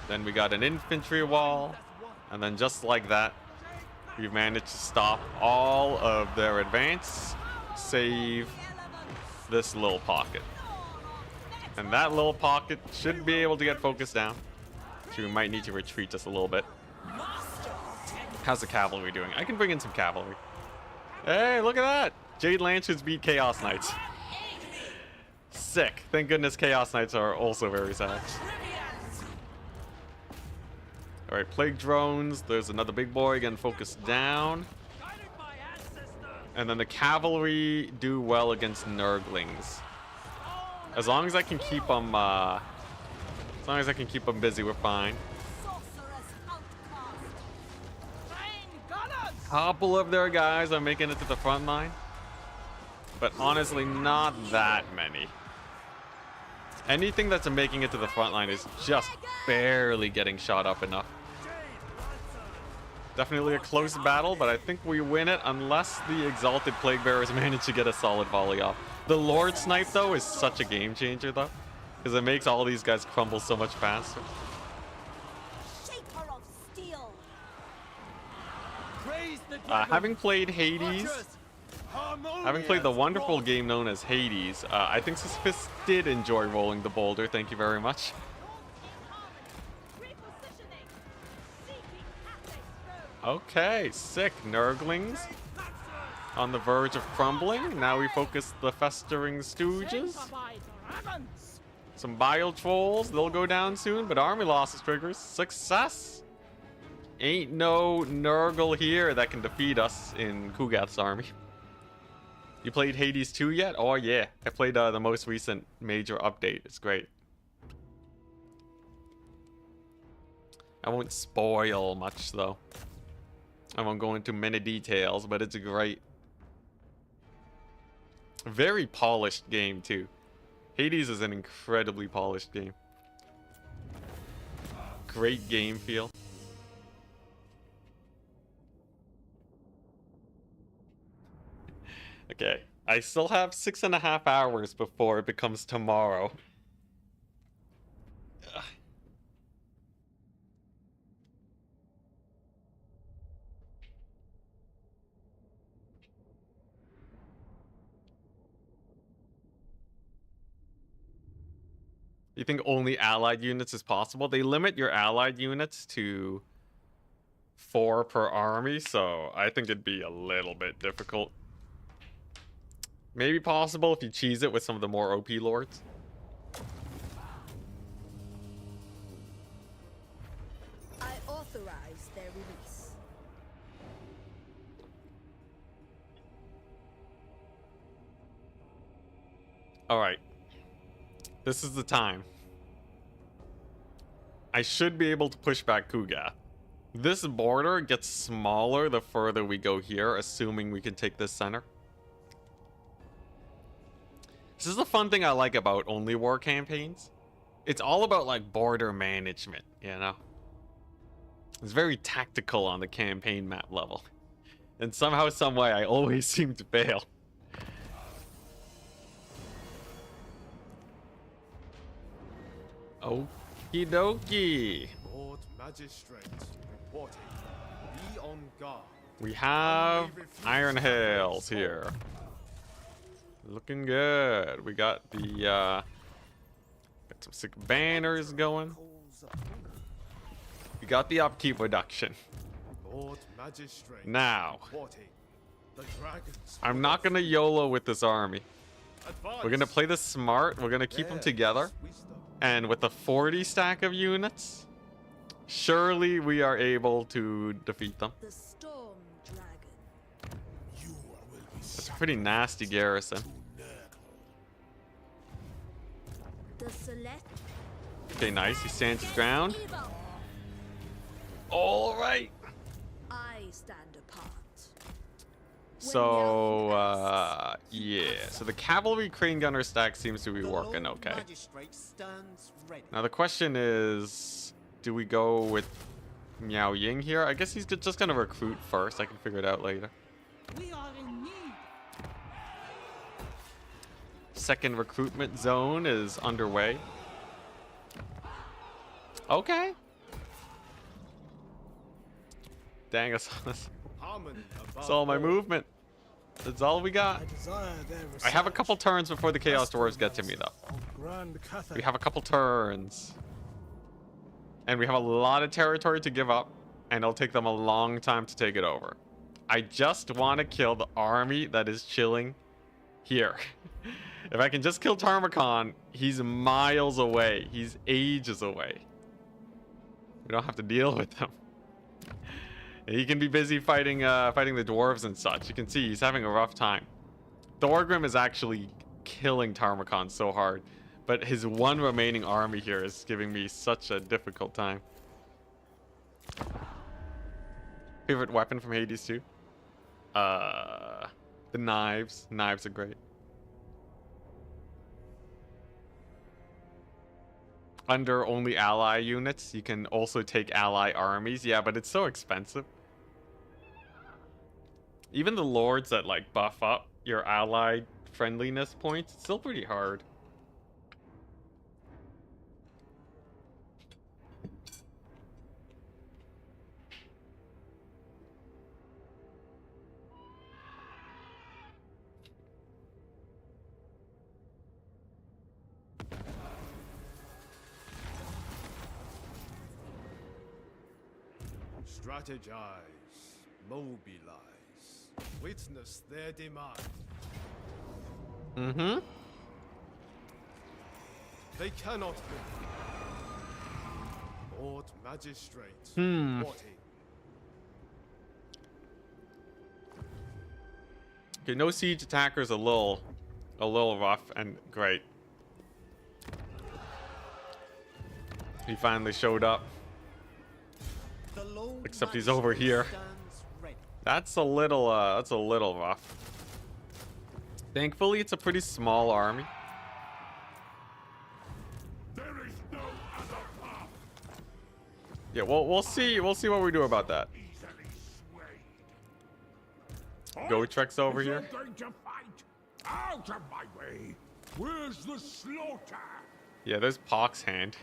A: Then we got an infantry wall. And then just like that, we've managed to stop all of their advance, save this little pocket. And that little pocket should be able to get focused down. So we might need to retreat just a little bit. How's the cavalry doing? I can bring in some cavalry. Hey, look at that! Jade Lancers beat Chaos Knights. Sick. Thank goodness Chaos Knights are also very sad. Alright, Plague Drones. There's another big boy getting focused down. And then the cavalry do well against Nurglings. As long as I can keep them, busy, we're fine.
G: Sorcerer's outcast.
A: Couple of their guys are making it to the front line. But honestly, not that many. Anything that's making it to the front line is just barely getting shot up enough. Definitely a close battle, but I think we win it unless the Exalted Plague Bearers manage to get a solid volley off. The Lord Snipe, though, is such a game changer, though, because it makes all these guys crumble so much faster.
G: Shaker of steel.
D: Praise the dragon.
A: Having played Hades, having played the wonderful game known as Hades, I think Suspicious did enjoy rolling the boulder. Thank you very much.
G: Repositioning. Seeking at a
A: Okay, sick. Nurglings on the verge of crumbling. Now we focus the festering stooges.
D: By dragons.
A: Some bile trolls. They'll go down soon, but army losses triggers. Success. Ain't no Nurgle here that can defeat us in Kugath's army. You played Hades 2 yet? Oh yeah, I played the most recent major update. It's great. I won't spoil much though. I won't go into many details, but it's a great, very polished game too. Hades is an incredibly polished game. Great game feel. Okay, I still have 6.5 hours before it becomes tomorrow. Ugh. You think only allied units is possible? They limit your allied units to 4 per army, so I think it'd be a little bit difficult. Maybe possible if you cheese it with some of the more OP lords.
E: I authorize their release.
A: Alright. This is the time. I should be able to push back Kugath. This border gets smaller the further we go here, assuming we can take this center. This is the fun thing I like about only war campaigns. It's all about like border management, you know? It's very tactical on the campaign map level. And somehow, some way, I always seem to fail. Okie dokie.
D: Lord Magistrate, reporting. Be on guard.
A: We have Iron Hails here. Looking good. We got the got some sick banners going. We got the upkeep reduction.
D: Lord Magistrate,
A: Now,
D: reporting. The dragons.
A: I'm not gonna YOLO with this army.
D: Advance.
A: We're gonna play this smart. We're gonna keep them together. And with a 40 stack of units, surely we are able to defeat them.
E: The storm dragon.
F: You will be
A: It's a pretty nasty garrison.
E: The select.
A: Okay, nice. He stands his ground.
E: Evil.
A: All right.
E: I stand apart.
A: So, yeah. So the cavalry crane gunner stack seems to be working okay.
B: Magistrate stands ready.
A: Now the question is, do we go with Miao Ying here? I guess he's just gonna recruit first. I can figure it out later.
E: We are in need.
A: Second recruitment zone is underway. Okay. Dang, that's all my movement. That's all we got. I have a couple turns before the Chaos Dwarves get to me, though. We have a couple turns. And we have a lot of territory to give up, and it'll take them a long time to take it over. I just want to kill the army that is chilling here. If I can just kill Tarmakon, he's miles away. He's ages away. We don't have to deal with him. He can be busy fighting fighting the dwarves and such. You can see he's having a rough time. Thorgrim is actually killing Tarmakon so hard, but his one remaining army here is giving me such a difficult time. Favorite weapon from Hades 2? The knives. Knives are great. Under only ally units, you can also take ally armies. Yeah, but it's so expensive. Even the lords that like buff up your ally friendliness points, it's still pretty hard.
D: Strategize, mobilize, witness their demand.
A: Mm-hmm.
D: They cannot win. Lord Magistrate, reporting.
A: Okay, no siege attackers, a little rough and great. He finally showed up. Except he's over here. That's a little rough. Thankfully, it's a pretty small army.
F: There is no other path.
A: Yeah, we'll see what we do about that.
F: Easily swayed.
A: Gotrek's over
F: If
A: here.
F: you're going to fight, out of my way. Where's the slaughter?
A: Yeah, there's Pox hand.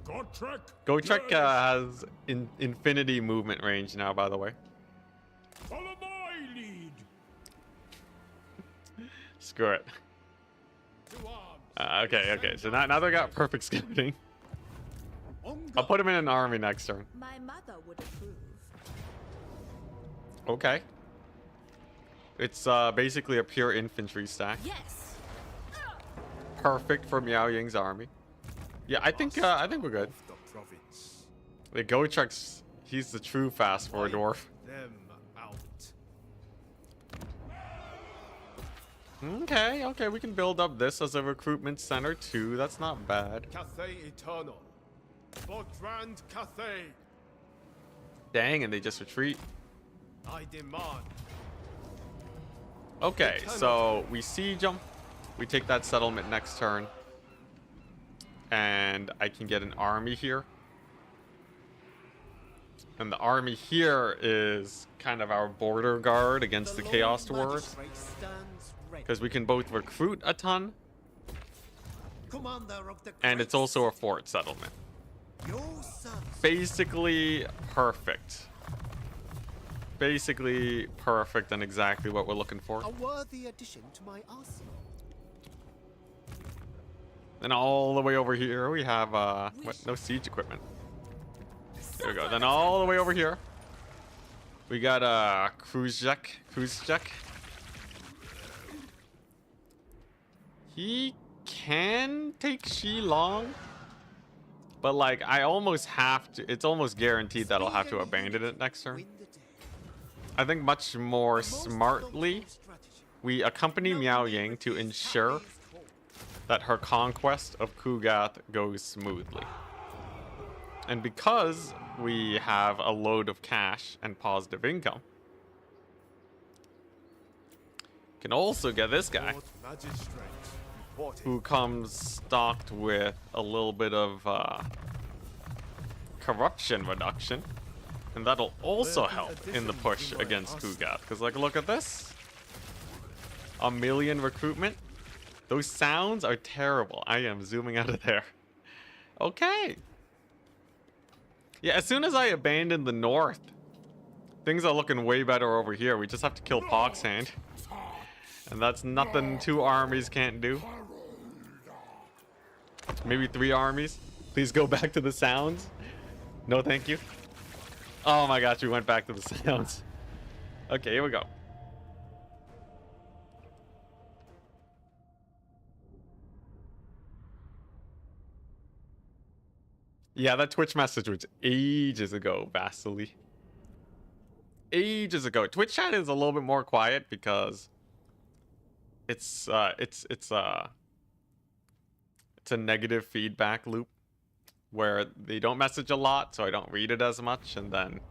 F: Gotrek.
A: Gotrek has infinity movement range now, by the way.
F: Follow my lead.
A: Screw it. Okay. So now they got perfect scouting. I'll put him in an army next turn.
C: My mother would approve.
A: Okay. It's basically a pure infantry stack.
C: Yes.
A: Perfect for Miao Ying's army. Yeah, I think we're good.
D: The province.
A: The Gotrek's, he's the true fast for a dwarf.
D: Them out.
A: Okay, we can build up this as a recruitment center too. That's not bad.
D: Cathay Eternal. For Grand Cathay.
A: Dang, and they just retreat.
D: I demand.
A: Okay, so we siege them. We take that settlement next turn. And I can get an army here. And the army here is kind of our border guard against the Chaos Dwarves. Because we can both recruit a ton, and it's also a fort settlement. Basically perfect. Basically perfect and exactly what we're looking for.
B: A worthy addition to my arsenal.
A: And all the way over here we have no siege equipment. There we go. Then all the way over here we got a cruise deck. He can take Shilong, but like I almost have to. It's almost guaranteed that I'll have to abandon it next turn. I think much more smartly we accompany Miao Ying to ensure that her conquest of Kugath goes smoothly. And because we have a load of cash and positive income, can also get this guy, who comes stocked with a little bit of corruption reduction, and that'll also help in the push against Kugath. Because like, look at this, 1 million recruitment. Those sounds are terrible. I am zooming out of there. Okay. Yeah, as soon as I abandon the north, things are looking way better over here. We just have to kill Pox hand. And that's nothing 2 armies can't do. Maybe 3 armies. Please go back to the sounds. No, thank you. Oh my gosh, we went back to the sounds. Okay, here we go. Yeah, that Twitch message was ages ago, Vasily. Ages ago. Twitch chat is a little bit more quiet because it's a negative feedback loop where they don't message a lot, so I don't read it as much, and then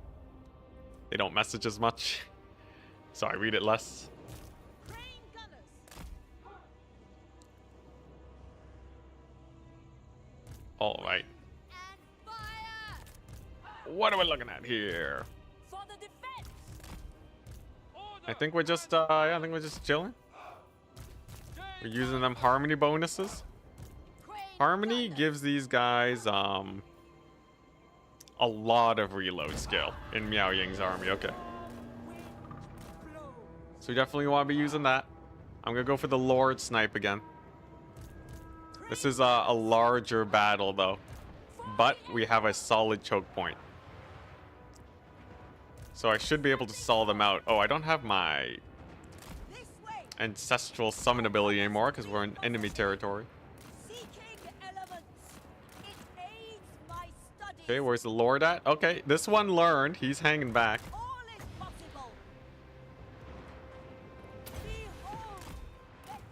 A: they don't message as much, so I read it less. All right. What are we looking at here?
C: For the defense.
A: I think we're just chilling. We're using them harmony bonuses. Harmony gives these guys a lot of reload skill in Miao Ying's army. Okay. So we definitely want to be using that. I'm gonna go for the Lord Snipe again. This is a larger battle though, but we have a solid choke point. So I should be able to stall them out. Oh, I don't have my ancestral summon ability anymore because we're in enemy territory. Okay, where's the Lord at? Okay, this one learned. He's hanging back.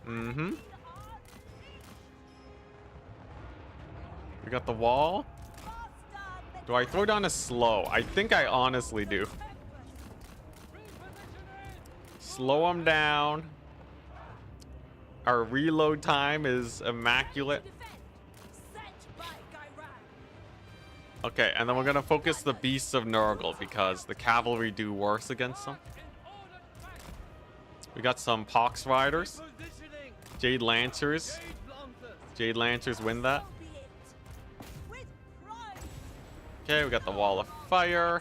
A: Mm-hmm. We got the wall. Do I throw down a slow? I think I honestly do. Slow them down. Our reload time is immaculate. Okay, and then we're gonna focus the beasts of Nurgle because the cavalry do worse against them. We got some Pox Riders. Jade Lancers. Jade Lancers win that. Okay, we got the Wall of Fire.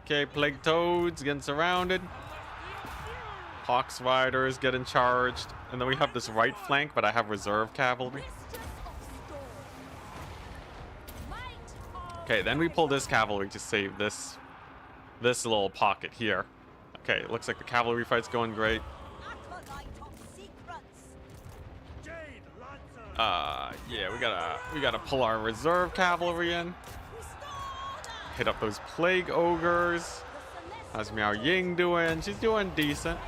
A: Okay, Plague Toads getting surrounded. Pox Riders getting charged. And then we have this right flank, but I have reserve cavalry. Okay, then we pull this cavalry to save this little pocket here. Okay, it looks like the cavalry fight's going great. Yeah, we gotta pull our reserve cavalry in. Hit up those plague ogres. How's Miao Ying doing? She's doing decent.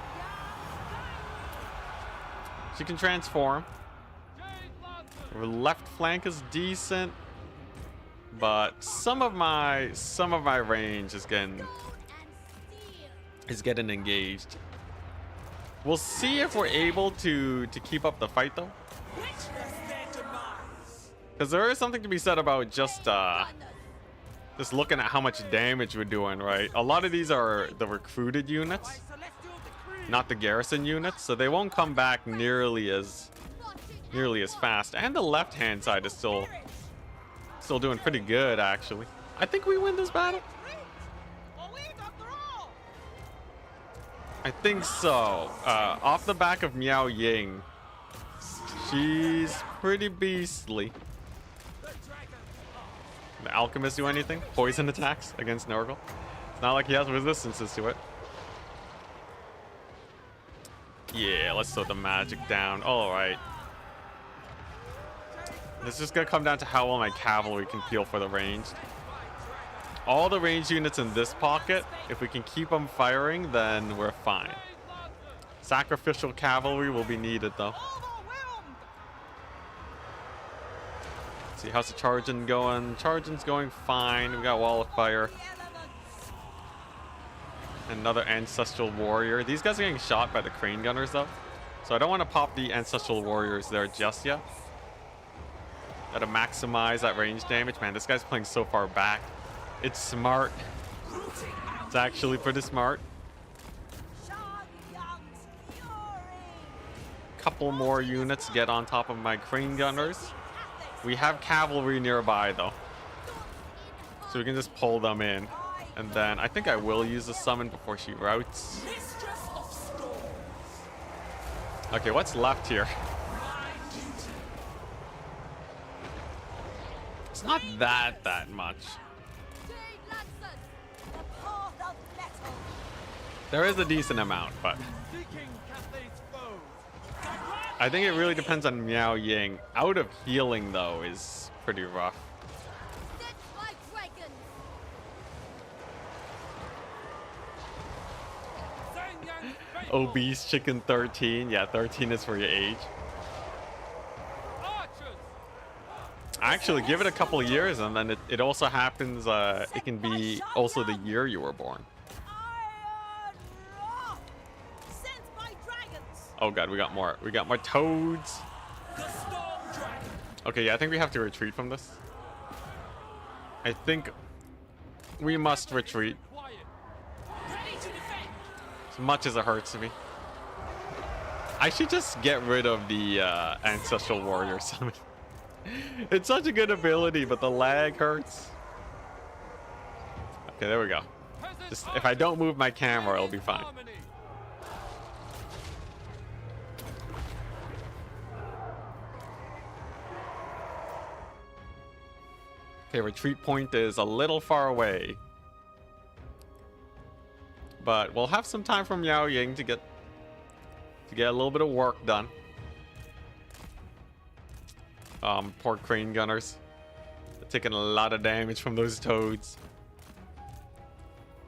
A: She can transform. Her left flank is decent, but some of my range is getting engaged. We'll see if we're able to keep up the fight though. Because there is something to be said about just looking at how much damage we're doing, right? A lot of these are the recruited units, not the garrison units, so they won't come back nearly as fast. And the left-hand side is still doing pretty good, actually. I think we win this battle. I think so. Off the back of Miao Ying, she's pretty beastly. The alchemist do anything? Poison attacks against Nurgle? It's not like he has resistances to it. Yeah, let's throw the magic down. Alright. It's just gonna come down to how well my cavalry can peel for the range. All the ranged units in this pocket, if we can keep them firing, then we're fine. Sacrificial cavalry will be needed though. See, how's the charging going? Charging's going fine. We got Wall of Fire. Another Ancestral Warrior. These guys are getting shot by the Crane Gunners though, so I don't want to pop the Ancestral Warriors there just yet. Gotta maximize that range damage. Man, this guy's playing so far back. It's smart. It's actually pretty smart. Couple more units get on top of my Crane Gunners. We have cavalry nearby though, so we can just pull them in. And then I think I will use the summon before she routs. Okay, what's left here? It's not that much. There is a decent amount, but I think it really depends on Miao Ying. Out of healing though is pretty rough. Obese chicken 13. Yeah, 13 is for your age. Actually, give it a couple of years and then it also happens, it can be also the year you were born. Oh god, we got more toads. Okay, yeah, I think we have to retreat from this. I think we must retreat. As much as it hurts me. I should just get rid of the Ancestral Warrior summon. It's such a good ability, but the lag hurts. Okay, there we go. Just, if I don't move my camera, it'll be fine. Okay, retreat point is a little far away. But we'll have some time from Miao Ying to get a little bit of work done. Poor Crane Gunners. They're taking a lot of damage from those toads.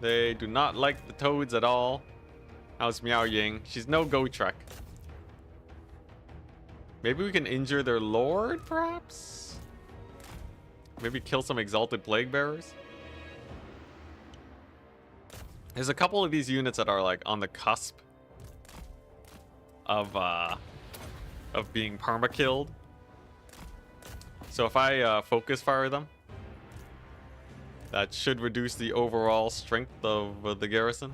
A: They do not like the toads at all. How's Miao Ying? She's no go trek. Maybe we can injure their lord, perhaps? Maybe kill some Exalted Plague Bearers. There's a couple of these units that are like on the cusp of being perma-killed. So if I focus fire them, that should reduce the overall strength of the garrison.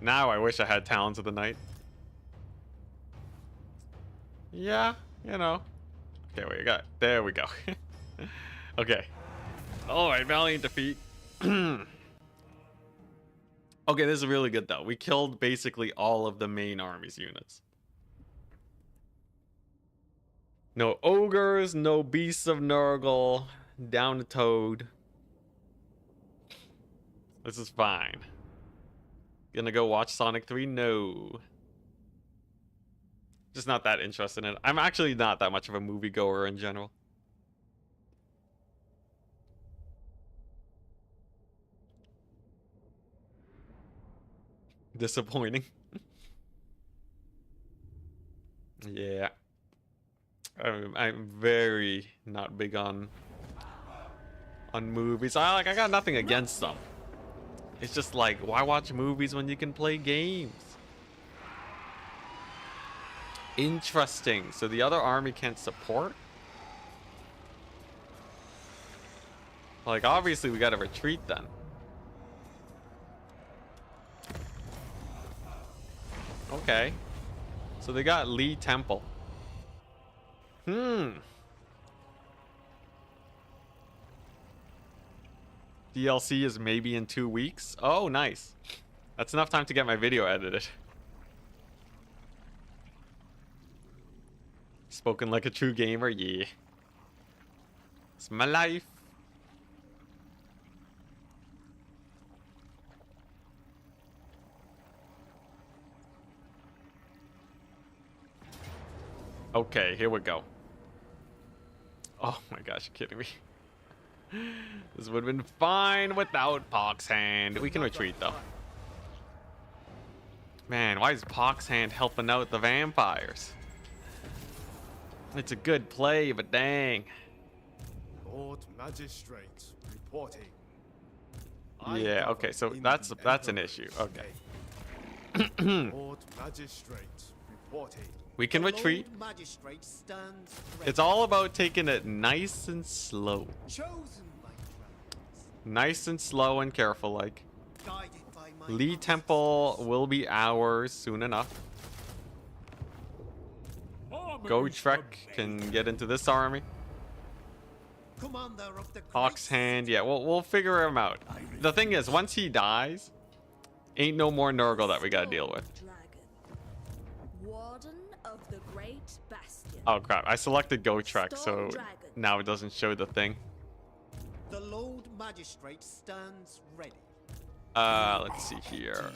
A: Now I wish I had Talons of the Night. Yeah, you know. Okay, wait, there we go. Okay. Alright, valiant defeat. Okay, this is really good though. We killed basically all of the main army's units. No ogres, no beasts of Nurgle, down to Toad. This is fine. Gonna go watch Sonic 3? No. Just not that interested in it. I'm actually not that much of a moviegoer in general. Disappointing. Yeah. I'm very not big on movies. I got nothing against them. It's just like, why watch movies when you can play games? Interesting. So the other army can't support? Like, obviously we gotta retreat then. Okay. So they got Lee Temple. DLC is maybe in 2 weeks. Oh, nice. That's enough time to get my video edited. Spoken like a true gamer, yeah. It's my life. Okay, here we go. Oh my gosh, you're kidding me. This would have been fine without Pox Hand. We can retreat though. Man, why is Pox Hand helping out the vampires? It's a good play, but dang.
D: Lord Magistrate reporting.
A: Yeah, okay, so that's an issue. Okay.
D: Lord Magistrate reporting.
A: We can retreat.
B: Lord Magistrate stands ready.
A: It's all about taking it nice and slow.
B: Chosen by dragons,
A: Nice and slow and careful like.
B: guided by my
A: Lee
B: master's
A: Temple
B: voice.
A: will be ours soon enough. Go Trek can get into this army.
B: Commander of the
A: Hawk's
B: great
A: Hand, yeah, we'll figure him out. The thing is, once he dies, ain't no more Nurgle that we gotta deal with.
C: Dragon. Warden of the Great Bastion.
A: Oh crap, I selected Go Trek, so
C: Storm Dragon.
A: now it doesn't show the thing.
B: The Lord Magistrate stands ready.
A: Let's see here.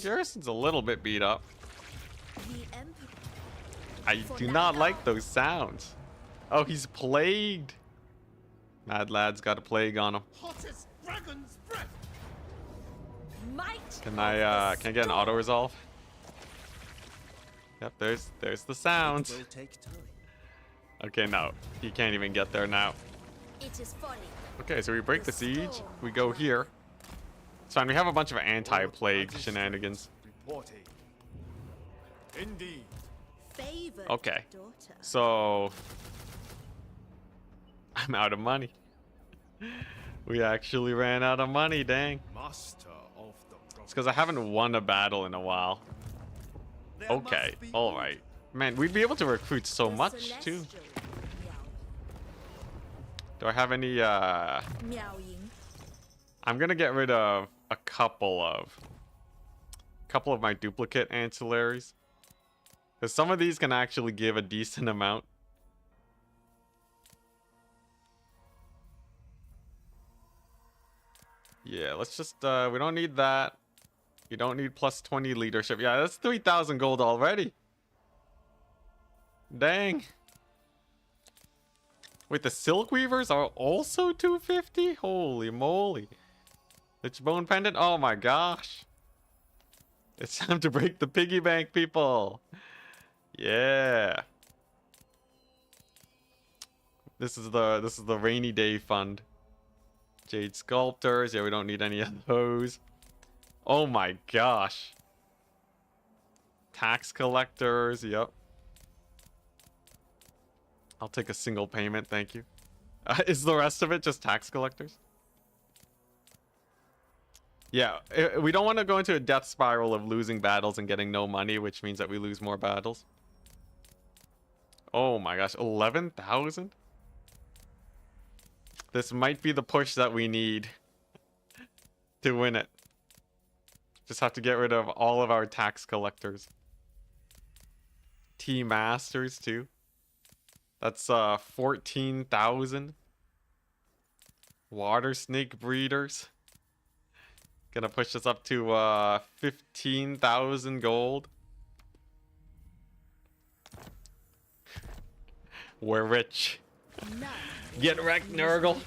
A: Garrison's a little bit beat up.
C: The Emperor.
A: I do not like those sounds. Oh, he's plagued. Mad Lad's got a plague on him.
B: Hottest dragon's breath.
C: Might
A: Can I get an auto resolve? Yep, there's the sounds.
B: Will take time.
A: Okay, no, he can't even get there now.
C: It is funny.
A: Okay, so we break the siege. We go here. It's fine. We have a bunch of anti-plague
D: Lord
A: shenanigans.
D: Reporting. Indeed.
C: Favored
A: Okay.
C: daughter.
A: So I'm out of money. We actually ran out of money, dang.
D: Master of the
A: It's because I haven't won a battle in a while.
B: There
A: Okay,
B: must be
A: alright. Man, we'd be able to recruit so
C: The
A: much too.
C: Celestial.
A: Do I have any
C: Meowing.
A: I'm gonna get rid of a couple of my duplicate ancillaries. Because some of these can actually give a decent amount. Yeah, let's just, we don't need that. You don't need plus 20 leadership. Yeah, that's 3,000 gold already. Dang. Wait, the Silk Weavers are also 250? Holy moly. Lich Bone Pendant? Oh my gosh. It's time to break the piggy bank, people. Yeah. This is the rainy day fund. Jade sculptors. Yeah, we don't need any of those. Oh my gosh. Tax collectors. Yep. I'll take a single payment, thank you. Is the rest of it just tax collectors? Yeah, we don't want to go into a death spiral of losing battles and getting no money, which means that we lose more battles. Oh my gosh, 11,000? This might be the push that we need to win it. Just have to get rid of all of our tax collectors. T-Masters too. That's 14,000. Water snake breeders. Gonna push us up to 15,000 gold. We're rich. Get wrecked, Nurgle.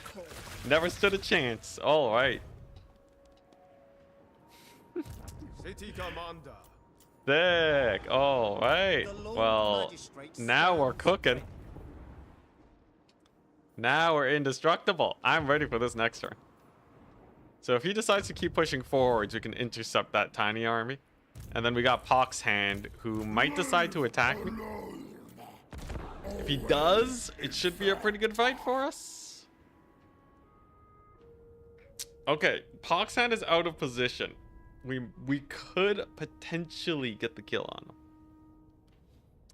A: Never stood a chance. All right.
D: City commander.
A: Sick. All right. Well, now we're cooking. Now we're indestructible. I'm ready for this next turn. So if he decides to keep pushing forwards, we can intercept that tiny army. And then we got Pox Hand, who might decide to attack me. If he does, it should be a pretty good fight for us. Okay, Pox Hand is out of position. We could potentially get the kill on him.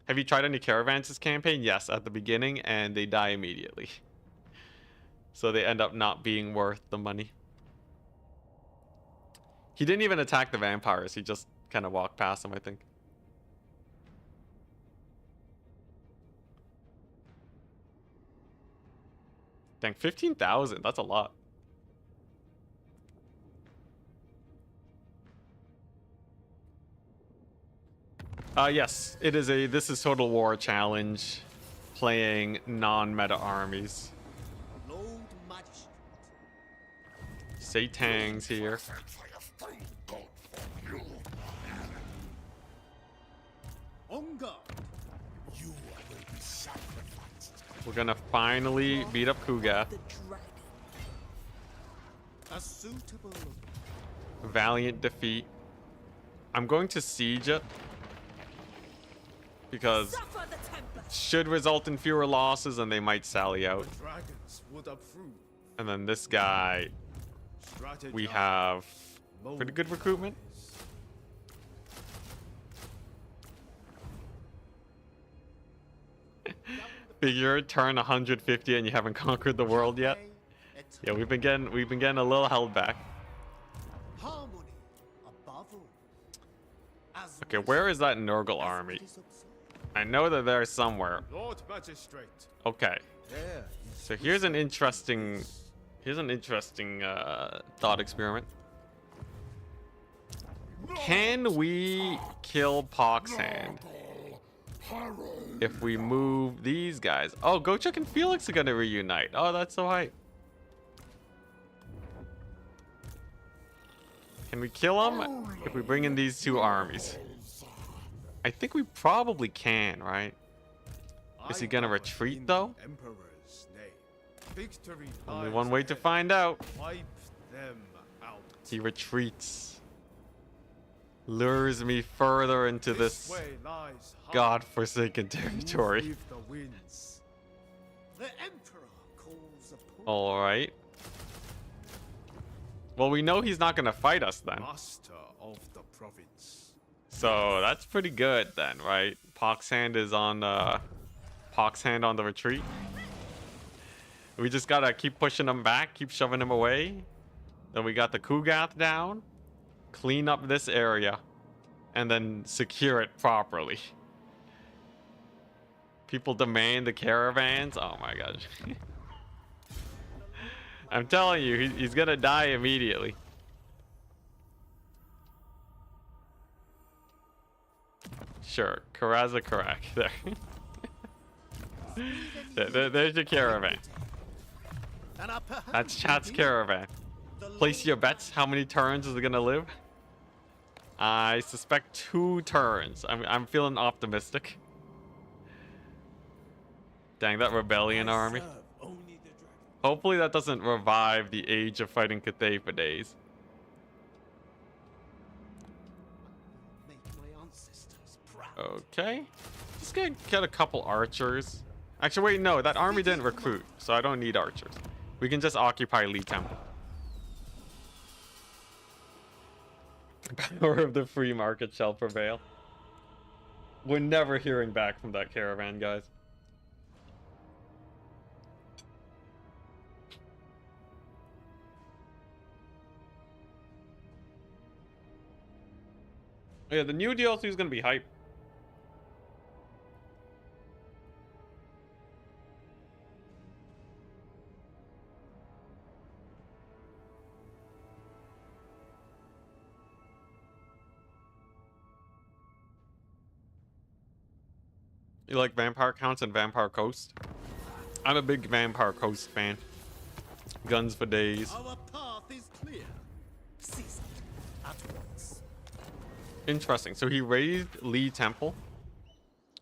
A: Have you tried any caravans this campaign? Yes, at the beginning, and they die immediately. So they end up not being worth the money. He didn't even attack the vampires. He just kind of walked past them, I think. Dang, 15,000. That's a lot. Yes, it is a This is Total War challenge. Playing non-meta armies.
B: Lord Magistrate.
A: Satang's here.
B: On guard.
F: You will be sacrificed.
A: We're gonna finally beat up Kugath.
C: The dragon.
B: A suitable
A: Valiant defeat. I'm going to siege it. Because
C: Suffer the tempest.
A: should result in fewer losses and they might sally out.
D: The dragons would approve.
A: And then this guy, we have pretty good recruitment. Figure turn 150 and you haven't conquered the world yet. Yeah, we've been getting a little held back.
B: harmony above all. As
A: Okay, where is that Nurgle army? I know that they're somewhere.
D: Lord Magistrate.
A: Okay.
D: There.
A: So here's an interesting thought experiment. Can we kill Pox Hand if we move these guys? Oh, Gochuk and Felix are gonna reunite. Oh, that's so hype. Can we kill them if we bring in these two armies? I think we probably can, right? Is he gonna retreat though?
D: Emperor's name. Victory
A: Only
D: lies
A: one way to
D: ahead.
A: find out.
D: Wipe them out.
A: He retreats. Lures me further into this
D: way lies harm.
A: god-forsaken territory.
D: With the winds.
B: the Emperor calls upon.
A: Alright. Well, we know he's not gonna fight us then.
D: Master of the province.
A: So that's pretty good then, right? Pox Hand is on Pox Hand on the retreat. We just gotta keep pushing him back, keep shoving him away. Then we got the Kugath down. Clean up this area. And then secure it properly. People demand the caravans. Oh my gosh. I'm telling you, he's gonna die immediately. Sure, Karaza Karak. There. There's your caravan.
B: And I perhaps
A: That's chat's
B: indeed
A: caravan.
B: the
A: Place your bets. How many turns is it gonna live? I suspect 2 turns. I'm feeling optimistic. Dang, that rebellion army.
B: serve
A: Hopefully that doesn't revive the age of fighting Cathay for days.
B: Make my ancestors proud.
A: Okay. Just gonna get a couple archers. Actually, wait, no, that army didn't recruit, so I don't need archers. We can just occupy Lee Temple. Power of the free market shall prevail. We're never hearing back from that caravan, guys. Yeah, the new DLC is gonna be hype. You like Vampire Counts and Vampire Coast? I'm a big Vampire Coast fan. Guns for days.
B: Our path is clear. Seize it at once.
A: Interesting. So he raised Lee Temple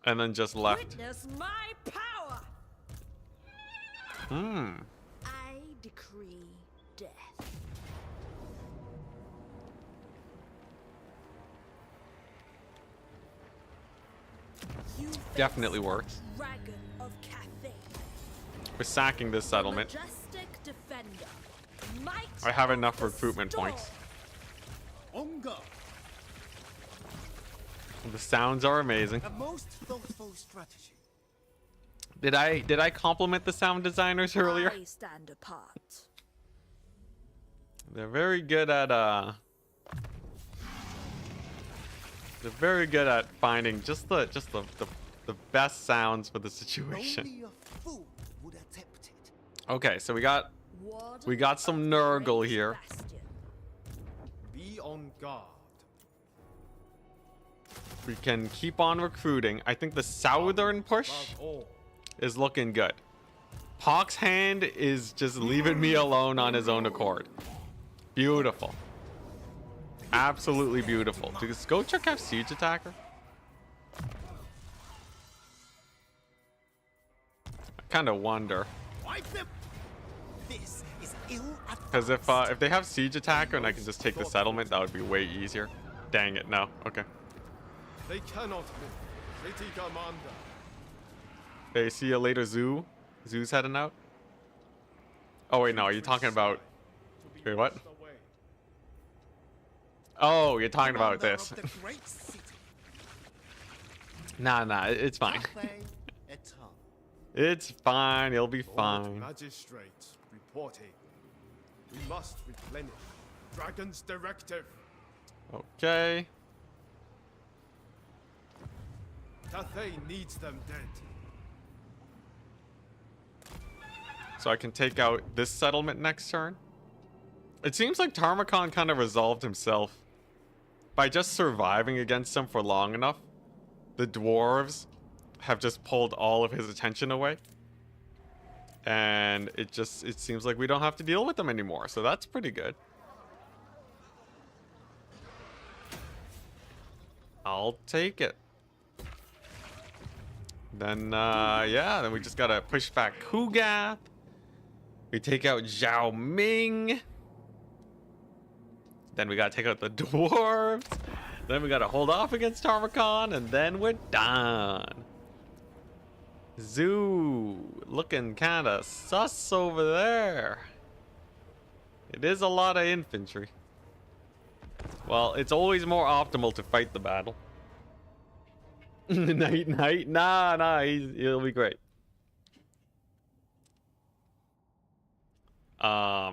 A: and then just left.
C: Witness my power. I decree death. You
A: Definitely works.
C: Dragon of Cathay.
A: We're sacking this settlement.
C: Majestic defender. Might
A: I have
C: of
A: enough
C: the
A: recruitment
C: storm.
A: points.
B: On guard.
A: The sounds are amazing.
B: A most thoughtful strategy.
A: Did I compliment the sound designers earlier?
C: I stand apart.
A: They're very good at finding just the best sounds for the situation.
B: Only a fool would attempt it.
A: Okay, so we got
C: Warden
A: some
C: of the
A: Nurgle
C: Great
A: here.
C: Bastion.
D: Be on guard.
A: We can keep on recruiting. I think the southern push
D: Above all,
A: is looking good. Pox Hand is just leaving me alone on his own accord. Beautiful. Absolutely beautiful. Does Gochuk have Siege Attacker? I kind of wonder.
B: Wipe them. This is ill
A: Because if they have Siege Attacker and I can just take the settlement, that would be way easier. Dang it, no. Okay.
D: they cannot win. City commander.
A: Hey, see you later, Zoo. Zoo's heading out. Oh, wait, no. Are you talking about... Wait, what?
D: Away.
A: Oh, you're talking about
B: Commander
A: this.
B: of the great city.
A: Nah, it's fine.
B: Cathay et al.
A: It's fine. It'll be
D: Lord
A: fine.
D: Magistrates reporting. We must replenish. Dragon's directive.
A: Okay.
D: Cathay needs them dead.
A: So I can take out this settlement next turn. It seems like Tarmakon kind of resolved himself by just surviving against him for long enough. The dwarves have just pulled all of his attention away. And it seems like we don't have to deal with them anymore. So that's pretty good. I'll take it. Then, yeah, then we just gotta push back Kugath. We take out Zhao Ming. Then we gotta take out the dwarves. Then we gotta hold off against Tarmakon, and then we're done. Zoo looking kinda sus over there. It is a lot of infantry. Well, it's always more optimal to fight the battle. Night. Nah, he'll be great.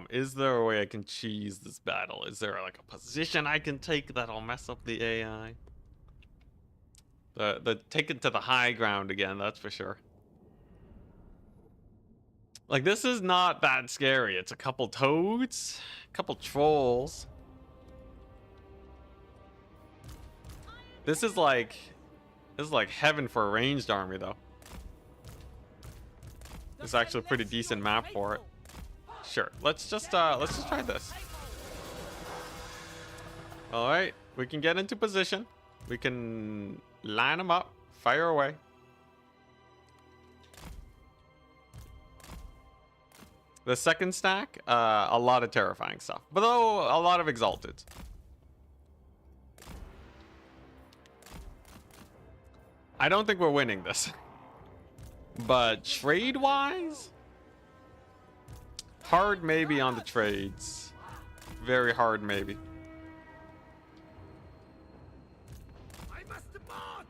A: Is there a way I can cheese this battle? Is there like a position I can take that'll mess up the AI? The take it to the high ground again, that's for sure. Like, this is not that scary. It's a couple toads, a couple trolls. This is like heaven for a ranged army, though. It's actually a pretty decent map for it. Sure, let's just try this. All right, we can get into position. We can line them up, fire away. The second stack, a lot of terrifying stuff. But though, a lot of exalted. I don't think we're winning this. But trade-wise? Hard maybe on the trades. Very hard maybe.
B: I must march.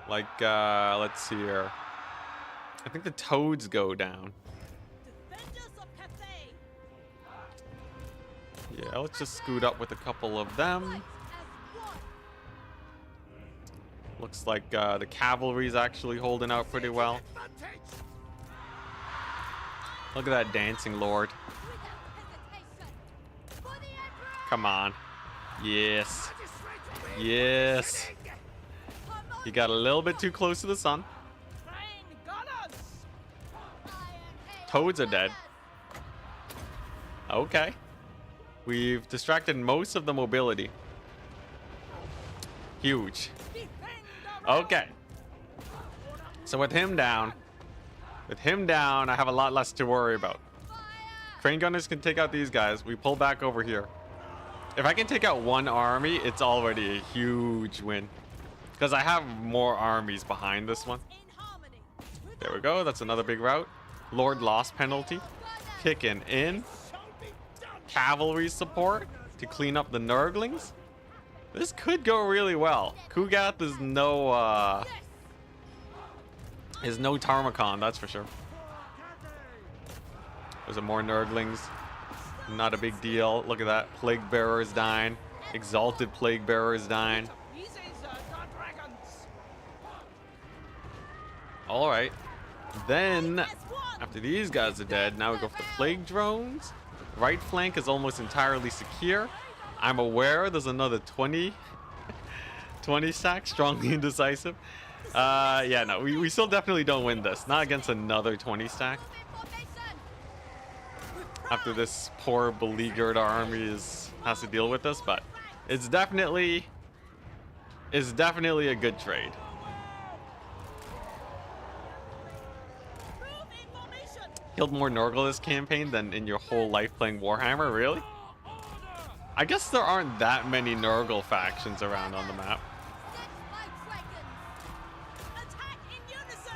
A: Like, let's see here. I think the toads go down.
E: Defenders of Cathay.
A: Yeah, let's just scoot up with a couple of them.
E: Fight as one.
A: Looks like the cavalry's actually holding out pretty well.
B: Advantage.
A: Look at that dancing lord.
E: Without hesitation. For the Emperor.
A: Come on. Yes.
B: Magistrate Reed.
A: Yes. He got a little bit too close to the sun.
E: Train gunners.
A: Toads are dead. Okay. We've distracted most of the mobility. Huge.
E: Defend the realm.
A: Okay. So with him down, I have a lot less to worry about. Crane gunners can take out these guys. We pull back over here. If I can take out one army, it's already a huge win. Because I have more armies behind this one.
E: In harmony.
A: There we go. That's another big route. Lord loss penalty. Kicking in. Cavalry support to clean up the Nurglings. This could go really well. Kugath is no Tarmacon, that's for sure. There's more Nurglings. Not a big deal. Look at that. Plague Bearers dying. Exalted Plague Bearers dying.
E: This is the dragons.
A: Alright. Then, after these guys are dead, now we go for the Plague Drones. Right flank is almost entirely secure. I'm aware there's another 20 stack, strongly indecisive. Yeah, no, we still definitely don't win this. Not against another 20 stack. After this poor beleaguered army has to deal with this, but it's definitely a good trade.
E: Move in formation.
A: Killed more Nurgle this campaign than in your whole life playing Warhammer, really? I guess there aren't that many Nurgle factions around on the map.
E: Attack in unison.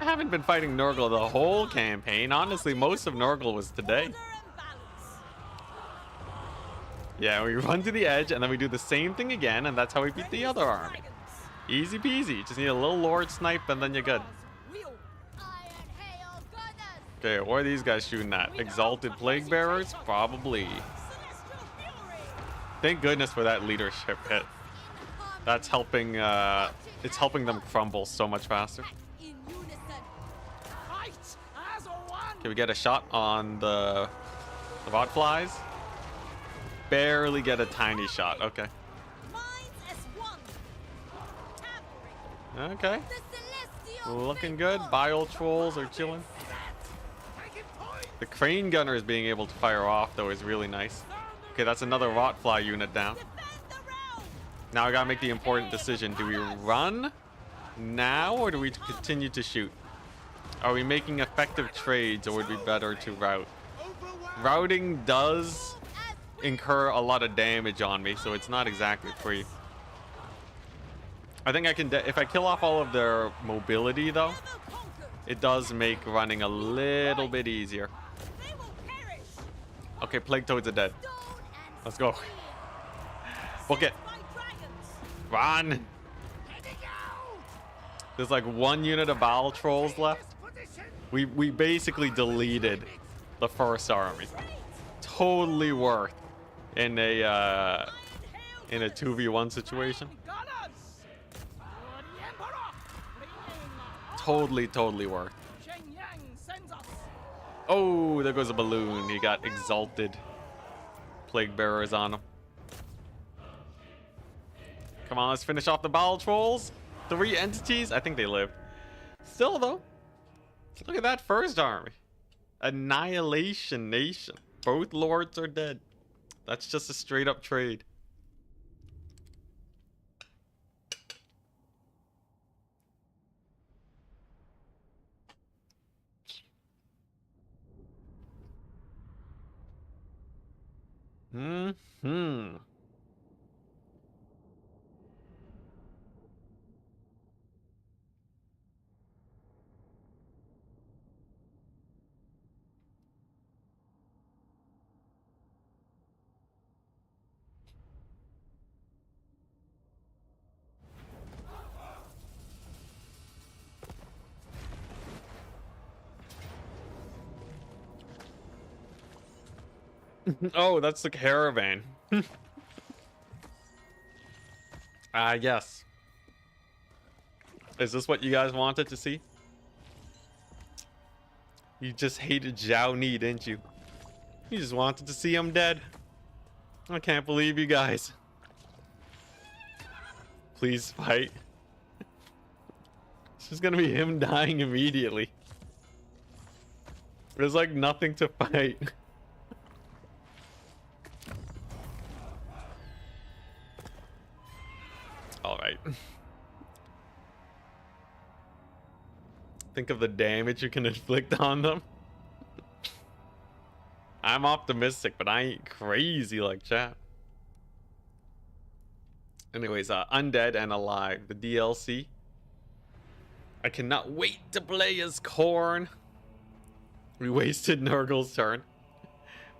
A: I haven't been fighting Nurgle the whole campaign. Honestly, most of Nurgle was today.
E: Order and balance.
A: Yeah, we run to the edge and then we do the same thing again, and that's how we beat the other army. Easy peasy. Just need a little Lord snipe and then you're good. Okay, what are these guys shooting at? Exalted Plague Bearers? Probably.
E: Celestial fury.
A: Thank goodness for that leadership hit. That's helping, it's helping them crumble so much faster.
E: In unison. Fight as one.
A: Can we get a shot on the bot flies? Barely get a tiny shot. Okay.
E: Minds as one. Cavalry.
A: Okay.
E: The celestial.
A: Looking good. Bile trolls are chilling. The crane gunner is being able to fire off though is really nice. Okay, that's another rotfly unit down.
E: Defend the realm.
A: Now I gotta make the important decision. Do we run now or do we continue to shoot? Are we making effective trades or would it be better to route? Routing does incur a lot of damage on me, so it's not exactly free. I think I can, if I kill off all of their mobility though,
E: Never conquered.
A: it does make running a little bit easier.
E: They will perish.
A: Okay, plague toads are dead.
E: Stone and
A: Let's go.
E: steel.
A: Book it.
E: By dragons.
A: Run. There's like one unit of bowel trolls left. We basically deleted the first army. Totally worth in a 2v1 situation.
E: Gunners. For the Emperor.
A: Totally worth.
E: Shenyang sends us.
A: Oh, there goes a balloon. He got exalted plague bearers on him. Come on, let's finish off the bowel trolls. 3 entities. I think they lived. Still though, look at that first army. Annihilation Nation. Both lords are dead. That's just a straight up trade. Hmm. Oh, that's the caravan. Yes. Is this what you guys wanted to see? You just hated Zhao Ni, didn't you? You just wanted to see him dead. I can't believe you guys. Please fight. It's just gonna be him dying immediately. There's like nothing to fight. Alright. Think of the damage you can inflict on them. I'm optimistic, but I ain't crazy like chat. Anyways, Undead and Alive, the DLC. I cannot wait to play as Korn. We wasted Nurgle's turn.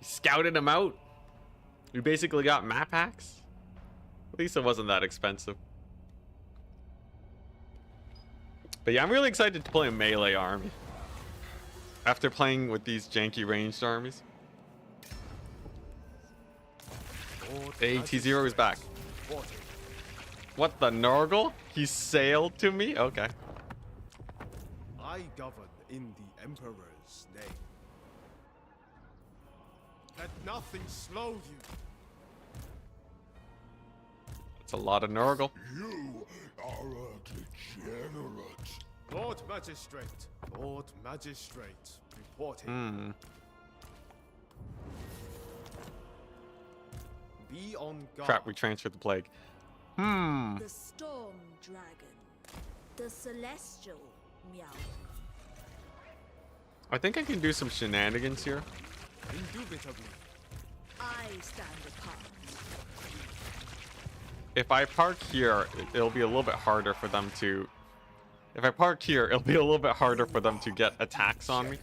A: We scouted him out. We basically got map hacks. At least it wasn't that expensive. But yeah, I'm really excited to play a melee army. After playing with these janky ranged armies. Hey, T0 is back. What, the Nurgle? He sailed to me? Okay.
D: I govern in the Emperor's name. Let nothing slow you.
A: That's a lot of Nurgle.
F: You are a degenerate.
D: Lord Magistrate, reporting. Be on guard.
A: Crap, we transferred the plague.
C: The storm dragon. The celestial meow.
A: I think I can do some shenanigans here.
D: Indubitably.
C: I stand apart.
A: If I park here, it'll be a little bit harder for them to... If I park here, it'll be a little bit harder for them to get attacks on me.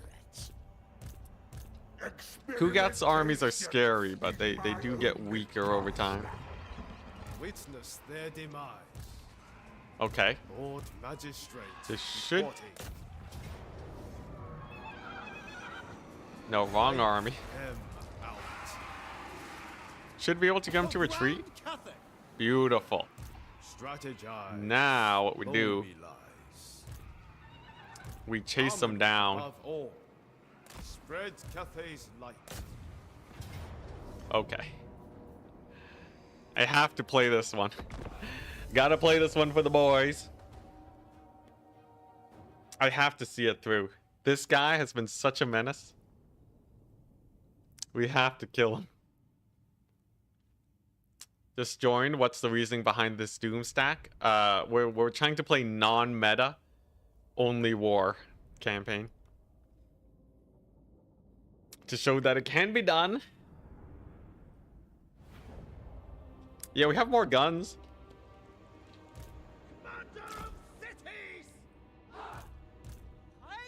A: Kugat's armies are scary, but they do get weaker over time.
D: Witness their demise.
A: Okay.
D: Lord Magistrate.
A: This should...
D: reporting.
A: No, wrong army.
D: Them out.
A: Should be able to come to retreat. Beautiful.
D: Strategize.
A: Now what we do,
D: Mobilize.
A: we chase them down.
D: Above all, spread Cathay's light.
A: Okay. I have to play this one. Gotta play this one for the boys. I have to see it through. This guy has been such a menace. We have to kill him. Just joined. What's the reasoning behind this Doomstack? We're trying to play non-meta, only war campaign. To show that it can be done. Yeah, we have more guns.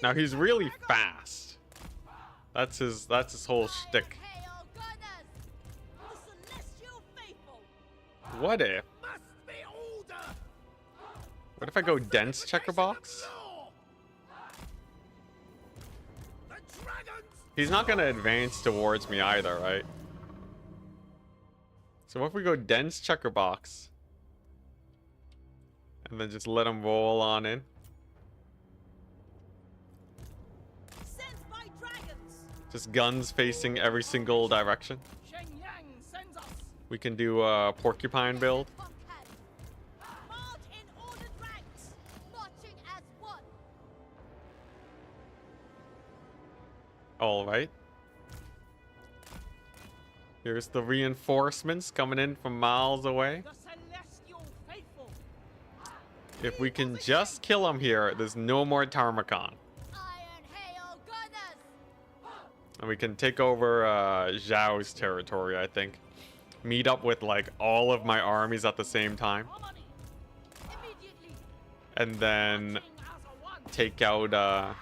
A: Now he's really fast. That's his whole shtick. What if? What if I go dense checker box? He's not gonna advance towards me either, right? So what if we go dense checker box? And then just let him roll on in. Just guns facing every single direction. We can do a porcupine build. All right. Here's the reinforcements coming in from miles away. If we can just kill him here, there's no more Tarmakon. And we can take over Zhao's territory, I think. Meet up with like all of my armies at the same time. And then take out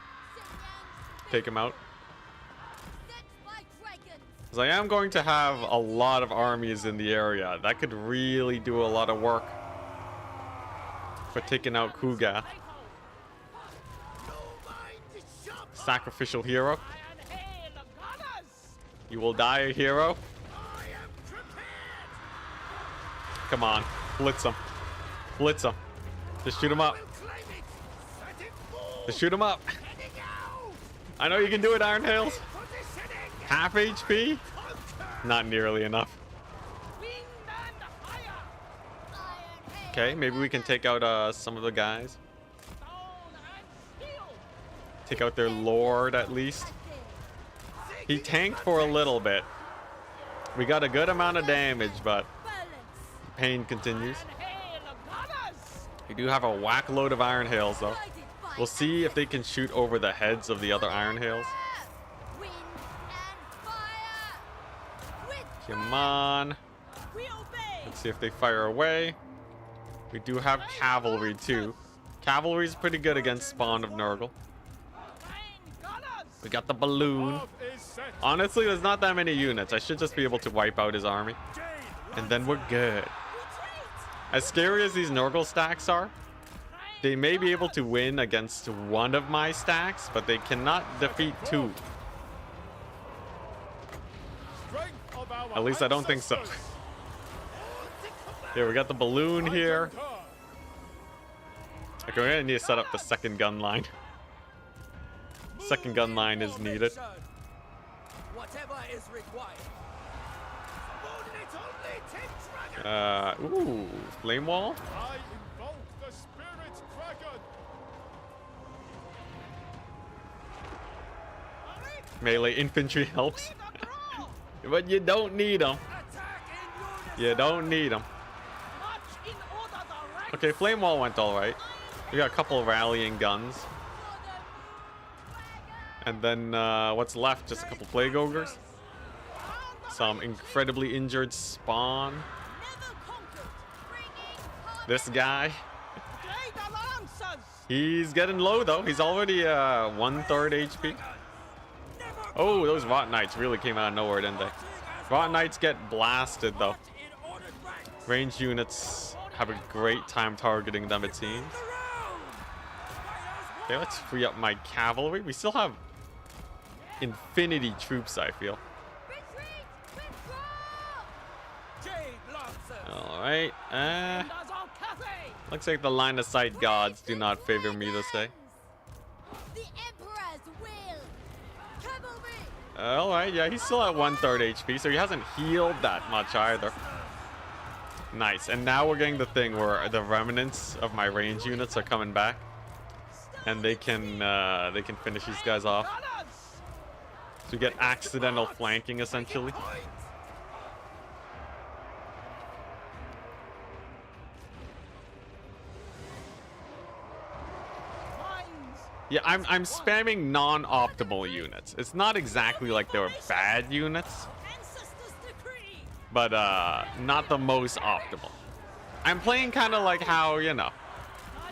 A: take him out. Because I am going to have a lot of armies in the area. That could really do a lot of work for taking out Kuga. Sacrificial hero. You will die a hero. Come on. Blitz him. Blitz him. Just shoot him up. Just shoot him up. I know you can do it, Iron Hails. Half HP? Not nearly enough. Okay, maybe we can take out some of the guys. Take out their lord at least. He tanked for a little bit. We got a good amount of damage, but pain continues. We do have a whack load of Iron Hails though. We'll see if they can shoot over the heads of the other Iron Hails. Come on. Let's see if they fire away. We do have cavalry too. Cavalry is pretty good against spawn of Nurgle. We got the balloon. Honestly, there's not that many units. I should just be able to wipe out his army. And then we're good. As scary as these Nurgle stacks are, they may be able to win against one of my stacks, but they cannot defeat two. At least I don't think so. Here, we got the balloon here. Okay, we're gonna need to set up the second gun line. Second gun line is needed.
B: Whatever is required.
A: Ooh, flame wall.
D: I invoke the spirit dragon.
A: Melee infantry helps. But you don't need them. You don't need them. Okay, flame wall went all right. We got a couple of rallying guns. And then what's left? Just a couple plague ogres. Some incredibly injured spawn. This guy. He's getting low though. He's already 1/3 HP. Oh, those Rot Knights really came out of nowhere, didn't they? Rot Knights get blasted though. Ranged units have a great time targeting them, it seems. Okay, let's free up my cavalry. We still have infinity troops, I feel. Alright, looks like the line of sight gods do not favor me this day. Alright, yeah, he's still at 1/3 HP, so he hasn't healed that much either. Nice, and now we're getting the thing where the remnants of my range units are coming back. And they can finish these guys off. So we get accidental flanking, essentially. Yeah, I'm spamming non-optimal units. It's not exactly like they were bad units, but not the most optimal. I'm playing kind of like how, you know,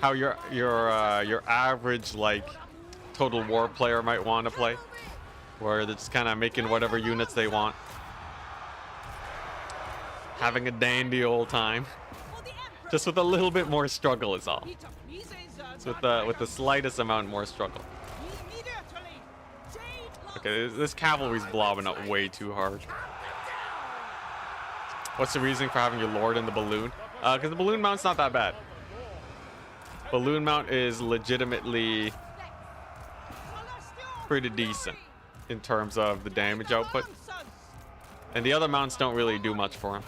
A: how your average like Total War player might want to play, where they're just kind of making whatever units they want, having a dandy old time, just with a little bit more struggle is all. With the slightest amount more struggle. Okay, this cavalry's blobbing up way too hard. What's the reason for having your lord in the balloon? Because the balloon mount's not that bad. Balloon mount is legitimately pretty decent in terms of the damage output. And the other mounts don't really do much for him.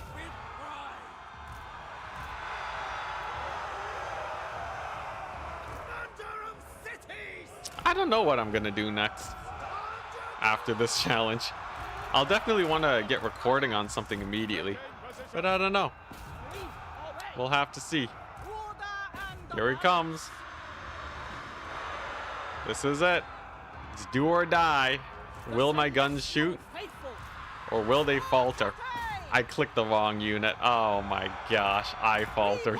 A: I don't know what I'm gonna do next after this challenge. I'll definitely want to get recording on something immediately, but I don't know. We'll have to see. Here he comes. This is it. It's do or die. Will my guns shoot? Or will they falter? I clicked the wrong unit. Oh my gosh, I faltered.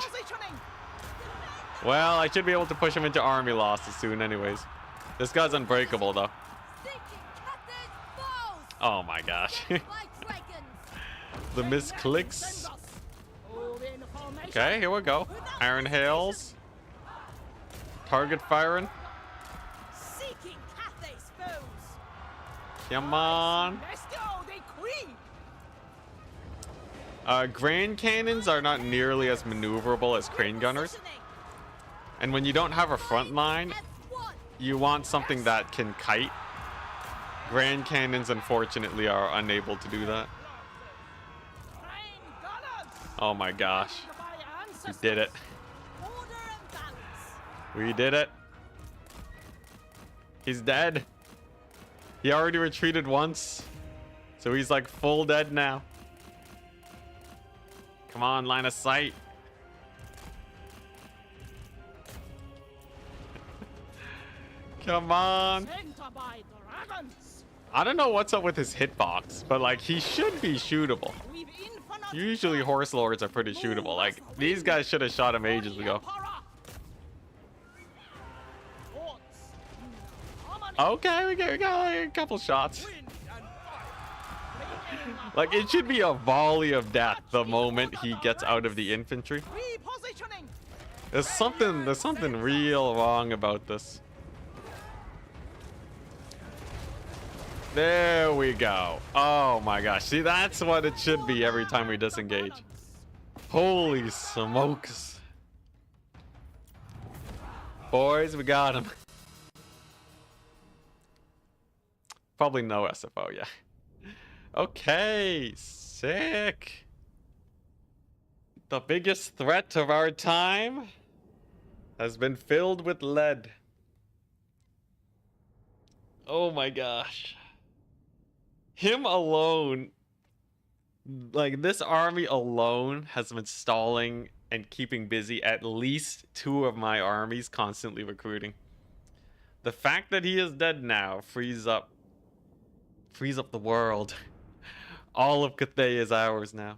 A: Well, I should be able to push him into army losses soon anyways. This guy's unbreakable though. Oh my gosh. The misclicks. Okay, here we go. Iron Hails. Target firing. Come on. Grand cannons are not nearly as maneuverable as crane gunners. And when you don't have a front line, you want something that can kite. Grand cannons, unfortunately, are unable to do that. Oh my gosh. We did it. We did it. He's dead. He already retreated once. So he's like full dead now. Come on, line of sight. Come on. I don't know what's up with his hitbox, but like he should be shootable. Usually horse lords are pretty shootable. Like these guys should have shot him ages ago. Okay, we got like a couple shots. Like it should be a volley of death the moment he gets out of the infantry. There's something real wrong about this. There we go. Oh my gosh. See, that's what it should be every time we disengage. Holy smokes. Boys, we got him. Probably no SFO, yeah. Okay, sick. The biggest threat of our time has been filled with lead. Oh my gosh. Him alone, like this army alone has been stalling and keeping busy at least 2 of my armies constantly recruiting. The fact that he is dead now frees up the world. All of Cathay is ours now.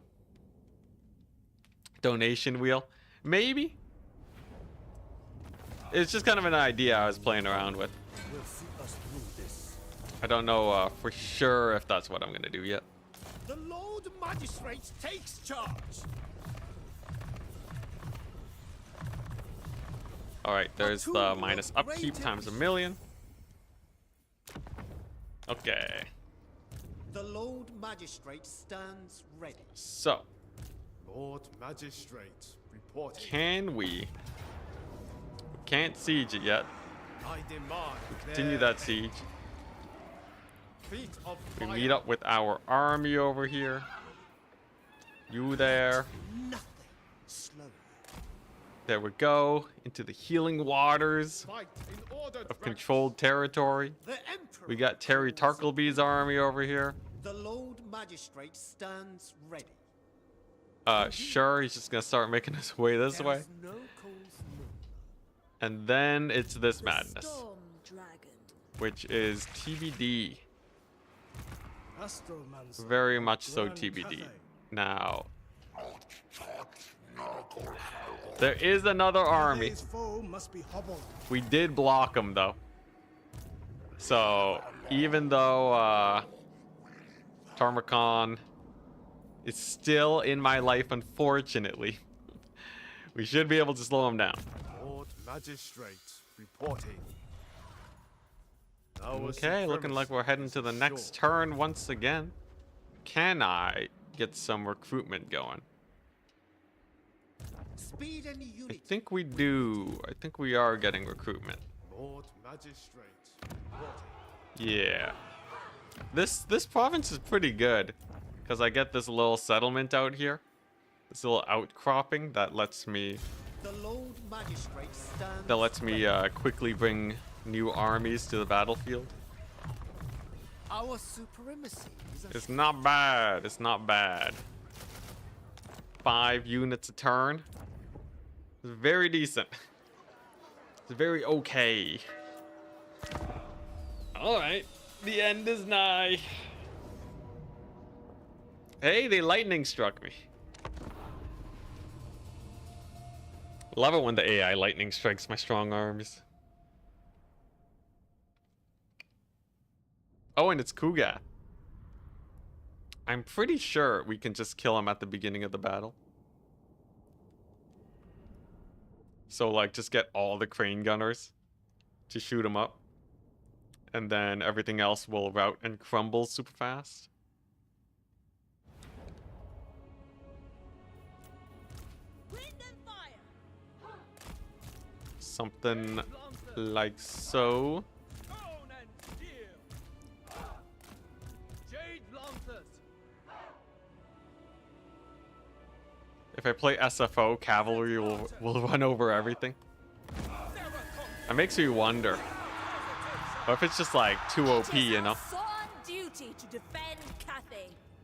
A: Donation wheel, maybe. It's just kind of an idea I was playing around with. I don't know for sure if that's what I'm gonna do yet.
B: The Lord Magistrate takes charge.
A: All right, there's the minus upkeep times 1,000,000. Okay.
B: The Lord Magistrate stands ready.
A: So,
D: Lord Magistrate, reporting.
A: can we can't siege it yet.
D: I demand
A: Continue that siege.
D: feet of
A: We
D: fire.
A: meet up with our army over here. You there.
B: Nothing slow.
A: There we go. Into the healing waters
D: Fight in order
A: of controlled territory.
B: The Emperor.
A: We got Terry Tarkleby's army over here.
B: The Lord Magistrate stands ready.
A: Sure, he's just gonna start making his way this way.
B: There's no cause known.
A: And then it's this madness,
C: Storm Dragon.
A: which is TBD.
B: Astromancer.
A: Very much so
B: Grand
A: TBD.
B: Cathay.
A: Now, there is another army.
B: His foe must be hobbled.
A: We did block him though. So even though Tarmakon is still in my life, unfortunately, we should be able to slow him down.
D: Lord Magistrate, reporting. Our
A: Okay, looking like we're heading to the next turn once again. Can I get some recruitment going?
B: Speed and
A: I
B: unity.
A: think we do. I think we are getting recruitment.
D: Lord Magistrate, reporting.
A: Yeah. This province is pretty good because I get this little settlement out here. This little outcropping that lets me
B: The Lord Magistrate stands
A: quickly bring new armies to the battlefield.
B: Our supremacy is a
A: It's not bad. It's not bad. 5 units a turn. It's very decent. It's very okay. All right. The end is nigh. Hey, they lightning struck me. Love it when the AI lightning strikes my strong arms. Oh, and it's Kuga. I'm pretty sure we can just kill him at the beginning of the battle. So, like, just get all the crane gunners to shoot him up. And then everything else will rout and crumble super fast.
E: Wind and fire.
A: Something like so.
D: Stone and steel. Jade Lancers.
A: If I play SFO, cavalry will run over everything. That makes me wonder. What if it's just like too OP, you know?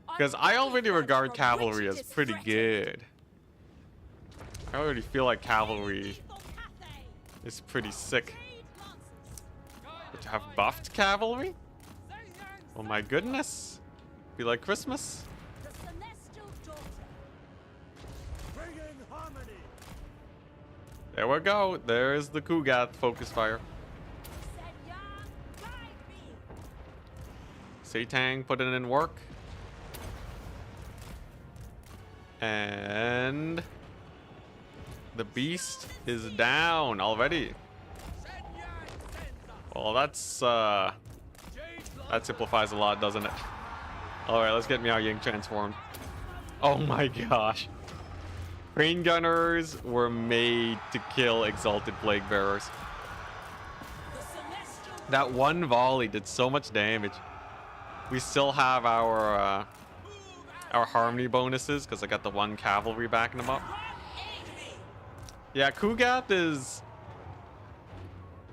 A: Because I already regard cavalry as pretty good. I already feel like cavalry is pretty sick. But to have buffed cavalry? Oh my goodness. Be like Christmas. There we go. There's the Kugat focus fire. Satang putting in work. And the beast is down already. Well, that simplifies a lot, doesn't it? Alright, let's get Miao Ying transformed. Oh my gosh. Crane gunners were made to kill Exalted Plague Bearers. That one volley did so much damage. We still have our harmony bonuses because I got the one cavalry backing them up. Yeah, Kugat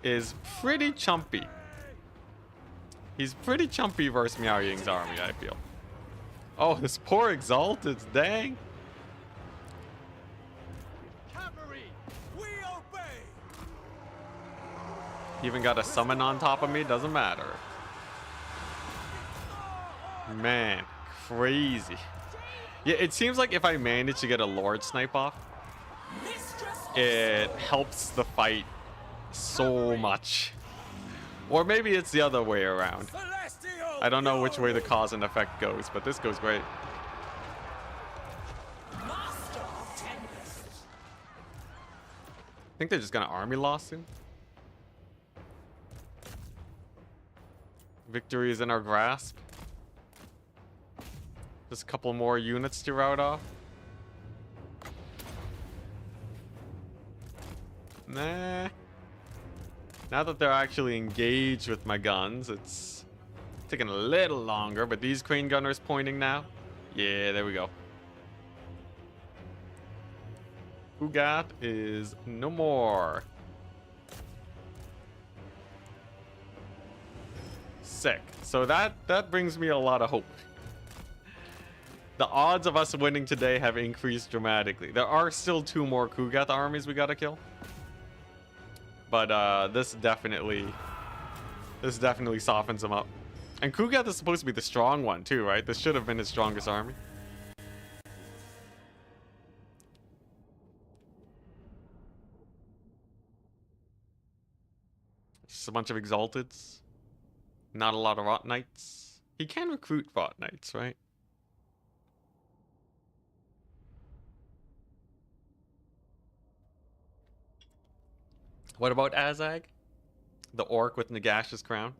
A: is pretty chumpy. He's pretty chumpy versus Miao Ying's army, I feel. Oh, this poor Exalted, dang. Even got a summon on top of me, doesn't matter. Man, crazy. Yeah, it seems like if I manage to get a Lord snipe off, it helps the fight so much. Or maybe it's the other way around. I don't know which way the cause and effect goes, but this goes great. I think they're just gonna army loss soon. Victory is in our grasp. Just a couple more units to rout off. Nah. Now that they're actually engaged with my guns, it's taking a little longer, but these crane gunners pointing now. Yeah, there we go. Kugat is no more. Sick. So that brings me a lot of hope. The odds of us winning today have increased dramatically. There are still 2 more Kugat armies we gotta kill. But this definitely softens them up. And Kugat is supposed to be the strong one too, right? This should have been his strongest army. Just a bunch of Exalteds. Not a lot of Rot Knights. He can recruit Rot Knights, right? What about Azag? The orc with Nagash's crown?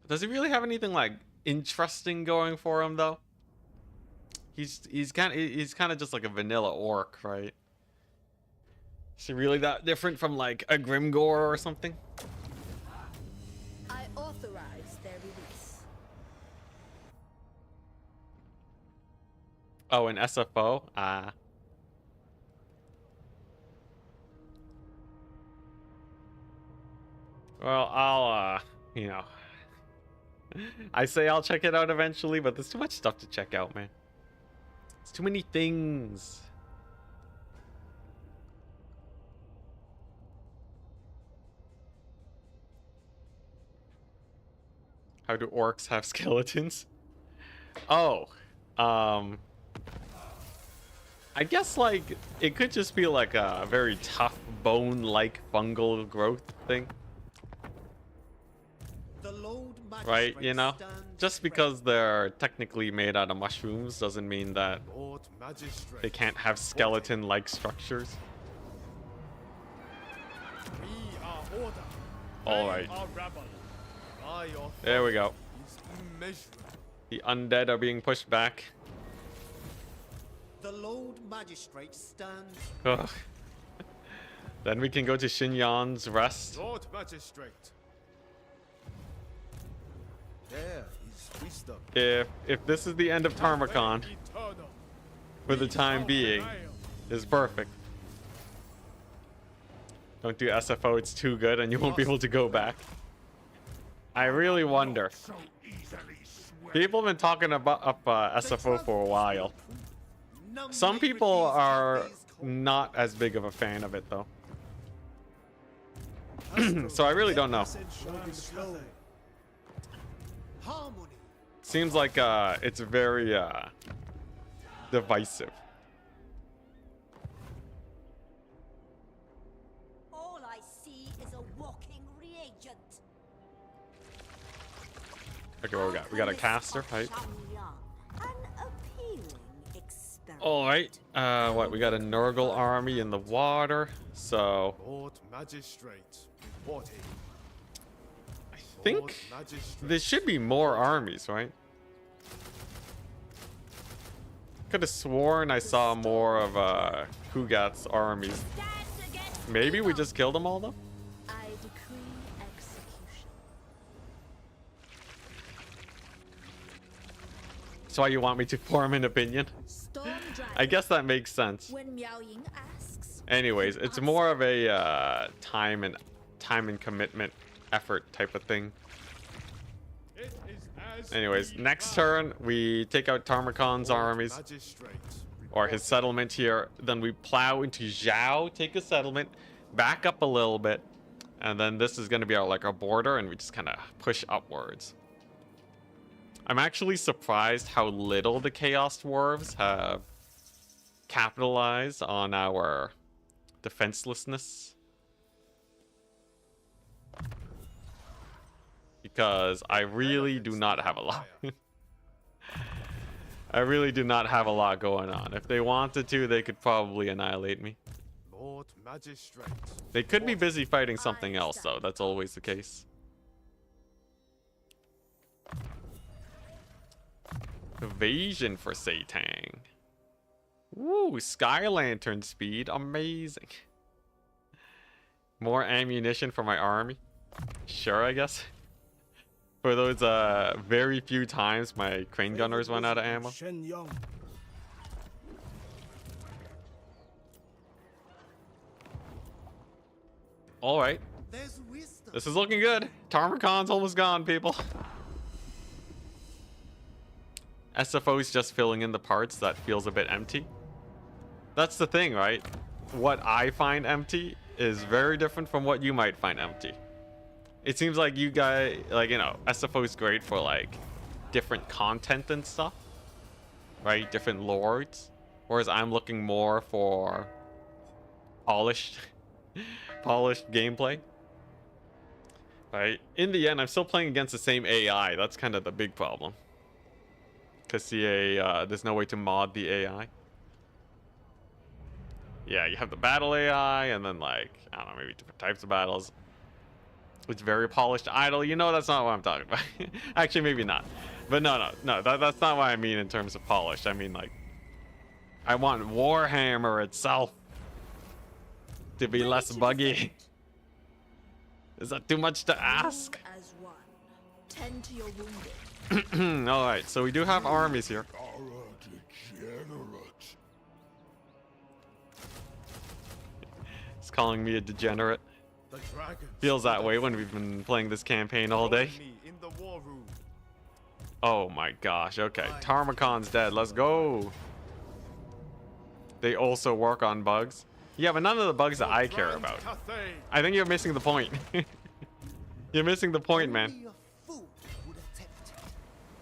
A: Does he really have anything like interesting going for him though? He's kind of just like a vanilla orc, right? Is he really that different from like a Grimgore or something?
C: I authorize their release.
A: Oh, an SFO? Well, I'll, you know. I say I'll check it out eventually, but there's too much stuff to check out, man. It's too many things. How do orcs have skeletons? Oh, I guess like it could just be like a very tough bone-like fungal growth thing,
B: The Lord
A: right?
B: Magistrate
A: You know,
B: stands
A: just
B: ready.
A: because they're technically made out of mushrooms doesn't mean that
D: Lord Magistrate.
A: they can't have skeleton-like structures.
D: We are order.
A: All
D: They
A: right,
D: are rebel. My
A: there we go.
D: authority is immeasurable.
A: The undead are being pushed back.
B: The Lord Magistrate stands.
A: Ugh. Then we can go to Xinyan's rest.
D: Lord Magistrate. There is wisdom.
A: If this is the end of Tarmakon
D: Way eternal.
A: for the time
D: shall
A: being,
D: prevail.
A: is perfect. Don't do SFO, it's too good and you won't be able to go back. I really wonder.
F: So easily swayed.
A: People have been talking about SFO for a while.
B: None
A: Some
B: may
A: people
B: refuse
A: are
B: Althay's call.
A: not as big of a fan of it though. So I really don't know.
B: Harmony.
A: Seems like it's very divisive.
G: All I see is a walking reagent.
A: Okay, what we got? We got a caster, right?
G: An appealing experiment.
A: All right. What? We got a Nurgle army in the water. So
D: Lord Magistrate reporting.
A: I think there should be more armies, right? Could have sworn I saw more of Kugat's armies.
C: Stand against
A: Maybe we
C: evil.
A: just killed them all though.
C: I decree execution.
A: That's why you want me to form an opinion.
C: Storm Dragon.
A: I guess that makes sense.
C: When Miao Ying asks.
A: Anyways, it's more of a time and commitment effort type of thing.
D: It is as
A: Anyways,
D: we
A: next
D: are.
A: turn we take out Tarmakon's
D: Lord
A: armies
D: Magistrate
A: or his settlement here. Then we plow into Zhao, take a settlement, back up a little bit, and then this is going to be our our border, and we just kind of push upwards. I'm actually surprised how little the Chaos Dwarves have capitalized on our defenselessness. Because I really do not have a lot. I really do not have a lot going on. If they wanted to, they could probably annihilate me.
D: Lord Magistrate.
A: They could be busy fighting something else, though. That's always the case. Evasion for Satang. Woo, Sky Lantern speed. Amazing. More ammunition for my army. Sure, I guess. For those very few times my crane gunners went out of ammo. All right.
B: There's wisdom.
A: This is looking good. Tarmacon's almost gone, people. SFO's just filling in the parts that feels a bit empty. That's the thing, right? What I find empty is very different from what you might find empty. It seems like you guys, like, you know, SFO is great for like different content and stuff, right? Different lords. Whereas I'm looking more for polished, polished gameplay. Right? In the end, I'm still playing against the same AI. That's kind of the big problem. Because there's no way to mod the AI. Yeah, you have the battle AI, and then like, I don't know, maybe different types of battles. It's very polished idle. You know that's not what I'm talking about. Actually, maybe not. But no, that's not what I mean in terms of polished. I mean like, I want Warhammer itself to be less buggy. Is that too much to ask?
C: As one. Tend to your wounded.
A: Alright, so we do have armies here.
F: Are a degenerate.
A: It's calling me a degenerate.
D: The dragon.
A: Feels that way when we've been playing this campaign all day.
D: Me in the war room.
A: Oh my gosh, okay. Tarmacon's dead, let's go. They also work on bugs. Yeah, but none of the bugs that I care about. I think you're missing the point. You're missing the point, man.
B: Only a fool would attempt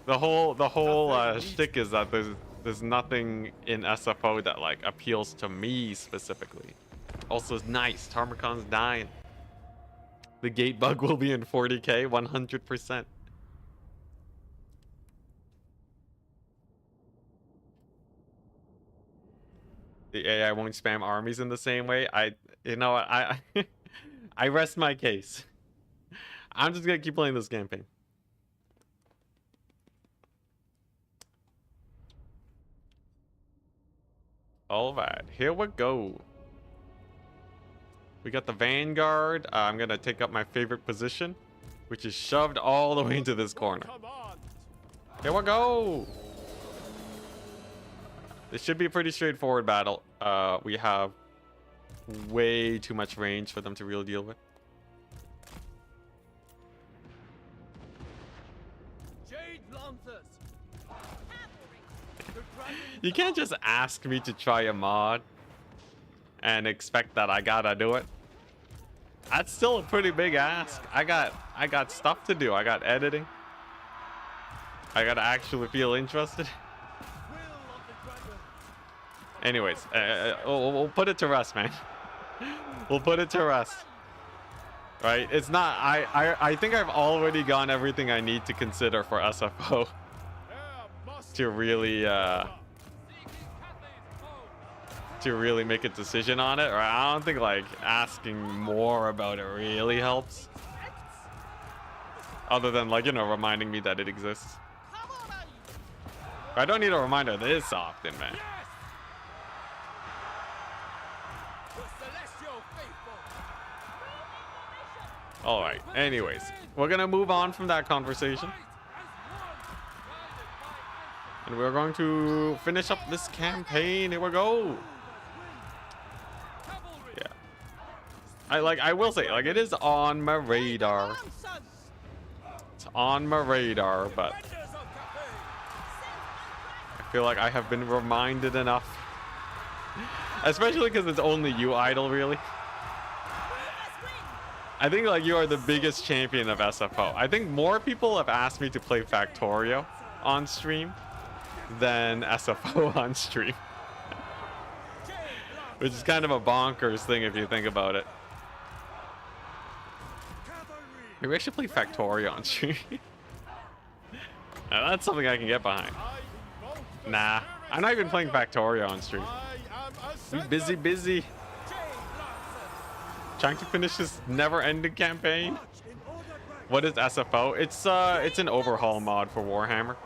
A: The whole shtick is that there's nothing in SFO that like appeals to me specifically. Also, it's nice. Tarmocon's dying. The gate bug will be in 40k, 100%. The AI won't spam armies in the same way. You know what? I rest my case. I'm just gonna keep playing this campaign. All right, here we go. We got the Vanguard. I'm gonna take up my favorite position, which is shoved all the way into this corner. Here we go. This should be a pretty straightforward battle. We have way too much range for them to really deal with. You can't just ask me to try a mod and expect that I gotta do it. That's still a pretty big ask. I got stuff to do. I got editing. I gotta actually feel interested. Anyways, we'll put it to rest, man. We'll put it to rest. Right? It's not. I think I've already gone everything I need to consider for SFO to really make a decision on it. Or I don't think like asking more about it really helps. Other than like, you know, reminding me that it exists. I don't need a reminder this often, man. All right. Anyways, we're gonna move on from that conversation, and we're going to finish up this campaign. Here we go. Yeah. I will say, like, it is on my radar. It's on my radar, but I feel like I have been reminded enough, especially because it's only you, Idol, really. I think like you are the biggest champion of SFO. I think more people have asked me to play Factorio on stream than SFO on stream. Which is kind of a bonkers thing if you think about it. Maybe I should play Factorio on stream. Now, that's something I can get behind. Nah, I'm not even playing Factorio on stream. I'm busy. Trying to finish this never-ending campaign. What is SFO? It's an overhaul mod for Warhammer.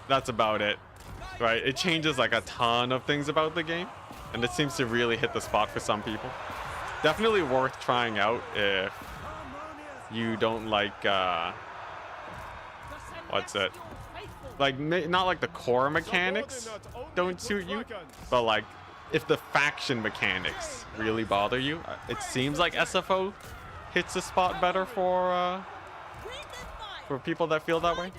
A: That's about it, right? It changes like a ton of things about the game, and it seems to really hit the spot for some people. Definitely worth trying out if you don't like what's it? Like not like the core mechanics don't suit you, but like if the faction mechanics really bother you, it seems like SFO hits the spot better for people that feel that way.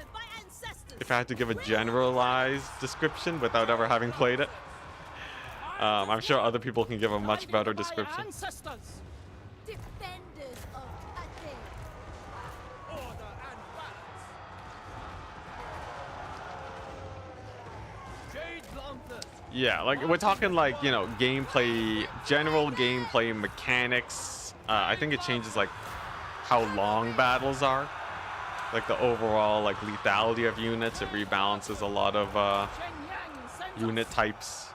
A: If I had to give a generalized description without ever having played it, I'm sure other people can give a much better description. Yeah, like we're talking like, you know, gameplay, general gameplay mechanics. I think it changes like how long battles are, like the overall like lethality of units. It rebalances a lot of unit types.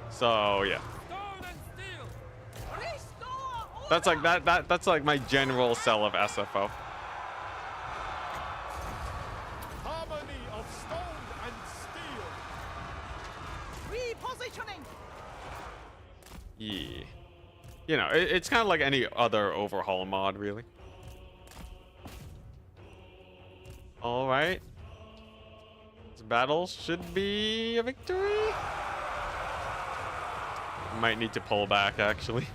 A: So yeah, that's like that's like my general sell of SFO. Yeah, you know, it's kind of like any other overhaul mod, really. All right, this battle should be a victory. Might need to pull back, actually.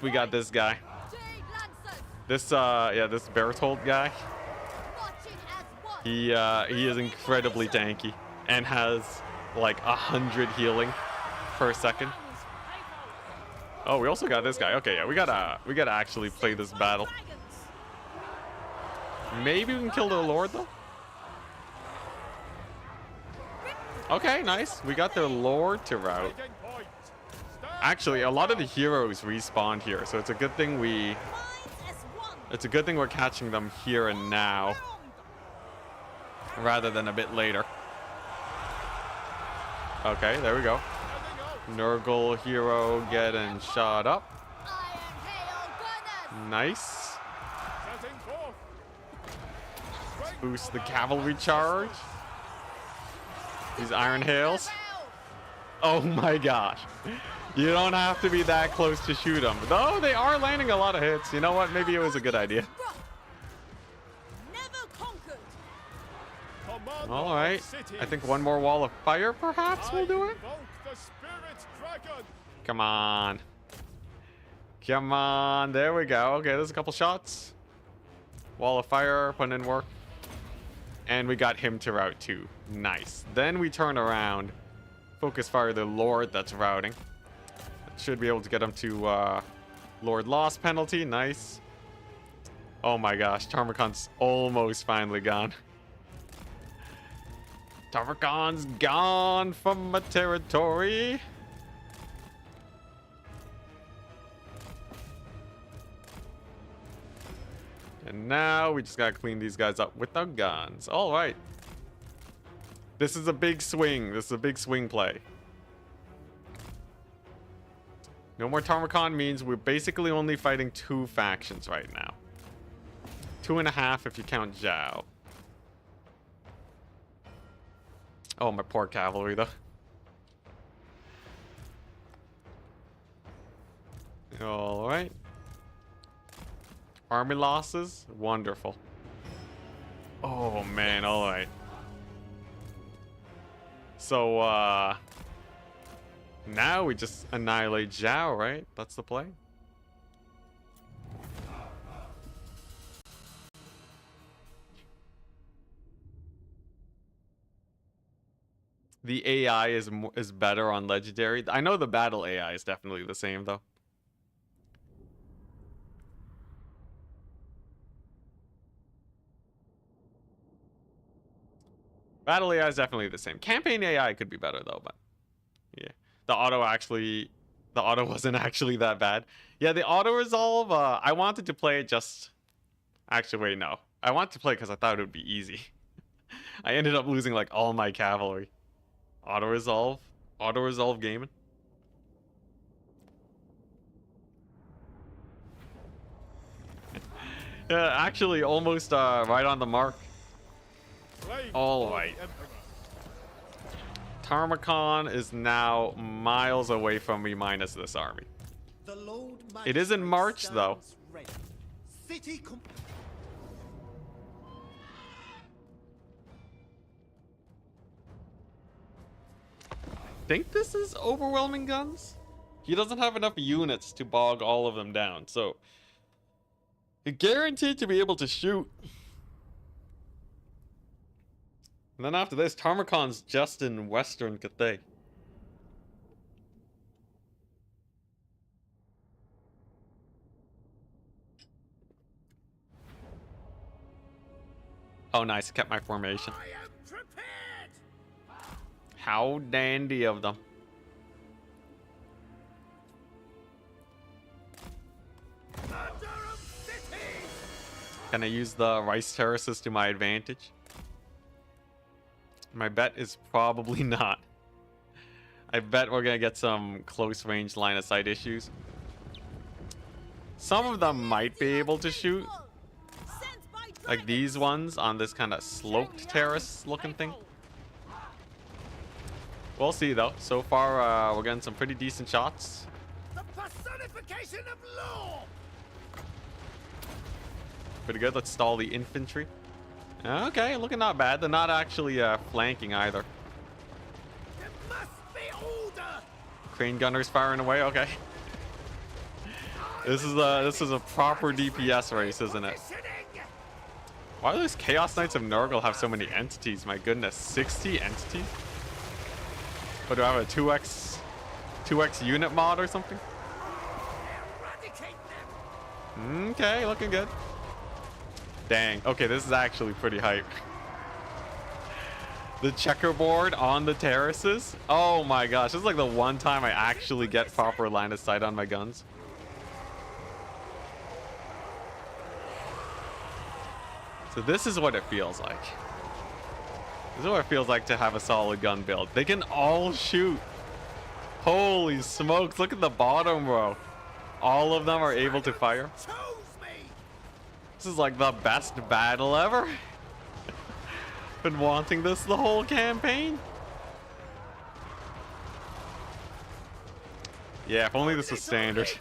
A: We got this guy. This this Berthold guy. He is incredibly tanky and has like 100 healing per second. Oh, we also got this guy. Okay, yeah, we gotta actually play this battle. Maybe we can kill the Lord though. Okay, nice. We got the Lord to route. Actually, a lot of the heroes respawned here, so it's a good thing we're catching them here and now, rather than a bit later. Okay, there we go. Nurgle hero getting shot up. Nice. Boost the cavalry charge. These iron hails. Oh my gosh. You don't have to be that close to shoot them. Though they are landing a lot of hits. You know what? Maybe it was a good idea. All right. I think one more wall of fire perhaps will do it. Come on. Come on. There we go. Okay, there's a couple shots. Wall of fire, putting in work. And we got him to route too. Nice. Then we turn around. Focus fire the Lord that's routing. Should be able to get him to Lord loss penalty. Nice. Oh my gosh. Tarmogon's almost finally gone. Tarmogon's gone from my territory. And now we just gotta clean these guys up with our guns. All right. This is a big swing. This is a big swing play. No more Tarmogon means we're basically only fighting 2 factions right now. 2.5 if you count Zhao. Oh, my poor cavalry though. All right. Army losses, wonderful. Oh man, all right. So now we just annihilate Zhao, right? That's the play. The AI is better on legendary. I know the battle AI is definitely the same though. Battle AI is definitely the same. Campaign AI could be better though, but yeah. The auto wasn't actually that bad. Yeah, the auto resolve, I wanted to play it just... Actually, wait, no. I wanted to play it because I thought it would be easy. I ended up losing like all my cavalry. Auto resolve gaming. Yeah, actually almost right on the mark. All right. Tarmogon is now miles away from me minus this army. It is in March though.
B: City
A: Think this is overwhelming guns? He doesn't have enough units to bog all of them down, so you're guaranteed to be able to shoot. And then after this, Tarmogon's just in Western Cathay. Oh, nice. Kept my formation.
B: I am prepared.
A: How dandy of them. Can I use the rice terraces to my advantage? My bet is probably not. I bet we're gonna get some close range line of sight issues. Some of them might be able to shoot. Like these ones on this kind of sloped terrace looking thing. We'll see though. So far we're getting some pretty decent shots.
B: The personification of law.
A: Pretty good. Let's stall the infantry. Okay, looking not bad. They're not actually flanking either.
B: There must be order.
A: Crane gunners firing away. Okay. This is a proper DPS race, isn't it? Why do those Chaos Knights of Nurgle have so many entities? My goodness, 60 entities? What do I have, a 2x unit mod or something? Okay, looking good. Dang. Okay, this is actually pretty hype. The checkerboard on the terraces. Oh my gosh, this is like the one time I actually get proper line of sight on my guns. So this is what it feels like. This is what it feels like to have a solid gun build. They can all shoot. Holy smokes, look at the bottom row. All of them are able to fire. This is like the best battle ever. Been wanting this the whole campaign. Yeah, if only this was standard.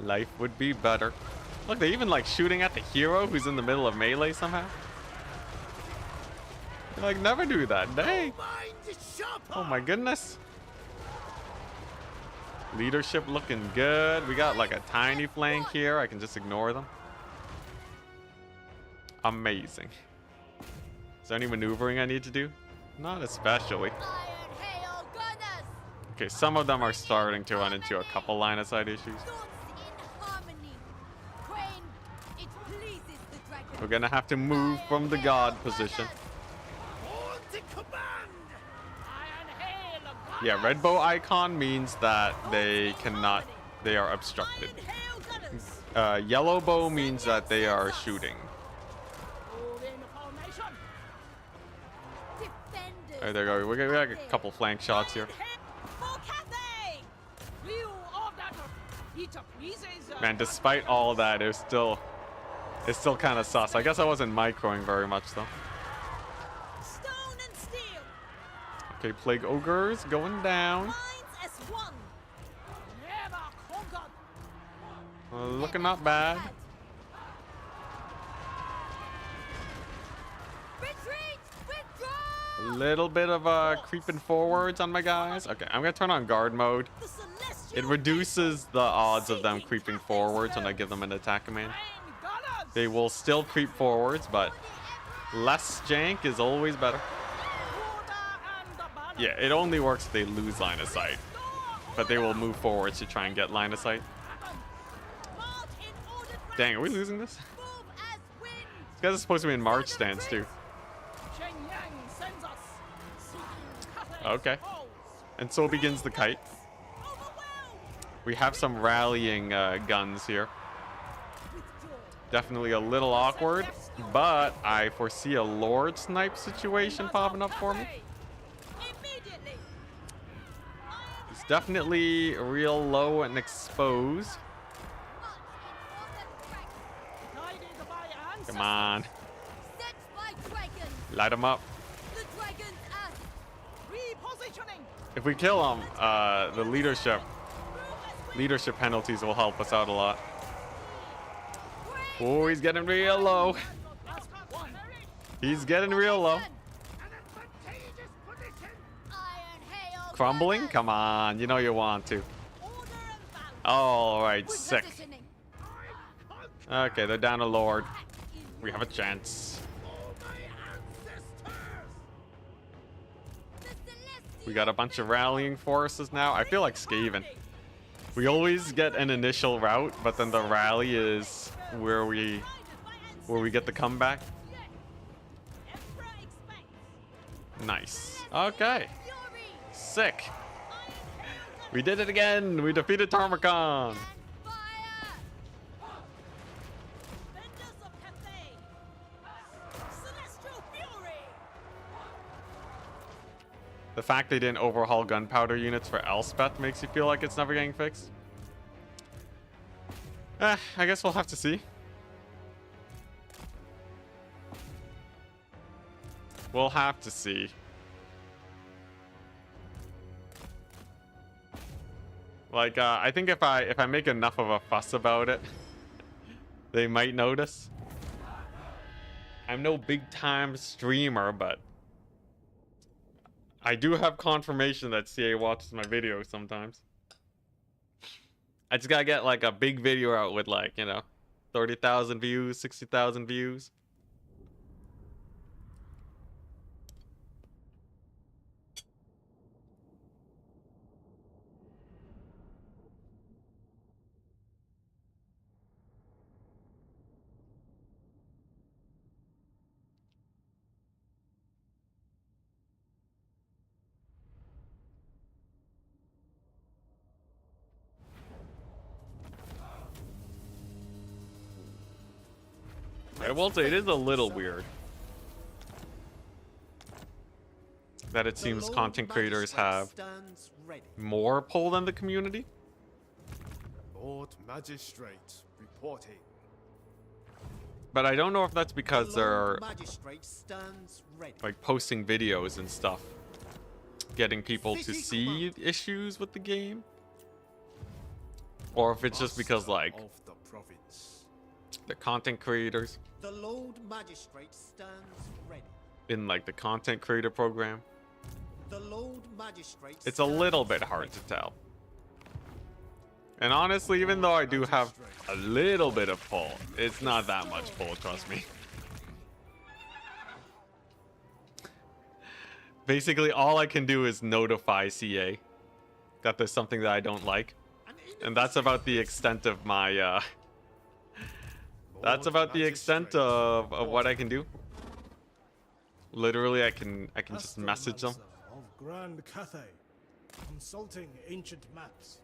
A: Life would be better. Look, they even like shooting at the hero who's in the middle of melee somehow. They like never do that. Dang. Oh my goodness. Leadership looking good. We got like a tiny flank here. I can just ignore them. Amazing. Is there any maneuvering I need to do? Not especially. Okay, some of them are starting to run into a couple line of sight issues. We're gonna have to move from the god position. Yeah, red bow icon means that they cannot, they are obstructed. Yellow bow means that they are shooting. Alright, there we go. We got a couple flank shots here. Man, despite all that, it's still kind of sus. I guess I wasn't microing very much though. Okay, plague ogres going down. Looking not bad. A little bit of creeping forwards on my guys. Okay, I'm gonna turn on guard mode. It reduces the odds of them creeping forwards when I give them an attack command. They will still creep forwards, but less jank is always better. Yeah, it only works if they lose line of sight, but they will move forwards to try and get line of sight. Dang, are we losing this? These guys are supposed to be in march stance too. Okay. And so begins the kite. We have some rallying guns here. Definitely a little awkward, but I foresee a Lord snipe situation popping up for me. It's definitely real low and exposed. Come on. Light them up. If we kill them, the leadership penalties will help us out a lot. Oh, he's getting real low. He's getting real low. Crumbling? Come on, you know you want to. All right, sick. Okay, they're down a Lord. We have a chance. We got a bunch of rallying forces now. I feel like Skaven. We always get an initial route, but then the rally is where we get the comeback. Nice. Okay. Sick. We did it again. We defeated Tarmakon. The fact they didn't overhaul gunpowder units for Elspeth makes you feel like it's never getting fixed. I guess we'll have to see. We'll have to see. Like, I think if I make enough of a fuss about it, they might notice. I'm no big time streamer, but I do have confirmation that CA watches my videos sometimes. I just gotta get like a big video out with like, you know, 30,000 views, 60,000 views. I will say it is a little weird that it seems content creators have more pull than the community.
D: Lord Magistrate reporting.
A: But I don't know if that's because they're
B: Magistrate stands ready.
A: like posting videos and stuff, getting people to see issues with the game, or if it's just because like
D: Master of the province.
A: the content creators
B: The Lord Magistrate stands ready.
A: in like the content creator program.
B: The Lord Magistrate.
A: It's a little bit hard to tell. And honestly, even though I do have a little bit of pull, it's not that much pull, trust me. Basically, all I can do is notify CA that there's something that I don't like. And that's about the extent of my, that's about the extent of what I can do. Literally, I can just message them.
H: Of Grand Cathay, consulting ancient maps.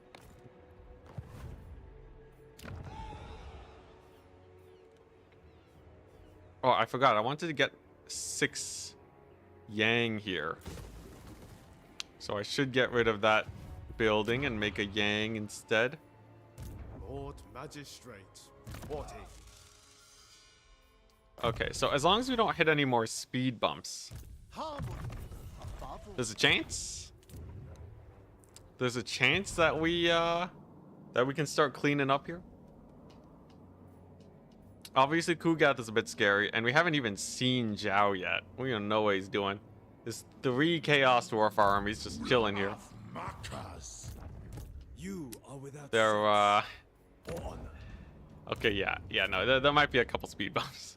A: Oh, I forgot. I wanted to get 6 Yang here. So I should get rid of that building and make a Yang instead.
D: Lord Magistrate reporting.
A: Okay, so as long as we don't hit any more speed bumps.
B: Harmony above all.
A: There's a chance? There's a chance that we can start cleaning up here? Obviously, Kugath is a bit scary, and we haven't even seen Zhao yet. We don't know what he's doing. There's 3 Chaos Dwarf armies just chilling here.
F: Matters.
H: You are without
A: They're,
H: honor.
A: okay, yeah, no, there might be a couple speed bumps.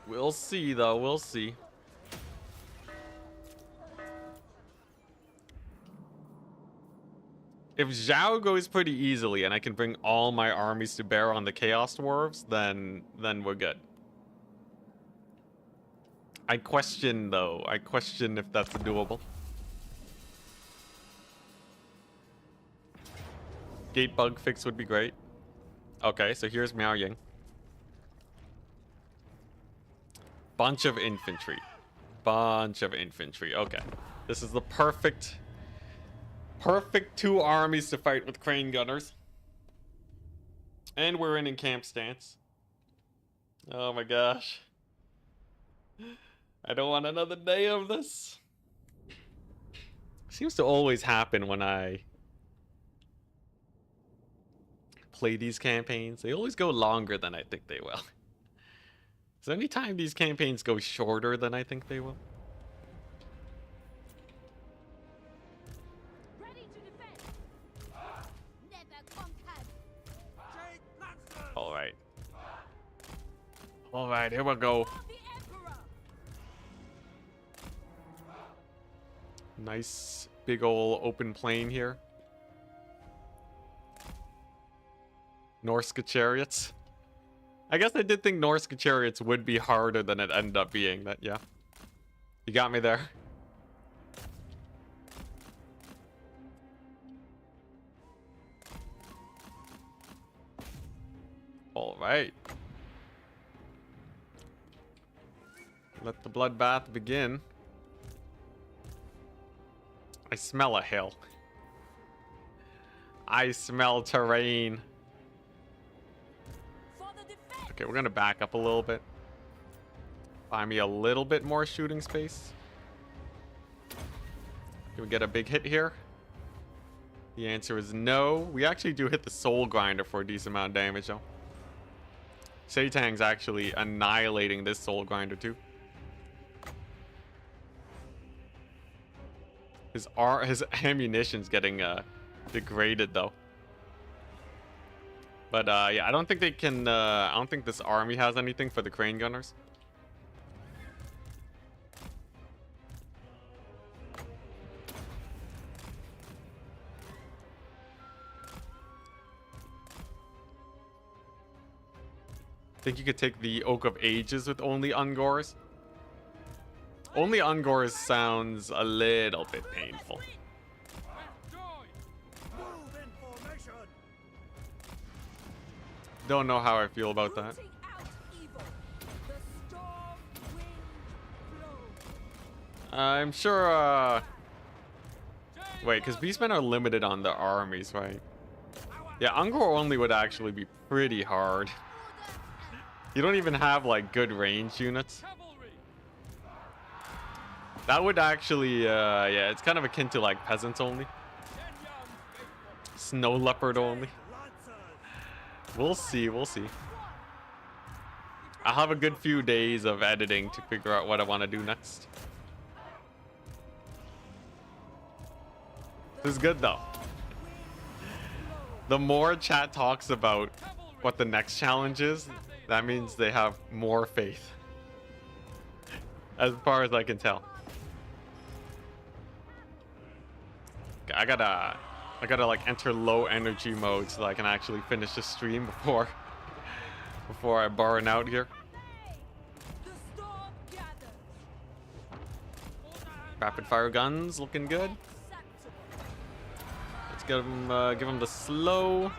A: We'll see, though, we'll see. If Zhao goes pretty easily and I can bring all my armies to bear on the Chaos Dwarves, then we're good. I question, though. I question if that's doable. Gate bug fix would be great. Okay, so here's Miao Ying. Bunch of infantry. Bunch of infantry. Okay. This is the perfect 2 armies to fight with crane gunners. And we're in camp stance. Oh my gosh. I don't want another day of this. Seems to always happen when I play these campaigns. They always go longer than I think they will. Is there any time these campaigns go shorter than I think they will?
E: Ready to defend. Never conquered.
A: Alright. Alright, here we go.
E: For the Emperor.
A: Nice big ol' open plain here. Norska chariots. I guess I did think Norska chariots would be harder than it ended up being. That, yeah. You got me there. Alright. Let the bloodbath begin. I smell a hill. I smell terrain.
E: For the defense.
A: Okay, we're gonna back up a little bit. Find me a little bit more shooting space. Can we get a big hit here? The answer is no. We actually do hit the soul grinder for a decent amount of damage though. Satang's actually annihilating this soul grinder too. His ammunition's getting degraded though. But yeah, I don't think they can. I don't think this army has anything for the crane gunners. Think you could take the Oak of Ages with only Ungors? Only Ungors sounds a little bit painful.
H: Move in formation.
A: Don't know how I feel about that.
C: Rooting out evil. The storm wind blows.
A: I'm sure, wait, because beastmen are limited on their armies, right? Yeah, Ungor only would actually be pretty hard. You don't even have, like, good range units. That would actually, yeah, it's kind of akin to, like, peasants only. Snow leopard only. We'll see, we'll see. I'll have a good few days of editing to figure out what I want to do next. This is good though. The more chat talks about what the next challenge is, that means they have more faith. As far as I can tell. I gotta like enter low energy mode so that I can actually finish the stream before I burn out here.
C: The storm gathers.
A: Rapid fire guns looking good. Let's give them the slow.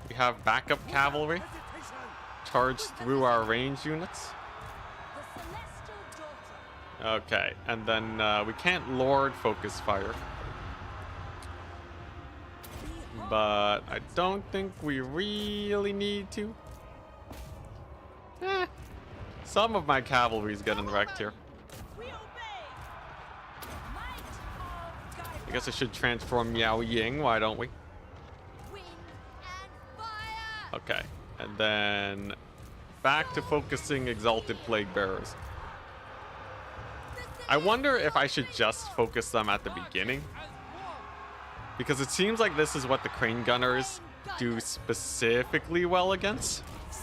A: We have backup cavalry. Charge through our range units.
C: The celestial daughter.
A: Okay, and then we can't lord focus fire. But I don't think we really need to. Some of my cavalry's getting wrecked here.
E: We obey.
C: Might of guidance.
A: I guess I should transform Miao Ying, why don't we?
C: Wind and fire.
A: Okay, and then back to focusing Exalted Plague Bearers. I wonder if I should just focus them at the beginning. Because it seems like this is what the Crane Gunners do specifically well against. It's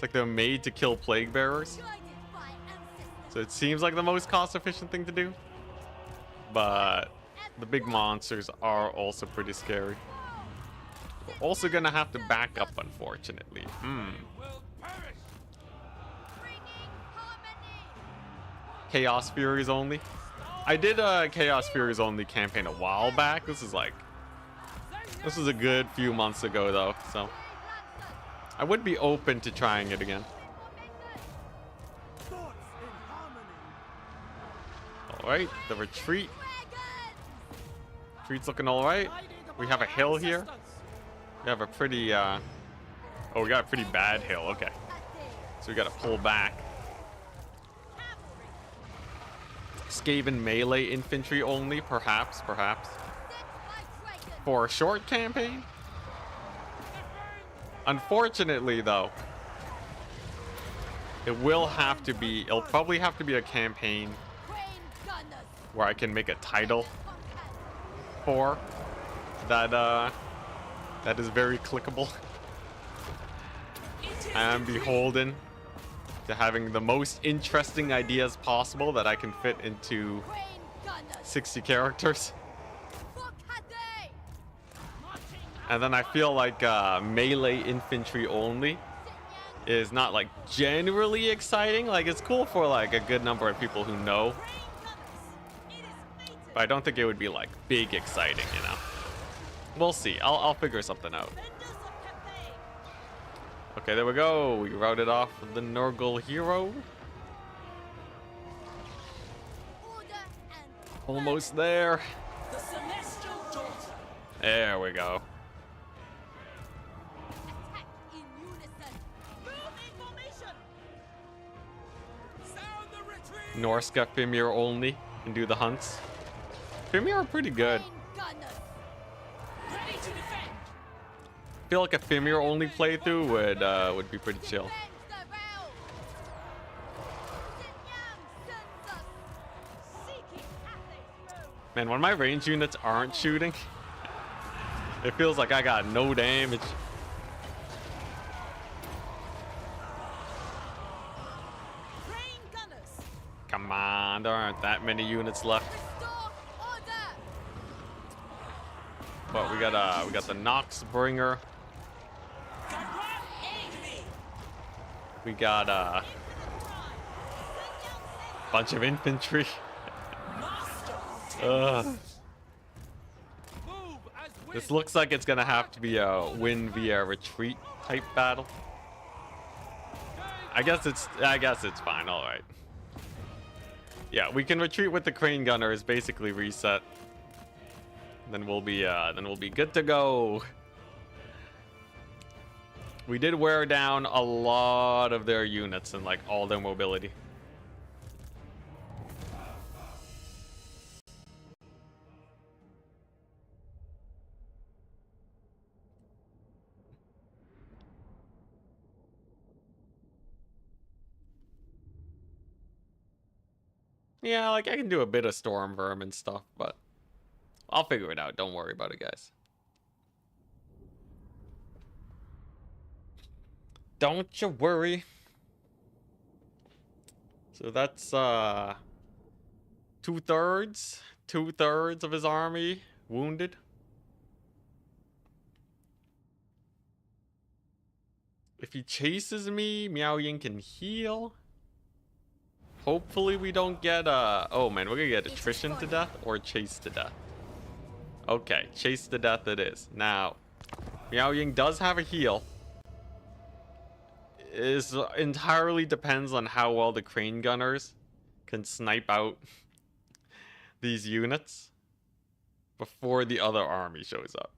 A: like they're made to kill Plague Bearers.
C: Guided by ancestors.
A: So it seems like the most cost-efficient thing to do. But the big monsters are also pretty scary. We're also gonna have to back up, unfortunately.
C: Bringing harmony.
A: Chaos Furies only. I did a Chaos Furies only campaign a while back. This is a good few months ago though, so I would be open to trying it again. All right, the retreat. Retreat's looking all right. We have a hill here. We have a pretty, oh, we got a pretty bad hill. Okay, so we got to pull back. Skaven melee infantry only, perhaps. For a short campaign? Unfortunately, though, it'll probably have to be a campaign where I can make a title for that is very clickable. I am beholden to having the most interesting ideas possible that I can fit into 60 characters. And then I feel like melee infantry only is not like generally exciting. Like it's cool for like a good number of people who know, but I don't think it would be like big exciting, you know. We'll see. I'll figure something out. Okay, there we go. We routed off the Nurgle hero. Almost there.
E: The celestial daughter.
A: There we go.
C: Attack in unison.
E: Move in formation. Sound the retreat.
A: Norska Fimir only can do the hunts. Fimir are pretty good.
C: Gunners.
E: Ready to defend.
A: I feel like a Fimir only playthrough would be pretty chill.
C: Defend the realm. Xinjiang sends us.
E: Seeking Athlete's throne.
A: Man, when my range units aren't shooting, it feels like I got no damage.
E: Crane gunners.
A: Come on, there aren't that many units left.
C: Restore order.
A: But we got the Nox Bringer. We got a bunch of infantry.
E: Master.
A: Ugh.
F: Move
A: This looks like it's gonna have to be a win via retreat type battle. I guess it's fine. All right. Yeah, we can retreat with the crane gunners, basically reset. Then we'll be good to go. We did wear down a lot of their units and like all their mobility. Yeah, like I can do a bit of storm vermin stuff, but I'll figure it out. Don't worry about it, guys. Don't you worry. So that's 2/3 of his army wounded. If he chases me, Miao Ying can heal. Hopefully we don't get oh man, we're gonna get attrition to death or chase to death. Okay, chase to death it is. Now, Miao Ying does have a heal. It entirely depends on how well the crane gunners can snipe out these units before the other army shows up.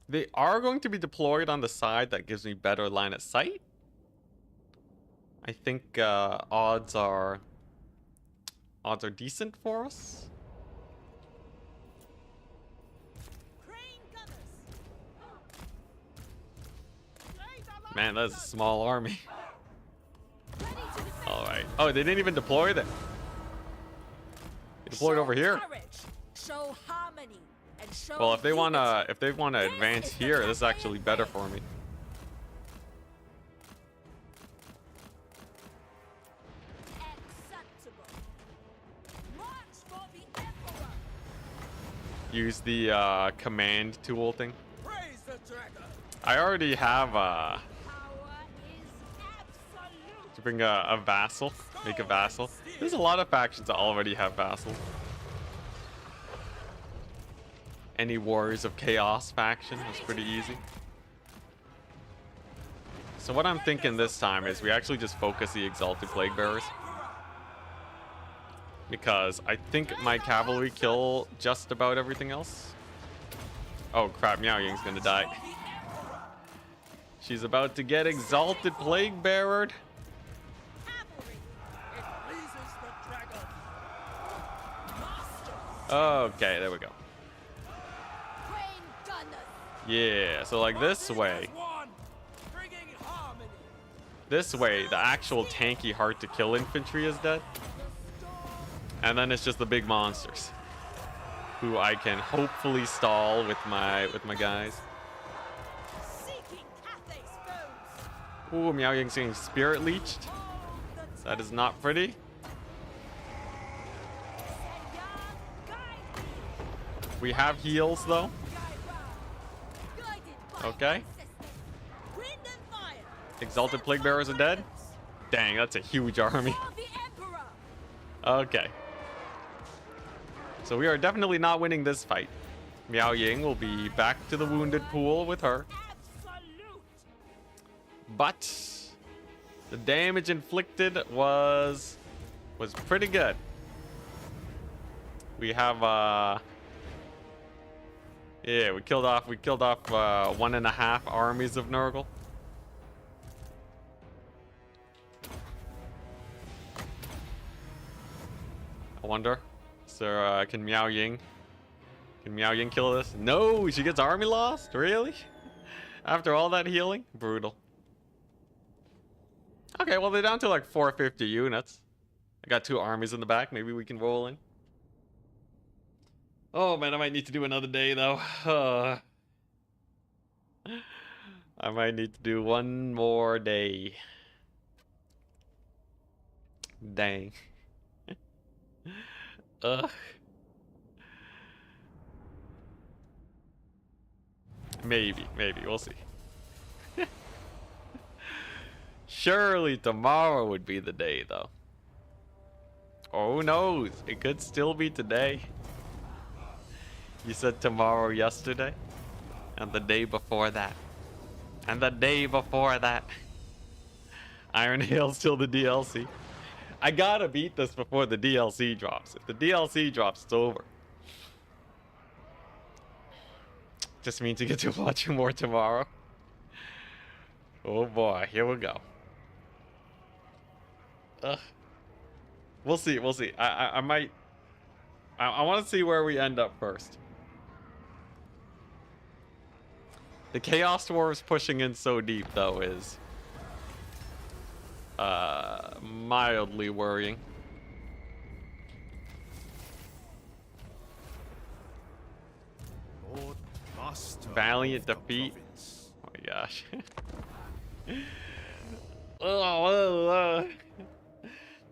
A: They are going to be deployed on the side that gives me better line of sight. I think odds are decent for us. Man, that's a small army. All right. Oh, they didn't even deploy them. They deployed over here.
C: Show harmony and show
A: Well, if they wanna advance here, this is actually better for me. Use the command tool thing. I already have to bring a vassal, make a vassal. There's a lot of factions that already have vassals. Any Warriors of Chaos faction was pretty easy. So what I'm thinking this time is we actually just focus the Exalted Plague Bearers. Because I think my cavalry kill just about everything else. Oh crap, Miao Ying's gonna die. She's about to get Exalted Plague Beared. Okay, there we go. Yeah, so like this way. This way, the actual tanky hard to kill infantry is dead. And then it's just the big monsters who I can hopefully stall with my guys. Ooh, Miao Ying's getting spirit leeched. That is not pretty. We have heals though. Okay. Exalted Plague Bearers are dead. Dang, that's a huge army. Okay. So we are definitely not winning this fight. Miao Ying will be back to the wounded pool with her. But the damage inflicted was pretty good. We have yeah, we killed off 1.5 armies of Nurgle. I wonder, so can Miao Ying kill this? No, she gets army lost? Really? After all that healing? Brutal. Okay, well they're down to like 450 units. I got 2 armies in the back. Maybe we can roll in. Oh man, I might need to do another day though. I might need to do one more day. Dang. Ugh. Maybe, we'll see. Surely tomorrow would be the day though. Oh, who knows? It could still be today. You said tomorrow yesterday, and the day before that, and the day before that. Iron Hail's till the DLC. I gotta beat this before the DLC drops. If the DLC drops, it's over. Just means you get to watch more tomorrow. Oh boy, here we go. Ugh. We'll see, we'll see. I might... I want to see where we end up first. The Chaos Dwarves pushing in so deep, though, is... mildly worrying.
D: Lord Master
A: Valiant
D: of the
A: defeat.
D: province.
A: Oh my gosh. Oh,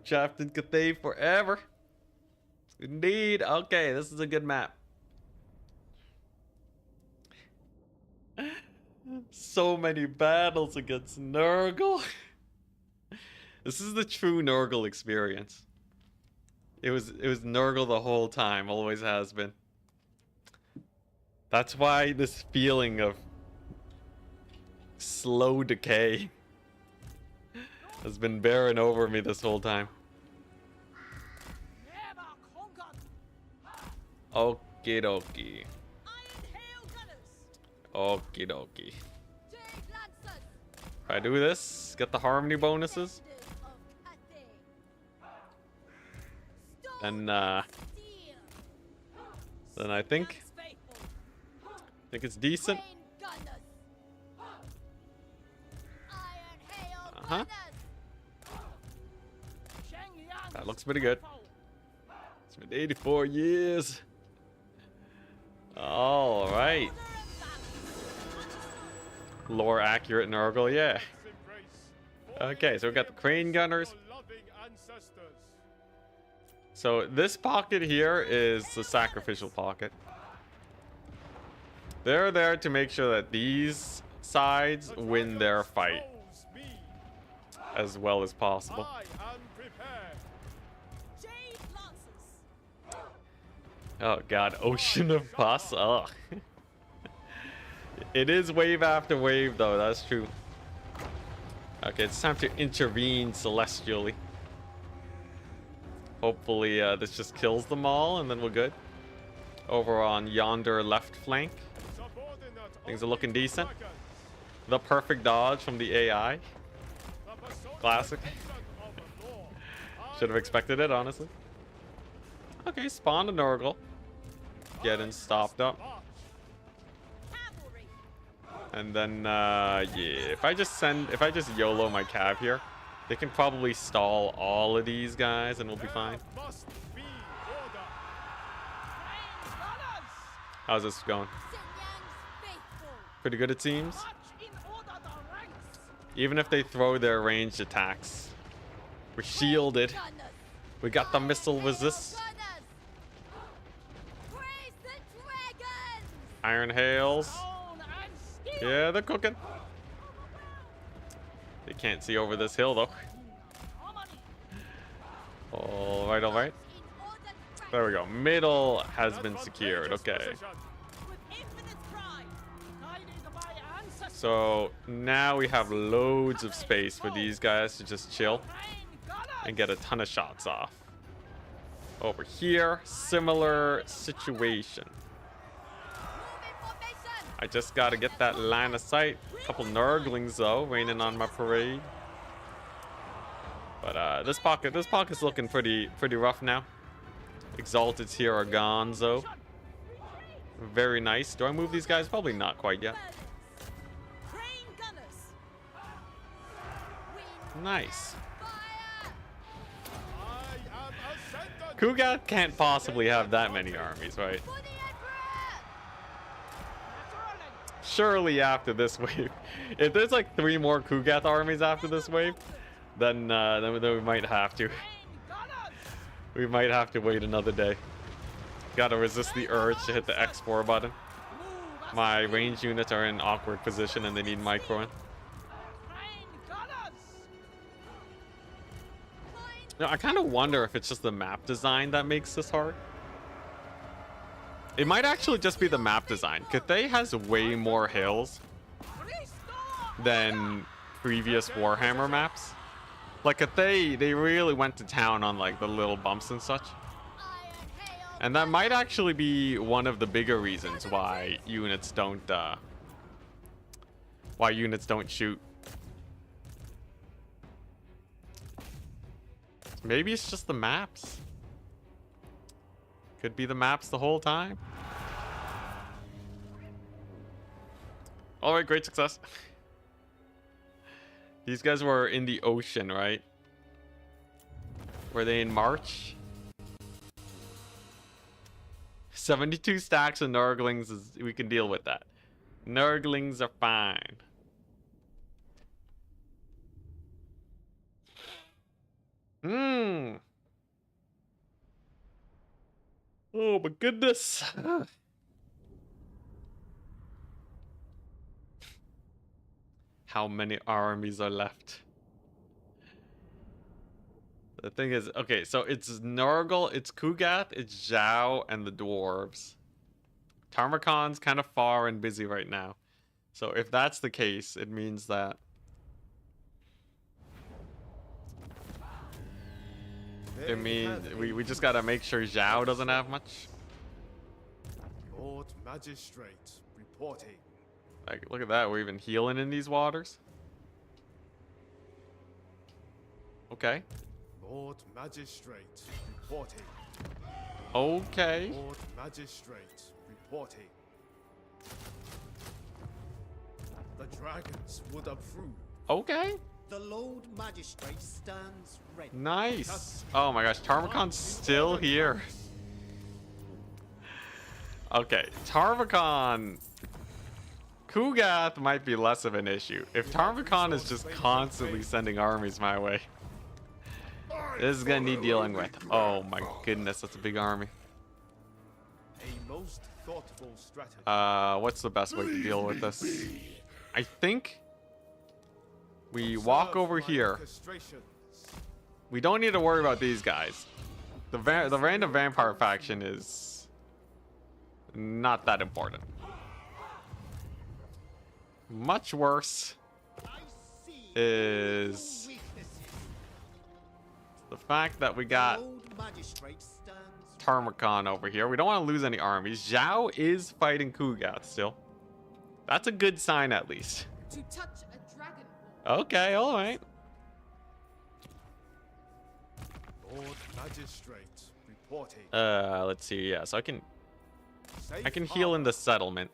A: trapped in Cathay forever. Indeed. Okay, this is a good map. So many battles against Nurgle. This is the true Nurgle experience. It was Nurgle the whole time, always has been. That's why this feeling of slow decay has been bearing over me this whole time.
E: Never conquered.
A: Okie dokie.
E: Iron Hail Gunners.
A: Okie dokie.
E: Jade Lancers.
A: If I do this, get the harmony bonuses,
E: Defenders of Cathay.
A: then
E: Steel.
A: then I think
E: Lance faithful.
A: it's decent.
E: Rain Gunners. Iron Hail
A: Uh-huh.
E: Gunners. Shengyang
A: That looks pretty good.
E: faithful.
A: It's been 84 years. All right.
E: Order and balance.
A: Lore accurate Nurgle, yeah. Okay, so we got the crane gunners. So this pocket here is the sacrificial pocket. They're there to make sure that these sides win their fight as well as possible.
D: I am prepared.
E: Jade Lancers.
A: Oh god, ocean of pus. Ugh. It is wave after wave though, that's true. Okay, it's time to intervene celestially. Hopefully this just kills them all and then we're good. Over on yonder left flank, things are looking decent. The perfect dodge from the AI. Classic. Should have expected it, honestly. Okay, spawn a Nurgle. Getting stopped up.
E: Cavalry.
A: And then, yeah, if I just YOLO my cav here, they can probably stall all of these guys and we'll be fine.
D: Must be order.
E: Rain Gunners.
A: How's this going?
E: Shenyang's faithful.
A: Pretty good, it seems.
E: March in order the ranks.
A: Even if they throw their ranged attacks, we're shielded.
E: Gunners.
A: We got the missile resist.
E: Gunners. Praise the dragons.
A: Iron hails.
E: Stone and steel.
A: Yeah, they're cooking. They can't see over this hill though.
E: Harmony.
A: All right, all right.
E: In order to
A: There we go. Middle has been secured. Okay.
E: with infinite pride, guided by ancestors.
A: So now we have loads of space for these guys to just chill
E: Rain Gunners.
A: and get a ton of shots off. Over here, similar situation.
E: Move in formation.
A: I just gotta get that line of sight. Couple Nurglings though, raining on my parade. But this pocket's looking pretty rough now. Exalteds here are gone though. Very nice. Do I move these guys? Probably not quite yet.
E: Rain Gunners. Wind
A: Nice.
E: fire.
D: I am ascendant.
A: Kugat can't possibly have that many armies, right?
E: For the Emperor. Naturally.
A: Surely after this wave, if there's like 3 more Kugat armies after this wave, then we might have to.
E: Rain Gunners.
A: We might have to wait another day. Gotta resist the urge to hit the X4 button.
E: Move as
A: My range units are in awkward position and they need microing.
E: Rain Gunners. Point
A: No, I kind of wonder if it's just the map design that makes this hard. It might actually just be the map design. Cathay has way more hills than previous Warhammer maps. Like Cathay, they really went to town on like the little bumps and such. And that might actually be one of the bigger reasons why units don't shoot. Maybe it's just the maps. Could be the maps the whole time. All right, great success. These guys were in the ocean, right? Were they in March? 72 stacks of Nurglings, we can deal with that. Nurglings are fine. Oh my goodness. How many armies are left? The thing is, okay, so it's Nurgle, it's Kugath, it's Zhao, and the dwarves. Tarmacon's kind of far and busy right now. So if that's the case, it means that we just gotta make sure Zhao doesn't have much.
D: Lord Magistrate reporting.
A: Like, look at that, we're even healing in these waters. Okay.
D: Lord Magistrate reporting.
A: Okay.
D: Lord Magistrate reporting. The dragons would approve.
A: Okay.
B: The Lord Magistrate stands ready.
A: Nice. Oh my gosh, Tarmacon's still here. Okay, Tarmacon. Kugath might be less of an issue. If Tarmacon is just constantly sending armies my way, this is gonna need dealing with. Oh my goodness, that's a big army.
D: A most thoughtful strategy.
A: What's the best way to deal with this? I think we walk over here. We don't need to worry about these guys. The random vampire faction is not that important. Much worse is the fact that we got Tarmacon over here. We don't want to lose any armies. Zhao is fighting Kugath still. That's a good sign at least.
E: To touch a dragon.
A: Okay, all right.
D: Lord Magistrate reporting.
A: Let's see. Yeah, so I can heal in the settlement.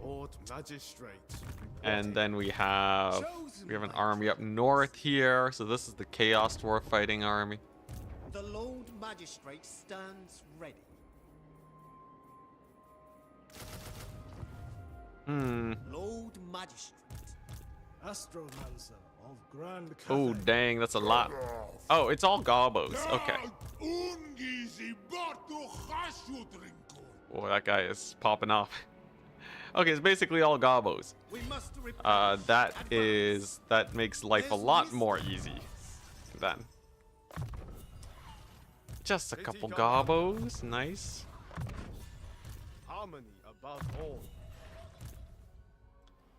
D: Lord Magistrate reporting.
A: And then we have an army up north here. So this is the Chaos Dwarf fighting army.
B: The Lord Magistrate stands ready. Lord Magistrate.
H: Astromancer of Grand
A: Oh,
H: Cathay.
A: dang, that's a lot. Oh, it's all gobos. Okay. Oh, that guy is popping off. Okay, it's basically all gobos.
B: We must repel
A: That makes life a lot more easy then. Just a couple gobos, nice.
D: Harmony above all.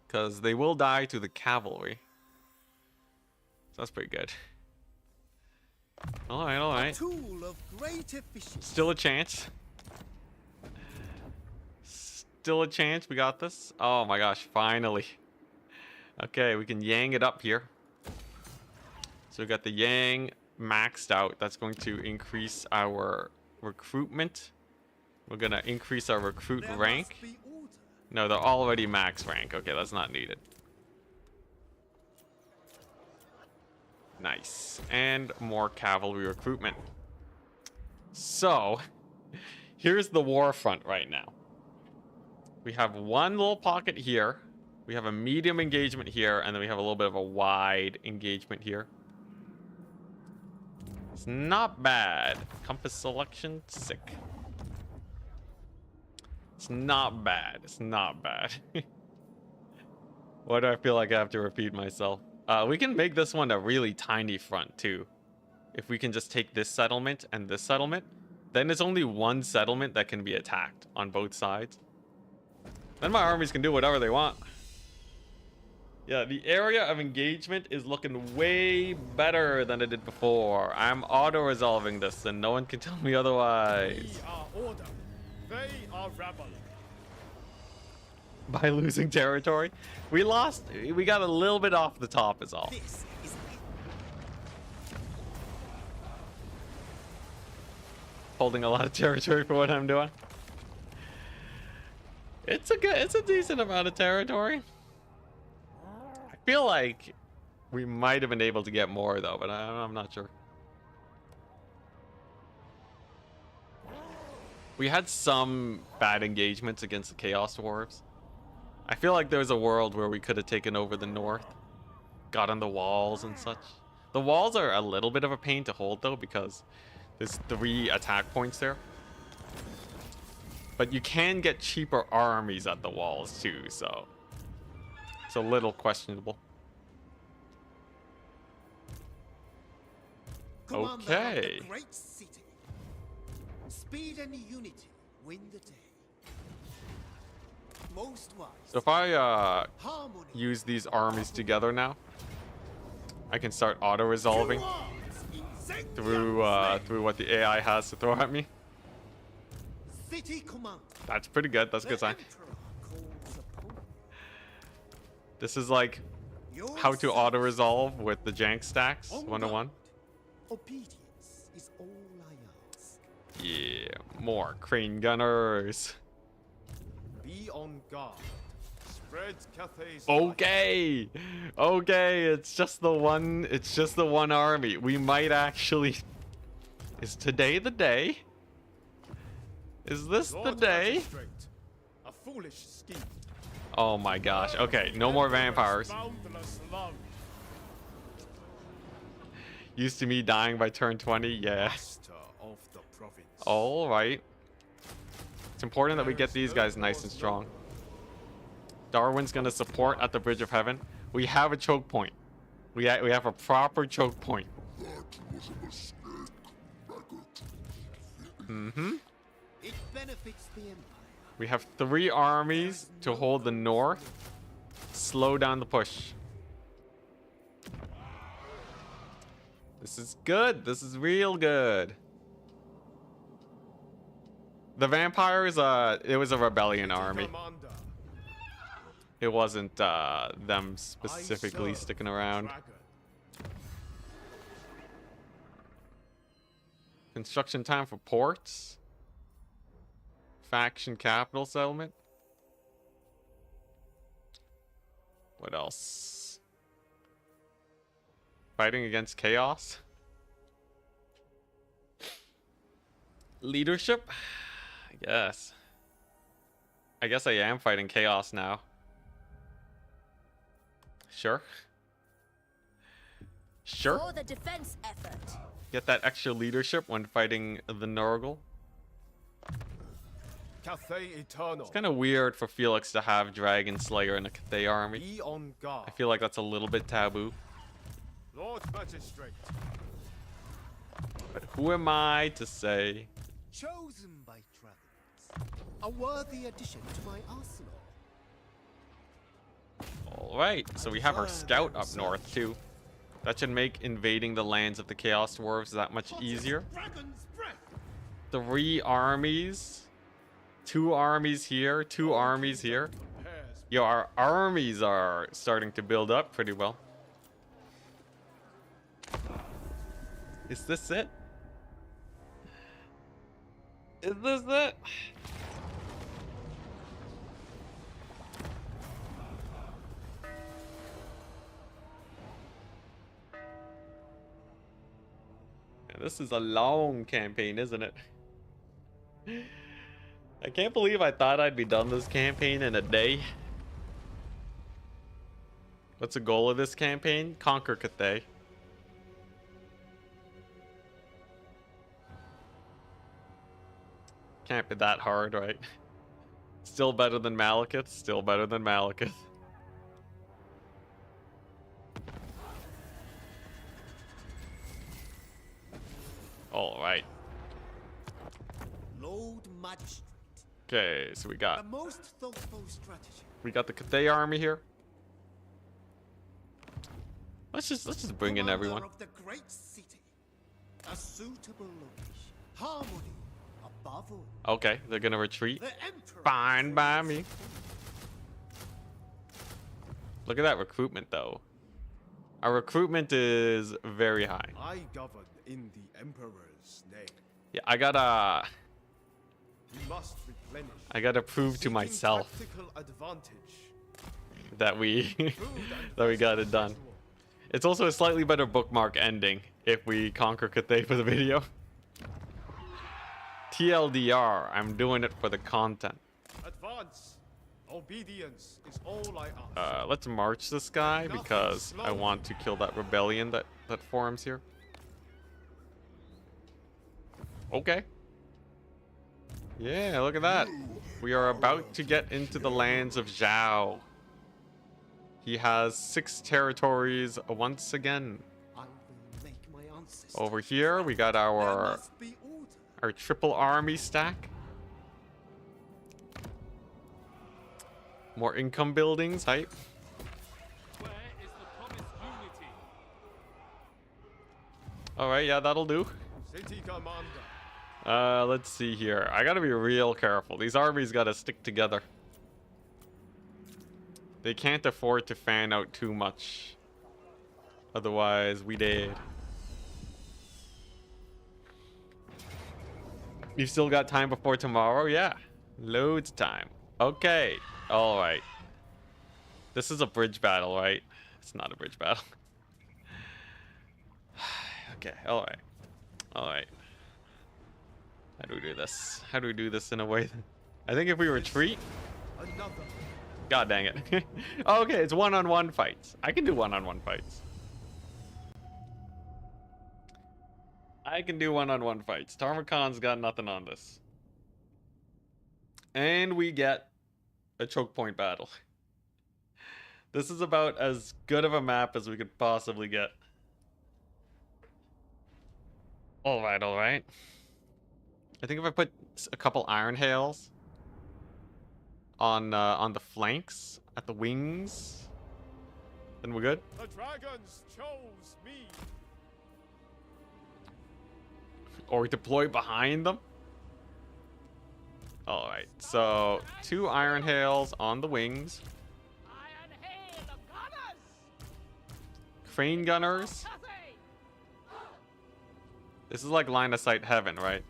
A: Because they will die to the cavalry. So that's pretty good. Alright,
B: a
A: alright.
B: tool of great efficiency.
A: Still a chance. Still a chance, we got this. Oh my gosh, finally. Okay, we can yang it up here. So we got the yang maxed out. That's going to increase our recruitment. We're gonna increase our recruit
B: There
A: rank.
B: must be order.
A: No, they're already max rank. Okay, that's not needed. Nice. And more cavalry recruitment. So, here's the war front right now. We have one little pocket here. We have a medium engagement here, and then we have a little bit of a wide engagement here. It's not bad. Compass selection, sick. It's not bad. It's not bad. Why do I feel like I have to repeat myself? We can make this one a really tiny front too. If we can just take this settlement and this settlement, then it's only one settlement that can be attacked on both sides. Then my armies can do whatever they want. Yeah, the area of engagement is looking way better than it did before. I'm auto-resolving this, and no one can tell me otherwise.
D: We are order. They are rebel.
A: By losing territory, we lost. We got a little bit off the top, is all.
B: This is
A: Holding a lot of territory for what I'm doing. It's a decent amount of territory. I feel like we might have been able to get more though, but I'm not sure. We had some bad engagements against the Chaos Dwarves. I feel like there's a world where we could have taken over the north, got on the walls and such. The walls are a little bit of a pain to hold though, because there's 3 attack points there. But you can get cheaper armies at the walls too, so it's a little questionable.
B: Commander of
A: Okay.
B: the great city. Speed and unity win the day. Most wise.
A: So if I
B: Harmony.
A: use these armies together now, I can start auto-resolving through what the AI has to throw at me.
B: City command.
A: That's pretty good. That's a good sign. This is like how to auto-resolve with the jank stacks 101.
B: Obedience is all I ask.
A: Yeah, more crane gunners.
D: Be on guard. Spread Cathay's
A: Okay, okay, it's just the one army. We might actually. Is today the day? Is this the
D: Lord
A: day?
D: Magistrate, a foolish scheme.
A: Oh my gosh. Okay, no more vampires.
D: Boundless love.
A: Used to me dying by turn 20. Yeah.
D: Master of the province.
A: All right. It's important that we get these guys nice and strong. Darwin's gonna support at the Bridge of Heaven. We have a choke point. We have a proper choke point. Mm-hmm.
B: It benefits the empire.
A: We have 3 armies to hold the north. Slow down the push. This is good. This is real good. The vampires, it was a rebellion army.
D: Commander,
A: It wasn't them specifically
D: I serve
A: sticking around.
D: dragon.
A: Construction time for ports. Faction capital settlement. What else? Fighting against chaos. Leadership? I guess I am fighting chaos now. Sure. Sure.
C: For the defense effort.
A: Get that extra leadership when fighting the Nurgle.
D: Cathay Eternal.
A: It's kind of weird for Felix to have Dragon Slayer in a Cathay army.
D: Be on guard.
A: I feel like that's a little bit taboo.
D: Lord Magistrate.
A: But who am I to say?
B: Chosen by dragons. A worthy addition to my arsenal.
A: Alright, so we have our scout up north too. That should make invading the lands of the Chaos Dwarves that much easier.
B: Dragon's breath.
A: 3 armies. 2 armies here, 2 armies here.
D: Compares.
A: Yo, our armies are starting to build up pretty well. Is this it? Is this it? Yeah, this is a long campaign, isn't it? I can't believe I thought I'd be done this campaign in a day. What's the goal of this campaign? Conquer Cathay. Can't be that hard, right? Still better than Malekith. Still better than Malekith. All right.
B: magistrate.
A: Okay, so we
B: The
A: got
B: most thoughtful strategy.
A: the Cathay army here. Let's just bring in
B: Commander
A: everyone.
B: of the great city. A suitable location. Harmony above all.
A: Okay, they're gonna retreat.
B: The emperor.
A: Fine by me. Look at that recruitment though. Our recruitment is very high.
D: I govern in the Emperor's name.
A: Yeah, I gotta
D: We must replenish.
A: prove to
D: Seeking
A: myself
D: tactical advantage.
A: that we
D: Food and
A: that we got it done.
D: festival.
A: It's also a slightly better bookmark ending if we conquer Cathay for the video. TLDR, I'm doing it for the content.
D: Advance. Obedience is all I ask.
A: Let's march this guy because I want to kill that rebellion that forms here. Okay. Yeah, look at that. We are about to get into the lands of Zhao. He has 6 territories once again.
B: I will make my ancestors.
A: Over here, we got
B: There
A: our
B: must be order.
A: triple army stack. More income buildings, hype.
F: Where is the promised unity?
A: Alright, yeah, that'll do.
D: City commander.
A: Let's see here. I gotta be real careful. These armies gotta stick together. They can't afford to fan out too much. Otherwise, we dead. You've still got time before tomorrow? Yeah. Loads of time. Okay. Alright. This is a bridge battle, right? It's not a bridge battle. Okay, alright. Alright. How do we do this? How do we do this in a way that... I think if we retreat...
D: Another.
A: God dang it. Okay, it's one-on-one fights. I can do one-on-one fights. I can do one-on-one fights. Tarmacon's got nothing on this. And we get a choke point battle. This is about as good of a map as we could possibly get. Alright, alright. I think if I put a couple iron hails on the flanks, at the wings, then we're good.
D: The dragons chose me.
A: Or we deploy behind them. Alright, so 2 iron hails on the wings.
E: Iron hail the gunners!
A: Crane gunners.
E: Cathay!
A: This is like line of sight heaven, right?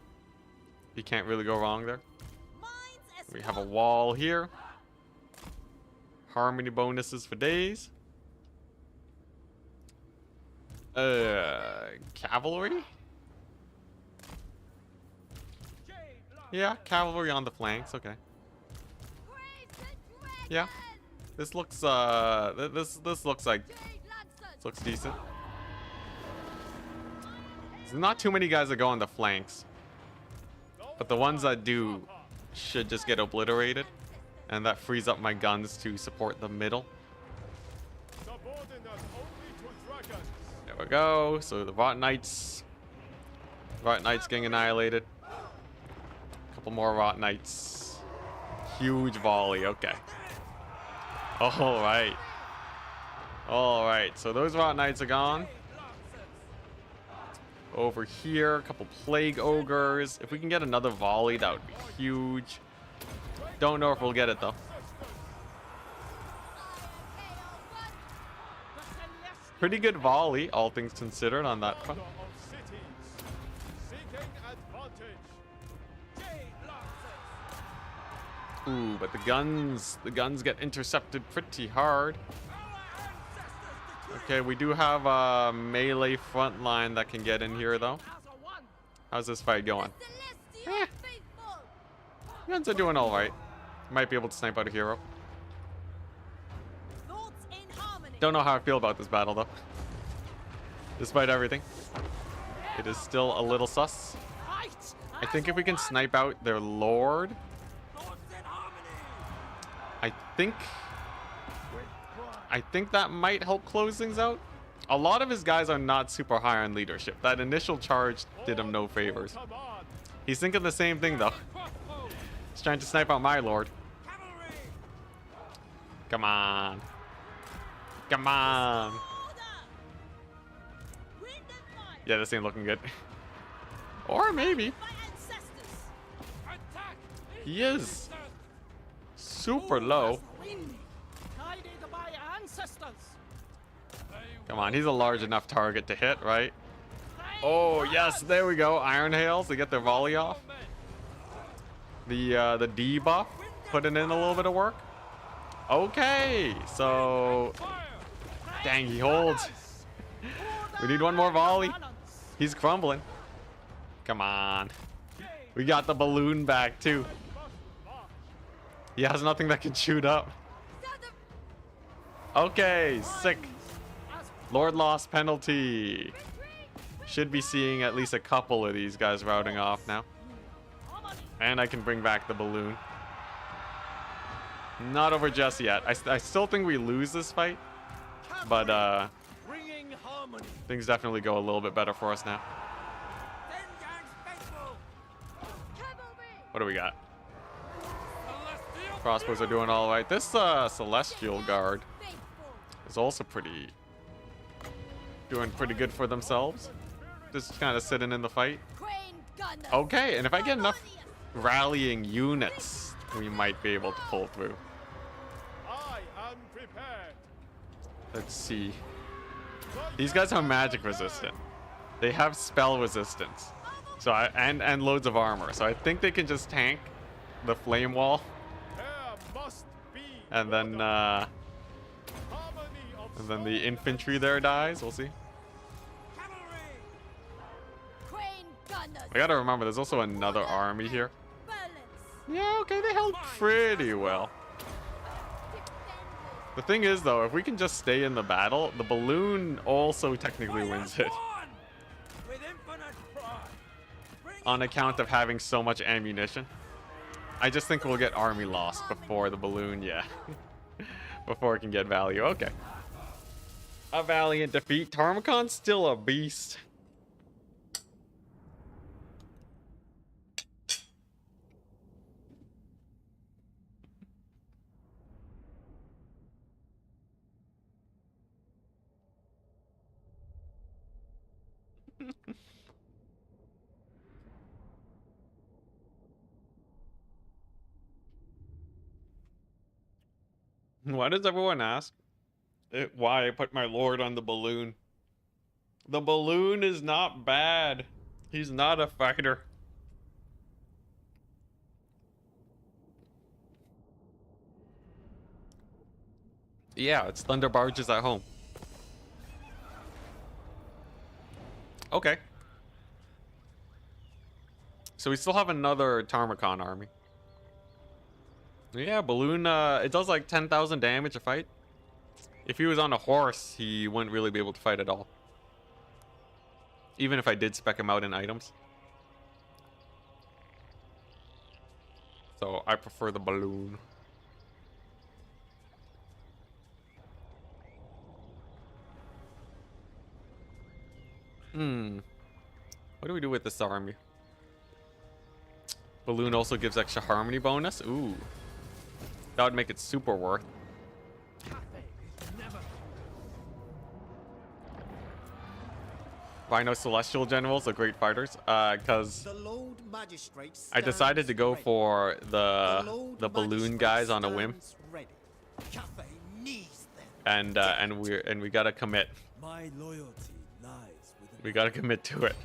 A: You can't really go wrong there.
G: Mines as
A: We have a wall here. Harmony bonuses for days. Cavalry? Yeah, cavalry on the flanks, okay. Yeah. This looks this looks like looks decent. There's not too many guys that go on the flanks. But the ones that do should just get obliterated. And that frees up my guns to support the middle.
D: Subordinate only to dragons.
A: There we go. So the Rot Knights getting annihilated. Couple more Rot Knights. Huge volley, okay. Alright. Alright, so those Rot Knights are gone. Over here, a couple Plague Ogres. If we can get another volley, that would be huge. Don't know if we'll get it though. Pretty good volley, all things considered, on that front.
D: Of cities. Seeking advantage.
A: Ooh, but the guns get intercepted pretty hard. Okay, we do have a melee front line that can get in here though. How's this fight going? Eh, guns are doing alright. Might be able to snipe out a hero.
G: thoughts in harmony.
A: Don't know how I feel about this battle though. Despite everything, it is still a little sus. I think if we can snipe out their lord, I think that might help close things out. A lot of his guys are not super high on leadership. That initial charge did him no favors. He's thinking the same thing though. He's trying to snipe out my lord. Come on. Come on. Yeah, this ain't looking good. Or maybe. He is super low. Come on, he's a large enough target to hit, right? Oh, yes, there we go. Iron Hails to get their volley off. The debuff putting in a little bit of work. Okay, so dang, he holds. We need one more volley. He's crumbling. Come on. We got the balloon back too. He has nothing that can shoot up. Okay, sick. Lord lost penalty. Should be seeing at least a couple of these guys routing off now. And I can bring back the balloon. Not over just yet. I still think we lose this fight. But things definitely go a little bit better for us now. What do we got? Crossbows are doing all right. This Celestial Guard is also doing pretty good for themselves. Just kind of sitting in the fight. Okay, and if I get enough rallying units, we might be able to pull through.
D: I am prepared.
A: Let's see. These guys are magic resistant. They have spell resistance. So and loads of armor. So I think they can just tank the flame wall.
D: There must be
A: And then
D: harmony of
A: the infantry there dies. We'll see. I gotta remember, there's also another army here. Yeah, okay, they held pretty well. The thing is, though, if we can just stay in the battle, the balloon also technically wins it. On account of having so much ammunition. I just think we'll get army loss before the balloon, yeah. Before it can get value, okay. A valiant defeat. Tarmacon's still a beast. Why does everyone ask why I put my lord on the balloon? The balloon is not bad. He's not a fighter. Yeah, it's thunder barges at home. Okay. So we still have another Tarmacon army. Yeah, balloon, it does like 10,000 damage a fight. If he was on a horse, he wouldn't really be able to fight at all. Even if I did spec him out in items. So I prefer the balloon. What do we do with this army? Balloon also gives extra harmony bonus. Ooh. That would make it super worth. Rhino Celestial Generals are great fighters, because I decided to go for the balloon guys on a whim, and we gotta commit.
B: My loyalty lies within.
A: We gotta commit to it.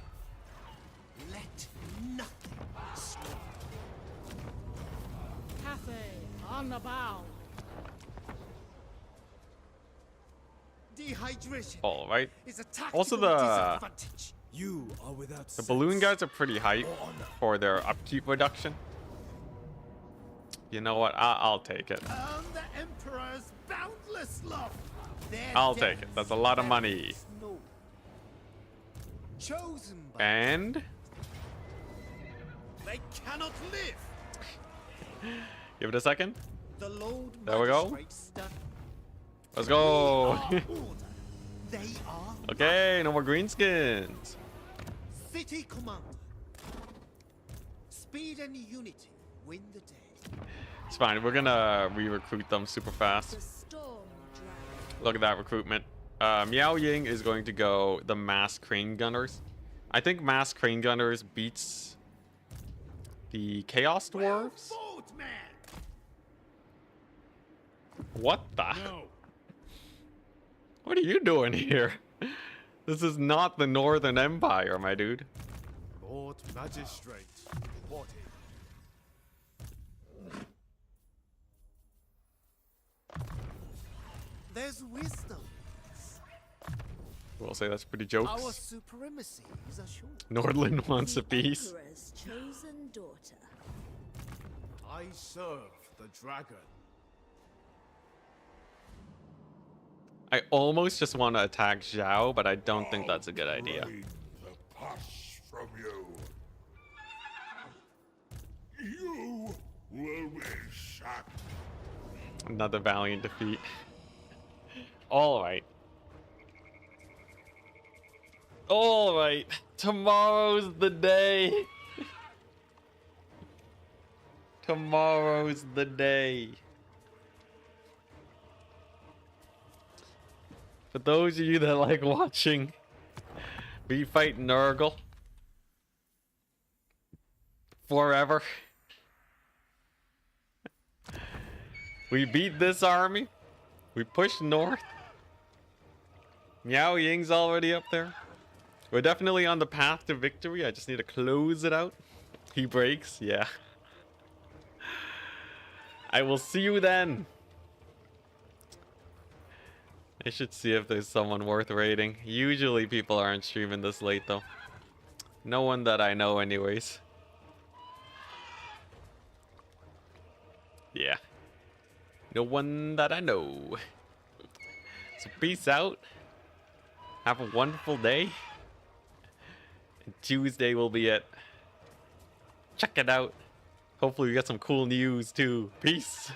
B: Let nothing slip.
E: Cathay on the bow.
B: Dehydration.
A: All right.
B: Is a tactical
A: Also, the
B: disadvantage. You are without
A: balloon guys are pretty hype for their upkeep reduction. You know what? I'll take it.
B: Earn the Emperor's boundless love.
A: I'll take it. That's a lot of money.
B: Chosen by
A: And
B: they cannot live.
A: give it a second.
B: The Lord
A: There we go.
B: Magistrates stand-
A: Let's go.
B: Order. They are
A: Okay, no more greenskins.
B: City Commander. Speed and unity win the day.
A: It's fine. We're gonna re-recruit them super
C: The
A: fast.
C: storm dragon.
A: Look at that recruitment. Miao Ying is going to go the mass crane gunners. I think mass crane gunners beats the chaos dwarves.
B: Fought, man!
A: What the?
F: No.
A: What are you doing here? This is not the Northern Empire, my dude.
D: Lord Magistrate, reporting.
B: There's wisdom.
A: We'll say that's pretty
B: Our
A: jokes.
B: supremacy is assured.
A: Nordland wants a
C: The
A: piece.
C: Emperor's chosen daughter.
D: I serve the dragon.
A: I almost just want to attack Zhao, but I don't think that's a good idea.
F: Drain the pus from you. You will be shot.
A: Another valiant defeat. All right. All right. Tomorrow's the day. Tomorrow's the day. For those of you that like watching me fight Nurgle forever, we beat this army. We push north. Miao Ying's already up there. We're definitely on the path to victory. I just need to close it out. He breaks, yeah. I will see you then. I should see if there's someone worth raiding. Usually people aren't streaming this late though. No one that I know anyways. Yeah. No one that I know. So peace out. Have a wonderful day. And Tuesday will be it. Check it out. Hopefully we get some cool news too. Peace.